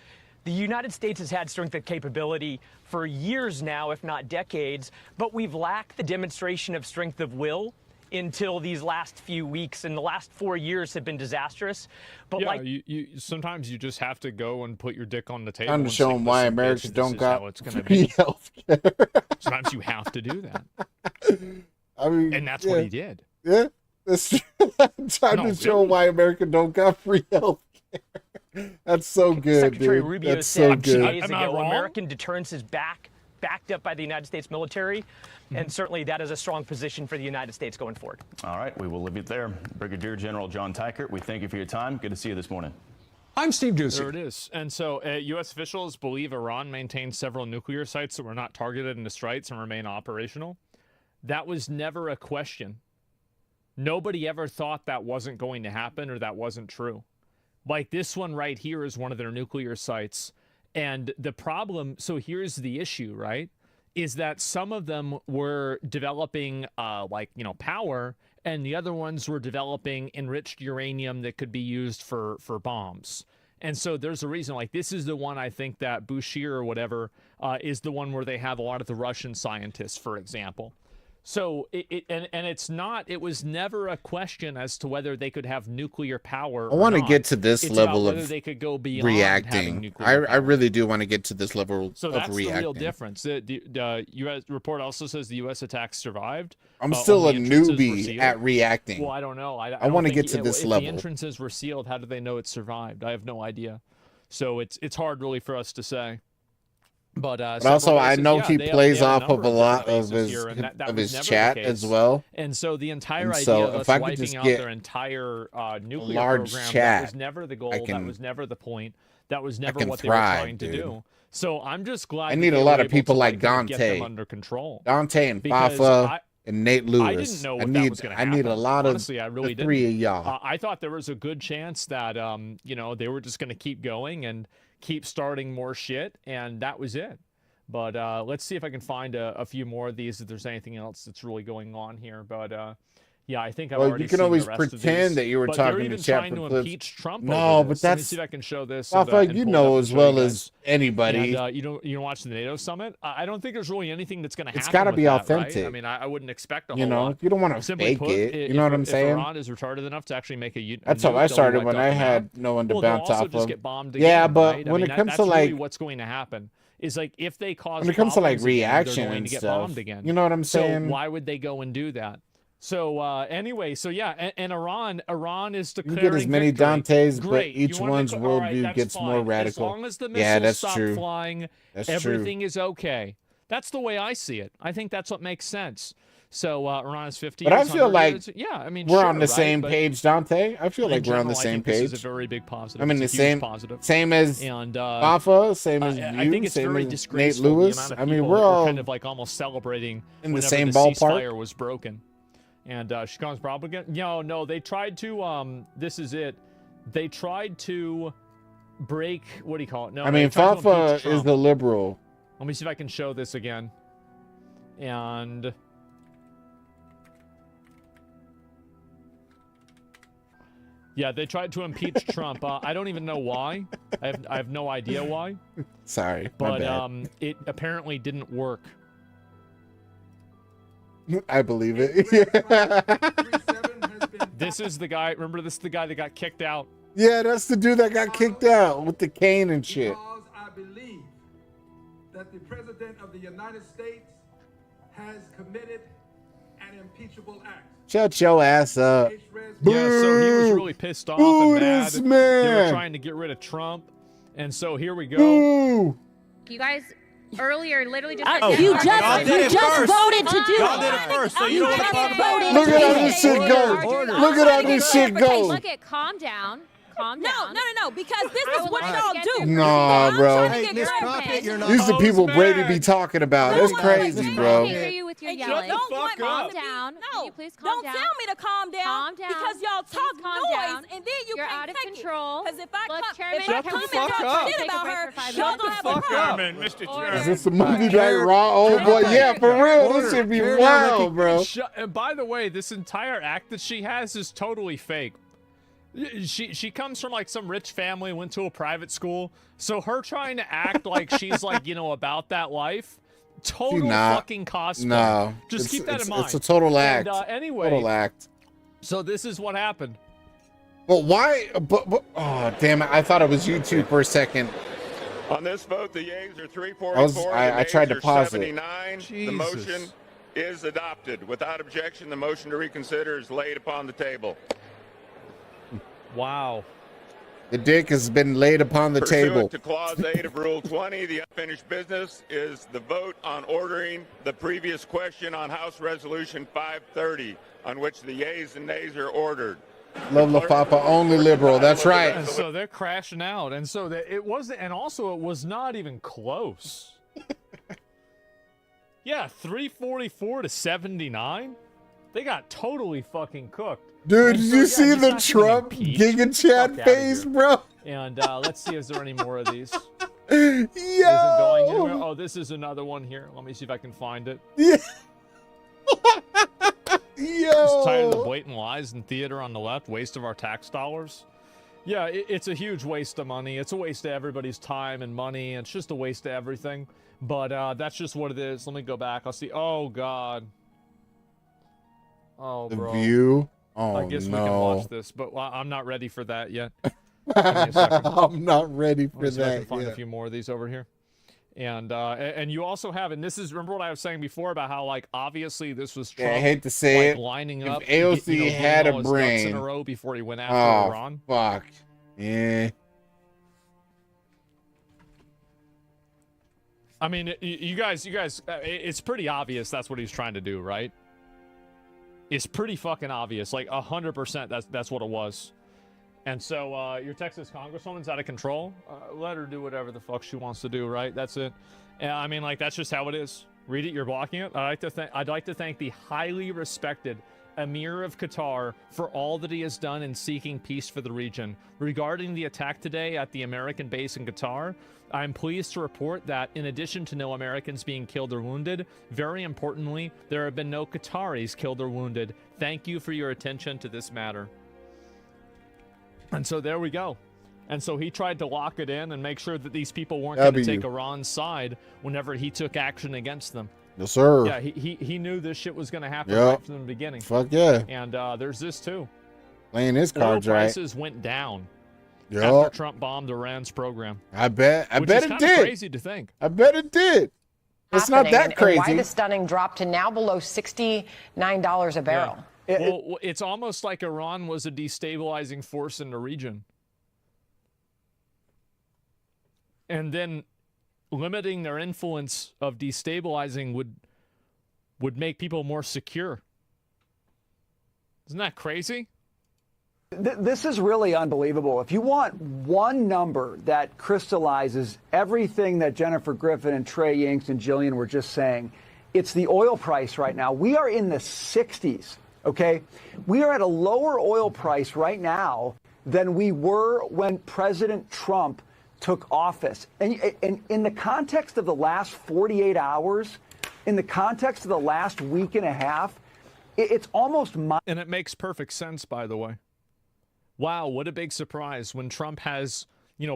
The United States has had strength of capability for years now, if not decades, but we've lacked the demonstration of strength of will until these last few weeks, and the last 4 years have been disastrous. But Yeah, like you sometimes you just have to go and put your dick on the table. Time to and show say, them why "Listen, America bitch, don't this is how got it's gonna free be." healthcare. Sometimes you have to do that, I mean, and that's yeah. what he did. Yeah, that's true. Time No, to show really. why America don't got free healthcare. That's so good, Secretary dude. Rubio That's said so 2 good. days Am I ago, wrong? American deterrence is backed up by the United States military, and certainly that is a strong position for the United States going forward. All right, we will leave it there. Brigadier General John Tykert, we thank you for your time. Good to see you this morning. I'm Steve Doocy. There it is. And so U.S. officials believe Iran maintains several nuclear sites that were not targeted in the strikes and remain operational. That was never a question. Nobody ever thought that wasn't going to happen or that wasn't true. Like this one right here is one of their nuclear sites. And the problem, so here's the issue, right? Is that some of them were developing power, and the other ones were developing enriched uranium that could be used for bombs. And so there's a reason, like this is the one I think that Bouchier or whatever is the one where they have a lot of the Russian scientists, for example. So it was never a question as to whether they could have nuclear power. I want to not. Get to this It's level about whether of they could go beyond having reacting. nuclear I really do want to get to this level So of that's reacting. the real difference. The U.S. report also says the U.S. attacks survived. I'm still a only entrances were newbie sealed. at reacting. Well, I don't know. I I want to think get to this if level. the entrances were sealed, how do they know it survived? I have no idea. So it's hard really for us to say. But also, I know he plays they have off of a lot of bases his here, and that of was his never the chat case. as well. And so the entire And idea so of if us I could wiping just out get their entire nuclear large program, chat, that was never the goal. I That can- was never the point. That was never can what they were thrive, trying to dude. do. So I'm just glad I that need they a were lot of able people to, like kind of get them Dante. under control. Dante and Because Fafa and Nate Lewis. I didn't know what that was going to I happen. need a lot Honestly, I of really the three didn't. of y'all. I thought there was a good chance that they were just going to keep going and keep starting more shit, and that was it. But let's see if I can find a few more of these, if there's anything else that's really going on here. But yeah, I think I've Well, already you can seen always the rest of pretend these. that you were But talking they're to even chat trying for to clips. impeach Trump No, over but this. Let me that's see if I can show this. Fafa, and you pull it know up as and show you well guys. as anybody. And you don't watch the NATO summit. I don't think there's really anything that's going to happen. It's gotta with be that, authentic. Right? I mean, I wouldn't expect a You whole know, lot. you don't want to Simply fake put, it. You know what I'm If saying? Iran is retarded enough to actually make a That's nuke, how I they'll started wipe when out I the had map. no one to Well, bounce they'll also off just of. get bombed Yeah, again, but right? when I mean, it comes that's to really like what's going to happen is like if they cause when it comes to like problems again, they're reaction going and to get stuff, bombed again. you know what I'm saying? So why would they go and do that? So anyway, so yeah, and Iran is You declaring get as many victory. Dantes, but Great. each You wanna one's all right, worldview that's gets more fine. radical. As long as the missiles Yeah, that's stop true. flying, That's everything is okay. That's the way I see it. I think that's what makes sense. So Iran is 50 But I years, feel 100 like years. Yeah, I mean, we're sure, on the right? same But page, Dante. I feel in like we're on the general, I same think this page. is a very big positive. I mean, It's the a huge same, positive. same as And Fafa, same as I you, think it's same very as Nate disgraceful, the Lewis. amount of I mean, people we're that were all kind of like almost celebrating in the whenever same the ballpark. ceasefire was broken. And she calls propaganda. No, they tried to. This is it. They tried to break. What do you call it? No, I they mean, tried to Fafa impeach is Trump. the liberal. Let me see if I can show this again. And yeah, they tried to impeach Trump. I don't even know why. I have no idea why. Sorry, my But bad. it apparently didn't work. I believe it. This is the guy. Remember, this is the guy that got kicked out. Yeah, that's the dude that got kicked out with the cane and shit. Because I believe that the President of the United States has committed Shut your ass up. Yeah, so he was really pissed off Boo and mad. this They were man. trying to get rid of Trump. And so here we go. Boo. You guys earlier literally just Oh, you just voted to do Y'all it. did it first, so you don't want to talk about it. Look at how this shit goes. Look at how this shit goes. Look at, calm down. Calm down. No, because this is what y'all do. Nah, bro. Hey, Miss Crockett, you're not. These are the people Brady be talking about. That's crazy, I bro. hear you with your yelling. Don't want Calm me to be- down. No, Can you please calm don't down? tell me to calm down. Calm down. Because y'all Please talk calm noise, down. and then you You're can't out of take control. Because if I Look, come, Chairman, if can I you come and please talk take shit a about break her, for 5 y'all minutes? gonna have a problem. Mr. Order. Is this a Monday Night Raw old boy? Yeah, for real. This should be wild, bro. And by the way, this entire act that she has is totally fake. She comes from like some rich family, went to a private school. So her trying to act like she's like, you know, about that life, total fucking cosplay. No. Just keep that in mind. It's a total act. And, anyway, Total act. So this is what happened. But why? But oh, damn it. I thought it was YouTube for a second. On this vote, the yeas are 344. I tried to pause 79. it. The motion is adopted. Without objection, the motion to reconsider is laid upon the table. Wow. The dick has been laid upon the table. Pursuant to Clause 8 of Rule 20, the unfinished business is the vote on ordering the previous question on House Resolution 530, on which the yeas and nays are ordered. Love La Papa, only liberal. That's right. And so they're crashing out. And so it wasn't, and also it was not even close. Yeah, 344 to 79. They got totally fucking cooked. Dude, And did so, you yeah, see he's the not getting Trump impeached. Giga Chad Fuck outta face, here. bro? And let's see, is there any more of these? Yo! Isn't going anywhere. Oh, this is another one here. Let me see if I can find it. Yeah. Just tired of the blatant lies in theater on the left, waste of our tax dollars. Yeah, it's a huge waste of money. It's a waste of everybody's time and money. It's just a waste of everything. But that's just what it is. Let me go back. I'll see. Oh, God. Oh, The bro. View? Oh, I guess we can no. watch this, but I'm not ready for that yet. Give me a second. I'm not ready Let me for see if I can that find a yet. few more of these over here. And you also have, and this is, remember what I was saying before about how, like, obviously this was Trump, Yeah, I hate to say like, it. lining If up, AOC getting had all a his ducks in brain. a row before he went after Oh, Iran. fuck. Yeah. I mean, you guys, it's pretty obvious that's what he's trying to do, right? It's pretty fucking obvious, like 100%. That's what it was. And so your Texas Congresswoman's out of control. Let her do whatever the fuck she wants to do, right? That's it. And I mean, like, that's just how it is. Read it, you're blocking it. I'd like to thank the highly respected Emir of Qatar for all that he has done in seeking peace for the region. Regarding the attack today at the American base in Qatar, I'm pleased to report that in addition to no Americans being killed or wounded, very importantly, there have been no Qataris killed or wounded. Thank you for your attention to this matter. And so there we go. And so he tried to lock it in and make sure that these people weren't going to take Iran's side whenever he took action against them. Yes, sir. Yeah, he knew this shit was going to happen Yep. right from the beginning. Fuck yeah. And there's this too. Playing his Oil cards right. prices went down Yep. after Trump bombed Iran's program. I bet Which it is kinda did. crazy to think. I bet it did. It's not that and crazy. why the stunning drop to now below $69 a barrel. Yeah. Well, it's almost like Iran was a destabilizing force in the region. And then limiting their influence of destabilizing would make people more secure. Isn't that crazy? This is really unbelievable. If you want one number that crystallizes everything that Jennifer Griffin and Trey Yingst and Jillian were just saying, it's the oil price right now. We are in the 60s, okay? We are at a lower oil price right now than we were when President Trump took office. And in the context of the last 48 hours, in the context of the last week and a half, it's almost... And it makes perfect sense, by the way. Wow, what a big surprise when Trump has,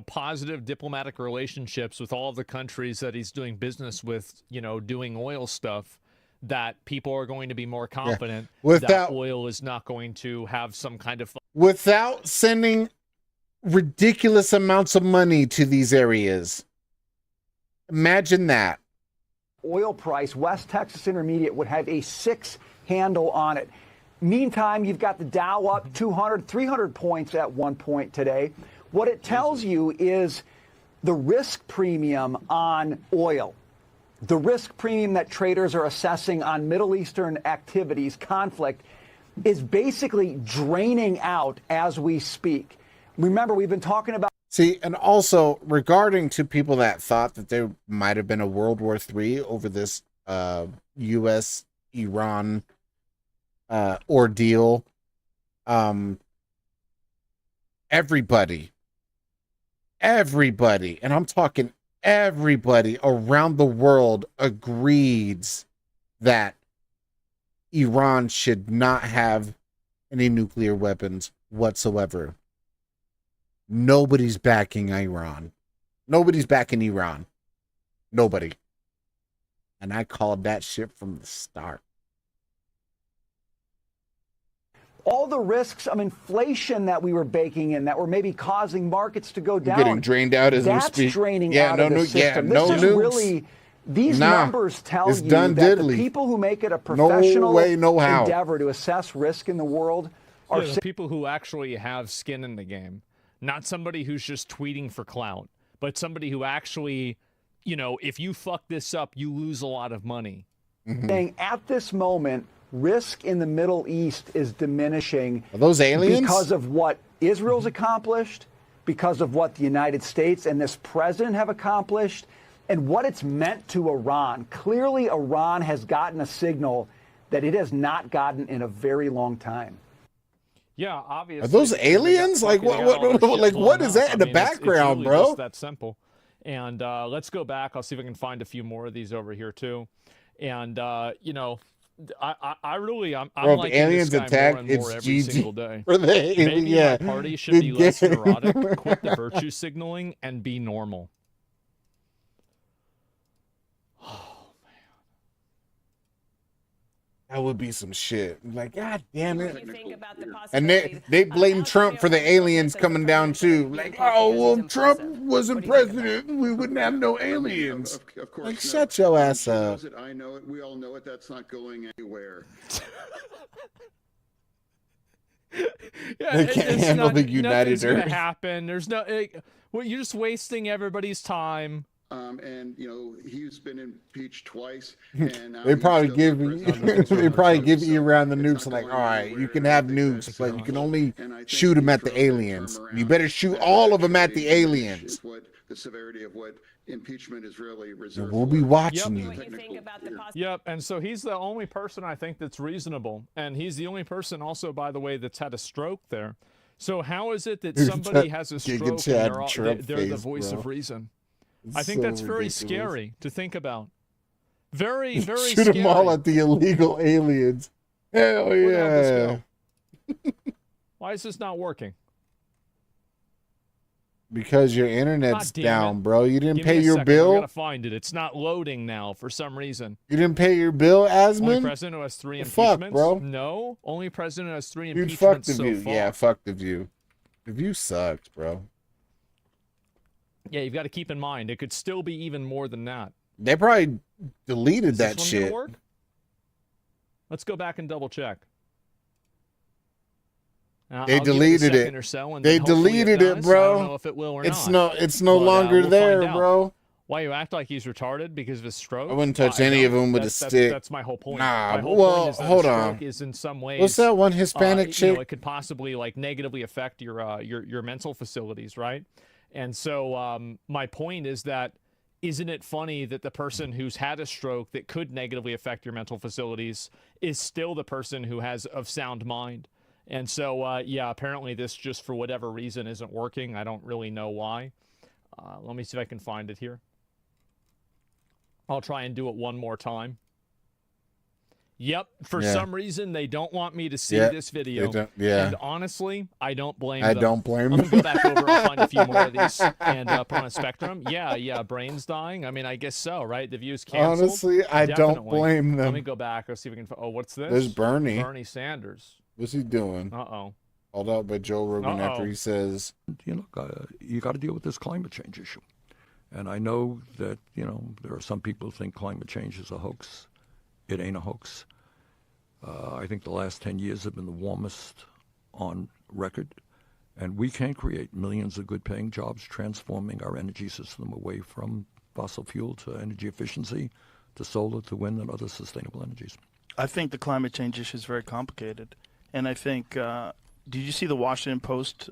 positive diplomatic relationships with all of the countries that he's doing business with, doing oil stuff, that people are going to be more confident that oil is not going to have some kind of... Without sending ridiculous amounts of money to these areas. Imagine that. oil price, West Texas Intermediate would have a 6 handle on it. Meantime, you've got the Dow up 200, 300 points at one point today. What it tells you is the risk premium on oil, the risk premium that traders are assessing on Middle Eastern activities, conflict, is basically draining out as we speak. Remember, we've been talking about. See, and also regarding to people that thought that there might have been a World War III over this U.S.-Iran ordeal, everybody, and I'm talking everybody around the world agrees that Iran should not have any nuclear weapons whatsoever. Nobody's backing Iran. Nobody's backing Iran. Nobody. And I called that shit from the start. All the risks of inflation that we were baking in that were maybe causing markets to go down. Getting drained out as we speak. That's draining out of the system. This is really, these numbers tell you that the people who make it a professional endeavor to assess risk in the world are the people who actually have skin in the game. Not somebody who's just tweeting for clout, but somebody who actually, you know, if you fuck this up, you lose a lot of money. saying at this moment, risk in the Middle East is diminishing. Are those aliens? Because of what Israel's accomplished, because of what the United States and this president have accomplished, and what it's meant to Iran. Clearly, Iran has gotten a signal that it has not gotten in a very long time. Yeah, obviously. Are those aliens? Like what is that in the background, it's really bro? Just that simple. And let's go back. I'll see if I can find a few more of these over here too. And you know, I'm like aliens this guy attack, more and more it's every GG. single day. For the alien, Maybe yeah. my party should be less neurotic, quit the virtue signaling, and be normal. That would be some shit. Like, God damn it. And they blame Trump for the aliens coming down too. Like, oh, well, Trump wasn't president, we wouldn't have no aliens. Of course, Like, shut your ass She up. knows it, I know it. We all know it. That's not going anywhere. Yeah, They can't handle the United nothing's gonna Earth. happen. There's no. Well, you're just wasting everybody's time. And you know he's been impeached twice. And now They he's probably still give the president. they probably give Iran the nukes. Like, all right, you can have nukes, but you can only shoot them at the aliens. You better shoot all of them at the aliens. Is what the severity of what impeachment is really reserved. We'll be watching you. Yep, and so he's the only person I think that's reasonable, and he's the only person also, by the way, that's had a stroke there. So how is it that somebody has a stroke and they're the voice of reason? I think that's very scary to think about. Very, very Shoot scary. them all at the illegal aliens. Hell yeah. Why is this not working? Because your internet's God damn down, it. bro. You didn't Give pay me a your second. I bill? gotta find it. It's not loading now for some reason. You didn't pay your bill, Only Asman? president who has 3 Fuck, impeachments? bro. No. Only president who has 3 Dude, impeachments fuck the so view. far. Yeah, fuck the view. The view sucks, bro. Yeah, you've got to keep in mind, it could still be even more than that. They probably deleted Is that this one gonna shit. work? Let's go back and double check. They I'll give deleted a second it. Or so, and They then hopefully deleted it, does. bro. I don't know if it will or It's not. it's no But, longer we'll there, find out. bro. Why you act like he's retarded because of his stroke? I wouldn't touch Well, any of don't. them with a stick. That's my whole point. Nah, my whole well, point is that hold a on. stroke is in some ways. What's that one Hispanic you chick? know, it could possibly like negatively affect your mental facilities, right? And so my point is that isn't it funny that the person who's had a stroke that could negatively affect your mental facilities is still the person who has of sound mind? And so, yeah, apparently this just for whatever reason isn't working. I don't really know why. Let me see if I can find it here. I'll try and do it one more time. Yep, for some reason they don't want me to see this video. And honestly, I don't blame them. I don't blame Let them. me go back over. I'll find a few more of these and put on a spectrum. Yeah, brains dying. I mean, I guess so, right? The view's canceled. Honestly, I don't blame them. Let me go back. Let's see if we can. Oh, what's this? There's Bernie. Bernie Sanders. What's he doing? Uh-oh. Called out by Joe Rogan after he says, You got to deal with this climate change issue. And I know that, there are some people who think climate change is a hoax. It ain't a hoax. I think the last 10 years have been the warmest on record. And we can create millions of good-paying jobs transforming our energy system away from fossil fuel to energy efficiency, to solar, to wind, and other sustainable energies. I think the climate change issue is very complicated. And I think, did you see the Washington Post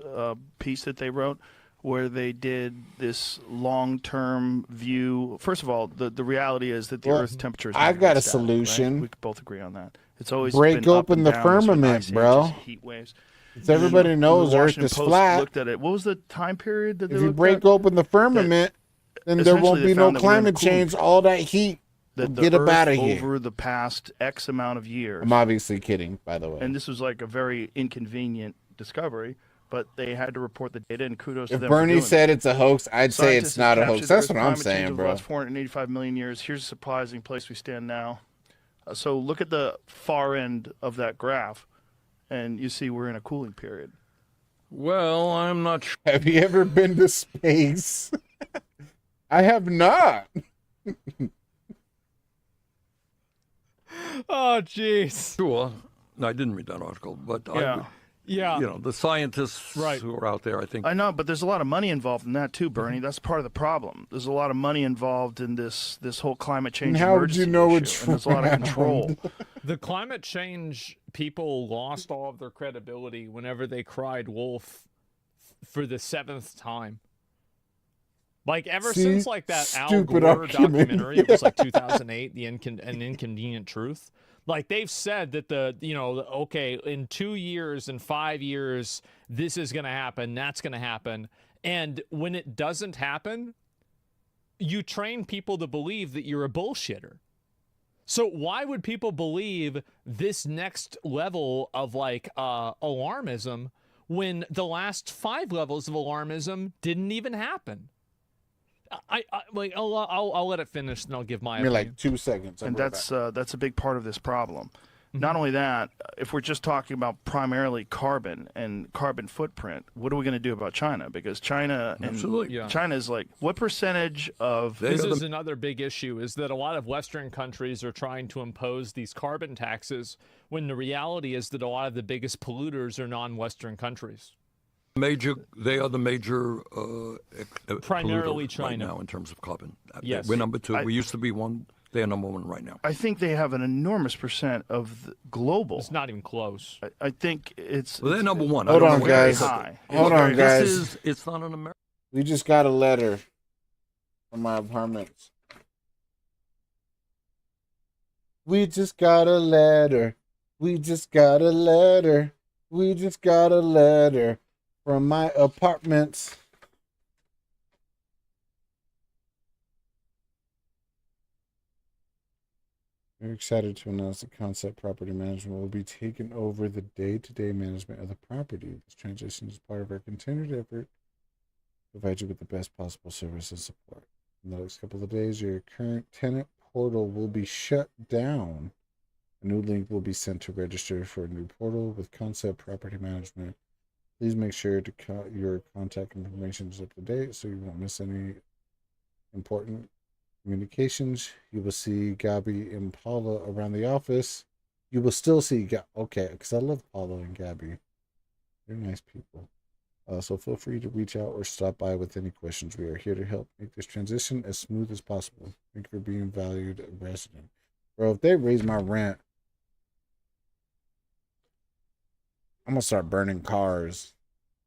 piece that they wrote where they did this long-term view? First of all, the reality is that the Earth's temperature is I never got been a static, solution. right? We could both agree on that. It's always break been up open and the down. There's been firmament, ice bro. ages, heat waves. If everybody And knows the Earth Washington is Post flat, looked at it. What was the time period that they if you looked break at? open the firmament, then there won't Essentially, they be no found that we're in a climate cooling change. period. All that heat will That the get up Earth out of here. over the past X amount of years. I'm obviously kidding, by the way. And this was like a very inconvenient discovery, but they had to report the data, and kudos to If them for Bernie doing said it. it's a hoax, I'd say it's Scientists not have a hoax. captured That's the what I'm Earth's climate change saying, over the bro. last 485 million years. Here's a surprising place we stand now. So look at the far end of that graph, and you see we're in a cooling period. Well, I'm not sure. Have you ever been to space? I have not. Oh, jeez. Sure. No, I didn't read that article, but Yeah. the scientists who are out there, I think. I know, but there's a lot of money involved in that too, Bernie. That's part of the problem. There's a lot of money involved in this whole climate change How would you emergency know issue, it's and there's a lot of control. The climate change people lost all of their credibility whenever they cried wolf for the 7th time. Like ever since like that Al stupid Gore argument. documentary, it was like 2008, An Inconvenient Truth. Like they've said that okay, in 2 years and 5 years, this is going to happen, that's going to happen. And when it doesn't happen, you train people to believe that you're a bullshitter. So why would people believe this next level of alarmism when the last 5 levels of alarmism didn't even happen? I'll let it finish and I'll give my Give me opinion. like 2 seconds. And that's a big part of this problem. Not only that, if we're just talking about primarily carbon and carbon footprint, what are we going to do about China? Because China China is like, what percentage of this is another big issue, is that a lot of Western countries are trying to impose these carbon taxes when the reality is that a lot of the biggest polluters are non-Western countries. They are the major primarily polluter China right now in terms of carbon. Yes. We're number 2. We used to be 1. They are number 1 right now. I think they have an enormous percent of the global. It's not even close. I think it's. Well, they're number 1. Hold on, very guys. high. Hold on, guys. It's not an American. We just got a letter from my apartments. We just got a letter. We just got a letter. We just got a letter from my apartments. We're excited to announce that Concept Property Management will be taking over the day-to-day management of the property. This transition is part of our continued effort to provide you with the best possible service and support. In the next couple of days, your current tenant portal will be shut down. A new link will be sent to register for a new portal with Concept Property Management. Please make sure to your contact information is up to date so you won't miss any important communications. You will see Gabby and Paula around the office. You will still see okay, because I love Paula and Gabby. They're nice people. So feel free to reach out or stop by with any questions. We are here to help make this transition as smooth as possible. Thank you for being valued resident. Bro, if they raise my rent, I'm going to start burning cars.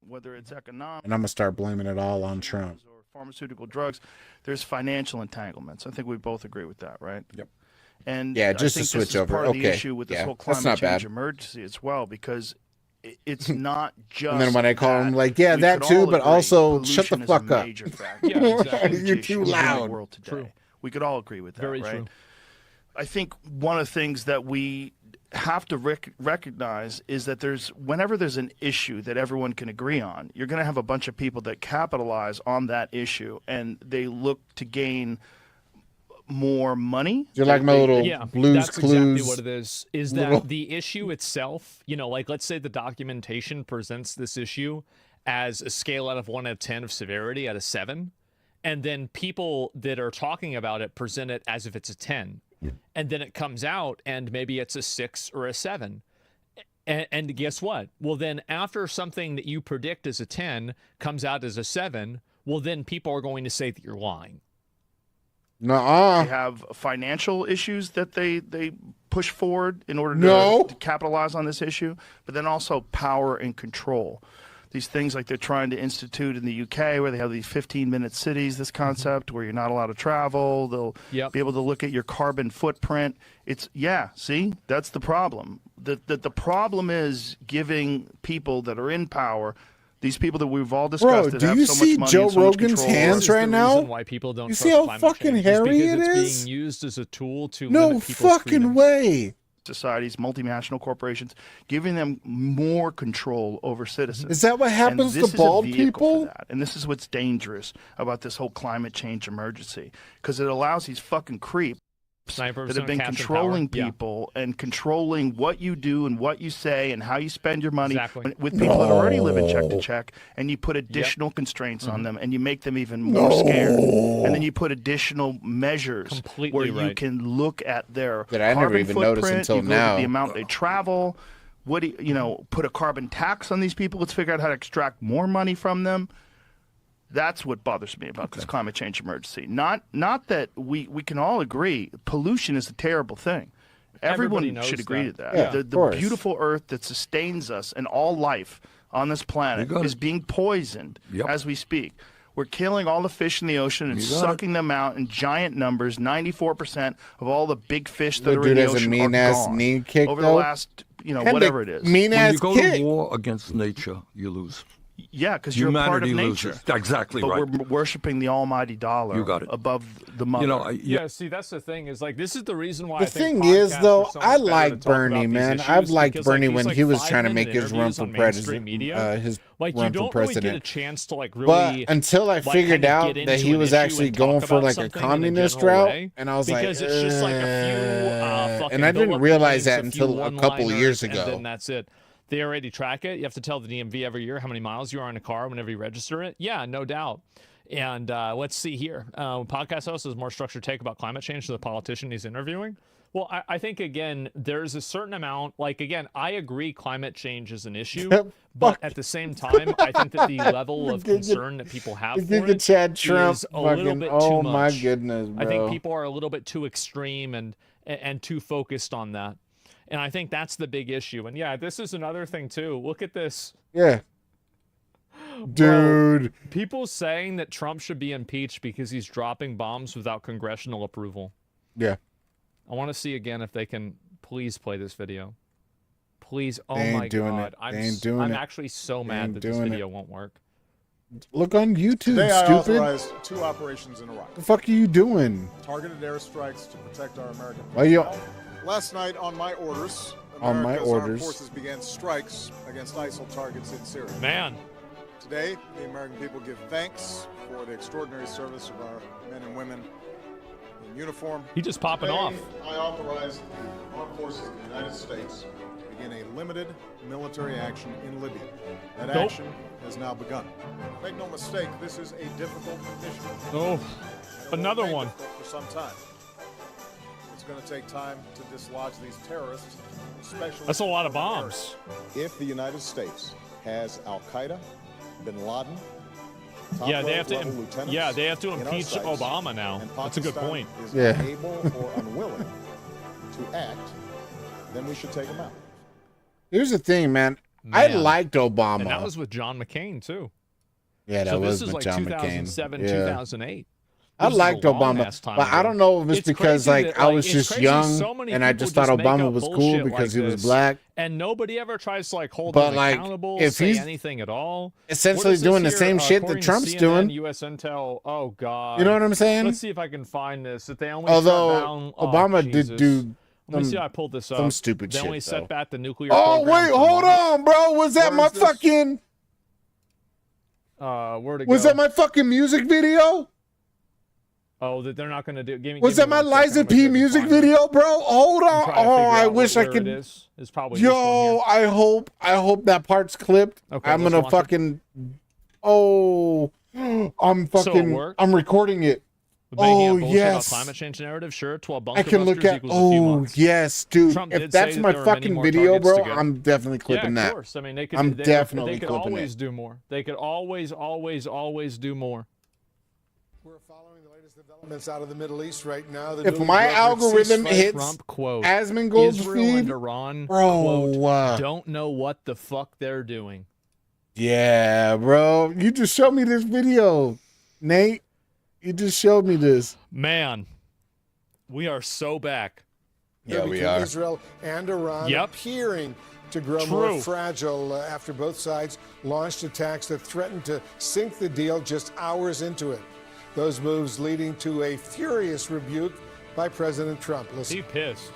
Whether it's economic. And I'm going to start blaming it all on Trump. Or pharmaceutical drugs, there's financial entanglements. I think we both agree with that, right? Yep. And yeah, I just think to switch this is over. part of the Okay. issue with this Yeah, whole that's climate not change bad. emergency as well, because it's not just. And then when I call that. them, like, yeah, We that could too, all but agree also shut the pollution is a fuck up. major factor. Yeah, exactly. You're too In the loud. world today. True. We could all agree with that, Very right? true. I think one of the things that we have to recognize is that whenever there's an issue that everyone can agree on, you're going to have a bunch of people that capitalize on that issue, and they look to gain more money. You're like my little Blues that's Clues. exactly what it is that little- the issue itself, like let's say the documentation presents this issue as a scale out of 1 out of 10 of severity out of 7, and then people that are talking about it present it as if it's a 10. And then it comes out and maybe it's a 6 or a 7. And guess what? Well, then after something that you predict as a 10 comes out as a 7, well, then people are going to say that you're lying. Nuh-uh. They have financial issues that they push forward in order to capitalize on this issue, but then also power and control. These things like they're trying to institute in the UK where they have these 15-minute cities, this concept where you're not allowed to travel. They'll be able to look at your carbon footprint. See, that's the problem. The problem is giving people that are in power, these people that we've all discussed that have so much money Joe and so much Rogan's control. hands right now? Why people don't You trust see how climate fucking change hairy is it because is? it's being used as a tool to No limit people's fucking freedoms. way. Societies, multinational corporations, giving them more control over citizens. Is that what happens And this to is a bald vehicle people? for that. And this is what's dangerous about this whole climate change emergency, because it allows these fucking creeps that have been controlling people and controlling what you do and what you say and how you spend your money with people that already live in check to check, and you put additional constraints on them and you make them even more scared, and then you put additional measures where you can look at their That I never carbon even noticed footprint, until you look now. at the amount they travel, what do you put a carbon tax on these people. Let's figure out how to extract more money from them. That's what bothers me about this climate change emergency. Not that we can all agree pollution is a terrible thing. Everybody Everyone knows should agree that. to that. Yeah, the of course. beautiful earth that sustains us and all life on this planet is being poisoned as we speak. We're killing all the fish in the ocean and sucking them out in giant numbers. 94% of all the big fish that The are in dude the has a ocean are mean-ass gone knee kick, over though. the last, And whatever the it is. When mean-ass you go kick. to war against nature, you lose. Yeah, because you're a part of Humanity nature. loses. Exactly but right. we're worshiping the almighty dollar You got it. above the mother. Yeah, see, that's the thing. Is like this is the reason why. The I think thing is, podcasts though, are so I much better like to talk Bernie, about these man. issues I've liked because, Bernie these, when he was trying to 5-minute make his run interviews for on mainstream president. media, His like you run don't for really get a president. chance to like really. But until I like, figured kind of out get that into he an was issue actually and talk going for about like a something in a communist general route, way, and I was like, because it's just like a few fucking and I didn't bullet realize points, that a few until a couple one-liners, years and ago. then that's it. They already track it. You have to tell the DMV every year how many miles you are in a car whenever you register it. Yeah, no doubt. And let's see here. Podcast host has more structured take about climate change to the politician he's interviewing. Well, I think, again, there's a certain amount, like, again, I agree climate change is an issue, but at the same time, I think that the level of concern that people have for it Chad Trump is a little fucking, bit oh too much. my goodness, bro. I think people are a little bit too extreme and too focused on that. And I think that's the big issue. And yeah, this is another thing too. Look at this. Yeah. Bro, Dude. people saying that Trump should be impeached because he's dropping bombs without congressional approval. Yeah. I want to see again if they can please play this video. Please. Oh They ain't my doing God. it. They ain't doing I'm it. actually so They mad ain't that this doing it. video won't work. Look on YouTube, Today I stupid. authorized 2 operations in Iraq. The fuck are you doing? Targeted airstrikes to protect our American Why you- people. Last night, on my orders, On my America's orders. armed forces began strikes against ISIL targets in Syria. Man. Today, the American people give thanks for the extraordinary service of our men and women in uniform. He just popping Today, off. I authorized the armed forces of the United States to begin a limited military action in Libya. That Nope. action has now begun. Make no mistake, this is a difficult mission. Oh, And it will another remain one. difficult for some time. It's going to take time to dislodge these terrorists, especially. That's a lot of from the bombs. area. If the United States has Al Qaeda, Bin Laden, Yeah, they have to. top-level lieutenants Yeah, they have to in our impeach sights, Obama now. and That's a good Pakistan point. Is Yeah. unable or unwilling to act, then we should take them out. Here's the thing, man. I Man. liked Obama. And that was with John McCain too. Yeah, that so was this is with like John 2007, McCain. Yeah. 2008. I This is a liked long Obama, ass time but I ago. don't know if it's because crazy like that, I was it's just crazy young so many and I people just thought make Obama up was cool bullshit because like he was this, black. and nobody ever tries to like hold But, him like, accountable, if say he's anything at all. essentially What is this doing the here? same shit that According to Trump's CNN, doing. U.S. Intel. Oh God. You know what I'm saying? Let's see if I can find this. That they only Although shut down, Obama did Jesus. do Let me see some- how I pulled this up. some stupid They shit, only set though. back the nuclear. Oh program wait, for hold months. on, bro. Was that Where my is this? fucking? Where'd it Was go? that my fucking music video? Oh, that they're not going to do. Was that my Liza P music video, bro? Hold on. Oh, I wish I could. It's probably this one Yo, here. I hope that part's clipped. Okay, I'm let's gonna watch it. fucking. Oh, I'm So it fucking. worked? I'm recording it. Making Oh up bullshit about yes. climate change narrative. Sure, 12 I can look bunkers at. equals a few Oh months. yes, dude. Trump If did say that's that my there were many fucking more video, targets to bro, go. I'm definitely clipping yeah, that. of course. I mean, they could. I'm definitely they could clipping always it. do more. They could always do more. We're following the latest developments out of the Middle East right now. The If newly my brokered algorithm ceasefire- hits Trump quote Asmongold's Israel feed, and Iran bro, quote don't know what the fuck they're doing. yeah, bro. You just showed me this video, Nate. You just showed me this. Man, we are so back. Yeah, we between are. Israel and Iran Yep. appearing to grow True. more fragile after both sides launched attacks that threatened to sink the deal just hours into it. Those moves leading to a furious rebuke by President Trump. Listen. He pissed.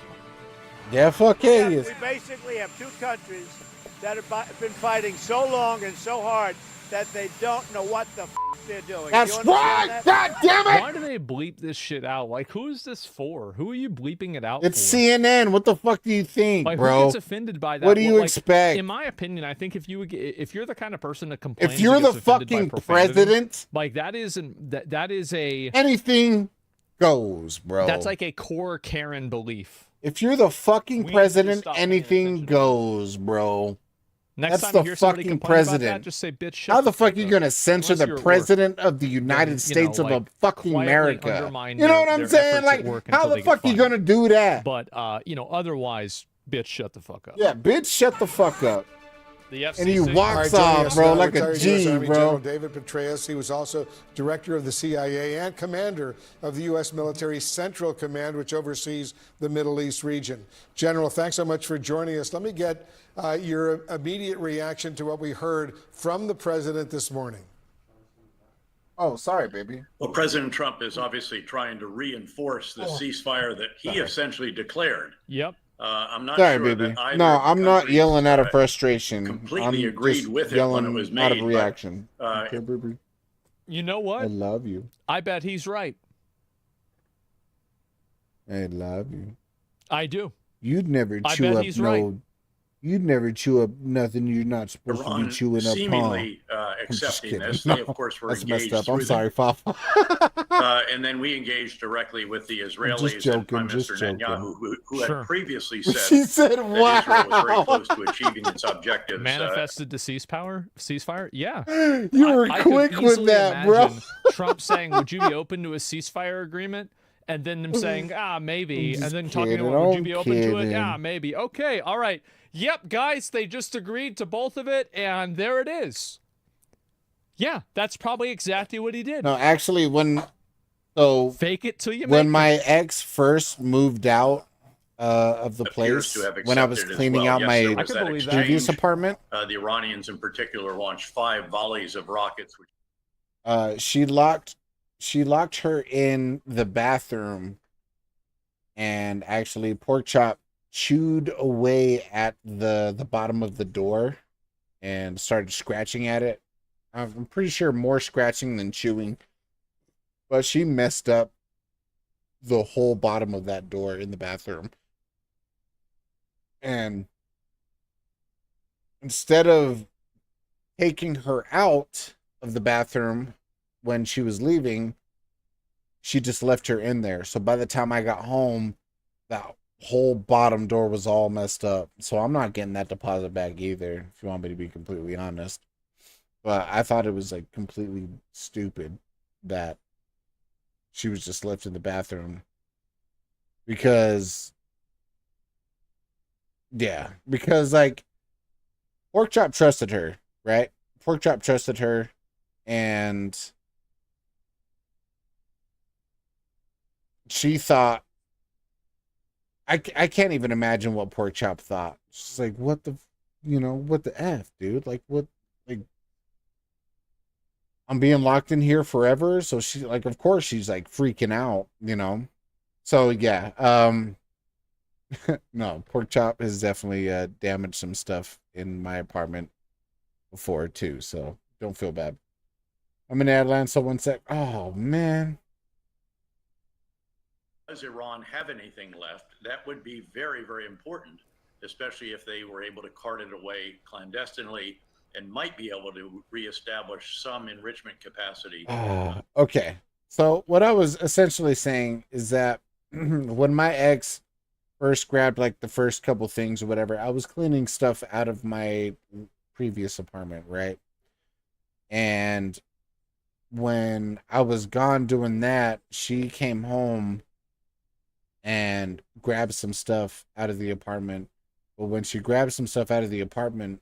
Yeah, fuck yeah, he is. We basically have two countries that have been fighting so long and so hard that they don't know what the they're doing. That's You understand right. that? God damn it. Why do they bleep this shit out? Like, who is this for? Who are you bleeping it out It's for? CNN. What the fuck do you think, Like, bro? who gets offended by that? What do you Like, expect? In my opinion, I think if you're the kind of person that complains, If you're and the gets offended by fucking profanity, president, like that is a anything goes, bro. that's like a core Karen belief. If you're the fucking We need to president, stop paying anything goes, bro. Next That's time you the hear somebody fucking complain about that, president. just say, "Bitch, shut How the fuck fuck are you up." gonna censor Unless the you're at work. president of the United Then, you know, States of like, a fucking quietly America? undermine You know what their I'm saying? efforts Like, at work how until the they get fuck are you fired. gonna do that? But otherwise, bitch, shut the fuck up. Yeah, bitch, shut the fuck up. The FCC. And he All right, walks joining off, us bro, now, like a retired G, U.S. Army bro. General David Petraeus. He was also director of the CIA and commander of the U.S. Military Central Command, which oversees the Middle East region. General, thanks so much for joining us. Let me get your immediate reaction to what we heard from the president this morning. Oh, sorry, baby. Well, President Trump is obviously trying to reinforce the ceasefire that he essentially declared. Yep. I'm not Sorry, sure baby. that either No, of the I'm not countries, yelling out of frustration. completely I'm agreed just with it yelling when it was out of made, but, reaction. uh, Okay, baby. You know what? I love you. I bet he's right. I love you. I do. You'd never I chew bet up he's no. right. You'd never chew up nothing you're not supposed to Iran be chewing up, huh? seemingly I'm just accepting kidding. this. No, They, of course, were that's messed engaged up. I'm through sorry, them. Fafa. And then we engaged directly with the just Israelis joking, and Prime just Minister joking. Netanyahu, who Sure. had previously said, She said, that Israel was very "Wow." close to achieving its objectives. Manifested to ceasefire? Yeah. You were I quick could with easily that, bro. imagine Trump saying, "Would you be open to a ceasefire agreement?" And then them saying, maybe. And just then talking kidding, about, would you I'm be open to it? kidding. Maybe. Okay, all right. Yep, guys, they just agreed to both of it, and there it is. Yeah, that's probably exactly what he did. No, actually, Fake it till you when make my it. ex first moved out of the appears place, to have when I was accepted as cleaning well. out Yes, my there was that previous exchange. apartment, The Iranians in particular launched 5 volleys of rockets, which she locked her in the bathroom, and actually Pork Chop chewed away at the bottom of the door and started scratching at it. I'm pretty sure more scratching than chewing, but she messed up the whole bottom of that door in the bathroom. And instead of taking her out of the bathroom when she was leaving, she just left her in there. So by the time I got home, that whole bottom door was all messed up. So I'm not getting that deposit back either, if you want me to be completely honest. But I thought it was like completely stupid that she was just left in the bathroom. Because like Pork Chop trusted her, right? Pork Chop trusted her, and she thought, I can't even imagine what Pork Chop thought. She's like, what the F, dude? Like, what, like, I'm being locked in here forever? So she, like, of course she's like freaking out, So yeah, no, Pork Chop has definitely damaged some stuff in my apartment before too, so don't feel bad. I'm in Atlanta, 1 sec. Oh man. does Iran have anything left? That would be very, very important, especially if they were able to cart it away clandestinely and might be able to reestablish some enrichment capacity. Okay. So what I was essentially saying is that when my ex first grabbed like the first couple things or whatever, I was cleaning stuff out of my previous apartment, right? And when I was gone doing that, she came home and grabbed some stuff out of the apartment. But when she grabbed some stuff out of the apartment,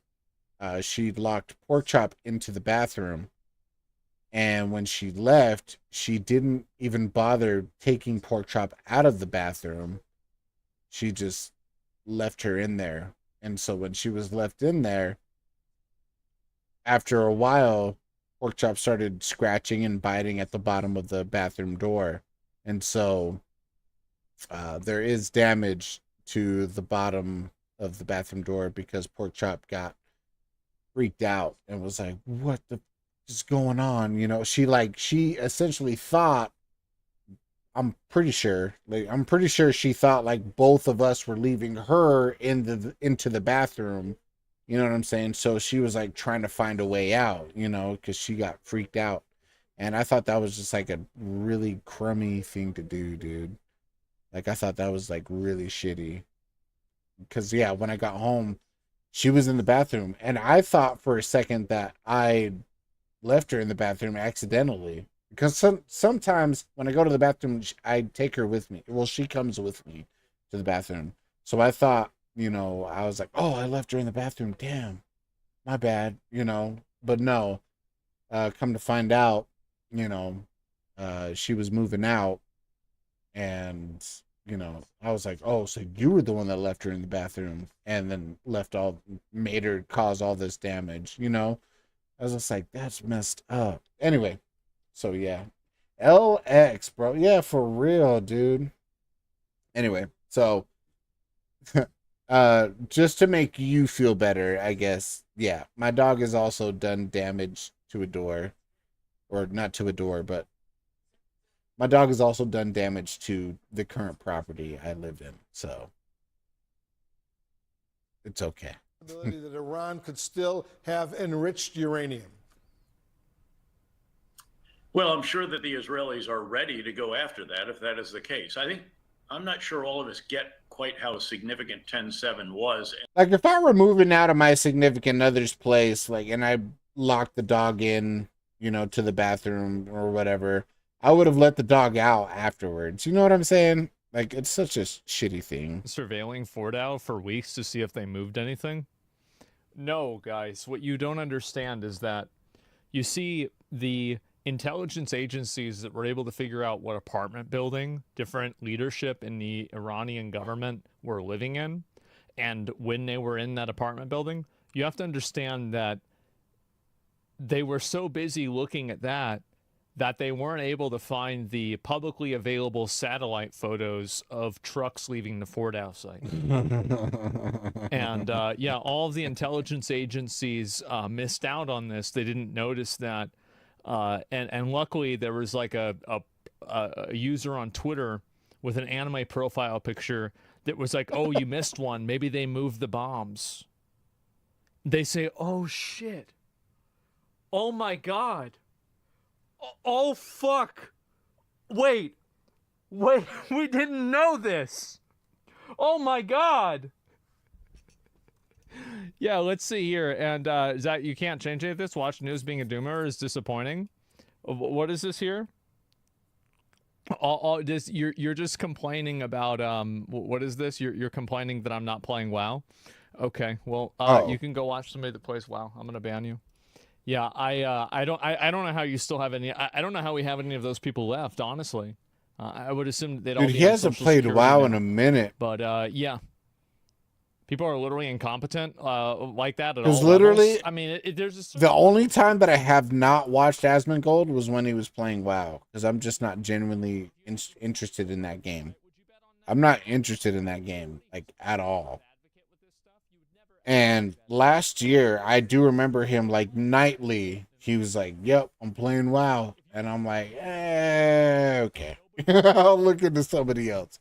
she locked Pork Chop into the bathroom. And when she left, she didn't even bother taking Pork Chop out of the bathroom. She just left her in there. And so when she was left in there, after a while, Pork Chop started scratching and biting at the bottom of the bathroom door. And so there is damage to the bottom of the bathroom door because Pork Chop got freaked out and was like, what the is going on? You know, she essentially thought, I'm pretty sure she thought like both of us were leaving her into the bathroom. You know what I'm saying? So she was like trying to find a way out, you know, because she got freaked out. And I thought that was just like a really crummy thing to do, dude. Like, I thought that was like really shitty. Because, yeah, when I got home, she was in the bathroom. And I thought for a second that I left her in the bathroom accidentally. Because sometimes when I go to the bathroom, I take her with me. Well, she comes with me to the bathroom. So I thought, you know, I was like, oh, I left her in the bathroom. Damn, my bad, you know. But no, come to find out, you know, she was moving out. And, you know, I was like, oh, so you were the one that left her in the bathroom and then made her cause all this damage, you know? I was just like, that's messed up. Anyway, so yeah. LX, bro. Yeah, for real, dude. Anyway, so just to make you feel better, I guess, yeah, my dog has also done damage to a door. Or not to a door, but my dog has also done damage to the current property I live in. So it's okay. That Iran could still have enriched uranium. Well, I'm sure that the Israelis are ready to go after that if that is the case. I'm not sure all of us get quite how significant 10-7 was. Like, if I were moving out of my significant other's place, like, and I locked the dog in, you know, to the bathroom or whatever, I would have let the dog out afterwards. You know what I'm saying? Like, it's such a shitty thing. Surveilling Fordow for weeks to see if they moved anything? No, guys. What you don't understand is that you see the intelligence agencies that were able to figure out what apartment building different leadership in the Iranian government were living in and when they were in that apartment building. You have to understand that they were so busy looking at that they weren't able to find the publicly available satellite photos of trucks leaving the Fordow site. And yeah, all of the intelligence agencies missed out on this. They didn't notice that. And luckily there was like a user on Twitter with an anime profile picture that was like, oh, you missed one. Maybe they moved the bombs. They say, oh shit. Oh my God. Oh, fuck. Wait, we didn't know this. Oh, my God. Yeah, let's see here. And is that you can't change any of this? Watch news being a doomer is disappointing. What is this here? All this you're just complaining about what is this? You're complaining that I'm not playing WoW. Okay, well you can go watch somebody that plays WoW. I'm gonna ban you. Yeah, I don't know how you still have any. I don't know how we have any of those people left. Honestly, I would assume they'd all. Dude, be he on hasn't Social played Security WoW now. in a minute. But yeah, people are literally incompetent like that at all. Because literally, levels. I mean, there's just the only time that I have not watched Asmongold was when he was playing WoW. Because I'm just not genuinely interested in that game. I'm not interested in that game like at all. And last year, I do remember him like nightly. He was like, "Yep, I'm playing WoW," and I'm like, "Okay, I'll look into somebody else."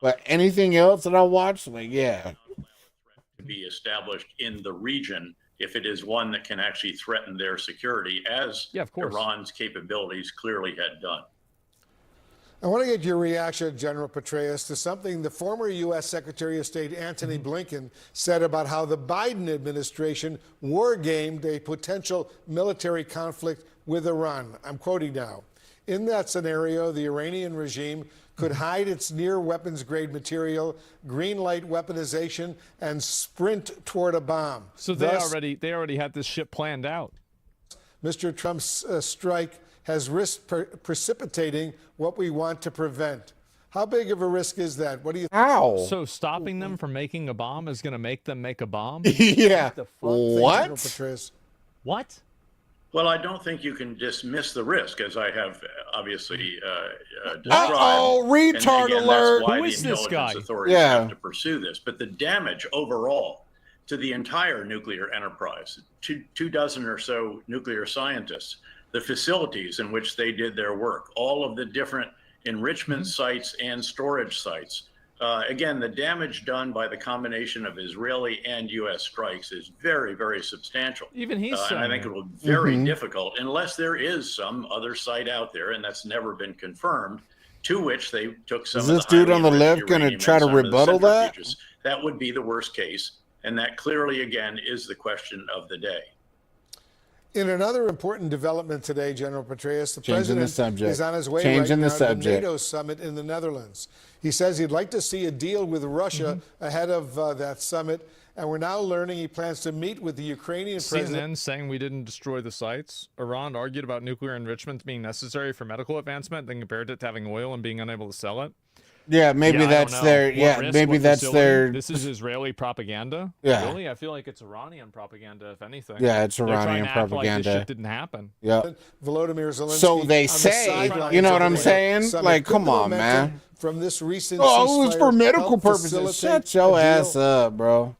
But anything else that I watch, like, yeah, to be established in the region if it is one that can actually threaten their security, as Iran's capabilities clearly had done. I want to get your reaction, General Petraeus, to something the former U.S. Secretary of State Antony Blinken said about how the Biden administration war-gamed a potential military conflict with Iran. I'm quoting now. In that scenario, the Iranian regime could hide its near weapons-grade material, green-light weaponization, and sprint toward a bomb. So they already had this shit planned out. Mr. Trump's strike has risked precipitating what we want to prevent. How big of a risk is that? What do you? How? So stopping them from making a bomb is going to make them make a bomb? Yeah. What? What? Well, I don't think you can dismiss the risk, as I have obviously described. Uh-oh, retard and again, alert. That's why Who the is this intelligence guy? authorities Yeah. have to pursue this. But the damage overall to the entire nuclear enterprise, two dozen or so nuclear scientists, the facilities in which they did their work, all of the different enrichment sites and storage sites. Again, the damage done by the combination of Israeli and U.S. strikes is very, very substantial. Even he's and I think it will be very difficult, unless there is some other site out there, and that's never been confirmed, to which they took some Is of this the dude on the highly left enriched going to uranium try and to some of the rebuttal that? centrifuges. That would be the worst case, and that clearly, again, is the question of the day. In another important development today, General Petraeus, the Changing the president subject. is on his way Changing right the now to the subject. NATO summit in the Netherlands. He says he'd like to see a deal with Russia ahead of that summit, and we're now learning he plans to meet with the Ukrainian president. CNN saying we didn't destroy the sites. Iran argued about nuclear enrichment being necessary for medical advancement, then compared it to having oil and being unable to sell it. Yeah, maybe I don't that's know. their. What Yeah, risk, maybe what that's facility? their. This is Israeli propaganda. Yeah. Really, I feel like it's Iranian propaganda, if anything. Yeah, it's They're trying Iranian to act like propaganda. this shit didn't happen. Yeah. Volodymyr Zelensky. So they on the say. sidelines You know of what I'm the saying? summit. Like, Could come the on, momentum man. From this recent Oh, it was for ceasefire medical help purposes. facilitate Shut your a ass deal? up, bro.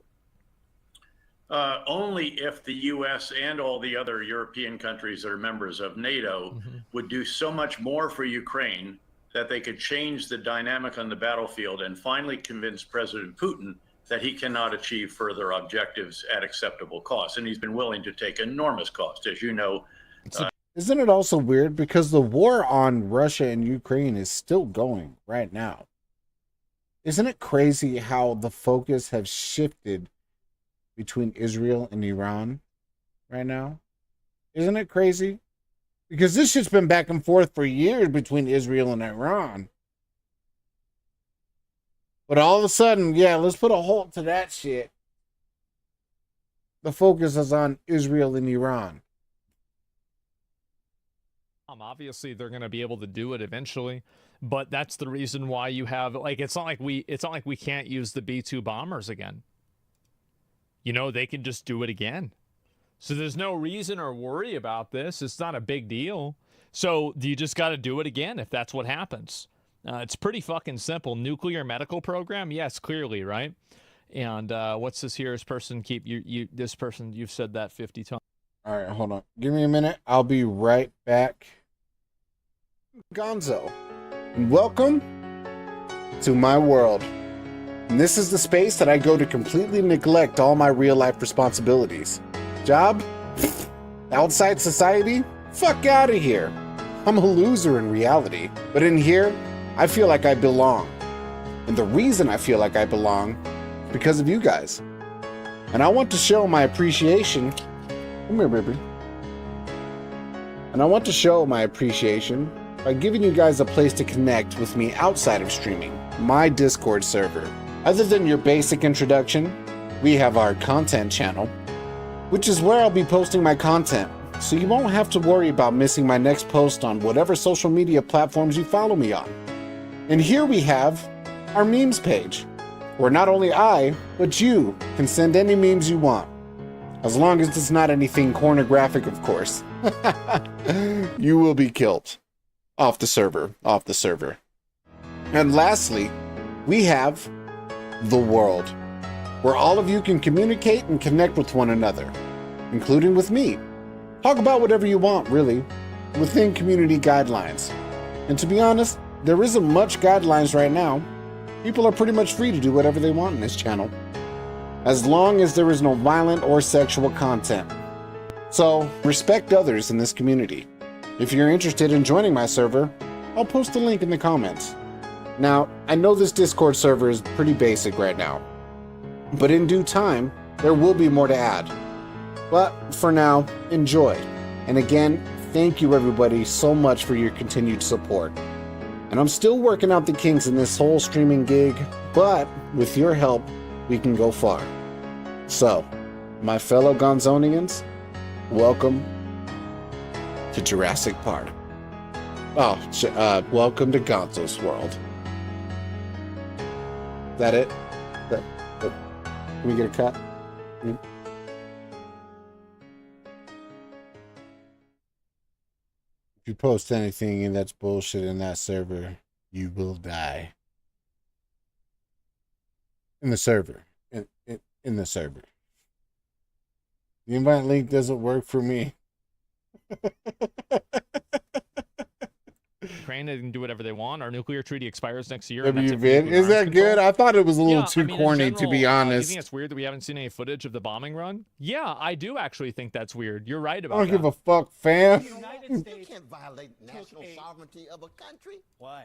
Only if the U.S. and all the other European countries that are members of NATO would do so much more for Ukraine that they could change the dynamic on the battlefield and finally convince President Putin that he cannot achieve further objectives at acceptable costs. And he's been willing to take enormous cost, as you know. Isn't it also weird because the war on Russia and Ukraine is still going right now? Isn't it crazy how the focus has shifted between Israel and Iran right now? Isn't it crazy? Because this shit's been back and forth for years between Israel and Iran. But all of a sudden, yeah, let's put a halt to that shit. The focus is on Israel and Iran. Obviously, they're going to be able to do it eventually, but that's the reason why you have it's not like we can't use the B-2 bombers again. You know, they can just do it again. So there's no reason or worry about this. It's not a big deal. So you just got to do it again if that's what happens. It's pretty fucking simple. Nuclear medical program, yes, clearly, right? And what's this here? This person you've said that 50 times. All right, hold on. Give me a minute. I'll be right back. Gonzo, and welcome to my world. And this is the space that I go to completely neglect all my real life responsibilities. Job? Outside society? Fuck out of here. I'm a loser in reality. But in here, I feel like I belong. And the reason I feel like I belong is because of you guys. And I want to show my appreciation. Come here, baby. And I want to show my appreciation by giving you guys a place to connect with me outside of streaming, my Discord server. Other than your basic introduction, we have our content channel, which is where I'll be posting my content, so you won't have to worry about missing my next post on whatever social media platforms you follow me on. And here we have our memes page, where not only I, but you can send any memes you want. As long as it's not anything pornographic, of course. You will be killed. Off the server. And lastly, we have the world, where all of you can communicate and connect with one another, including with me. Talk about whatever you want, really, within community guidelines. And to be honest, there isn't much guidelines right now. People are pretty much free to do whatever they want in this channel. as long as there is no violent or sexual content. So, respect others in this community. If you're interested in joining my server, I'll post a link in the comments. Now, I know this Discord server is pretty basic right now, but in due time, there will be more to add. But for now, enjoy. And again, thank you everybody so much for your continued support. And I'm still working out the kinks in this whole streaming gig, but with your help, we can go far. So, my fellow Gonzonians, welcome to Jurassic Park. Oh, welcome to Gonzo's world. Is that it? Can we get a cut? If you post anything and that's bullshit in that server, you will die. In the server. In the server. The invite link doesn't work for me. Ukraine, they can do whatever they want. Our nuclear treaty expires next year. WVid, is that good? I thought it was a little too corny, in general, to be honest. You think it's weird that we haven't seen any footage of the bombing run? Yeah, I do actually think that's weird. You're right I about don't that. give a fuck, fam. You can't violate national sovereignty of a country. Why?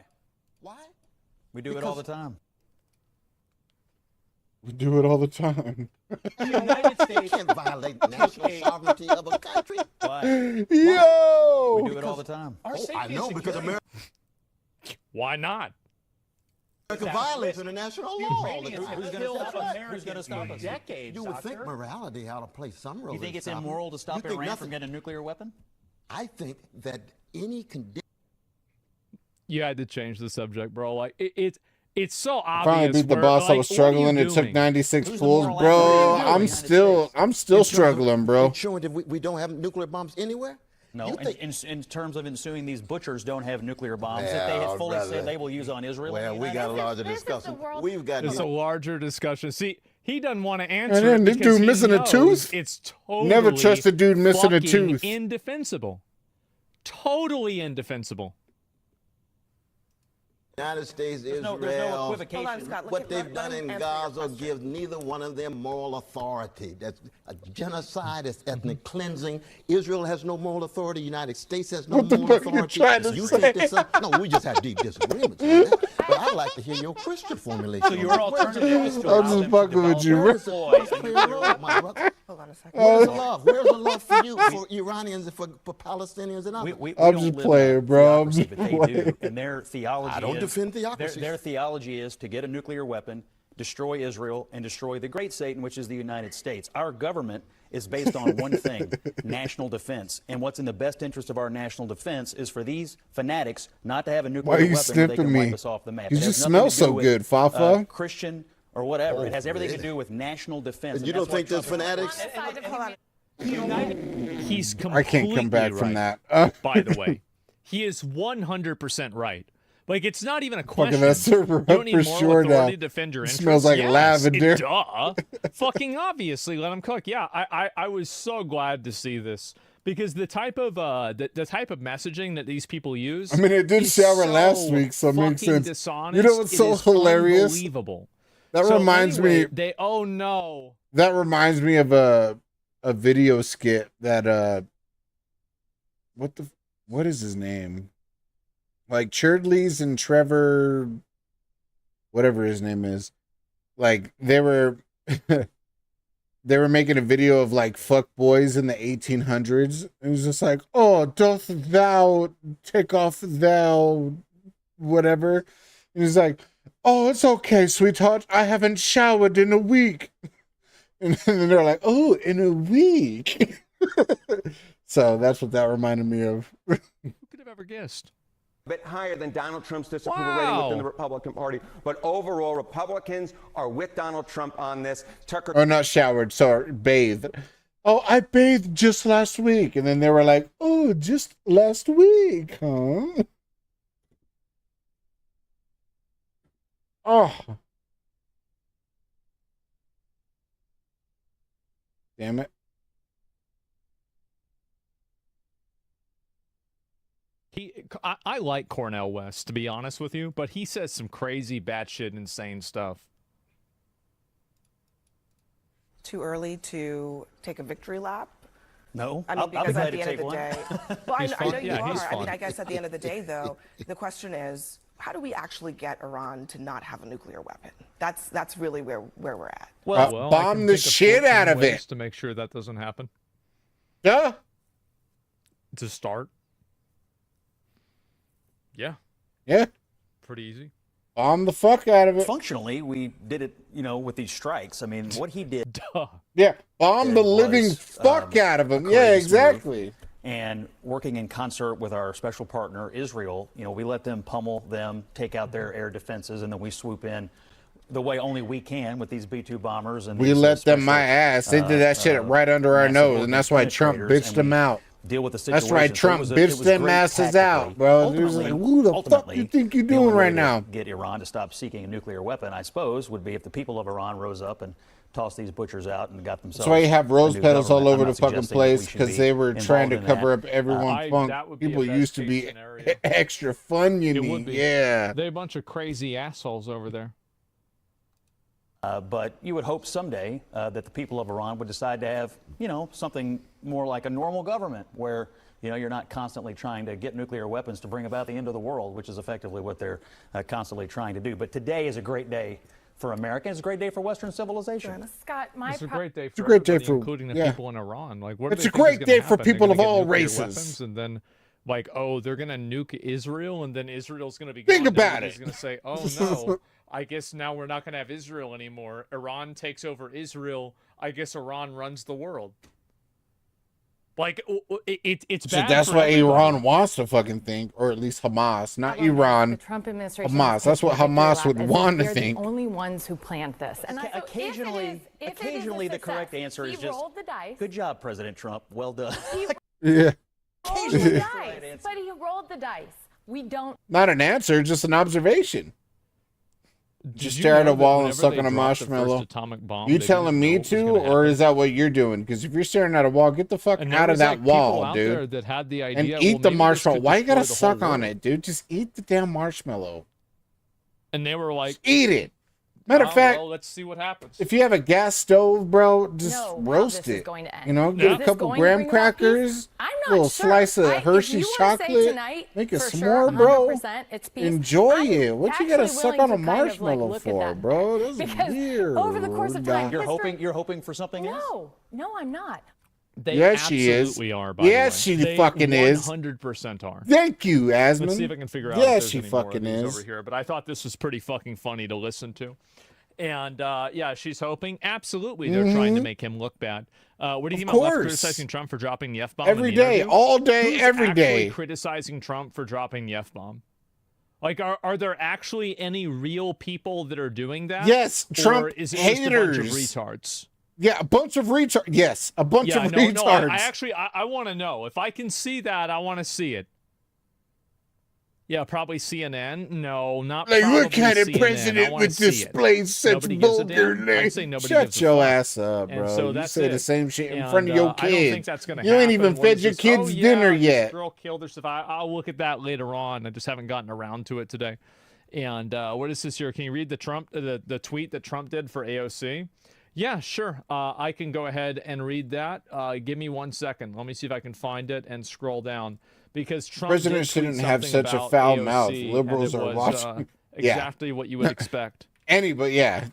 Why? We do it all the time. We do it all the time. The United States can't violate national sovereignty of a country. Why? Yo! We do it all the time. I know, because America Why not? violates international law all the Who's time. going to stop us? You would think morality ought to play some role. You think in it's stopping immoral to it. stop You think Iran nothing- from getting a nuclear weapon? I think that any condition. You had to change the subject, bro. Like it's so I finally obvious. beat the where, boss. like, I was what are you struggling. It took doing? 96 Who's the pulls, moral bro. actor? I'm still struggling, bro. Showing that we don't have nuclear bombs anywhere? No, You think- in terms of ensuing these butchers don't have nuclear bombs that they Well, had fully brother. said they will use on Israel. Well, we got a larger This is discussion. the world- We've got It's a larger discussion. See, he doesn't want to answer. And then it this because dude he missing a knows tooth? It's totally Never trust a dude missing a fucking tooth. Indefensible. Totally indefensible. United States, There's no Israel, equivocation. Hold on, Scott, what they've done in Gaza gives neither one of them moral authority. That's a genocide, it's ethnic cleansing. Israel has no moral authority. The United States has no What the moral fuck you authority. trying to You say? think that no, we just have deep disagreements on that. But I'd like to hear your Christian formulation. So your alternative is to I'm allow just them to fucking with you, develop bro. Where's the love, my brother? Hold on a second. Where's the love? Where's the love for you, for Iranians, and for Palestinians and others? We I'm don't just live playing, in a bro. I'm theocracy, just but they playing. do, and their theology I don't is, defend theocracies. Their theology is to get a nuclear weapon, destroy Israel, and destroy the great Satan, which is the United States. Our government is based on one thing, national defense. And what's in the best interest of our national defense is for these fanatics not to have a nuclear Why are you weapon where they can sniffing wipe me? us off the map. You It has just nothing smell to so do with, good, Fafa. Christian or whatever. It has everything to really? do with national defense. And you that's don't think what there's Trump- fanatics? He's completely I can't come back from right, that. by the way. He is 100% right. Like, it's not even a Fucking question. that server You don't up need for moral sure authority now. to defend your It interests. smells like Yes, lavender. Duh. Fucking obviously, let him cook. Yeah, I was so glad to see this because the type of the type of messaging that these people use. I mean, it did is shower so last week, so it makes fucking sense. Dishonest. You know what's It so is hilarious? Unbelievable. That So reminds anyway, me. oh no. That reminds me of a video skit that what is his name? Like Churdleys and Trevor, whatever his name is. Like they were making a video of like fuck boys in the 1800s. It was just like, oh, doth thou take off thou whatever. And he's like, oh, it's okay, sweetheart. I haven't showered in a week. And then they're like, oh, in a week. So that's what that reminded me of. Who could have ever guessed? Bit higher than Donald Trump's disapproval rating within the Republican Party. But overall, Republicans are with Donald Trump on this. Tucker. Or not showered, sorry, bathed. Oh, I bathed just last week. And then they were like, oh, just last week, huh? Oh. Damn it. I like Cornel West, to be honest with you, but he says some crazy batshit insane stuff. too early to take a victory lap? No, I mean, I'll be because glad at to the end take of the one. day, well, He's I know fun. you Yeah, he's are. I mean, fun. I guess at the end of the day, though, the question is, how do we actually get Iran to not have a nuclear weapon? That's really where we're at. Well, I bomb can the think of shit 14 out of ways it. to make sure that doesn't happen. Yeah. To start. Yeah. Yeah. Pretty easy. Bomb the fuck out of it. Functionally, we did it, with these strikes. I mean, what he did. Yeah. Bomb the living fuck out of him. Yeah, exactly. And working in concert with our special partner, Israel, we let them pummel them, take out their air defenses, and then we swoop in the way only we can with these B-2 bombers. And We these, let them special, my ass. They did that shit right under our massive nose, and that's why organ Trump penetrators, bitched and them we out. Deal with the That's situation. why So Trump it was bitched them great asses out, bro. He was like, who the fuck you think you're doing right now? Get Iran to stop seeking a nuclear weapon, I suppose, would be if the people of Iran rose up and tossed these butchers out and got themselves. That's why you have rose a new petals all government. over I'm the not fucking suggesting that we place should because be they were trying to involved in cover that. up everyone's funk. That would be People a best used to case be scenario. extra fun, It would be. yeah. They're a bunch of crazy assholes over there. But you would hope someday that the people of Iran would decide to have, something more like a normal government where, you're not constantly trying to get nuclear weapons to bring about the end of the world, which is effectively what they're constantly trying to do. But today is a great day for America. It's a great day for Western civilization. Scott, It's a great day for It's a great day everybody, for- including the yeah. people in Iran. Like, what do It's they a think is great gonna day for happen? They're people gonna of get all nuclear races. weapons, and then, like, oh, they're gonna nuke Israel, and then Israel's gonna be. Think gone, about and he's it. gonna say, oh no, I guess now we're not gonna have Israel anymore. Iran takes over Israel. I guess Iran runs the world. Like, it's So bad that's for what everybody. Iran wants to fucking think, or at least Hamas, not Iran. The Trump administration Hamas. has That's what taken a victory Hamas lap would as if want to they're think. the only ones who planned this. And I Occasionally, the correct answer is just, rolled the dice. good job, President Trump. Well done. Yeah. rolled the dice, but he rolled the dice. We don't. Not an answer, just an observation. Just you stare at know a that wall and whenever suck they on a dropped the first marshmallow. atomic bomb, You they telling didn't me know it was to, gonna or happen? is that what you're doing? Because if you're staring at a wall, get the fuck And there out of was, that like, people wall, out there dude. that had the And idea, eat well, the maybe this marshmallow. could Why you gotta destroy the suck whole on world. it, dude? Just eat the damn marshmallow. And they were like, Eat it. Matter of "Ah, fact, well, let's see what happens. if you have a gas stove, bro, just know how roast this is it. going to end. You know, Is get a this couple going to graham bring about peace? crackers, I'm not little sure. slice of If Hershey's you were to say chocolate, tonight, make a for s'more, sure, bro. 100% it's peace, Enjoy I'm it. What you gotta actually suck willing on to a kind of, like, marshmallow look at for, that. bro? That's Because weird. over the course of time, You're history- hoping for something else? No, I'm not. They Yes, she is. absolutely are, by Yes, the way. she They fucking is. 100% are. Thank you, Asmund. Let's see if I can figure out Yes, if there's she any more of fucking these is. over here. But I thought this was pretty fucking funny to listen to. And, yeah, she's hoping. Absolutely, they're trying to make him look bad. What do you think about left course. criticizing Trump for dropping the F-bomb Every in the day, interview? all day, Who's every actually day. criticizing Trump for dropping the F-bomb? Like, are there actually any real people that are doing that? Yes, Trump or is it just a bunch of haters. retards? Yeah, a bunch of retards. Yes, a bunch of retards. No, I actually want to know. If I can see that, I want to see it. Yeah, probably CNN. No, not Like, probably what kind of CNN. I president wanna would see it. display such Nobody gives a vulgar damn. names? I'd say nobody Shut gives a your fuck. ass up, And bro. so You that's say the it. same shit in And, front of your I don't think kids. that's gonna You ain't happen. even What fed is your this? kids Oh, yeah, dinner this yet. Girl killed herself. I'll look at that later on. I just haven't gotten around to it today. And what is this here? Can you read the tweet that Trump did for AOC? Yeah, sure. I can go ahead and read that. Give me 1 second. Let me see if I can find it and scroll down. Because Trump President did tweet shouldn't have something such a about foul AOC, mouth. and Liberals it are was, watching. exactly what you would expect. Anybody, yeah.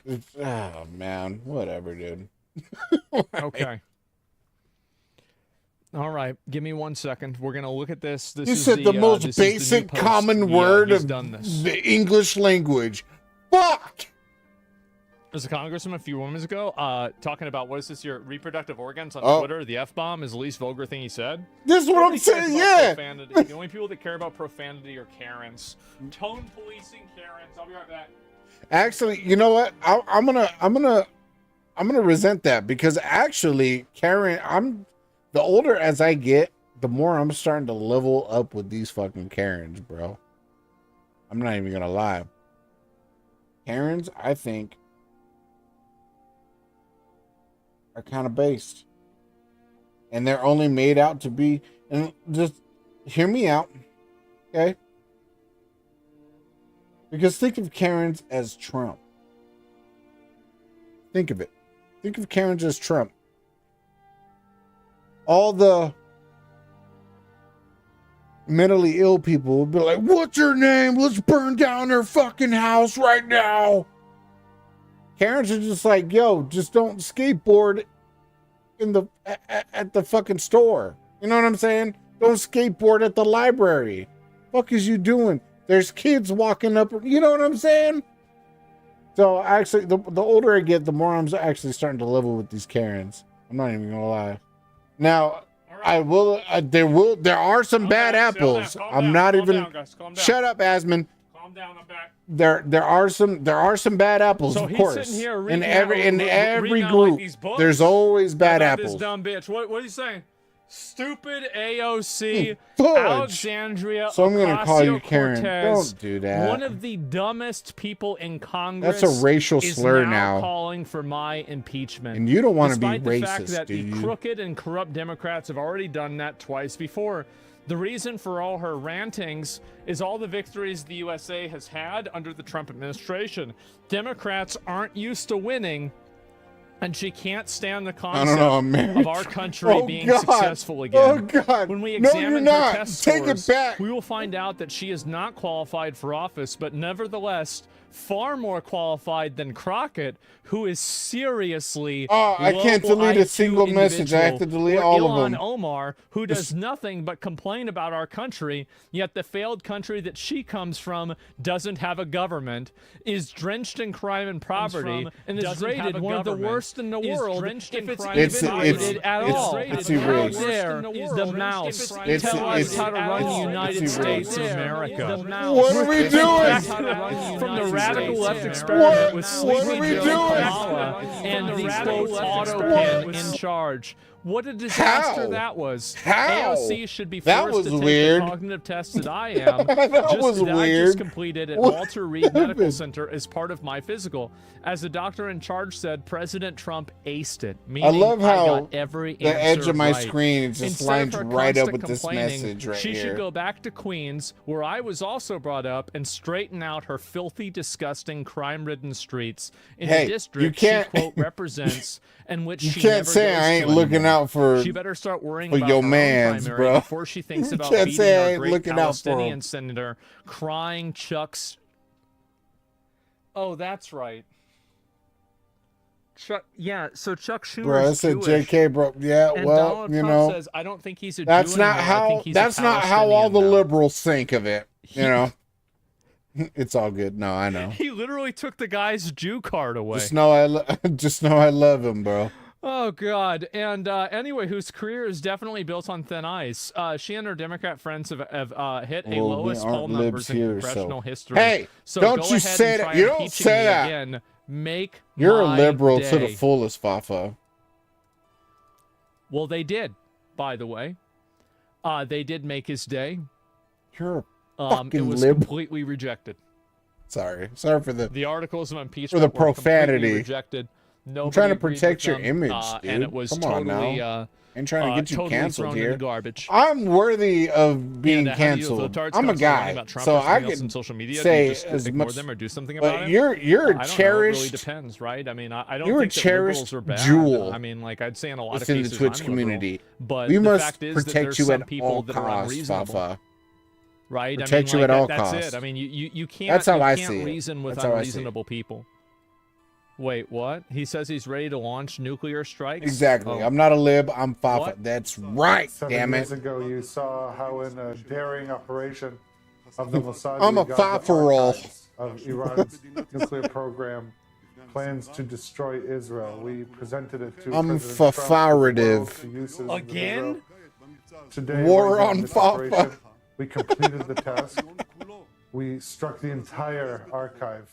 Oh, man. Whatever, dude. Okay. All right. Give me 1 second. We're going to look at this. This You is said the most this is the new basic post. common Yeah, word he's of done this. the English language. Fuck! There's a congressman a few moments ago talking about, what is this, your reproductive organs on Oh. Twitter. The F-bomb is the least vulgar thing he said. This is what Nobody I'm cares saying, about yeah. profanity. The only people that care about profanity are Karens. Tone policing Karens. I'll be right back. Actually, you know what? I'm gonna resent that because actually, Karen, the older as I get, the more I'm starting to level up with these fucking Karens, bro. I'm not even gonna lie. Karens, I think, are kind of based, and they're only made out to be. And just hear me out, okay? Because think of Karens as Trump. Think of it. Think of Karens as Trump. All the mentally ill people will be like, what's her name? Let's burn down her fucking house right now. Karens are just like, yo, just don't skateboard in the at the fucking store. You know what I'm saying? Don't skateboard at the library. Fuck is you doing? There's kids walking up. You know what I'm saying? So actually, the older I get, the more I'm actually starting to level with these Karens. I'm not even gonna lie. Now, I will. There are some bad apples. I'm not even. Shut up, Asman. Calm down. I'm back. There are some bad apples, So of he's course. sitting here In reading every out group, like these books there's always bad about apples. This dumb bitch. What are you saying? Stupid AOC, Fudge. Alexandria So I'm gonna call you Karen. Ocasio-Cortez, Don't do that. One of the dumbest people in Congress. That's a racial is slur now now. calling for my impeachment. And you don't wanna be Despite the fact racist, that do the you? crooked and corrupt Democrats have already done that twice before. The reason for all her rantings is all the victories the USA has had under the Trump administration. Democrats aren't used to winning, and she can't stand the concept of our country being successful again. Oh, God. When we No, examine you're her not. test Take it scores, back. we will find out that she is not qualified for office, but nevertheless far more qualified than Crockett, who is seriously I can't low delete a IQ single message. I have to individual, delete or all of Ilhan them. Omar, who does nothing but complain about our country, yet the failed country that she comes from doesn't have a government, is drenched in crime and poverty, and is rated one of the worst in the world if it's even rated at all. It's How erased. there is the mouse It's- tell us it's- how to run the United it's States of erased. America. What are we doing? From the radical left experiment with What are we Sleepy Joe doing? Kamala and the quote autopin in charge. What a disaster that was. How? AOC should be That forced was to take weird. the cognitive test that I am. That was I weird. just completed at What Walter Reed Medical happened? Center as part of my physical. As the doctor in charge said, President Trump aced it. I Meaning love how got every the edge answer of my right. screen just Instead lines of her right up constant with this complaining, message right she here. should go back to Queens, where I was also brought up, and straighten out her filthy, disgusting, crime-ridden streets in Hey, the district you can't- she quote represents, and which You she can't never say goes I ain't to looking anymore. out for- She better start worrying for about your her mans, own primary bro. before she thinks You about can't beating say I our ain't great looking out for 'em. Palestinian senator, crying Chuck's. Oh, that's right. Chuck, yeah, so Chuck Schumer's Bro, I said Jewish, JK, bro. Yeah, and well, Donald you Trump know, says, I don't think he's a that's Jew not anymore. I how. think he's That's a not how all the Palestinian now." liberals think of it. You know, it's all good. No, I know. He literally took the guy's Jew card away. Just know just know I love him, bro. Oh, God. And anyway, whose career is definitely built on thin ice. She and her Democrat friends have hit a Well, we lowest aren't poll libs numbers in here, congressional so- history. Hey, so don't go you ahead say and that. try You don't impeaching say me that. Again. Make You're a my liberal day. to the fullest, Fafa. Well, they did, by the way. They did make his day. You're a It fucking was liberal. completely rejected. Sorry for the The articles of impeachment for the were completely profanity. rejected. Nobody I'm trying to agreed protect with your them, image, and dude. it was Come on totally, now. Ain't trying to get you totally canceled thrown in here. the garbage. I'm worthy of being And how do you feel? canceled. The tards I'm a constantly writing guy, about Trump so or I something else can on social media. Do say you just as ignore much. them or do something But about it. you're a I don't know, it really cherished. depends, right? I mean, I don't You're a think that liberals cherished are bad. jewel I mean, like I'd say in a lot within of the cases, Twitch I'm community. liberal, but We the must fact is that protect there's you some at people all that are costs, unreasonable. Fafa. Right? Protect I mean, you at all that's costs. it. I mean, you can't. That's how you I can't see it. reason with That's how I see it. unreasonable people. Wait, what? He says he's ready to launch nuclear strikes? Exactly. Oh. I'm not a lib. I'm Fafa. What? That's right. 7 Damn years it. ago, you saw how in a daring operation of the Mossad, I'm we a got the Fafa-roll. archives of Iran's nuclear program, plans to destroy Israel. We presented it to I'm President Trump, to the Fafa-rative. world, to uses of Again? Israel. Today, War right now, on this Fafa. operation, we completed the task. We struck the entire archive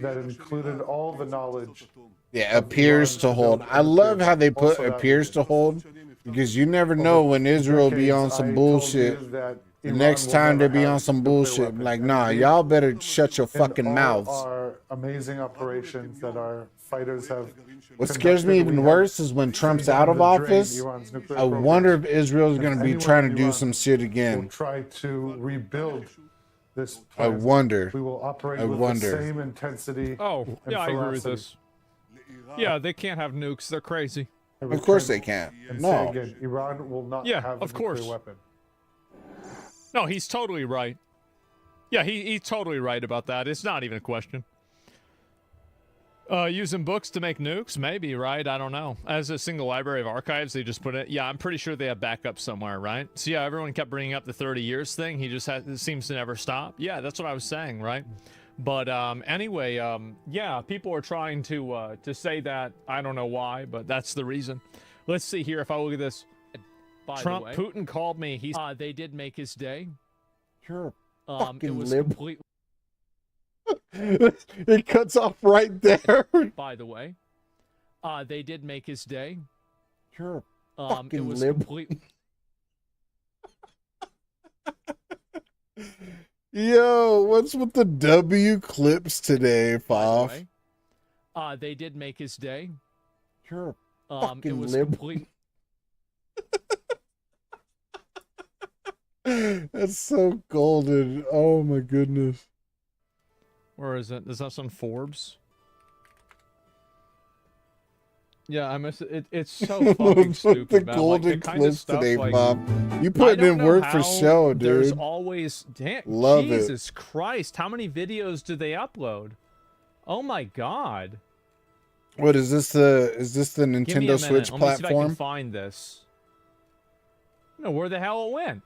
that included all the knowledge. Yeah, appears to hold. I love how they put Also that appears to hold, because you never know when Israel be on some bullshit. The next time they be on some bullshit, like, nah, y'all better shut your fucking all mouths. Our amazing operations that our fighters have. What scares me even worse is when Trump's out of office, I wonder if Israel's going to be trying to do some shit We'll again. try to rebuild this. I plan. wonder. We will operate I with wonder. the same intensity. Oh, and yeah, I agree with ferocity. this. Yeah, they can't have nukes. They're crazy. Of course they can't. And No. say again, Iran will not Yeah, have of a nuclear course. weapon. No, he's totally right. Yeah, he's totally right about that. It's not even a question. Using books to make nukes? Maybe, right? I don't know. As a single library of archives, they just put it... Yeah, I'm pretty sure they have backup somewhere, right? So yeah, everyone kept bringing up the 30 years thing. He just seems to never stop. Yeah, that's what I was saying, right? But anyway, yeah, people are trying to say that. I don't know why, but that's the reason. Let's see here if I look at this. Trump, Putin called me. He's they did make his day. You're a It fucking was liberal. completely... It cuts off right there. By the way, they did make his day. You're a It fucking was liberal. completely... Yo, what's with the W clips today, By Foff? the way, they did make his day. You're a It fucking was liberal. complete... That's so golden. Oh my goodness. Where is it? Is that on Forbes? Yeah, I miss it. It's so fucking stupid. The man. golden like, the kind of clips stuff, today, like, Bob. You I putting don't in know work for how show, There's dude. always... Damn, Love it. Jesus Christ. How many videos do they upload? Oh my God. What is this? The Give me a Nintendo minute. Switch Let me see if I can platform? find this. No, where the hell it went?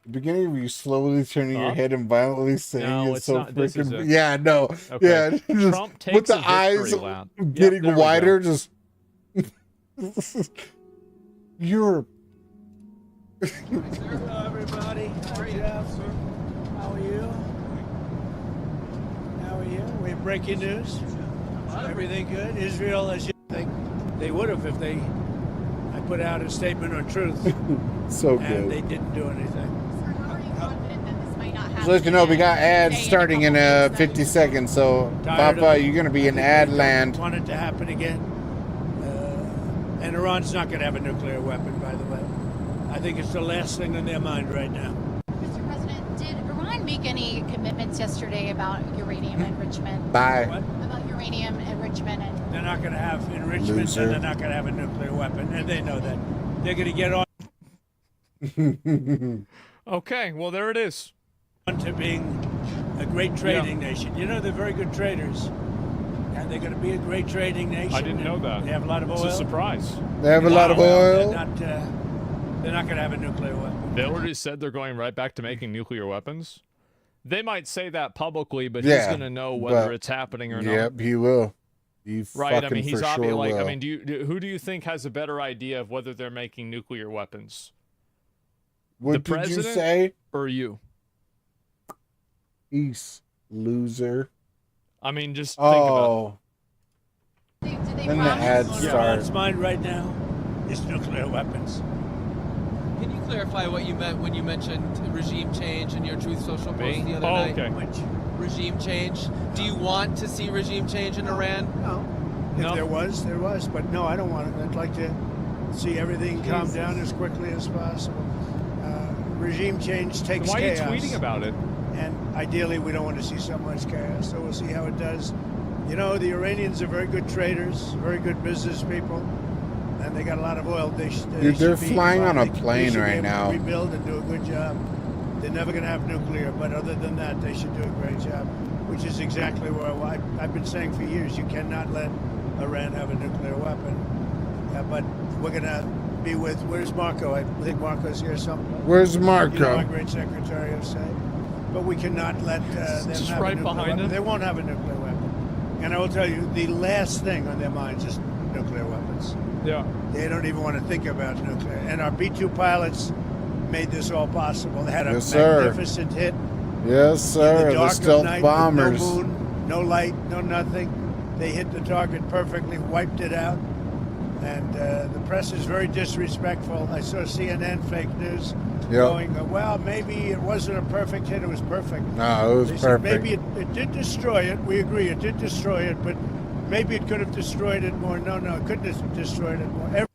The beginning of you slowly turning your Up? head and violently saying No, it's it's so not. This is freaking. it. Yeah, no. Okay. Yeah, just Trump takes with the a victory eyes lap. Yep, getting there we go. wider, just. You're. Hello, everybody. How are you? How are you? How are you? We have breaking news. Everything good? Israel, as you think they would have if I put out a statement on truth. So And good. they didn't do anything. Just let you know, we got ads starting in 50 seconds, so Tired of Papa, it. you're gonna be I in think ad they land. Want it to happen again. And Iran's not going to have a nuclear weapon, by the way. I think it's the last thing on their mind right now. Mr. President, did Iran make any commitments yesterday about uranium enrichment? Bye. What? About uranium enrichment and They're not going to have enrichment, Loser. and they're not going to have a nuclear weapon, and they know that. They're going to get on Okay, well, there it is. to being a great trading nation. You know, they're very good traders. And they're going to be a great trading nation. I didn't know that. They have a lot of oil. It's a surprise. They have a lot of oil. They're not going to have a nuclear weapon. They already said they're going right back to making nuclear weapons. They might say that publicly, but Yeah, he's going to know whether but- it's happening or not. Yep, he will. He Right, I fucking mean, he's for obviously sure like, I will. mean, who do you think has a better idea of whether they're making nuclear weapons? What the did you president say? or you? Peace, loser. I mean, just think about it. Then the ads start. Iran's mind right now is nuclear weapons. Can you clarify what you meant when you mentioned regime change in your Truth Social post the other Oh, night? okay. Regime change. Do you want to see regime change in Iran? No. If there was, there was. But no, I don't want it. I'd like to see everything calm down as quickly as possible. Regime change takes Why are you chaos. tweeting about it? And ideally, we don't want to see so much chaos. So we'll see how it does. You know, the Iranians are very good traders, very good business people, and they got a lot of oil. Dude, they're should be flying on a fine. They plane should be right able to now. rebuild and do a good job. They're never going to have nuclear, but other than that, they should do a great job, which is exactly where I've been saying for years. You cannot let Iran have a nuclear weapon. But we're going to be with, where's Marco? I think Marco's here somewhere. Where's You know, Marco? our great Secretary of State. But we cannot let them Just have right a nuclear behind weapon. him. They won't have a nuclear weapon. And I will tell you, the last thing on their minds is nuclear weapons. Yeah. They don't even want to think about nuclear. And our B-2 pilots made this all possible. They had a Yes, sir. magnificent hit. Yes, sir. In the The dark stealth of night bombers. With no moon, no light, no nothing. They hit the target perfectly, wiped it out. And the press is very disrespectful. I saw CNN fake news going, well, maybe it wasn't a perfect hit, it was perfect. No, it was They said perfect. maybe it did destroy it. We agree, it did destroy it, but maybe it could have destroyed it more. No, it couldn't have destroyed it more.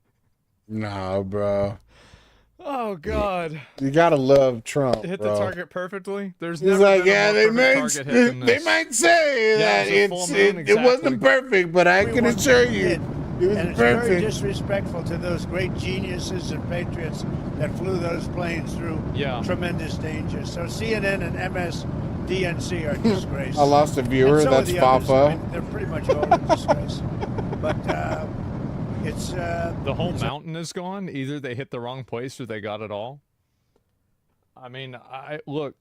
No, bro. Oh God! You gotta love Trump. Hit bro. the target perfectly. There's He's never like, been a yeah, more they perfect might, target hit than they this. might say Yeah, that it was a full moon, it wasn't perfect, but I can Everyone assure you, did. it was And it's very perfect. disrespectful to those great geniuses and patriots that flew those planes through tremendous danger. So CNN and MSDNC are a disgrace. I lost a viewer. And so That's are the others. Fafa. I mean, they're pretty much all a disgrace. But it's the whole mountain is gone. Either they hit the wrong place or they got it all. I mean, look.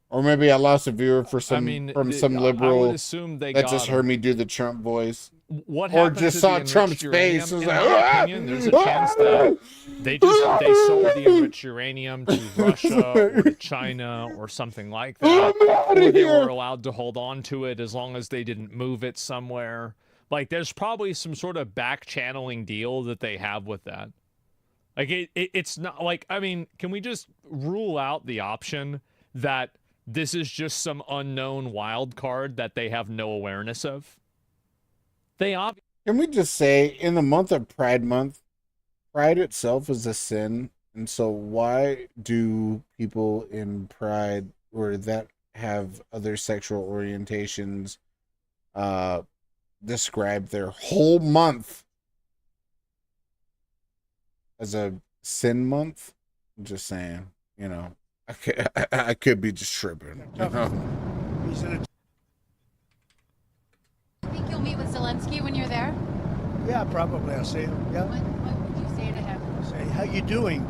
Or maybe I lost a viewer for some from some I liberal would assume they that got just him. heard me do the Trump voice. What or happened just to saw the Trump's enriched face. uranium? Was In like, my opinion, there's a chance that they sold the enriched uranium to Russia or to China or something like that, or they were allowed to hold on to it as long as they didn't move it somewhere. Like, there's probably some sort of back channeling deal that they have with that. Like, it's not like, I mean, can we just rule out the option that this is just some unknown wild card that they have no awareness of? Can we just say, in the month of Pride Month, Pride itself is a sin, and so why do people in Pride or that have other sexual orientations describe their whole month as a sin month? I'm just saying, you know, I could be just tripping. You know? Think you'll meet with Zelensky when you're there? Yeah, probably. I'll see him. Yeah. What would you say to him? Say, how you doing?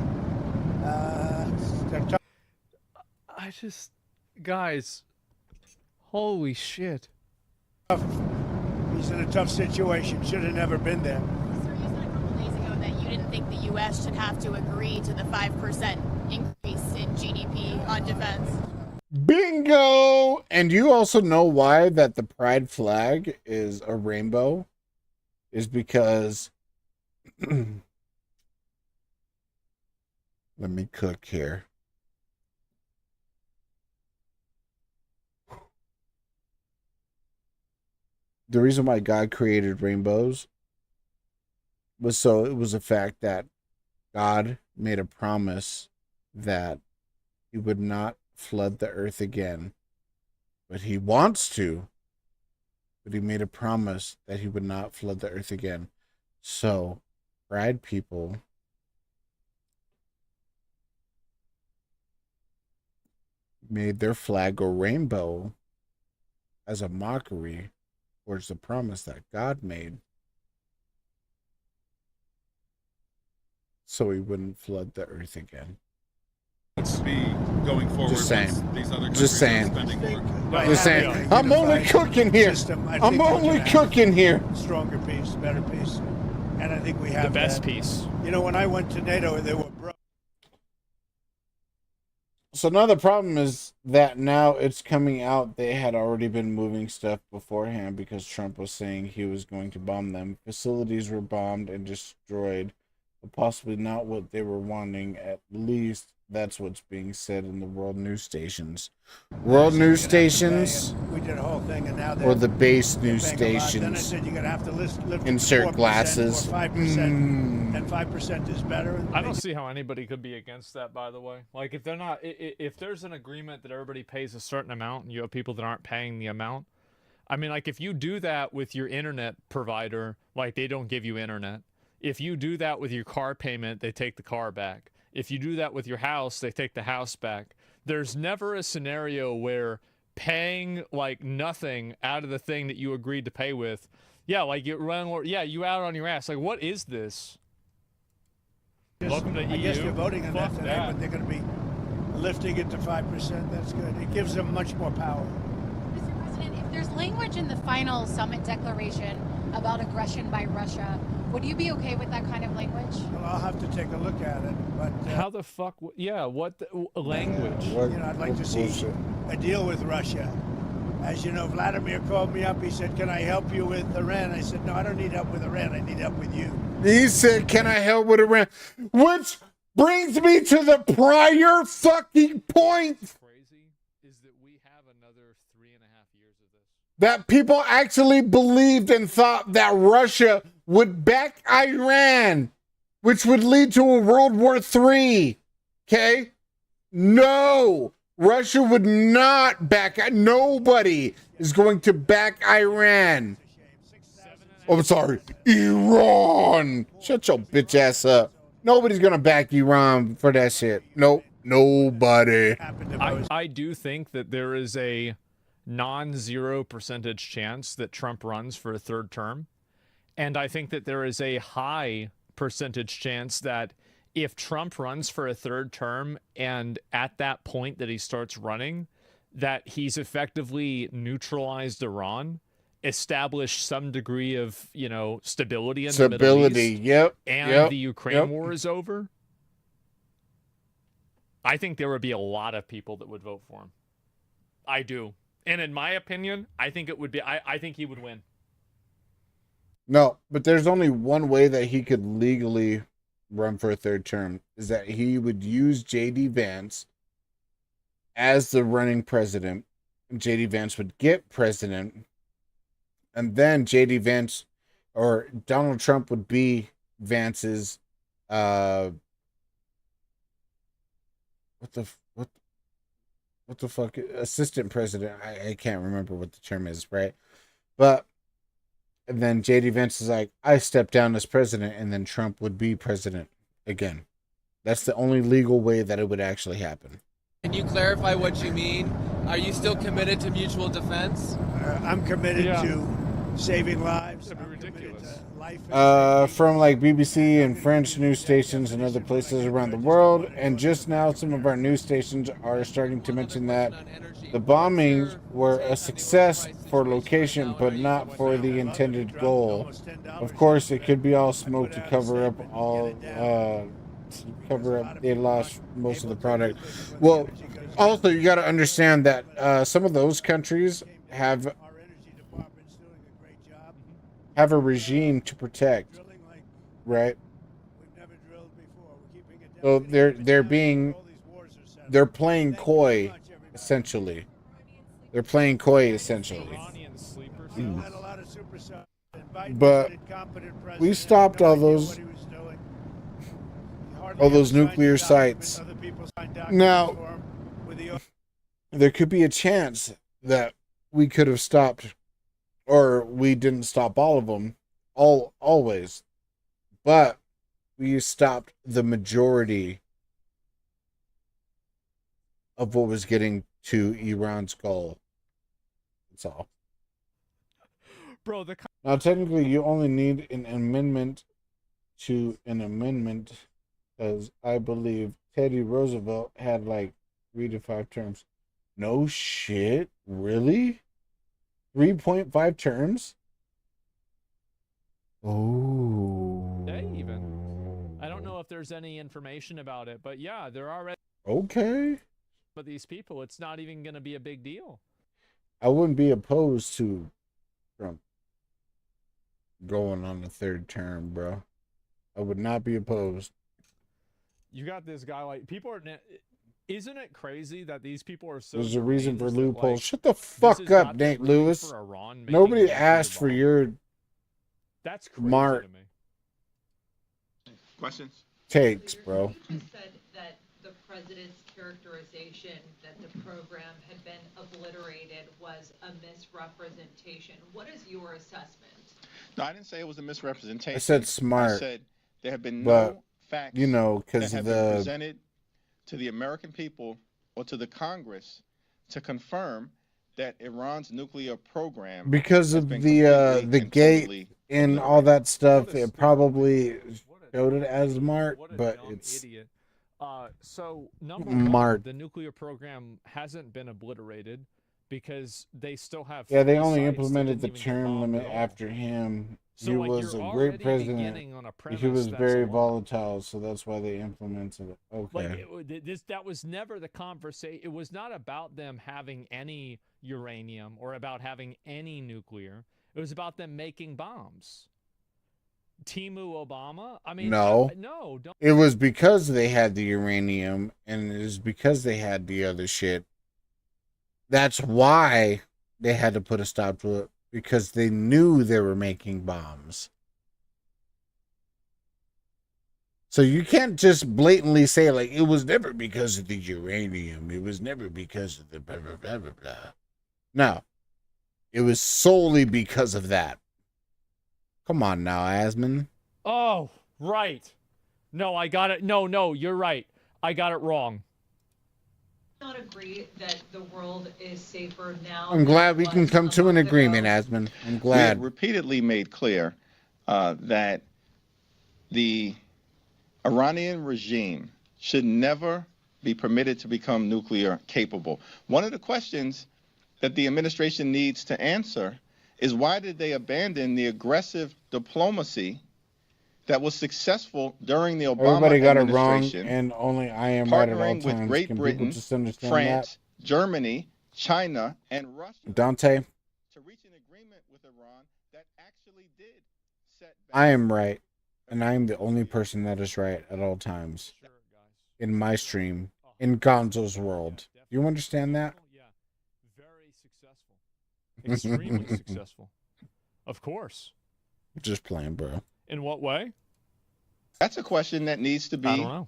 I just, guys, holy shit. He's in a tough situation. Should have never been there. Sir, you said a couple days ago that you didn't think the U.S. should have to agree to the 5% increase in GDP on defense. Bingo! And you also know why that the pride flag is a rainbow? Is because let me cook here. The reason why God created rainbows was so it was a fact that God made a promise that he would not flood the earth again, but he wants to. But he made a promise that he would not flood the earth again. So, pride people made their flag a rainbow as a mockery towards the promise that God made, so he wouldn't flood the earth again. To be going forward. Just saying. These other Just saying. more. Just saying. I'm only cooking here. I'm only cooking here. Stronger peace, better peace. And I think we have the best that. piece. You know, when I went to NATO, they were broke. So now the problem is that now it's coming out they had already been moving stuff beforehand because Trump was saying he was going to bomb them. Facilities were bombed and destroyed, but possibly not what they were wanting. At least that's what's being said in the world news stations. World news stations, We did a whole thing, and now or the base news Then I stations. said you're going to have to lift Insert 4% glasses. or 5%, and 5% is better. I don't see how anybody could be against that, by the way. Like, if they're not, if there's an agreement that everybody pays a certain amount and you have people that aren't paying the amount, I mean, like, if you do that with your internet provider, like, they don't give you internet. If you do that with your car payment, they take the car back. If you do that with your house, they take the house back. There's never a scenario where paying, like, nothing out of the thing that you agreed to pay with, yeah, like, you out on your ass. Like, what is this? Welcome to I EU. guess they're voting on that Fuck today, but they're going to be lifting it to 5%. That's good. It gives them much more power. Mr. President, if there's language in the final summit declaration about aggression by Russia, would you be okay with that kind of language? Well, I'll have to take a look at it. But how the fuck? Yeah, what language? You know, I'd like to see a deal with Russia. As you know, Vladimir called me up. He said, "Can I help you with Iran?" I said, "No, I don't need help with Iran. I need help with you." He said, "Can I help with Iran?" Which brings me to the prior fucking point. Crazy is that we have another 3.5 years of this. That people actually believed and thought that Russia would back Iran which would lead to a World War III. Okay? No, Russia would not back. Nobody is going to back Iran. Oh, I'm sorry, Iran. Shut your bitch ass up. Nobody's gonna back Iran for that shit. Nope, nobody. I do think that there is a non-zero percentage chance that Trump runs for a third term. And I think that there is a high percentage chance that if Trump runs for a third term and at that point that he starts running, that he's effectively neutralized Iran, established some degree of, you know, stability in the Middle East, and the Ukraine war is over. I think there would be a lot of people that would vote for him. I do. And in my opinion, I think it would be, I think he would win. No, but there's only one way that he could legally run for a third term, is that he would use J.D. Vance as the running president. J.D. Vance would get president, and then J.D. Vance or Donald Trump would be Vance's what the fuck, assistant president. I can't remember what the term is, right? But and then J.D. Vance is like, I step down as president, and then Trump would be president again. That's the only legal way that it would actually happen. Can you clarify what you mean? Are you still committed to mutual defense? I'm committed to saving lives. I'm committed to life. From like BBC and French news stations and other places around the world, and just now some of our news stations are starting to mention that the bombings were a success for location, but not for the intended goal. Of course, it could be all smoke to cover up they lost most of the product. Well, also you got to understand that some of those countries have a regime to protect, right? So they're playing coy, essentially. They're playing coy, essentially. But we stopped all those nuclear sites. Now, there could be a chance that we could have stopped, or we didn't stop all of them, always, but we stopped the majority of what was getting to Iran's goal. That's all. Bro, now technically you only need an amendment because I believe Teddy Roosevelt had like 3 to 5 terms. No shit, really? 3.5 terms? Oh. Even. I don't know if there's any information about it, but yeah, there are. Okay. But these people, it's not even going to be a big deal. I wouldn't be opposed to Trump going on the 3rd term, bro. I would not be opposed. You got this guy like people are. Isn't it crazy that these people are so? There's a reason for loopholes. Like, shut the fuck up, Nate Lewis. Nobody asked for your That's crazy smart to me. Questions? takes, bro. You said that the president's characterization that the program had been obliterated was a misrepresentation. What is your assessment? No, I didn't say it was a misrepresentation. I said smart. I said there have been but, no facts because that have been presented to the American people or to the Congress to confirm that Iran's nuclear program because of the gate and all that stuff. It probably showed it as smart, but it's idiot. So number Mark. one, the nuclear program hasn't been obliterated because they still have. Yeah, they 3 only sites implemented that the didn't even get term bombed limit at all. after him. So, he like, was you're a already great president. beginning on a He premise was that's very a lie. volatile, so that's why they implemented it. Okay. Like that was never the conversation. It was not about them having any uranium or about having any nuclear. It was about them making bombs. Timu Obama. I mean, No. No. Don't. It was because they had the uranium, and it was because they had the other shit. That's why they had to put a stop to it, because they knew they were making bombs. So you can't just blatantly say, like, it was never because of the uranium. It was never because of the blah, blah, blah, blah, blah. No. It was solely because of that. Come on now, Asman. Oh, right. No, I got it. No, you're right. I got it wrong. Not agree that the world is safer now. I'm glad we can come to an agreement, Asman. I'm We glad. have repeatedly made clear that the Iranian regime should never be permitted to become nuclear capable. One of the questions that the administration needs to answer is why did they abandon the aggressive diplomacy that was successful during the Obama Everybody got it wrong, administration, and only I am right at all partnering with times. Great Can people Britain, just understand France, Germany, China, and Russia that? Dante, to reach an agreement with Iran that actually did set back. I am right, and I am the only person that is right at all times. In my stream, in Gonzo's world. Do you understand that? Very successful. Extremely successful. Of course. Just playing, bro. In what way? That's a question that needs to I be don't know.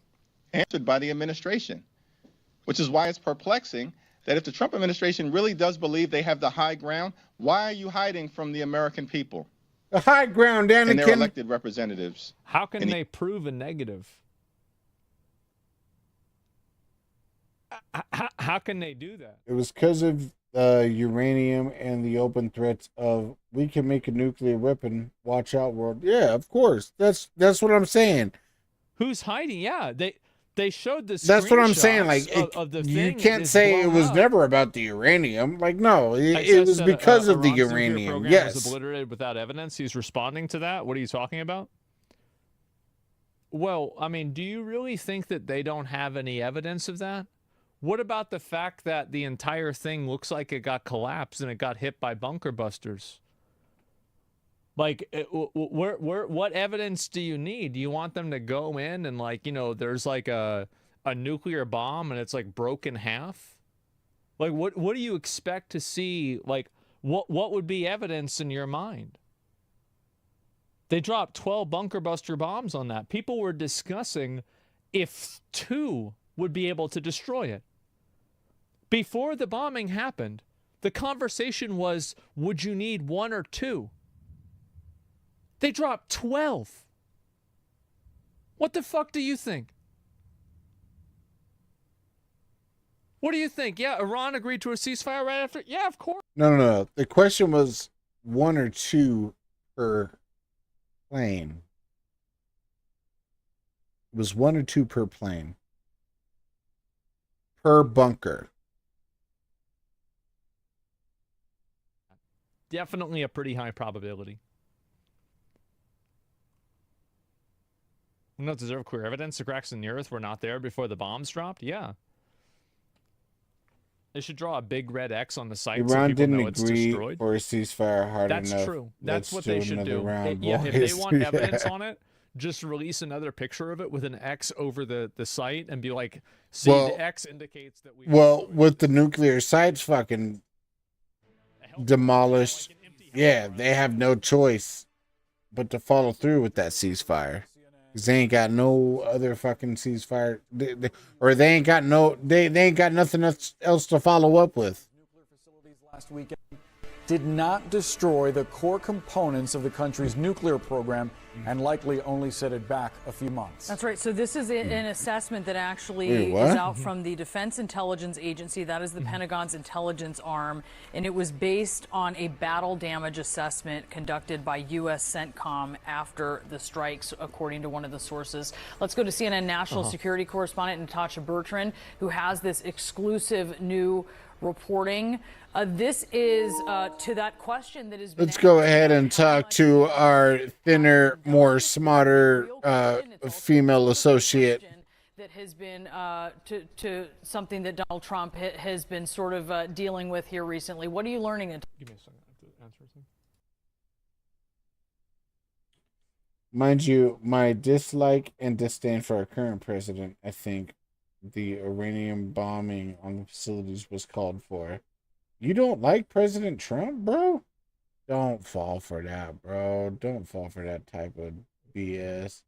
answered by the administration, which is why it's perplexing that if the Trump administration really does believe they have the high ground, why are you hiding from the American people The high ground, Anakin. and their elected representatives? How can they prove a negative? How can they do that? It was because of uranium and the open threats of we can make a nuclear weapon. Watch out, world. Yeah, of course. That's what I'm saying. Who's hiding? Yeah, they showed the. That's what I'm saying. Like of the you thing can't is say it blown was up. never about the uranium. Like no, I it just was said, because of the Iran's nuclear uranium. program Yes. was obliterated without evidence. He's responding to that. What are you talking about? Well, I mean, do you really think that they don't have any evidence of that? What about the fact that the entire thing looks like it got collapsed and it got hit by bunker busters? Like, what evidence do you need? Do you want them to go in and, like, you know, there's like a nuclear bomb and it's like broken half? Like, what do you expect to see? Like, what would be evidence in your mind? They dropped 12 bunker buster bombs on that. People were discussing if 2 would be able to destroy it. Before the bombing happened, the conversation was, would you need 1 or 2? They dropped 12. What the fuck do you think? What do you think? Yeah, Iran agreed to a ceasefire right after? Yeah, of course. No. The question was 1 or 2 per plane. It was 1 or 2 per plane. Per bunker. Definitely a pretty high probability. No, deserve clear evidence. The cracks in the earth were not there before the bombs dropped? Yeah. They should draw a big red X on the site so Iran people didn't know it's agree destroyed. for a ceasefire hard enough. That's true. That's Let's what do they should another do. round, Yeah, if boys. they want evidence Yeah. on it, just release another picture of it with an X over the site and be like, see, Well- the X indicates that we... Well, with the nuclear sites fucking demolished, yeah, they have no choice but to follow through with that ceasefire. Because they ain't got no other fucking ceasefire. They ain't got they ain't got nothing else to follow up with. Last weekend did not destroy the core components of the country's nuclear program and likely only set it back a few months. That's right. So this is an assessment that actually Wait, is what? out from the Defense Intelligence Agency. That is the Pentagon's intelligence arm. And it was based on a battle damage assessment conducted by U.S. CENTCOM after the strikes, according to one of the sources. Let's go to CNN national security correspondent Natasha Bertrand, who has this exclusive new reporting. This is to that question that has been Let's go ahead and talk to our thinner, more smarter female associate. that has been to something that Donald Trump has been sort of dealing with here recently. What are you learning? Give me a second to answer something. Mind you, my dislike and disdain for our current president, I think the uranium bombing on the facilities was called for. You don't like President Trump, bro? Don't fall for that, bro. Don't fall for that type of BS.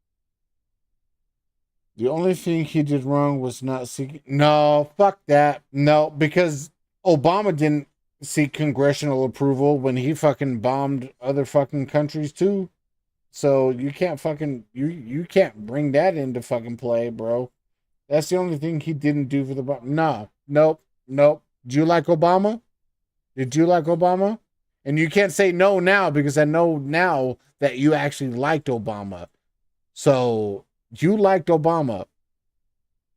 The only thing he did wrong was not seeking. No, fuck that. No, because Obama didn't seek congressional approval when he fucking bombed other fucking countries too. So you can't fucking you can't bring that into fucking play, bro. That's the only thing he didn't do for the bomb. No, nope, nope. Do you like Obama? Did you like Obama? And you can't say no now because I know now that you actually liked Obama. So you liked Obama.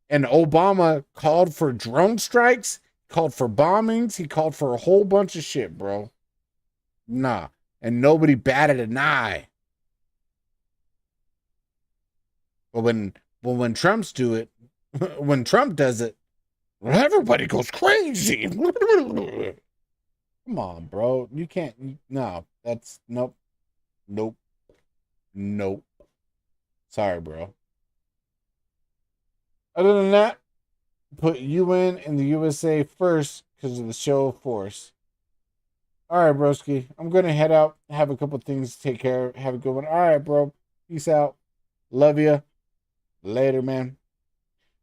And Obama called for drone strikes, called for bombings, he called for a whole bunch of shit, bro. Nah. And nobody batted an eye. But when Trump's do it, when Trump does it, everybody goes crazy. Come on, bro. You can't. No, that's nope. Nope. Nope. Sorry, bro. Other than that, put UN and the USA first because of the show of force. All right, broski. I'm going to head out, have a couple things to take care of. Have a good one. All right, bro. Peace out. Love you. Later, man.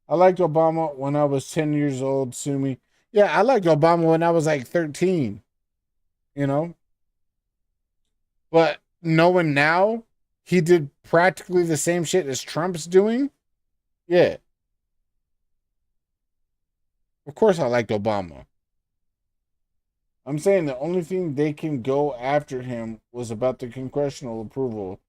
I liked Obama when I was 10 years old, sue me. Yeah, I liked Obama when I was like 13. You know? But knowing now he did practically the same shit as Trump's doing, yeah. Of course I liked Obama. I'm saying the only thing they can go after him was about the congressional approval.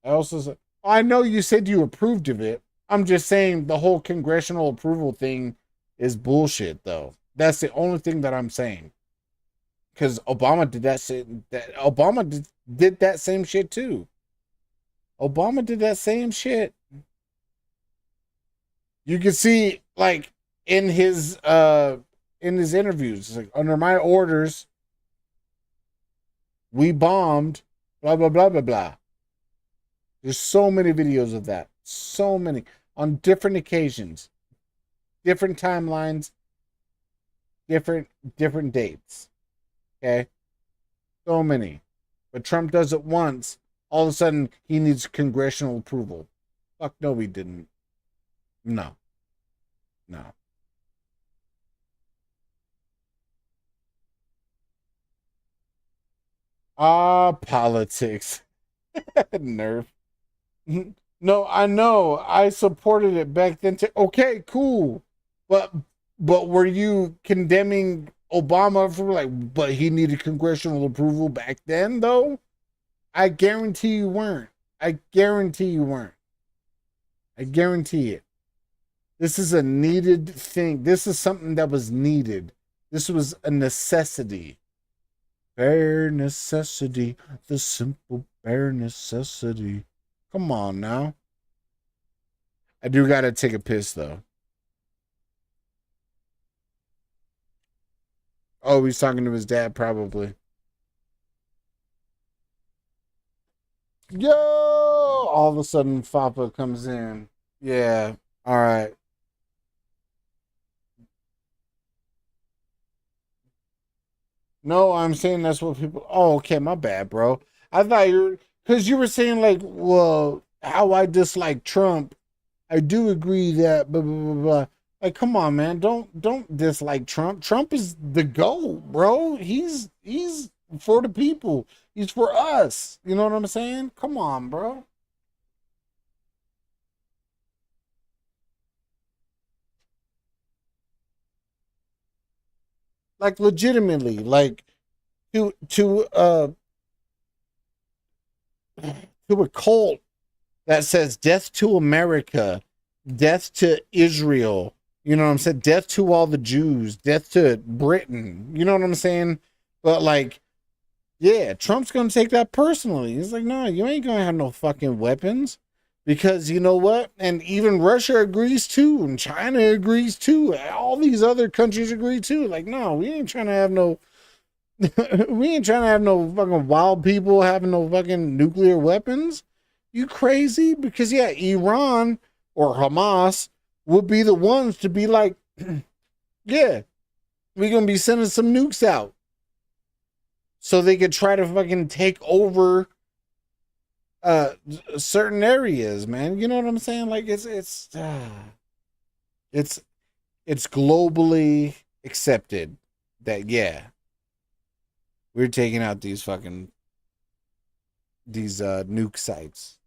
I also said, I know you said you approved of it. I'm just saying the whole congressional approval thing is bullshit, though. That's the only thing that I'm saying. Because Obama did that shit. Obama did that same shit too. Obama did that same shit. You can see, like, in his interviews, like, under my orders, we bombed, blah blah blah blah blah. There's so many videos of that. So many. On different occasions. Different timelines. Different dates. Okay? So many. But Trump does it once. All of a sudden, he needs congressional approval. Fuck no, he didn't. No. No. Politics. Nerf. No, I know. I supported it back then. Okay, cool. But were you condemning Obama for, like, but he needed congressional approval back then, though? I guarantee you weren't. I guarantee you weren't. I guarantee it. This is a needed thing. This is something that was needed. This was a necessity. Bare necessity. The simple bare necessity. Come on now. I do gotta take a piss, though. Oh, he's talking to his dad, probably. Yo! All of a sudden, Fapa comes in. Yeah. All right. No, I'm saying that's what people... Oh, okay, my bad, bro. I thought you were... Because you were saying, like, well, how I dislike Trump. I do agree that blah, blah, blah, blah. Like, come on, man. Don't dislike Trump. Trump is the GOAT, bro. He's for the people. He's for us. You know what I'm saying? Come on, bro. Like, legitimately, like, to a cult that says death to America, death to Israel, you know what I'm saying? Death to all the Jews, death to Britain, you know what I'm saying? But, like, yeah, Trump's gonna take that personally. He's like, no, you ain't gonna have no fucking weapons. Because you know what? And even Russia agrees too, and China agrees too. All these other countries agree too. Like, no, we ain't trying to have no we ain't trying to have no fucking wild people having no fucking nuclear weapons. You crazy? Because yeah, Iran or Hamas would be the ones to be like, yeah, we're gonna be sending some nukes out. So they could try to fucking take over certain areas, man. You know what I'm saying? Like it's globally accepted that we're taking out these nuke sites.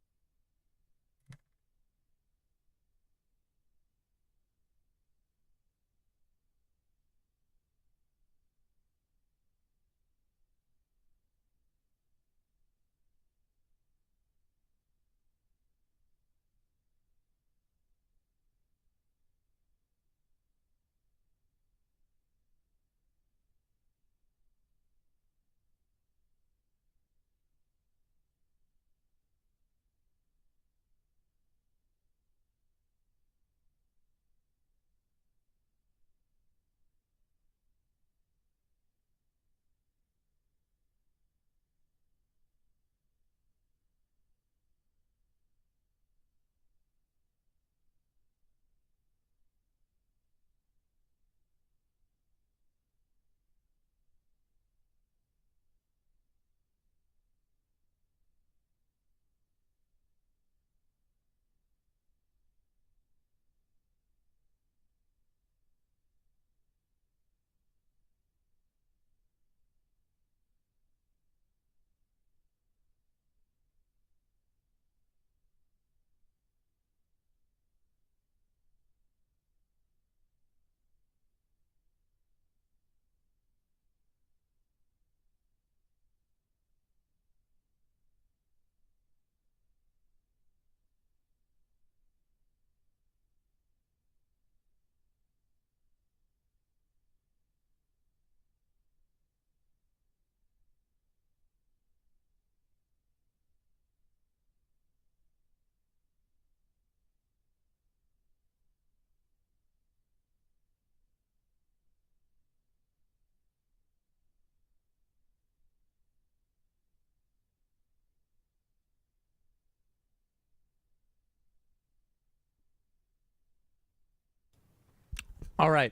All right.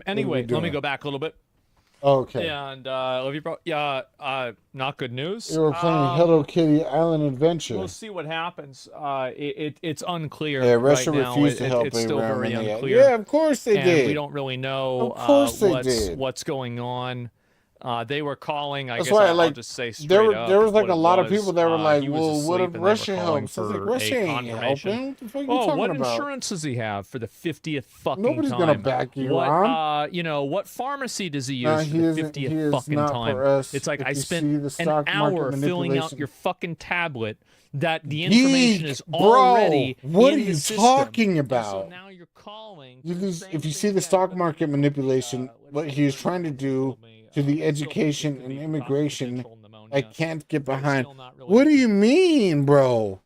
Anyway, let me go back a little bit. Okay. And not good news. You were playing Hello Kitty Island Adventure. We'll see what happens. It's unclear. Yeah, Russia right now. refused to help It's still Iran very when they- unclear. Yeah, of course they and did. We don't really know Of course they did. what's going on. They were calling. I That's guess why, I'll just say straight there up. was like what a it lot of was. people that were like, He was "Well, what asleep if and they were Russia calling helps?" I was like, for "Russia a ain't confirmation. helping. What the fuck are you Oh, talking what about?" insurance does he have for the 50th fucking Nobody's time? gonna back you, What Ron. what pharmacy does he use No, for he the isn't- 50th he is fucking not time? for us. It's like If I you spent see the an stock market hour filling out manipulation- your fucking tablet that the information is Bro, already what in are the you system. talking And so about? now you're calling. If you see the stock market manipulation, what he is trying to do to the education and immigration, I can't get behind. What do you mean, bro?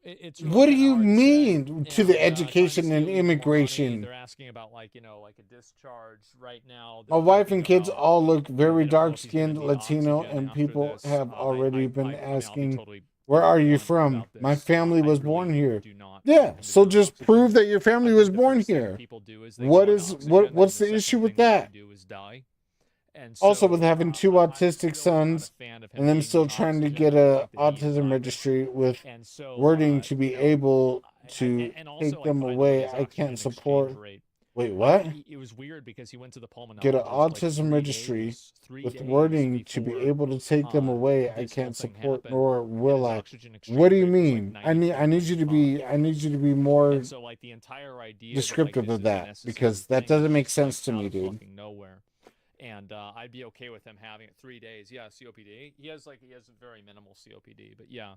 It's What do you mean to the education and immigration? They're asking about like a discharge right now. My wife and kids all look very dark-skinned, Latino, and people have already been asking, "Where are you from?" My family was born here. Yeah, so just prove that your family was born here. What's the issue with that? Also, with having two autistic sons and them still trying to get a autism registry with wording to be able to take them away, I can't support. Wait, what? It was weird because he went to the pulmonologist. Get an autism registry with wording to be able to take them away. I can't support, nor will I. What do you mean? I need you to be more descriptive of that, because that doesn't make sense to me, dude. And I'd be okay with him having it 3 days. Yeah, COPD. He has very minimal COPD, but yeah.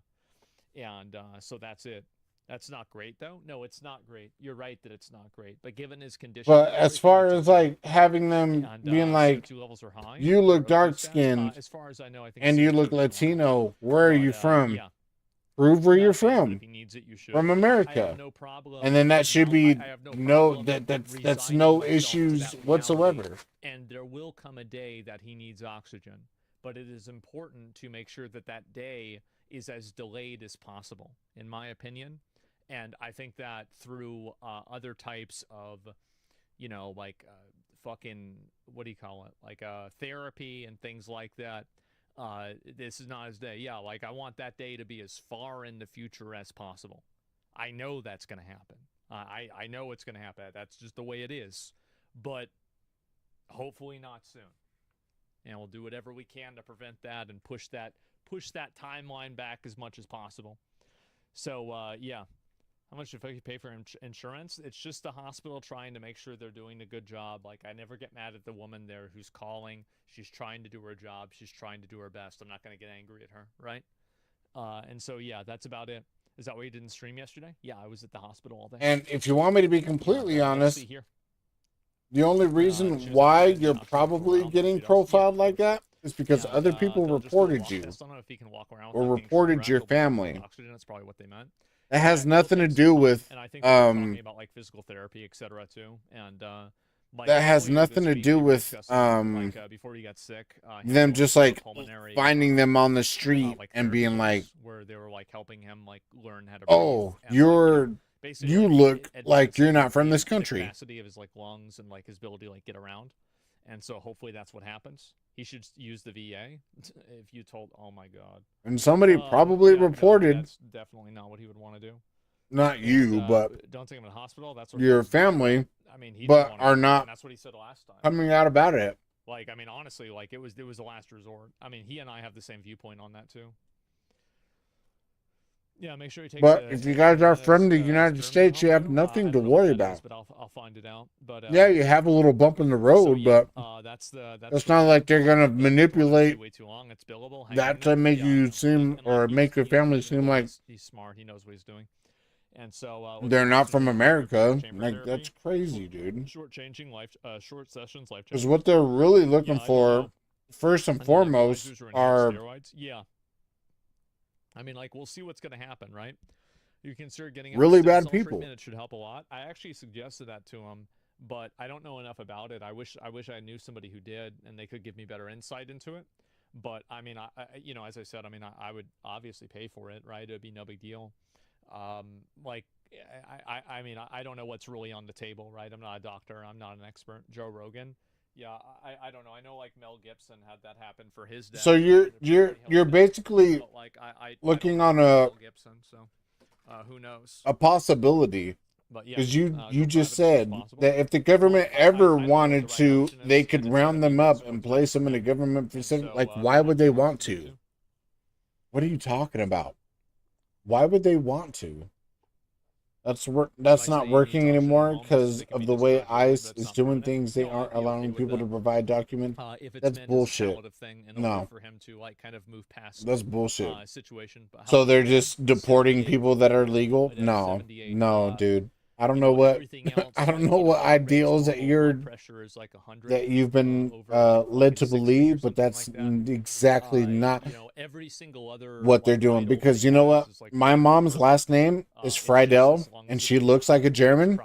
And so that's it. That's not great, though. No, it's not great. You're right that it's not great. But given his condition, But as far as like having them being like, you look dark skinned, as far as I know, I think and you look Latino, where are you from? Prove where you're from. From America. And then that should be that's no issues whatsoever. And there will come a day that he needs oxygen, but it is important to make sure that that day is as delayed as possible, in my opinion. And I think that through other types of, fucking, what do you call it? Like therapy and things like that, this is not his day. Yeah, like I want that day to be as far in the future as possible. I know that's going to happen. I know it's going to happen. That's just the way it is. But hopefully not soon. And we'll do whatever we can to prevent that and push that timeline back as much as possible. So, yeah. How much do you pay for insurance? It's just the hospital trying to make sure they're doing a good job. Like, I never get mad at the woman there who's calling. She's trying to do her job. She's trying to do her best. I'm not going to get angry at her, right? And so, yeah, that's about it. Is that why you didn't stream yesterday? Yeah, I was at the hospital all day. And if you want me to be completely honest, the only reason why you're probably getting profiled like that is because other people reported you or reported your family. That's probably what they meant. That has nothing to do with and I think we're talking about like physical therapy, etc. too. And like, that has nothing to do with before he got sick, them just like finding them on the street like and being like, where they were like helping him like learn how to oh, breathe. you look like you're not from this country. The capacity of his like lungs and like his ability to like get around, and so hopefully that's what happens. He should use the VA. If you told, oh my god. And somebody probably reported. No, that's definitely not what he would want to do. Not you, but don't take him to the hospital. That's your family. I mean, he but are not. That's what he said last time. Coming out about it. Like, I mean, honestly, like it was the last resort. I mean, he and I have the same viewpoint on that too. Yeah, make sure you take. But if you guys are from the United States, you have nothing to worry about. But I'll find it out. But yeah, you have a little bump in the road, but that's not like they're gonna manipulate way too long. It's billable. That to make you seem or make your family seem like he's smart. He knows what he's doing. And so they're not from America. Like that's crazy, dude. Short sessions, life. Because what they're really looking for, first and foremost, are steroids. Yeah. I mean, like, we'll see what's going to happen, right? You consider getting really bad people. It should help a lot. I actually suggested that to him, but I don't know enough about it. I wish I knew somebody who did, and they could give me better insight into it. But I mean, you know, as I said, I mean, I would obviously pay for it, right? It'd be no big deal. Like, I mean, I don't know what's really on the table, right? I'm not a doctor. I'm not an expert. Joe Rogan. Yeah, I don't know. I know like Mel Gibson had that happen for his death. So you're basically like, looking on a Gibson, so who knows? A possibility. Because you just said that if the government ever wanted to, they could round them up and place them in a government facility. Like, why would they want to? What are you talking about? Why would they want to? That's not working anymore because of the way ICE is doing things. They aren't allowing people to provide documents. That's bullshit. No, for him to like kind of move past that's bullshit. Situation. So they're just deporting people that are legal? No, dude. I don't know what ideals that you've been led to believe, but that's exactly not what they're doing. Because you know what, my mom's last name is Friedel, and she looks like a German,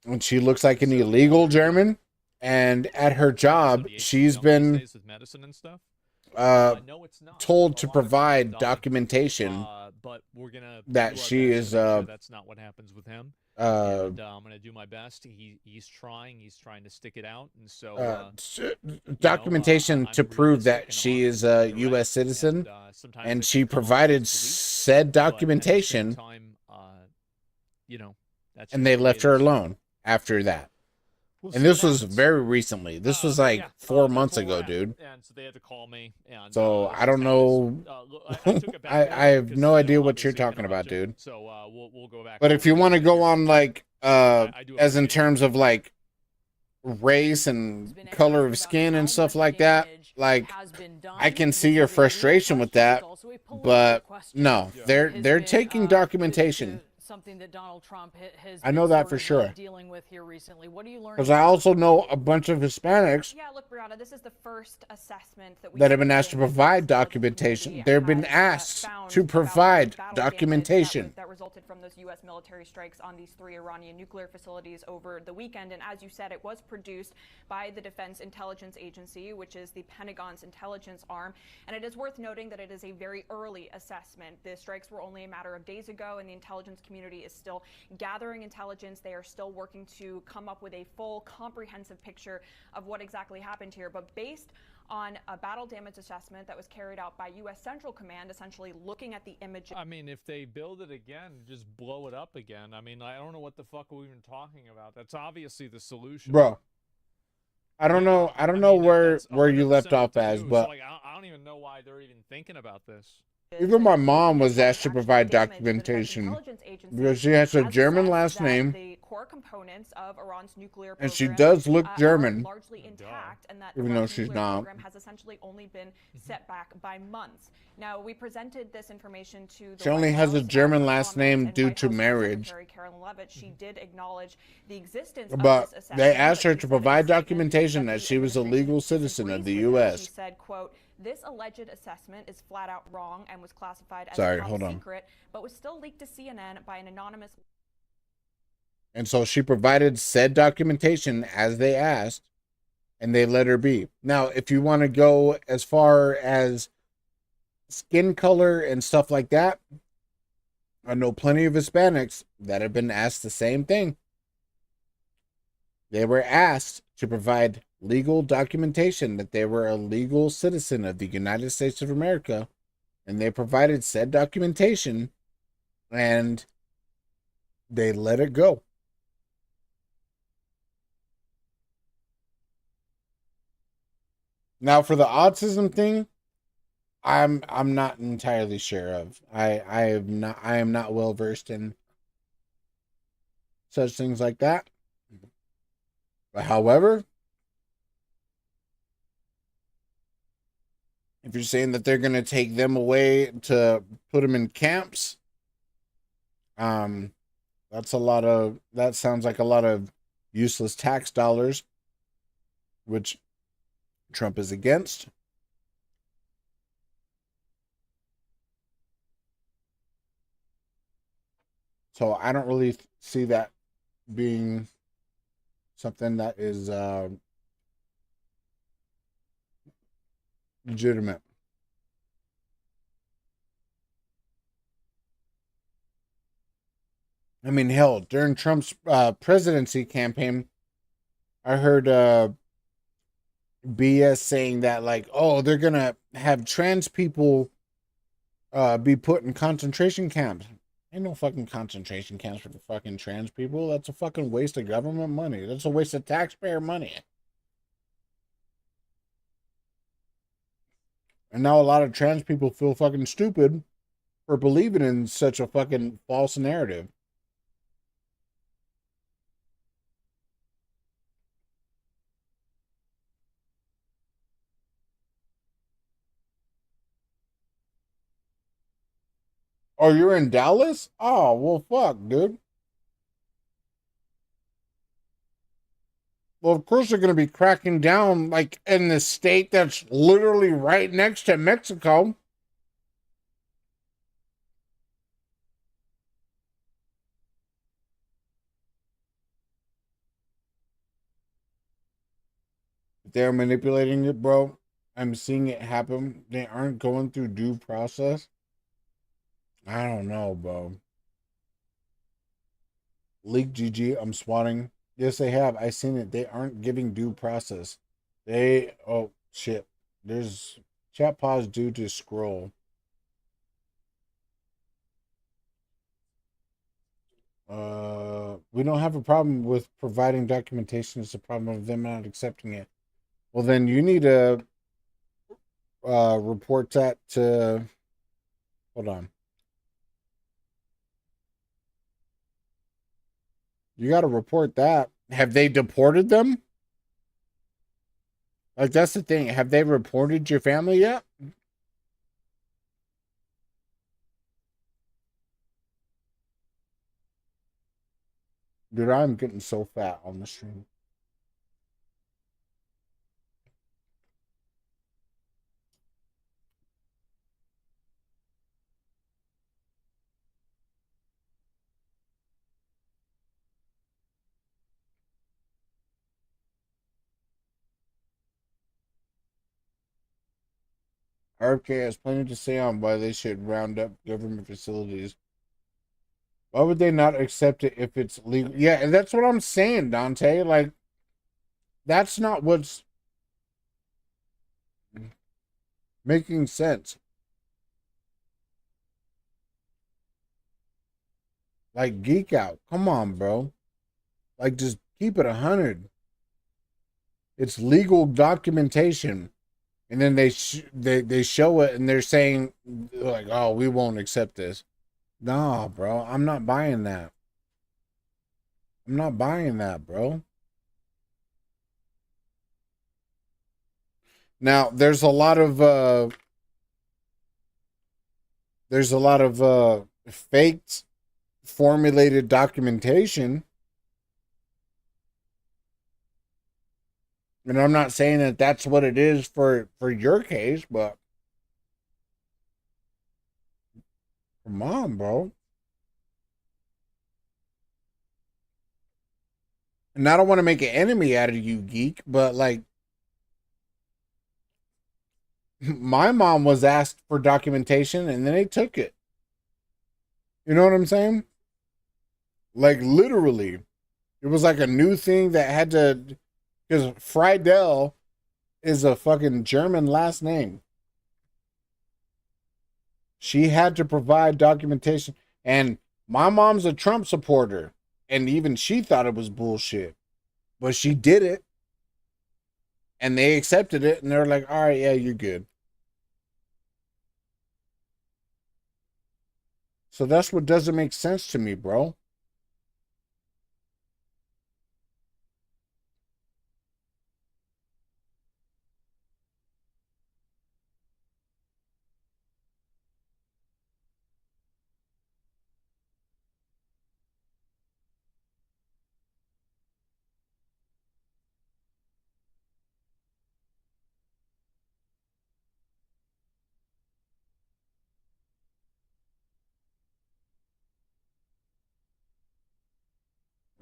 and she looks like an illegal German. And at her job, she's been told to provide documentation that she is. That's not what happens with him. And, I'm gonna do my best. He's trying to stick it out, and so documentation to prove that she is a U.S. citizen, and she provided said documentation, and they left her alone after that. And this was very recently. This was like 4 months ago, dude. And so they had to call me. And, so I don't know. I have no idea what you're talking about, dude. So we'll go back. But if you want to go on like as in terms of like race and color of skin and stuff like that, like I can see your frustration with that. But no, they're taking documentation. Something that Donald Trump has I know that for sure. Dealing with here recently. What are you learning? Because I also know a bunch of Hispanics look, Brianna, this is the first assessment that have been asked to provide documentation. They've been asked to provide documentation. That resulted from those U.S. military strikes on these 3 Iranian nuclear facilities over the weekend. And as you said, it was produced by the Defense Intelligence Agency, which is the Pentagon's intelligence arm. And it is worth noting that it is a very early assessment. The strikes were only a matter of days ago, and the intelligence community community is still gathering intelligence. They are still working to come up with a full, comprehensive picture of what exactly happened here. But based on a battle damage assessment that was carried out by U.S. Central Command, essentially looking at the images. I mean, if they build it again, just blow it up again. I mean, I don't know what the fuck we're even talking about. That's obviously the solution. Bro, I don't know. I don't know where you left off as, but like, I don't even know why they're even thinking about this. even my mom was asked to provide documentation because she has a German last name, the core components of Iran's nuclear program, and she does look German, are largely intact, and that even though Iran's she's nuclear not. program has essentially only been set back by months. Now, we presented this information to the She only White has a House German for last comment, name and due White to House marriage. Secretary Carolyn Levitt, she did acknowledge the existence But of this assessment. they asked her but she to said in a provide statement documentation that the she was a legal citizen of the U.S. She said, quote, "This alleged assessment is flat out wrong and was classified as Sorry, top hold on. secret, but was still leaked to CNN by an anonymous." And so she provided said documentation as they asked, and they let her be. Now, if you want to go as far as skin color and stuff like that, I know plenty of Hispanics that have been asked the same thing. They were asked to provide legal documentation that they were a legal citizen of the United States of America, and they provided said documentation, and they let it go. Now, for the autism thing, I'm not entirely sure of. I am not well versed in such things like that. But however, if you're saying that they're going to take them away to put them in camps, that sounds like a lot of useless tax dollars, which Trump is against. So I don't really see that being something that is legitimate. I mean, hell, during Trump's presidency campaign, I heard BS saying that, like, oh, they're going to have trans people be put in concentration camps. Ain't no fucking concentration camps for the fucking trans people. That's a fucking waste of government money. That's a waste of taxpayer money. And now a lot of trans people feel fucking stupid for believing in such a fucking false narrative. Oh, you're in Dallas? Oh, well, fuck, dude. Well, of course they're going to be cracking down, like, in the state that's literally right next to Mexico. They're manipulating it, bro. I'm seeing it happen. They aren't going through due process. I don't know, bro. Leak GG, I'm swatting. Yes, they have. I seen it. They aren't giving due process. Oh, shit. There's chat pause due to scroll. We don't have a problem with providing documentation. It's a problem of them not accepting it. Well, then you need to report that to... Hold on. You got to report that. Have they deported them? Like, that's the thing. Have they reported your family yet? Dude, I'm getting so fat on the stream. RFK has plenty to say on why they should round up government facilities. Why would they not accept it if it's legal? Yeah, and that's what I'm saying, Dante. Like, that's not what's making sense. Like, geek out. Come on, bro. Like, just keep it 100. It's legal documentation. And then they show it and they're saying, like, oh, we won't accept this. Nah, bro. I'm not buying that. I'm not buying that, bro. Now, there's a lot of faked formulated documentation. And I'm not saying that that's what it is for your case, but come on, bro. And I don't want to make an enemy out of you, geek, but like, my mom was asked for documentation and then they took it. You know what I'm saying? Like, literally. It was like a new thing that had to, because Friedel is a fucking German last name. She had to provide documentation. And my mom's a Trump supporter. And even she thought it was bullshit. But she did it. And they accepted it. And they're like, all right, yeah, you're good. So that's what doesn't make sense to me, bro.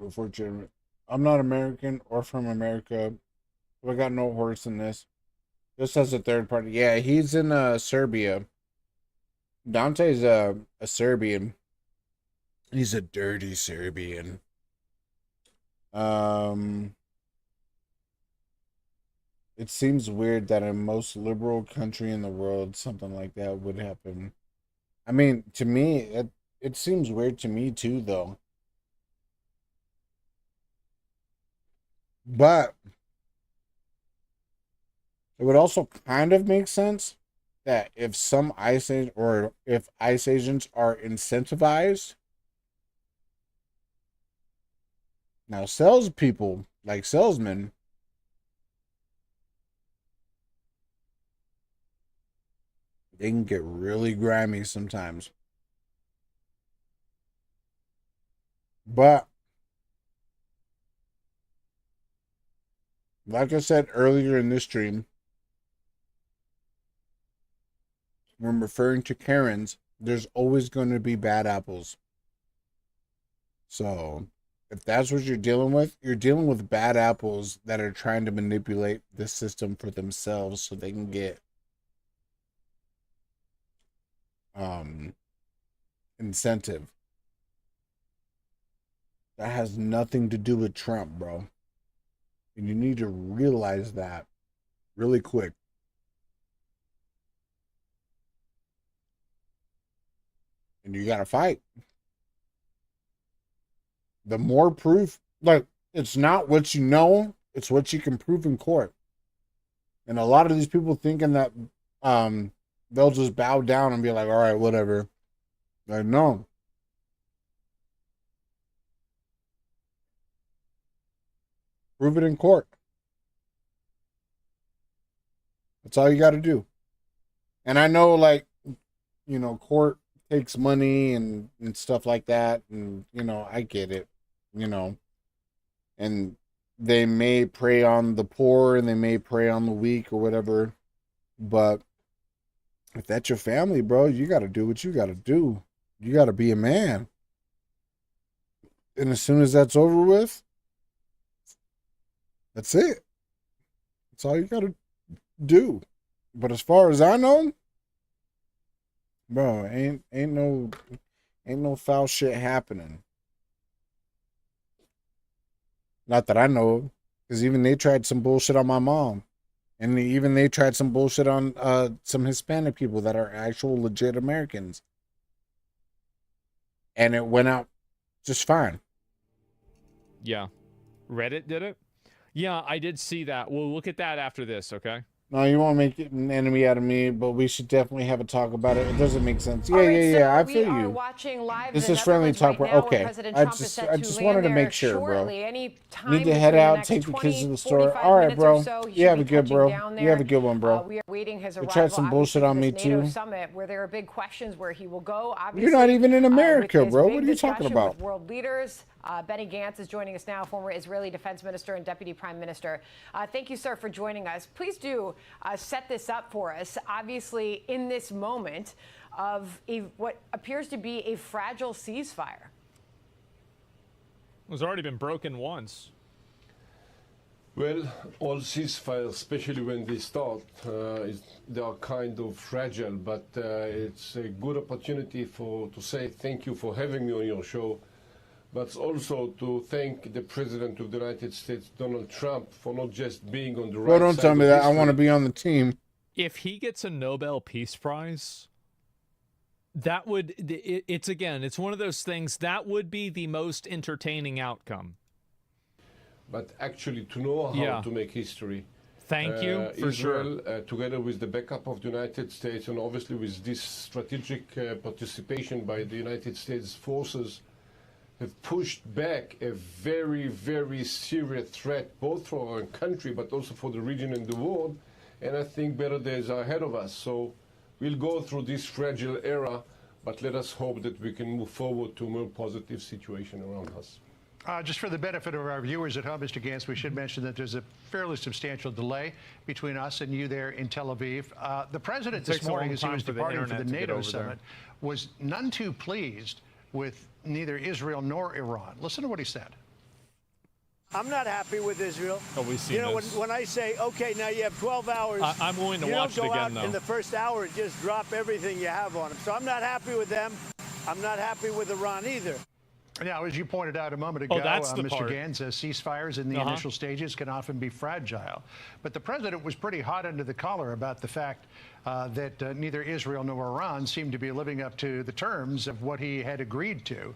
Unfortunately, I'm not American or from America. I got no horse in this. This has a third party. Yeah, he's in Serbia. Dante's a Serbian. He's a dirty Serbian. It seems weird that in the most liberal country in the world, something like that would happen. I mean, to me, it seems weird to me too, though. But it would also kind of make sense that if some ICE agent, or if ICE agents are incentivized, now salespeople, like salesmen, they can get really grimy sometimes. But like I said earlier in this stream, when referring to Karens, there's always going to be bad apples. So if that's what you're dealing with bad apples that are trying to manipulate the system for themselves so they can get incentive. That has nothing to do with Trump, bro. And you need to realize that really quick. And you gotta fight. The more proof, like, it's not what you know, it's what you can prove in court. And a lot of these people thinking that they'll just bow down and be like, all right, whatever. Like, no. Prove it in court. That's all you got to do. And I know, like, you know, court takes money and stuff like that. And, you know, I get it, you know. And they may prey on the poor and they may prey on the weak or whatever. But if that's your family, bro, you got to do what you got to do. You got to be a man. And as soon as that's over with, that's it. That's all you got to do. But as far as I know, bro, ain't no, Ain't no foul shit happening. Not that I know of. Because even they tried some bullshit on my mom. And even they tried some bullshit on some Hispanic people that are actual legit Americans. And it went out just fine. Yeah. Reddit did it? Yeah, I did see that. We'll look at that after this, okay? No, you won't make an enemy out of me, but we should definitely have a talk about it. It doesn't make sense. Yeah, I feel you. This is friendly talk, bro. Okay, I just wanted to make sure, bro. Need to head out, take the kids to the store. All right, bro. You have a good, bro. You have a good one, bro. We are waiting his You arrival. tried some bullshit on me NATO too. Summit, where there are big questions where he will go. You're not even in America, with his bro. big What are you talking discussion about? with world leaders. Benny Gantz is joining us now, former Israeli defense minister and deputy prime minister. Thank you, sir, for joining us. Please do set this up for us. Obviously, in this moment of what appears to be a fragile ceasefire. It's already been broken once. Well, all ceasefires, especially when they start, they are kind of fragile, but it's a good opportunity to say thank you for having me on your show, but also to thank the President of the United States, Donald Trump, for not just being on the right Bro, don't side tell me of that. I history. want to be on the team. If he gets a Nobel Peace Prize, that would, it's one of those things, that would be the most entertaining outcome. But actually to know how Yeah. to make history. Thank you, for Israel, together with the backup of the United States and obviously with this strategic participation by the United States forces, have pushed back a very, very serious threat, both for our country, but also for the region and the world. And I think better days are ahead of us. So we'll go through this fragile era, but let us hope that we can move forward to a more positive situation around us. Just for the benefit of our viewers at home, Mr. Gantz, we should mention that there's a fairly substantial delay between us and you there in Tel Aviv. The president this morning, as he was departing for the NATO summit, was none too pleased with neither Israel nor Iran. Listen to what he said. I'm not happy with Israel. Oh, we've seen this. When I say, okay, now you have 12 hours. I'm willing to you watch it don't go again, out though. in the first hour and just drop everything you have on them. So I'm not happy with them. I'm not happy with Iran either. Now, as you pointed out a moment ago, that's the Mr. part. Gantz, ceasefires in the initial stages can often be fragile. But the president was pretty hot under the collar about the fact that neither Israel nor Iran seemed to be living up to the terms of what he had agreed to.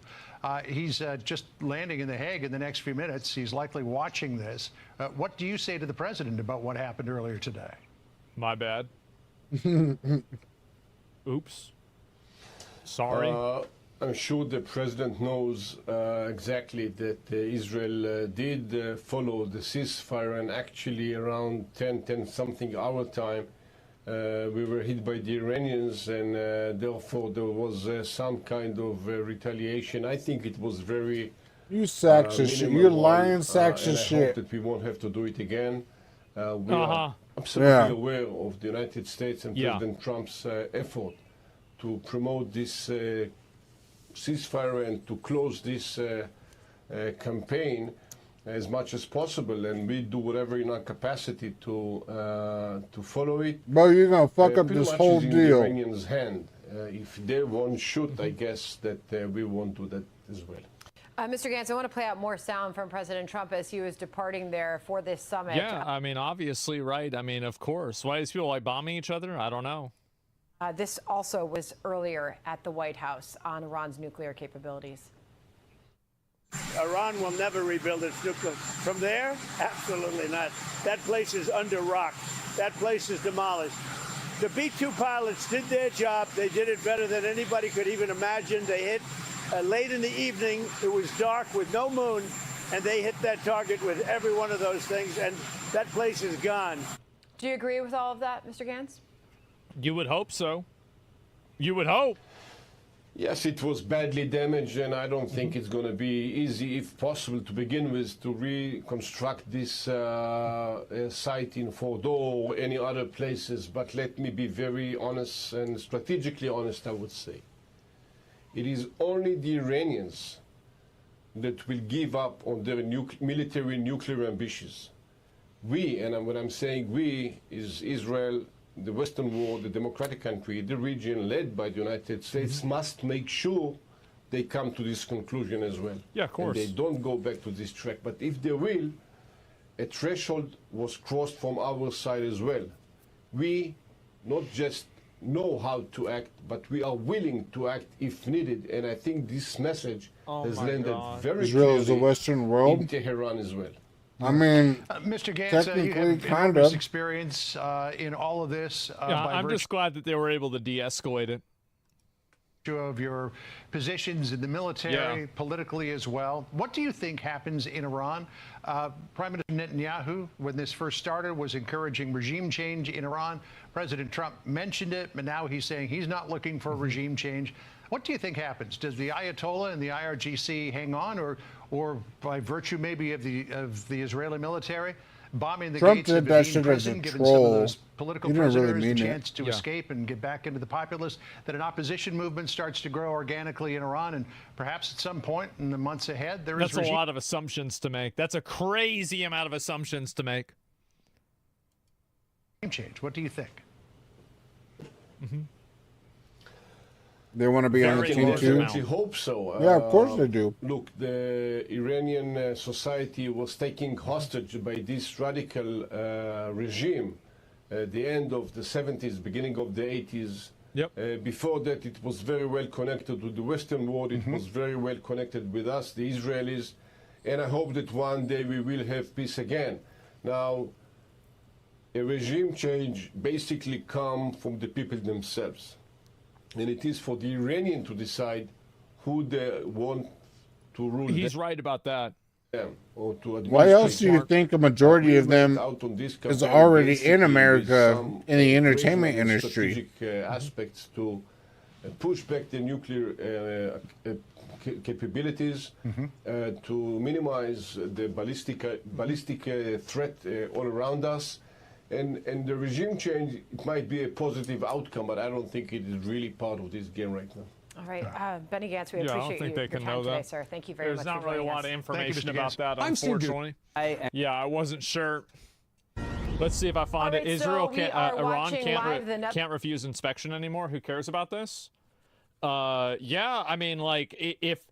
He's just landing in The Hague in the next few minutes. He's likely watching this. What do you say to the president about what happened earlier today? My bad. Oops. Sorry. I'm sure the president knows exactly that Israel did follow the ceasefire, and actually around 10 something hour time, we were hit by the Iranians, and therefore there was some kind of retaliation. I think it was very You sacks of shit. You're lying sacks of and I shit. hope that we won't have to do it again. We Uh-huh. are absolutely Yeah. aware of the United States and Yeah. President Trump's effort to promote this ceasefire and to close this campaign as much as possible, and we do whatever in our capacity to follow it. Bro, you're gonna fuck up Pretty this much whole is in deal. the Iranians' hand. If they won't shoot, I guess that we won't do that as well. Mr. Gantz, I want to play out more sound from President Trump as he was departing there for this summit. Yeah, I mean, obviously, right? I mean, of course. Why is people like bombing each other? I don't know. This also was earlier at the White House on Iran's nuclear capabilities. Iran will never rebuild its nuclear. From there, absolutely not. That place is under rock. That place is demolished. The B-2 pilots did their job. They did it better than anybody could even imagine. They hit late in the evening. It was dark with no moon, and they hit that target with every one of those things, and that place is gone. Do you agree with all of that, Mr. Gantz? You would hope so. You would hope. Yes, it was badly damaged, and I don't think it's going to be easy, if possible, to begin with, to reconstruct this site in Fordo or any other places. But let me be very honest and strategically honest, I would say. It is only the Iranians that will give up on their military nuclear ambitions. We, and when I'm saying we, is Israel, the Western world, the democratic country, the region led by the United States, must make sure they come to this conclusion as well. Yeah, of course. And they don't go back to this track. But if they will, a threshold was crossed from our side as well. We not just know how to act, but we are willing to act if needed. And I think this message has landed very Israel is the clearly Western world. in Tehran as well. I mean, Mr. Gantz, you have kind enormous of. experience in all of this. Yeah, I'm just glad that they were able to de-escalate it. Of your positions in the military, Yeah. politically as well. What do you think happens in Iran? Prime Minister Netanyahu, when this first started, was encouraging regime change in Iran. President Trump mentioned it, but now he's saying he's not looking for regime change. What do you think happens? Does the Ayatollah and the IRGC hang on, or by virtue maybe of the Israeli military, bombing the Trump gates did of that Evin shit as a prison, giving some of troll. those political He didn't really prisoners mean a it. chance to escape and get back into the populace, that an opposition movement starts to grow organically in Iran, and perhaps at some point in the months ahead there is That's a lot of assumptions to make. That's a crazy amount of assumptions to make. regime change. What do you think? They want to be on the team too. I hope so. Yeah, of course they do. Look, the Iranian society was taken hostage by this radical regime at the end of the 70s, beginning of the 80s. Yep. Before that, it was very well connected with the Western world. It was very well connected with us, the Israelis. And I hope that one day we will have peace again. Now, a regime change basically comes from the people themselves. And it is for the Iranian to decide who they want to rule He's right about that. them. Or to Why else do you think a majority of them out on this is campaign already basically in with America some in the operational entertainment and industry? strategic aspects to push back the nuclear capabilities, to minimize the ballistic threat all around us. And the regime change, it might be a positive outcome, but I don't think it is really part of this game right now. All right, Benny Gantz, we Yeah, I don't appreciate think your they can time know today, that. sir. Thank you very There's much not for really a joining lot us. of information Mr. about Gantz. that, I'm Steve unfortunately. Yeah, I wasn't sure. Let's see if I find All it. right, Israel so we can't, are Iran watching live the can't refuse inspection anymore. Who cares about this? Yeah, I mean, like, if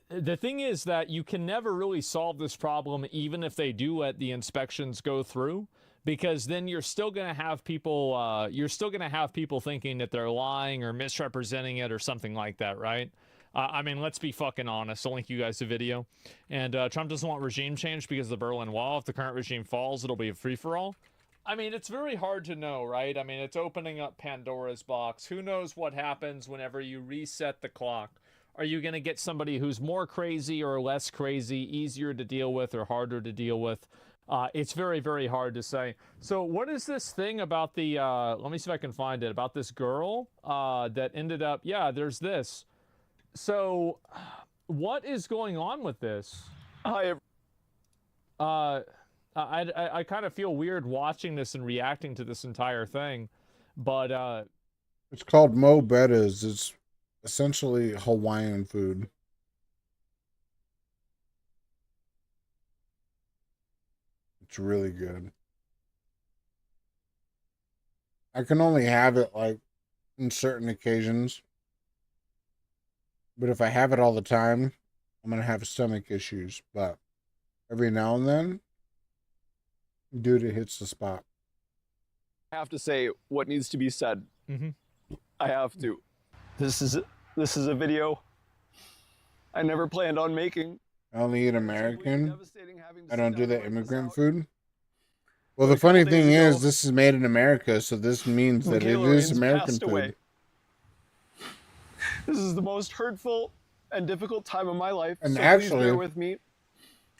the thing is that you can never really solve this problem, even if they do let the inspections go through, because then you're still going to have people. You're still going to have people thinking that they're lying or misrepresenting it or something like that, right? I mean, let's be fucking honest. I'll link you guys a video. And Trump doesn't want regime change because of the Berlin Wall. If the current regime falls, it'll be a free-for-all. I mean, it's very hard to know, right? I mean, it's opening up Pandora's box. Who knows what happens whenever you reset the clock? Are you going to get somebody who's more crazy or less crazy, easier to deal with or harder to deal with? It's very, very hard to say. So what is this thing about the, let me see if I can find it, about this girl that ended up, yeah, there's this. So what is going on with this? I kind of feel weird watching this and reacting to this entire thing, but It's called Mo Betta's. It's essentially Hawaiian food. It's really good. I can only have it like in certain occasions. But if I have it all the time, I'm going to have stomach issues. But every now and then, dude, it hits the spot. I have to say what needs to be said. I have to. This is a video I never planned on making. I only eat American. I don't do that immigrant food. Well, the funny thing is, this is made in America, so this means that it is American food. This is the most hurtful and difficult time of my life. And so actually, please bear with me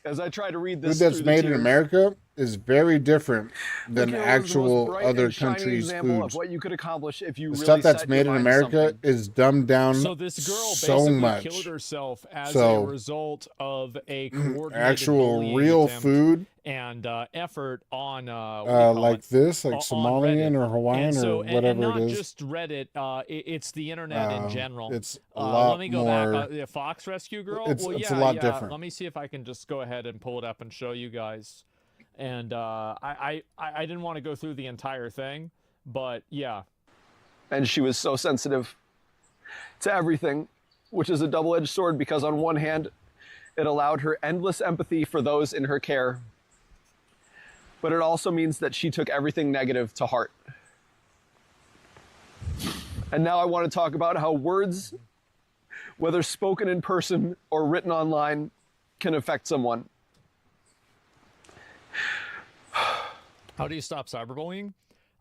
as I try to read this. Food that's through the made in tears. America is very different than Look, it was the most actual bright other and shining countries' example of foods. what you could accomplish if you The really stuff that's set made your in mind to America something. is dumbed down so this girl so basically much. killed herself as So, a result of a coordinated actual bullying real attempt food, and effort on what do you call like it? this, like On Somalian Reddit. or Hawaiian and so, or whatever and not it is. just Reddit, it's the internet in general. It's a lot let me go more. back. The Fox Rescue Girl. It's well, a yeah, lot yeah. different. Let me see if I can just go ahead and pull it up and show you guys. And I didn't want to go through the entire thing, but yeah. And she was so sensitive to everything which is a double-edged sword because on one hand, it allowed her endless empathy for those in her care, but it also means that she took everything negative to heart. And now I want to talk about how words, whether spoken in person or written online, can affect someone. How do you stop cyberbullying?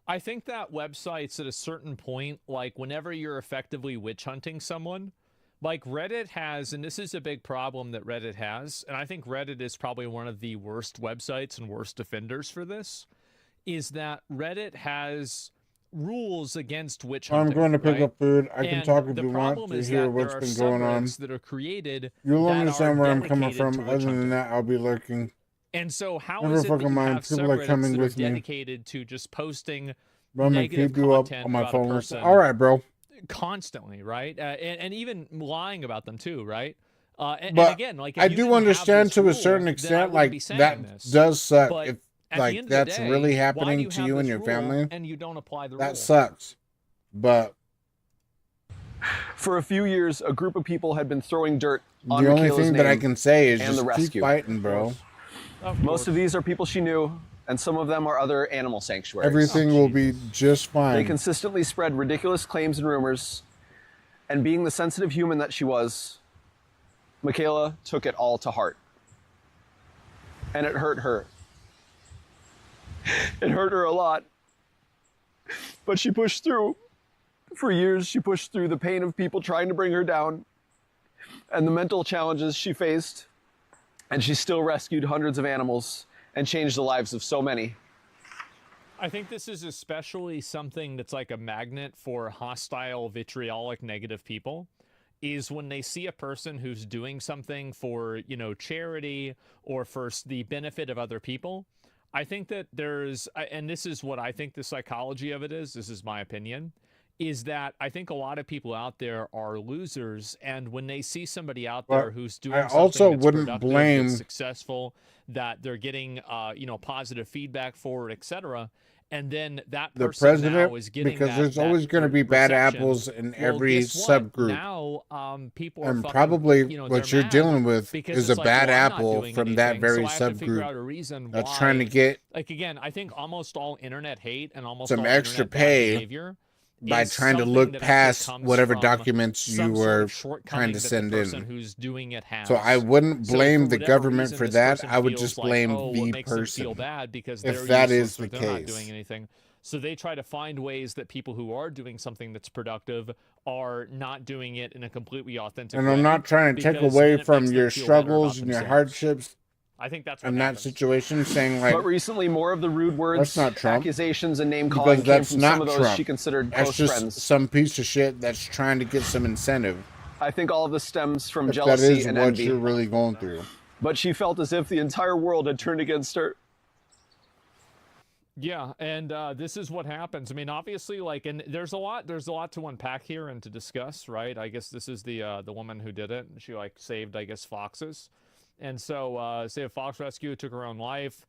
I think that websites at a certain point, like whenever you're effectively witch hunting someone, like Reddit has, and this is a big problem that Reddit has, and I think Reddit is probably one of the worst websites and worst offenders for this, is that Reddit has rules against witch hunting. I'm going to pick right? up food. I can And talk if the you want problem to is hear that what's there are been going on. subreddits that are created You'll that understand are where I'm coming dedicated from. to witch Other than hunting. that, I'll be lurking. And so how Never is it that fucking you mind. have People are subreddits coming that are with me. dedicated to just posting But I'm gonna negative keep you up content on my about a phone. person All right, bro. constantly, right? And even lying about them too, right? And But again, like if I you do didn't have understand this to a rule, certain then I extent, wouldn't be like saying that this. does suck. But If at the like end of the that's day, really why do happening you to have you and this your rule family, and you don't apply the that rule? sucks. But For a few years, a group of people had been throwing dirt on the only Michaela's thing that I name can say is and the just keep rescue. fighting, bro. Most of these are people she knew, and some of them are other animal sanctuaries. Everything will be just They fine. consistently spread ridiculous claims and rumors, and being the sensitive human that she was, Michaela took it all to heart. And it hurt her. It hurt her a lot. But she pushed through. For years, she pushed through the pain of people trying to bring her down and the mental challenges she faced, and she still rescued hundreds of animals and changed the lives of so many. I think this is especially something that's like a magnet for hostile, vitriolic, negative people, is when they see a person who's doing something for, you know, charity or for the benefit of other people. I think that there's, and this is what I think the psychology of it is, this is my opinion, is that I think a lot of people out there are losers, and when they see somebody out there But who's doing I something also that's wouldn't productive, blame that's successful, that they're getting, you know, positive feedback for it, etc., and then that the person president, now is getting because that, there's that always going to be bad reception. apples in Well, every guess what? subgroup. Now, people are And fucking, probably you know, what they're you're mad dealing with because is a it's like, bad well, I'm not apple doing from that anything, very so I have to figure out a subgroup reason that's why. trying to get Like, again, I think almost all internet hate and almost some all extra internet bad pay behavior by is trying to something look that actually past comes whatever from documents you some sort were of trying shortcoming to that send the person in. who's doing it has. So I wouldn't So blame for the whatever government reason, for this that. person I would feels just like, blame oh, the it makes them feel person. bad because If they're that useless is or the they're not case. doing anything. So they try to find ways that people who are doing something that's productive are not doing it in a completely authentic way. And I'm not trying to take because away then it from makes them your feel better about struggles and your themselves. hardships I think that's what in that happens. situation, saying like, But recently, more of the rude words, that's not Trump. accusations, and name Because calling came that's from some not of those Trump. she considered That's close just friends. some piece of shit that's trying to get some incentive. I think all of this stems from If that jealousy is and what envy. you're really going through. But she felt as if the entire world had turned against her. Yeah, and this is what happens. I mean, obviously, like, and there's a lot to unpack here and to discuss, right? I guess this is the woman who did it. She like saved, I guess, foxes, and so Save a Fox Rescue took her own life.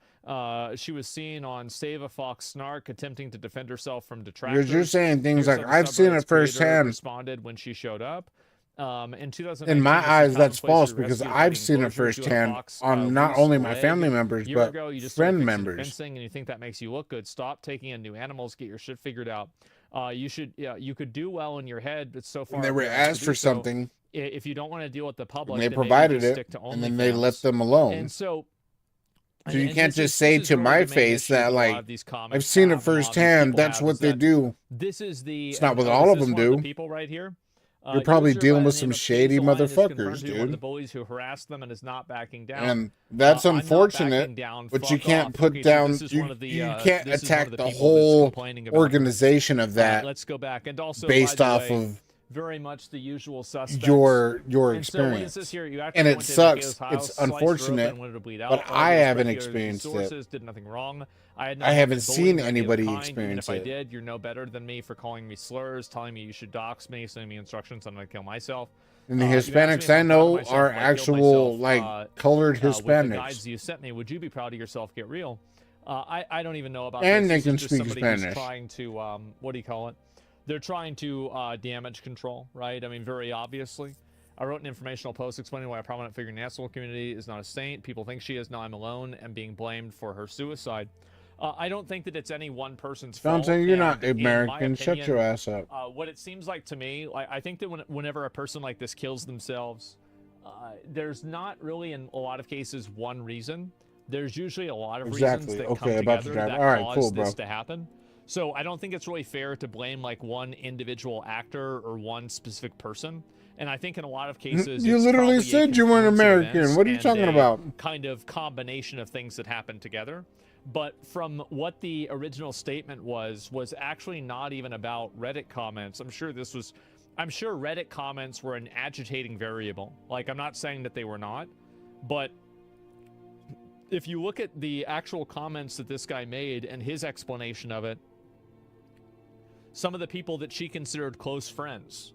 She was seen on Save a Fox Snark attempting to defend herself from detractors. You're saying things Here's like, how the I've seen it subreddit's creator firsthand. responded when she showed up. In 2019, In my this is eyes, that's commonplace false to because rescue I've hiding seen it closure to a firsthand fox, on not loose only my leg. family members, Year but ago, you just started friend fixing members. fencing and you think that makes you look good. Stop taking in new animals. Get your shit figured out. You could do well in your head, but so far And they were appears to asked do for so. something, If you don't want to deal with the public, and they then maybe provided just it, stick to and then they let OnlyFans. them alone. And so you and can't this just is- say this is to really my the main face issue that, a lot like, of these I've comics seen it have, and a lot of these firsthand, people that's have, what is they that do. This is the. It's not what and, all of this is them one of the do. people right here. You're probably User dealing by with the some name of shady Hazeline is motherfuckers, confirmed to be one of the dude. bullies who harassed them and is not backing down. And that's I'm not unfortunate, backing down. but Fuck you can't off. put Okay, down, so this is you one of the, can't this is one of attack the the people that's whole complaining about her. organization of that Let's go back. And also, based by the off way, of very much the usual suspects. your And so what is experience. this here? You And actually it went to sucks. Michaela's house, It's sliced her unfortunate, open, wanted to bleed out. but All I these haven't regular experienced it. sources did nothing wrong. I had I not haven't been seen bullied of any anybody kind. Even experience if I it. did, you're no better than me for calling me slurs, telling me you should dox me, sending me instructions on how to kill myself. And the You asked me Hispanics if I I'm proud of know myself are if I killed actual, myself, like, colored with the Hispanics. guides you sent me. Would you be proud of yourself? Get real. I don't even know about And this. they This can is just speak somebody who's Spanish. trying to what do you call it? They're trying to damage control, right? I mean, very obviously. I wrote an informational post explaining why a prominent figure in the asshole community is not a saint. People think she is. Now I'm alone and being blamed for her suicide. I don't think that it's any one person's fault. Dante, you're not and in my American. Shut opinion, your ass up. what it seems like to me, I think that whenever a person like this kills themselves, there's not really in a lot of cases one reason. There's usually a lot of reasons that come together that cause this to happen. So I don't think it's really fair to blame like one individual actor or one specific person. And I think in a lot of cases, You it's literally probably said you weren't confluence of American. events What are you and talking a about? kind of combination of things that happen together. But from what the original statement was actually not even about Reddit comments. I'm sure Reddit comments were an agitating variable. Like, I'm not saying that they were not, but if you look at the actual comments that this guy made and his explanation of it, some of the people that she considered close friends.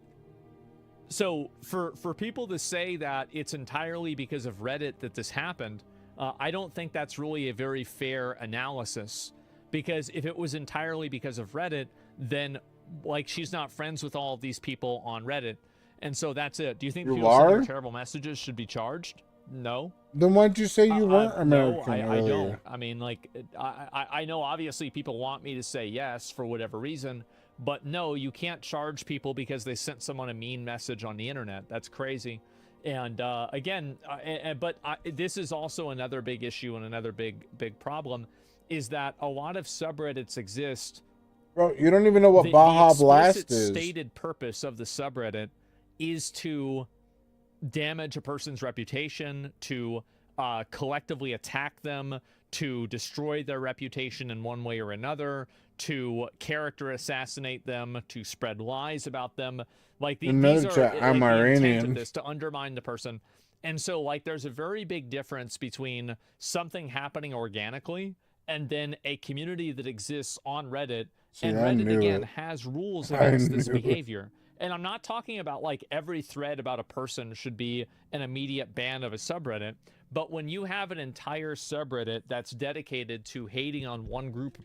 So for people to say that it's entirely because of Reddit that this happened, I don't think that's really a very fair analysis, because if it was entirely because of Reddit, then like she's not friends with all of these people on Reddit, and so that's it. Do you think people sending terrible messages should be charged? No. Then why'd you say you weren't American I earlier? don't. I mean, like, I know obviously people want me to say yes for whatever reason, but no, you can't charge people because they sent someone a mean message on the internet. That's crazy. And again, this is also another big issue and another big problem, is that a lot of subreddits exist. Bro, you don't even know what Baja Blast is. The stated purpose of the subreddit is to damage a person's reputation, to collectively attack them, to destroy their reputation in one way or another, to character assassinate them, to spread lies about them. Like these are I'm the intent Iranian. of this, to undermine the person. And so like there's a very big difference between something happening organically and then a community that exists on Reddit. And Reddit again has rules against this behavior. And I'm not talking about like every thread about a person should be an immediate ban of a subreddit, but when you have an entire subreddit that's dedicated to hating on one group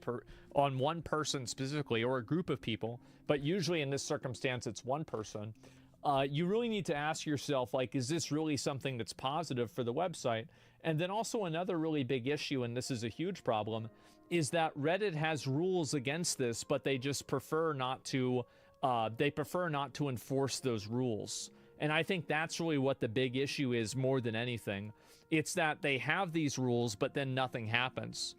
on one person specifically, or a group of people, but usually in this circumstance it's one person, you really need to ask yourself, like, is this really something that's positive for the website? And then also another really big issue, and this is a huge problem, is that Reddit has rules against this, but they just prefer not to enforce those rules. And I think that's really what the big issue is more than anything. It's that they have these rules, but then nothing happens.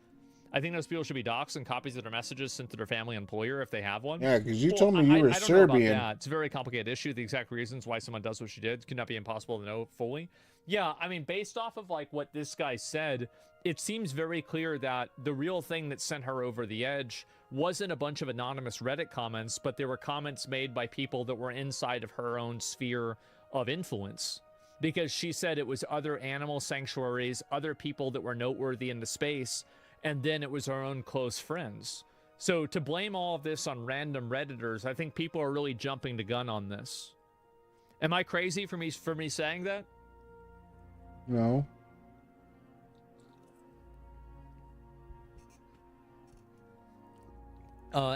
I think those people should be doxxed and copies of their messages sent to their family employer if they have one. Yeah, because you told me you were I don't Serbian. know about that. It's a very complicated issue. The exact reasons why someone does what she did could not be impossible to know fully. Yeah, I mean, based off of like what this guy said, it seems very clear that the real thing that sent her over the edge wasn't a bunch of anonymous Reddit comments, but there were comments made by people that were inside of her own sphere of influence. Because she said it was other animal sanctuaries, other people that were noteworthy in the space, and then it was her own close friends. So to blame all of this on random Redditors, I think people are really jumping the gun on this. Am I crazy for me saying that? No.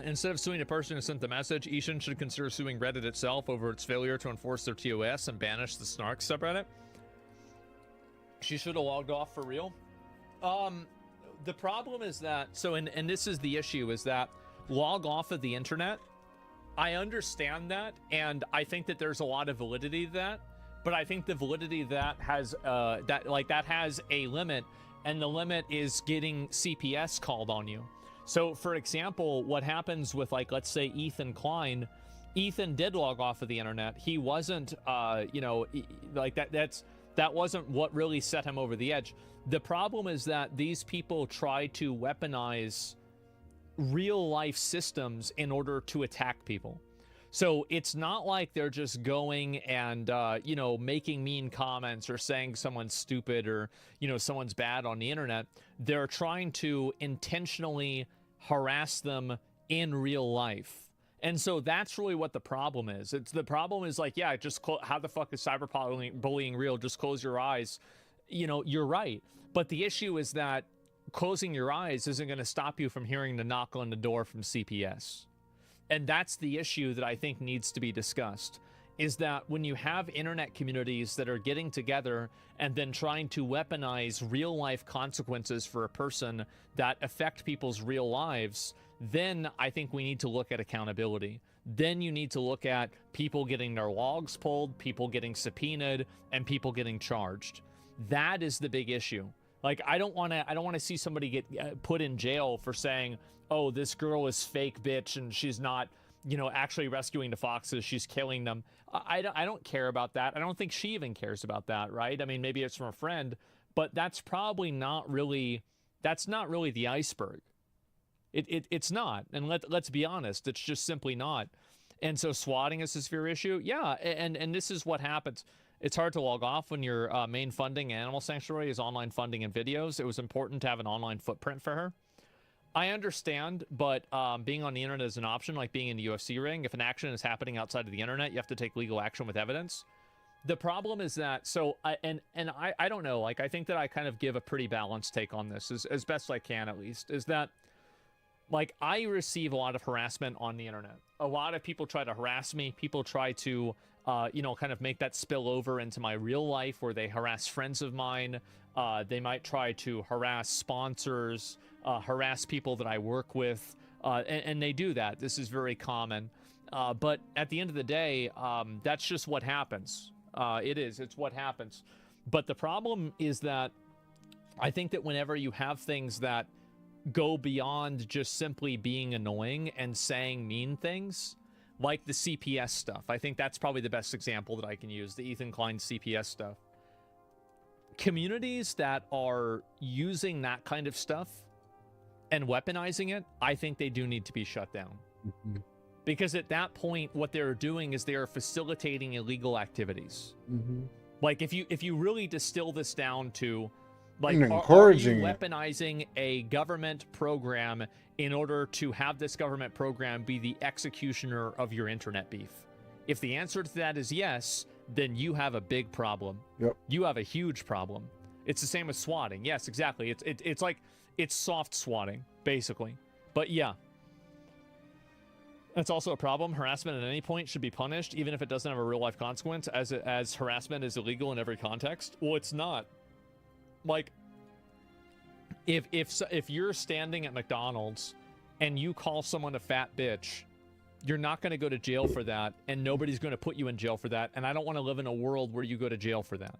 Instead of suing the person who sent the message, Ishan should consider suing Reddit itself over its failure to enforce their TOS and banish the Snark subreddit. She should have logged off for real. The problem is that, and this is the issue, is that log off of the internet. I understand that, and I think that there's a lot of validity to that, but I think the validity of that has that has a limit, and the limit is getting CPS called on you. So, for example, what happens with, like, let's say Ethan Klein, Ethan did log off of the internet. He wasn't, that wasn't what really set him over the edge. The problem is that these people try to weaponize real life systems in order to attack people. So it's not like they're just going and, making mean comments or saying someone's stupid or, someone's bad on the internet. They're trying to intentionally harass them in real life. And so that's really what the problem is. The problem is like, yeah, how the fuck is cyberbullying real? Just close your eyes. You're right. But the issue is that closing your eyes isn't going to stop you from hearing the knock on the door from CPS. And that's the issue that I think needs to be discussed, is that when you have internet communities that are getting together and then trying to weaponize real life consequences for a person that affect people's real lives, then I think we need to look at accountability. Then you need to look at people getting their logs pulled, people getting subpoenaed, and people getting charged. That is the big issue. Like, I don't want to see somebody get put in jail for saying, oh, this girl is fake bitch and she's not, you know, actually rescuing the foxes, she's killing them. I don't care about that. I don't think she even cares about that, right? I mean, maybe it's from a friend, but that's probably not really, that's not really the iceberg. It's not. And let's be honest, it's just simply not. And so swatting is a severe issue. Yeah, and this is what happens. It's hard to log off when your main funding animal sanctuary is online funding and videos. It was important to have an online footprint for her. I understand, but being on the internet is an option, like being in the UFC ring. If an action is happening outside of the internet, you have to take legal action with evidence. The problem is that, so, I don't know, like, I think that I kind of give a pretty balanced take on this, as best I can at least, is that, like, I receive a lot of harassment on the internet. A lot of people try to harass me. People try to, you know, kind of make that spill over into my real life where they harass friends of mine. They might try to harass sponsors, harass people that I work with, and they do that. This is very common. But at the end of the day, that's just what happens. It's what happens. But the problem is that I think that whenever you have things that go beyond just simply being annoying and saying mean things, like the CPS stuff, I think that's probably the best example that I can use, the Ethan Klein CPS stuff. Communities that are using that kind of stuff and weaponizing it, I think they do need to be shut down. Mm-hmm. Because at that point, what they're doing is they are facilitating illegal activities. Mm-hmm. Like, if you really distill this down to, like, And are you encouraging it. weaponizing a government program in order to have this government program be the executioner of your internet beef? If the answer to that is yes, then you have a big problem. Yep. You have a huge problem. It's the same as swatting. Yes, exactly. It's like, it's soft swatting, basically. But yeah. That's also a problem. Harassment at any point should be punished, even if it doesn't have a real-life consequence, as harassment is illegal in every context. Well, it's not. Like, if you're standing at McDonald's and you call someone a fat bitch, you're not going to go to jail for that, and nobody's going to put you in jail for that, and I don't want to live in a world where you go to jail for that.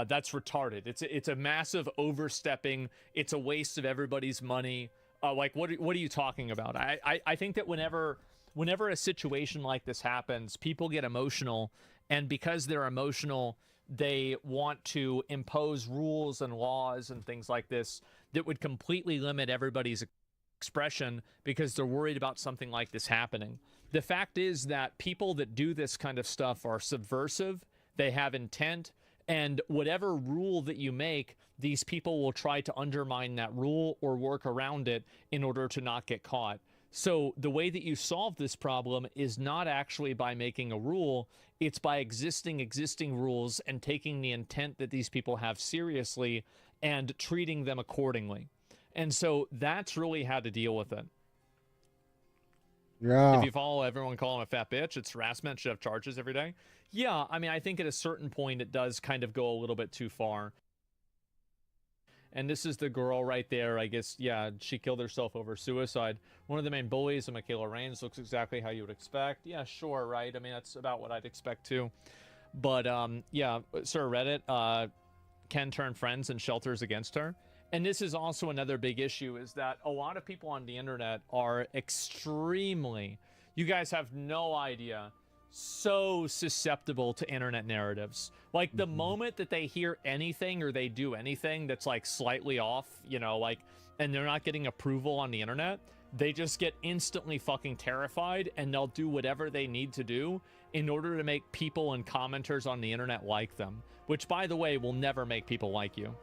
That's retarded. It's a massive overstepping. It's a waste of everybody's money. Like, what are you talking about? I think that whenever a situation like this happens, people get emotional, and because they're emotional, they want to impose rules and laws and things like this that would completely limit everybody's expression because they're worried about something like this happening. The fact is that people that do this kind of stuff are subversive, they have intent, and whatever rule that you make, these people will try to undermine that rule or work around it in order to not get caught. So the way that you solve this problem is not actually by making a rule, it's by existing rules and taking the intent that these people have seriously and treating them accordingly. And so that's really how to deal with it. Yeah. If you follow everyone calling him a fat bitch, it's harassment, should have charges every day. Yeah, I mean, I think at a certain point it does kind of go a little bit too far. And this is the girl right there, I guess, yeah, she killed herself over suicide. One of the main bullies, Michaela Raines, looks exactly how you would expect. Yeah, sure, right? I mean, that's about what I'd expect too. But, yeah, Sir Reddit can turn friends and shelters against her. And this is also another big issue, is that a lot of people on the internet are extremely, you guys have no idea, so susceptible to internet narratives. Like, the moment that they hear anything or they do anything that's like slightly off, you know, like, and they're not getting approval on the internet, they just get instantly fucking terrified, and they'll do whatever they need to do in order to make people and commenters on the internet like them, which, by the way, will never make people like you.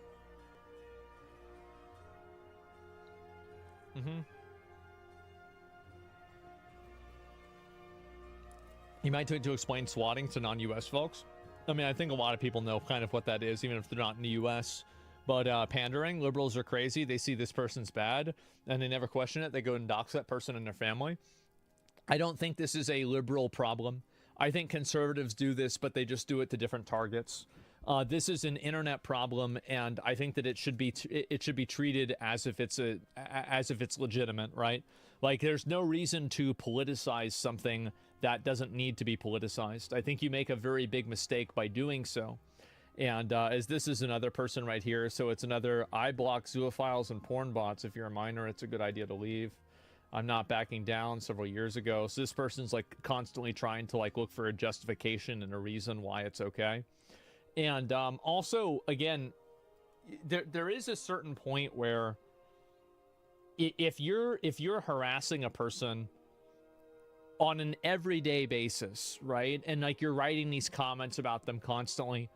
You might need to explain swatting to non-US folks. I mean, I think a lot of people know kind of what that is, even if they're not in the US. But pandering, liberals are crazy. They see this person's bad, and they never question it. They go and dox that person and their family. I don't think this is a liberal problem. I think conservatives do this, but they just do it to different targets. This is an internet problem, and I think that it should be treated as if it's legitimate, right? Like, there's no reason to politicize something that doesn't need to be politicized. I think you make a very big mistake by doing so. And as this is another person right here, so it's another, I block zoophiles and porn bots. If you're a minor, it's a good idea to leave. I'm not backing down several years ago. So this person's like constantly trying to like look for a justification and a reason why it's okay. And also, again, there is a certain point where if you're harassing a person on an everyday basis, right, and like you're writing these comments about them constantly,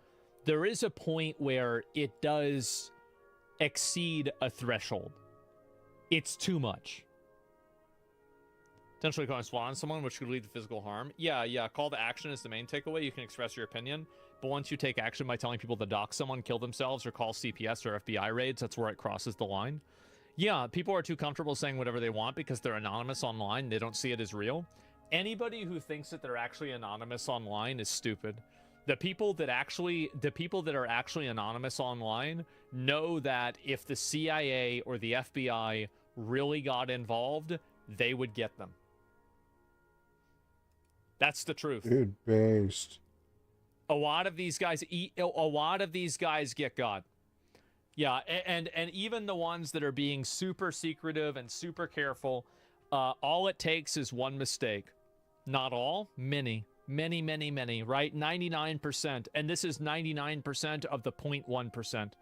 there is a point where it does exceed a threshold. It's too much. Potentially calling SWAT on someone, which could lead to physical harm. Yeah. Call to action is the main takeaway. You can express your opinion. But once you take action by telling people to dox someone, kill themselves, or call CPS or FBI raids, that's where it crosses the line. Yeah, people are too comfortable saying whatever they want because they're anonymous online. They don't see it as real. Anybody who thinks that they're actually anonymous online is stupid. The people that are actually anonymous online know that if the CIA or the FBI really got involved, they would get them. That's the truth. Dude, based. A lot of these guys get got. Yeah, and even the ones that are being super secretive and super careful, all it takes is one mistake. Not all, many, right? 99%, and this is 99% of the 0.1%.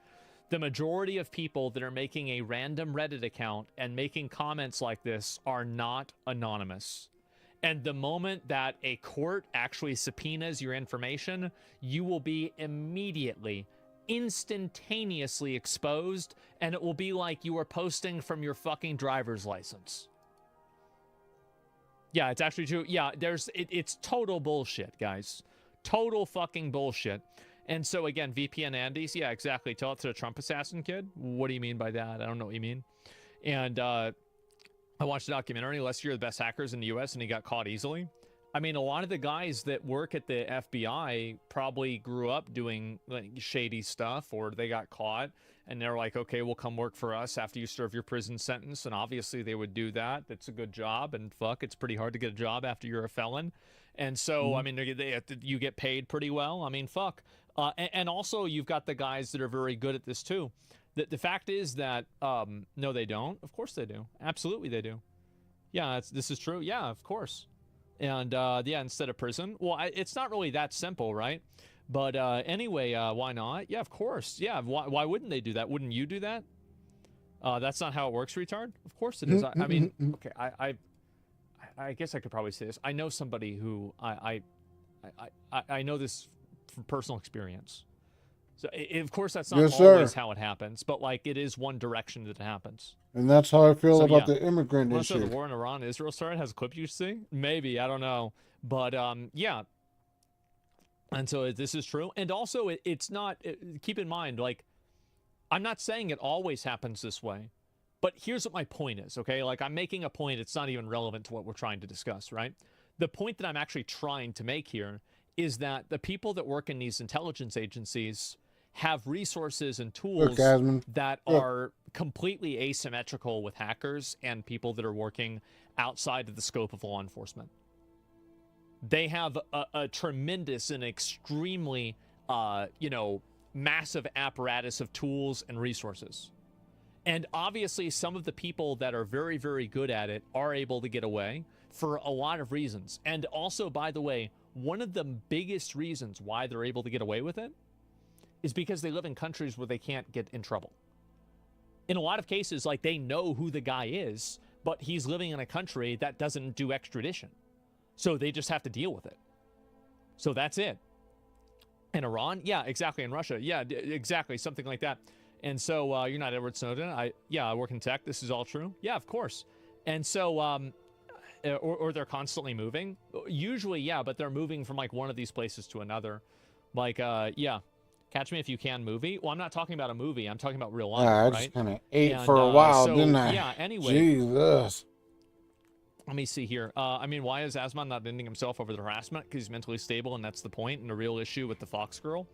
The majority of people that are making a random Reddit account and making comments like this are not anonymous. And the moment that a court actually subpoenas your information, you will be immediately, instantaneously exposed, and it will be like you are posting from your fucking driver's license. Yeah, it's actually true. Yeah, it's total bullshit, guys. Total fucking bullshit. And so again, VPN Andes, yeah, exactly. Tell it to the Trump assassin kid. What do you mean by that? I don't know what you mean. And I watched a documentary, Lest You're the Best Hackers in the US, and he got caught easily. I mean, a lot of the guys that work at the FBI probably grew up doing like shady stuff, or they got caught and they're like, okay, well, come work for us after you serve your prison sentence. And obviously they would do that. That's a good job. And fuck, it's pretty hard to get a job after you're a felon. And so, I mean, you get paid pretty well. I mean, fuck. And also you've got the guys that are very good at this too. The fact is that, no, they don't. Of course they do. Absolutely they do. Yeah, this is true. Yeah, of course. And yeah, instead of prison. Well, it's not really that simple, right? But anyway, why not? Yeah, of course. Yeah, why wouldn't they do that? Wouldn't you do that? That's not how it works, retard. Of course it is. I mean, okay, I guess I could probably say this. I know somebody who I know this from personal experience. So of course that's not always how it happens, but like it is one direction that it happens. And that's how I feel about the immigrant issue. The war in Iran, Israel started, has a clip you see? Maybe, I don't know. But yeah. And so this is true. And also it's not, keep in mind, like, I'm not saying it always happens this way, but here's what my point is, okay? Like, I'm making a point, it's not even relevant to what we're trying to discuss, right? The point that I'm actually trying to make here is that the people that work in these intelligence agencies have resources and tools that are completely asymmetrical with hackers and people that are working outside of the scope of law enforcement. They have a tremendous and extremely, massive apparatus of tools and resources. And obviously some of the people that are very, very good at it are able to get away for a lot of reasons. And also, by the way, one of the biggest reasons why they're able to get away with it is because they live in countries where they can't get in trouble. In a lot of cases, like, they know who the guy is, but he's living in a country that doesn't do extradition. So they just have to deal with it. So that's it. In Iran? Yeah, exactly. In Russia? Yeah, exactly. Something like that. And so you're not Edward Snowden. I work in tech. This is all true. Yeah, of course. And so, or they're constantly moving. Usually, yeah, but they're moving from like one of these places to another. Like, yeah. Catch Me If You Can movie. Well, I'm not talking about a movie. I'm talking about real life, I right? just kind of ate for a while, didn't I? Yeah, anyway. Jesus. Let me see here. I mean, why is Asman not ending himself over the harassment? Because he's mentally stable, and that's the point, and the real issue with the Fox girl.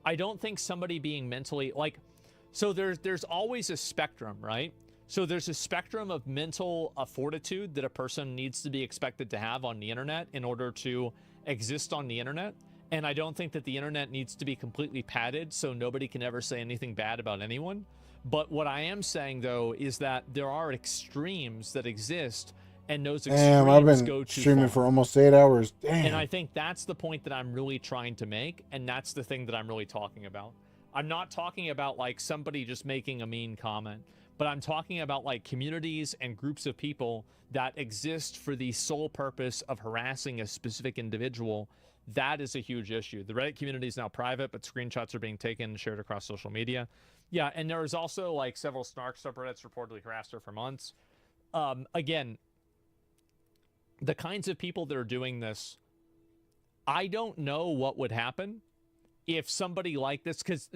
I don't think somebody being mentally, like, so there's always a spectrum, right? So there's a spectrum of mental fortitude that a person needs to be expected to have on the internet in order to exist on the internet. And I don't think that the internet needs to be completely padded so nobody can ever say anything bad about anyone. But what I am saying, though, is that there are extremes that exist, and those extremes I've been go too streaming far. for almost 8 hours. Damn. And I think that's the point that I'm really trying to make, and that's the thing that I'm really talking about. I'm not talking about, like, somebody just making a mean comment, but I'm talking about, like, communities and groups of people that exist for the sole purpose of harassing a specific individual. That is a huge issue. The Reddit community is now private, but screenshots are being taken and shared across social media. Yeah, and there was also, like, several snark subreddits reportedly harassed her for months. Again, the kinds of people that are doing this, I don't know what would happen if somebody like this, because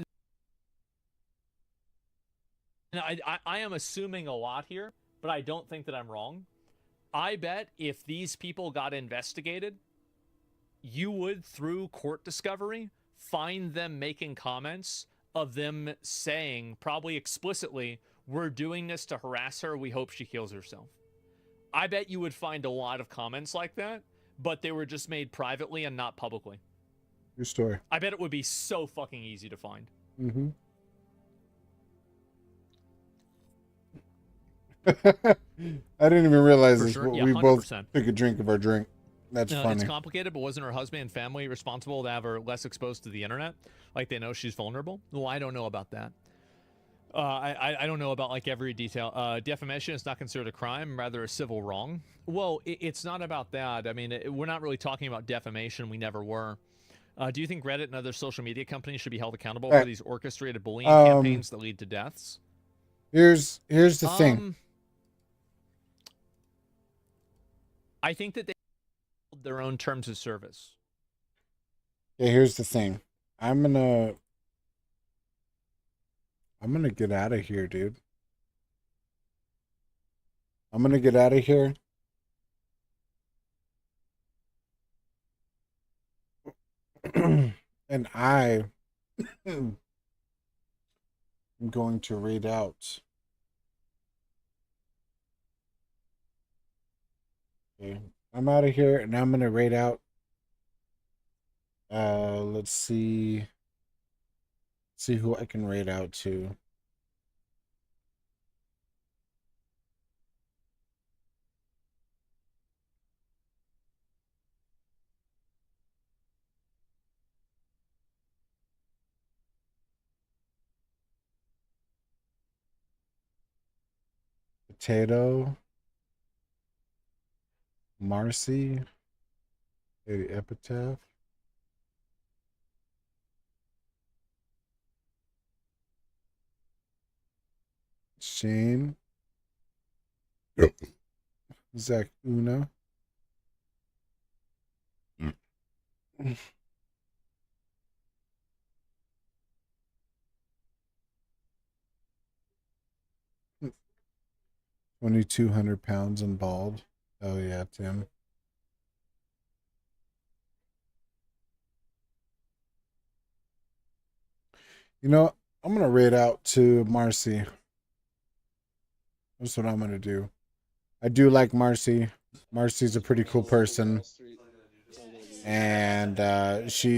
I am assuming a lot here, but I don't think that I'm wrong. I bet if these people got investigated, you would, through court discovery, find them making comments of them saying, probably explicitly, we're doing this to harass her, we hope she kills herself. I bet you would find a lot of comments like that, but they were just made privately and not publicly. Your story. I bet it would be so fucking easy to find. Mm-hmm. I didn't even realize this. Sure. Yeah, we 100%. both took a drink of our drink. That's funny. It's complicated, but wasn't her husband and family responsible to have her less exposed to the internet? Like, they know she's vulnerable? Well, I don't know about that. I don't know about, like, every detail. Defamation is not considered a crime, rather a civil wrong. Well, it's not about that. I mean, we're not really talking about defamation. We never were. Do you think Reddit and other social media companies should be held accountable for these orchestrated bullying campaigns that lead to deaths? Here's the thing. I think that they hold their own terms of service. Yeah, here's the thing. I'm gonna get out of here, dude. I'm gonna get out of here. And I am going to read out. Okay. I'm out of here and I'm gonna raid out. Let's see who I can raid out to. Potato, Marcy, Lady Epitaph, Shane, Zach Una, Mm. 2,200 pounds and bald. Oh yeah, Tim. You know, I'm gonna raid out to Marcy. That's what I'm gonna do. I do like Marcy. Marcy's a pretty cool person, and she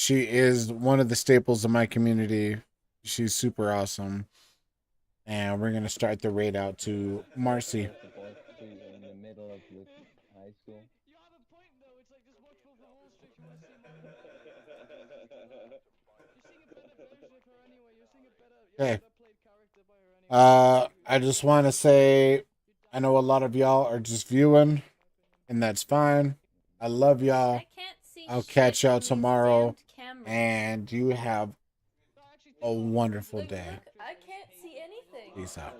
is one of the staples of my community. She's super awesome, and we're gonna start the raid out to Marcy. In the middle of high school. Okay. I just want to say, I know a lot of y'all are just viewing, and that's fine. I love y'all. I'll catch y'all tomorrow, and you have a wonderful day. I can't see anything. Peace out.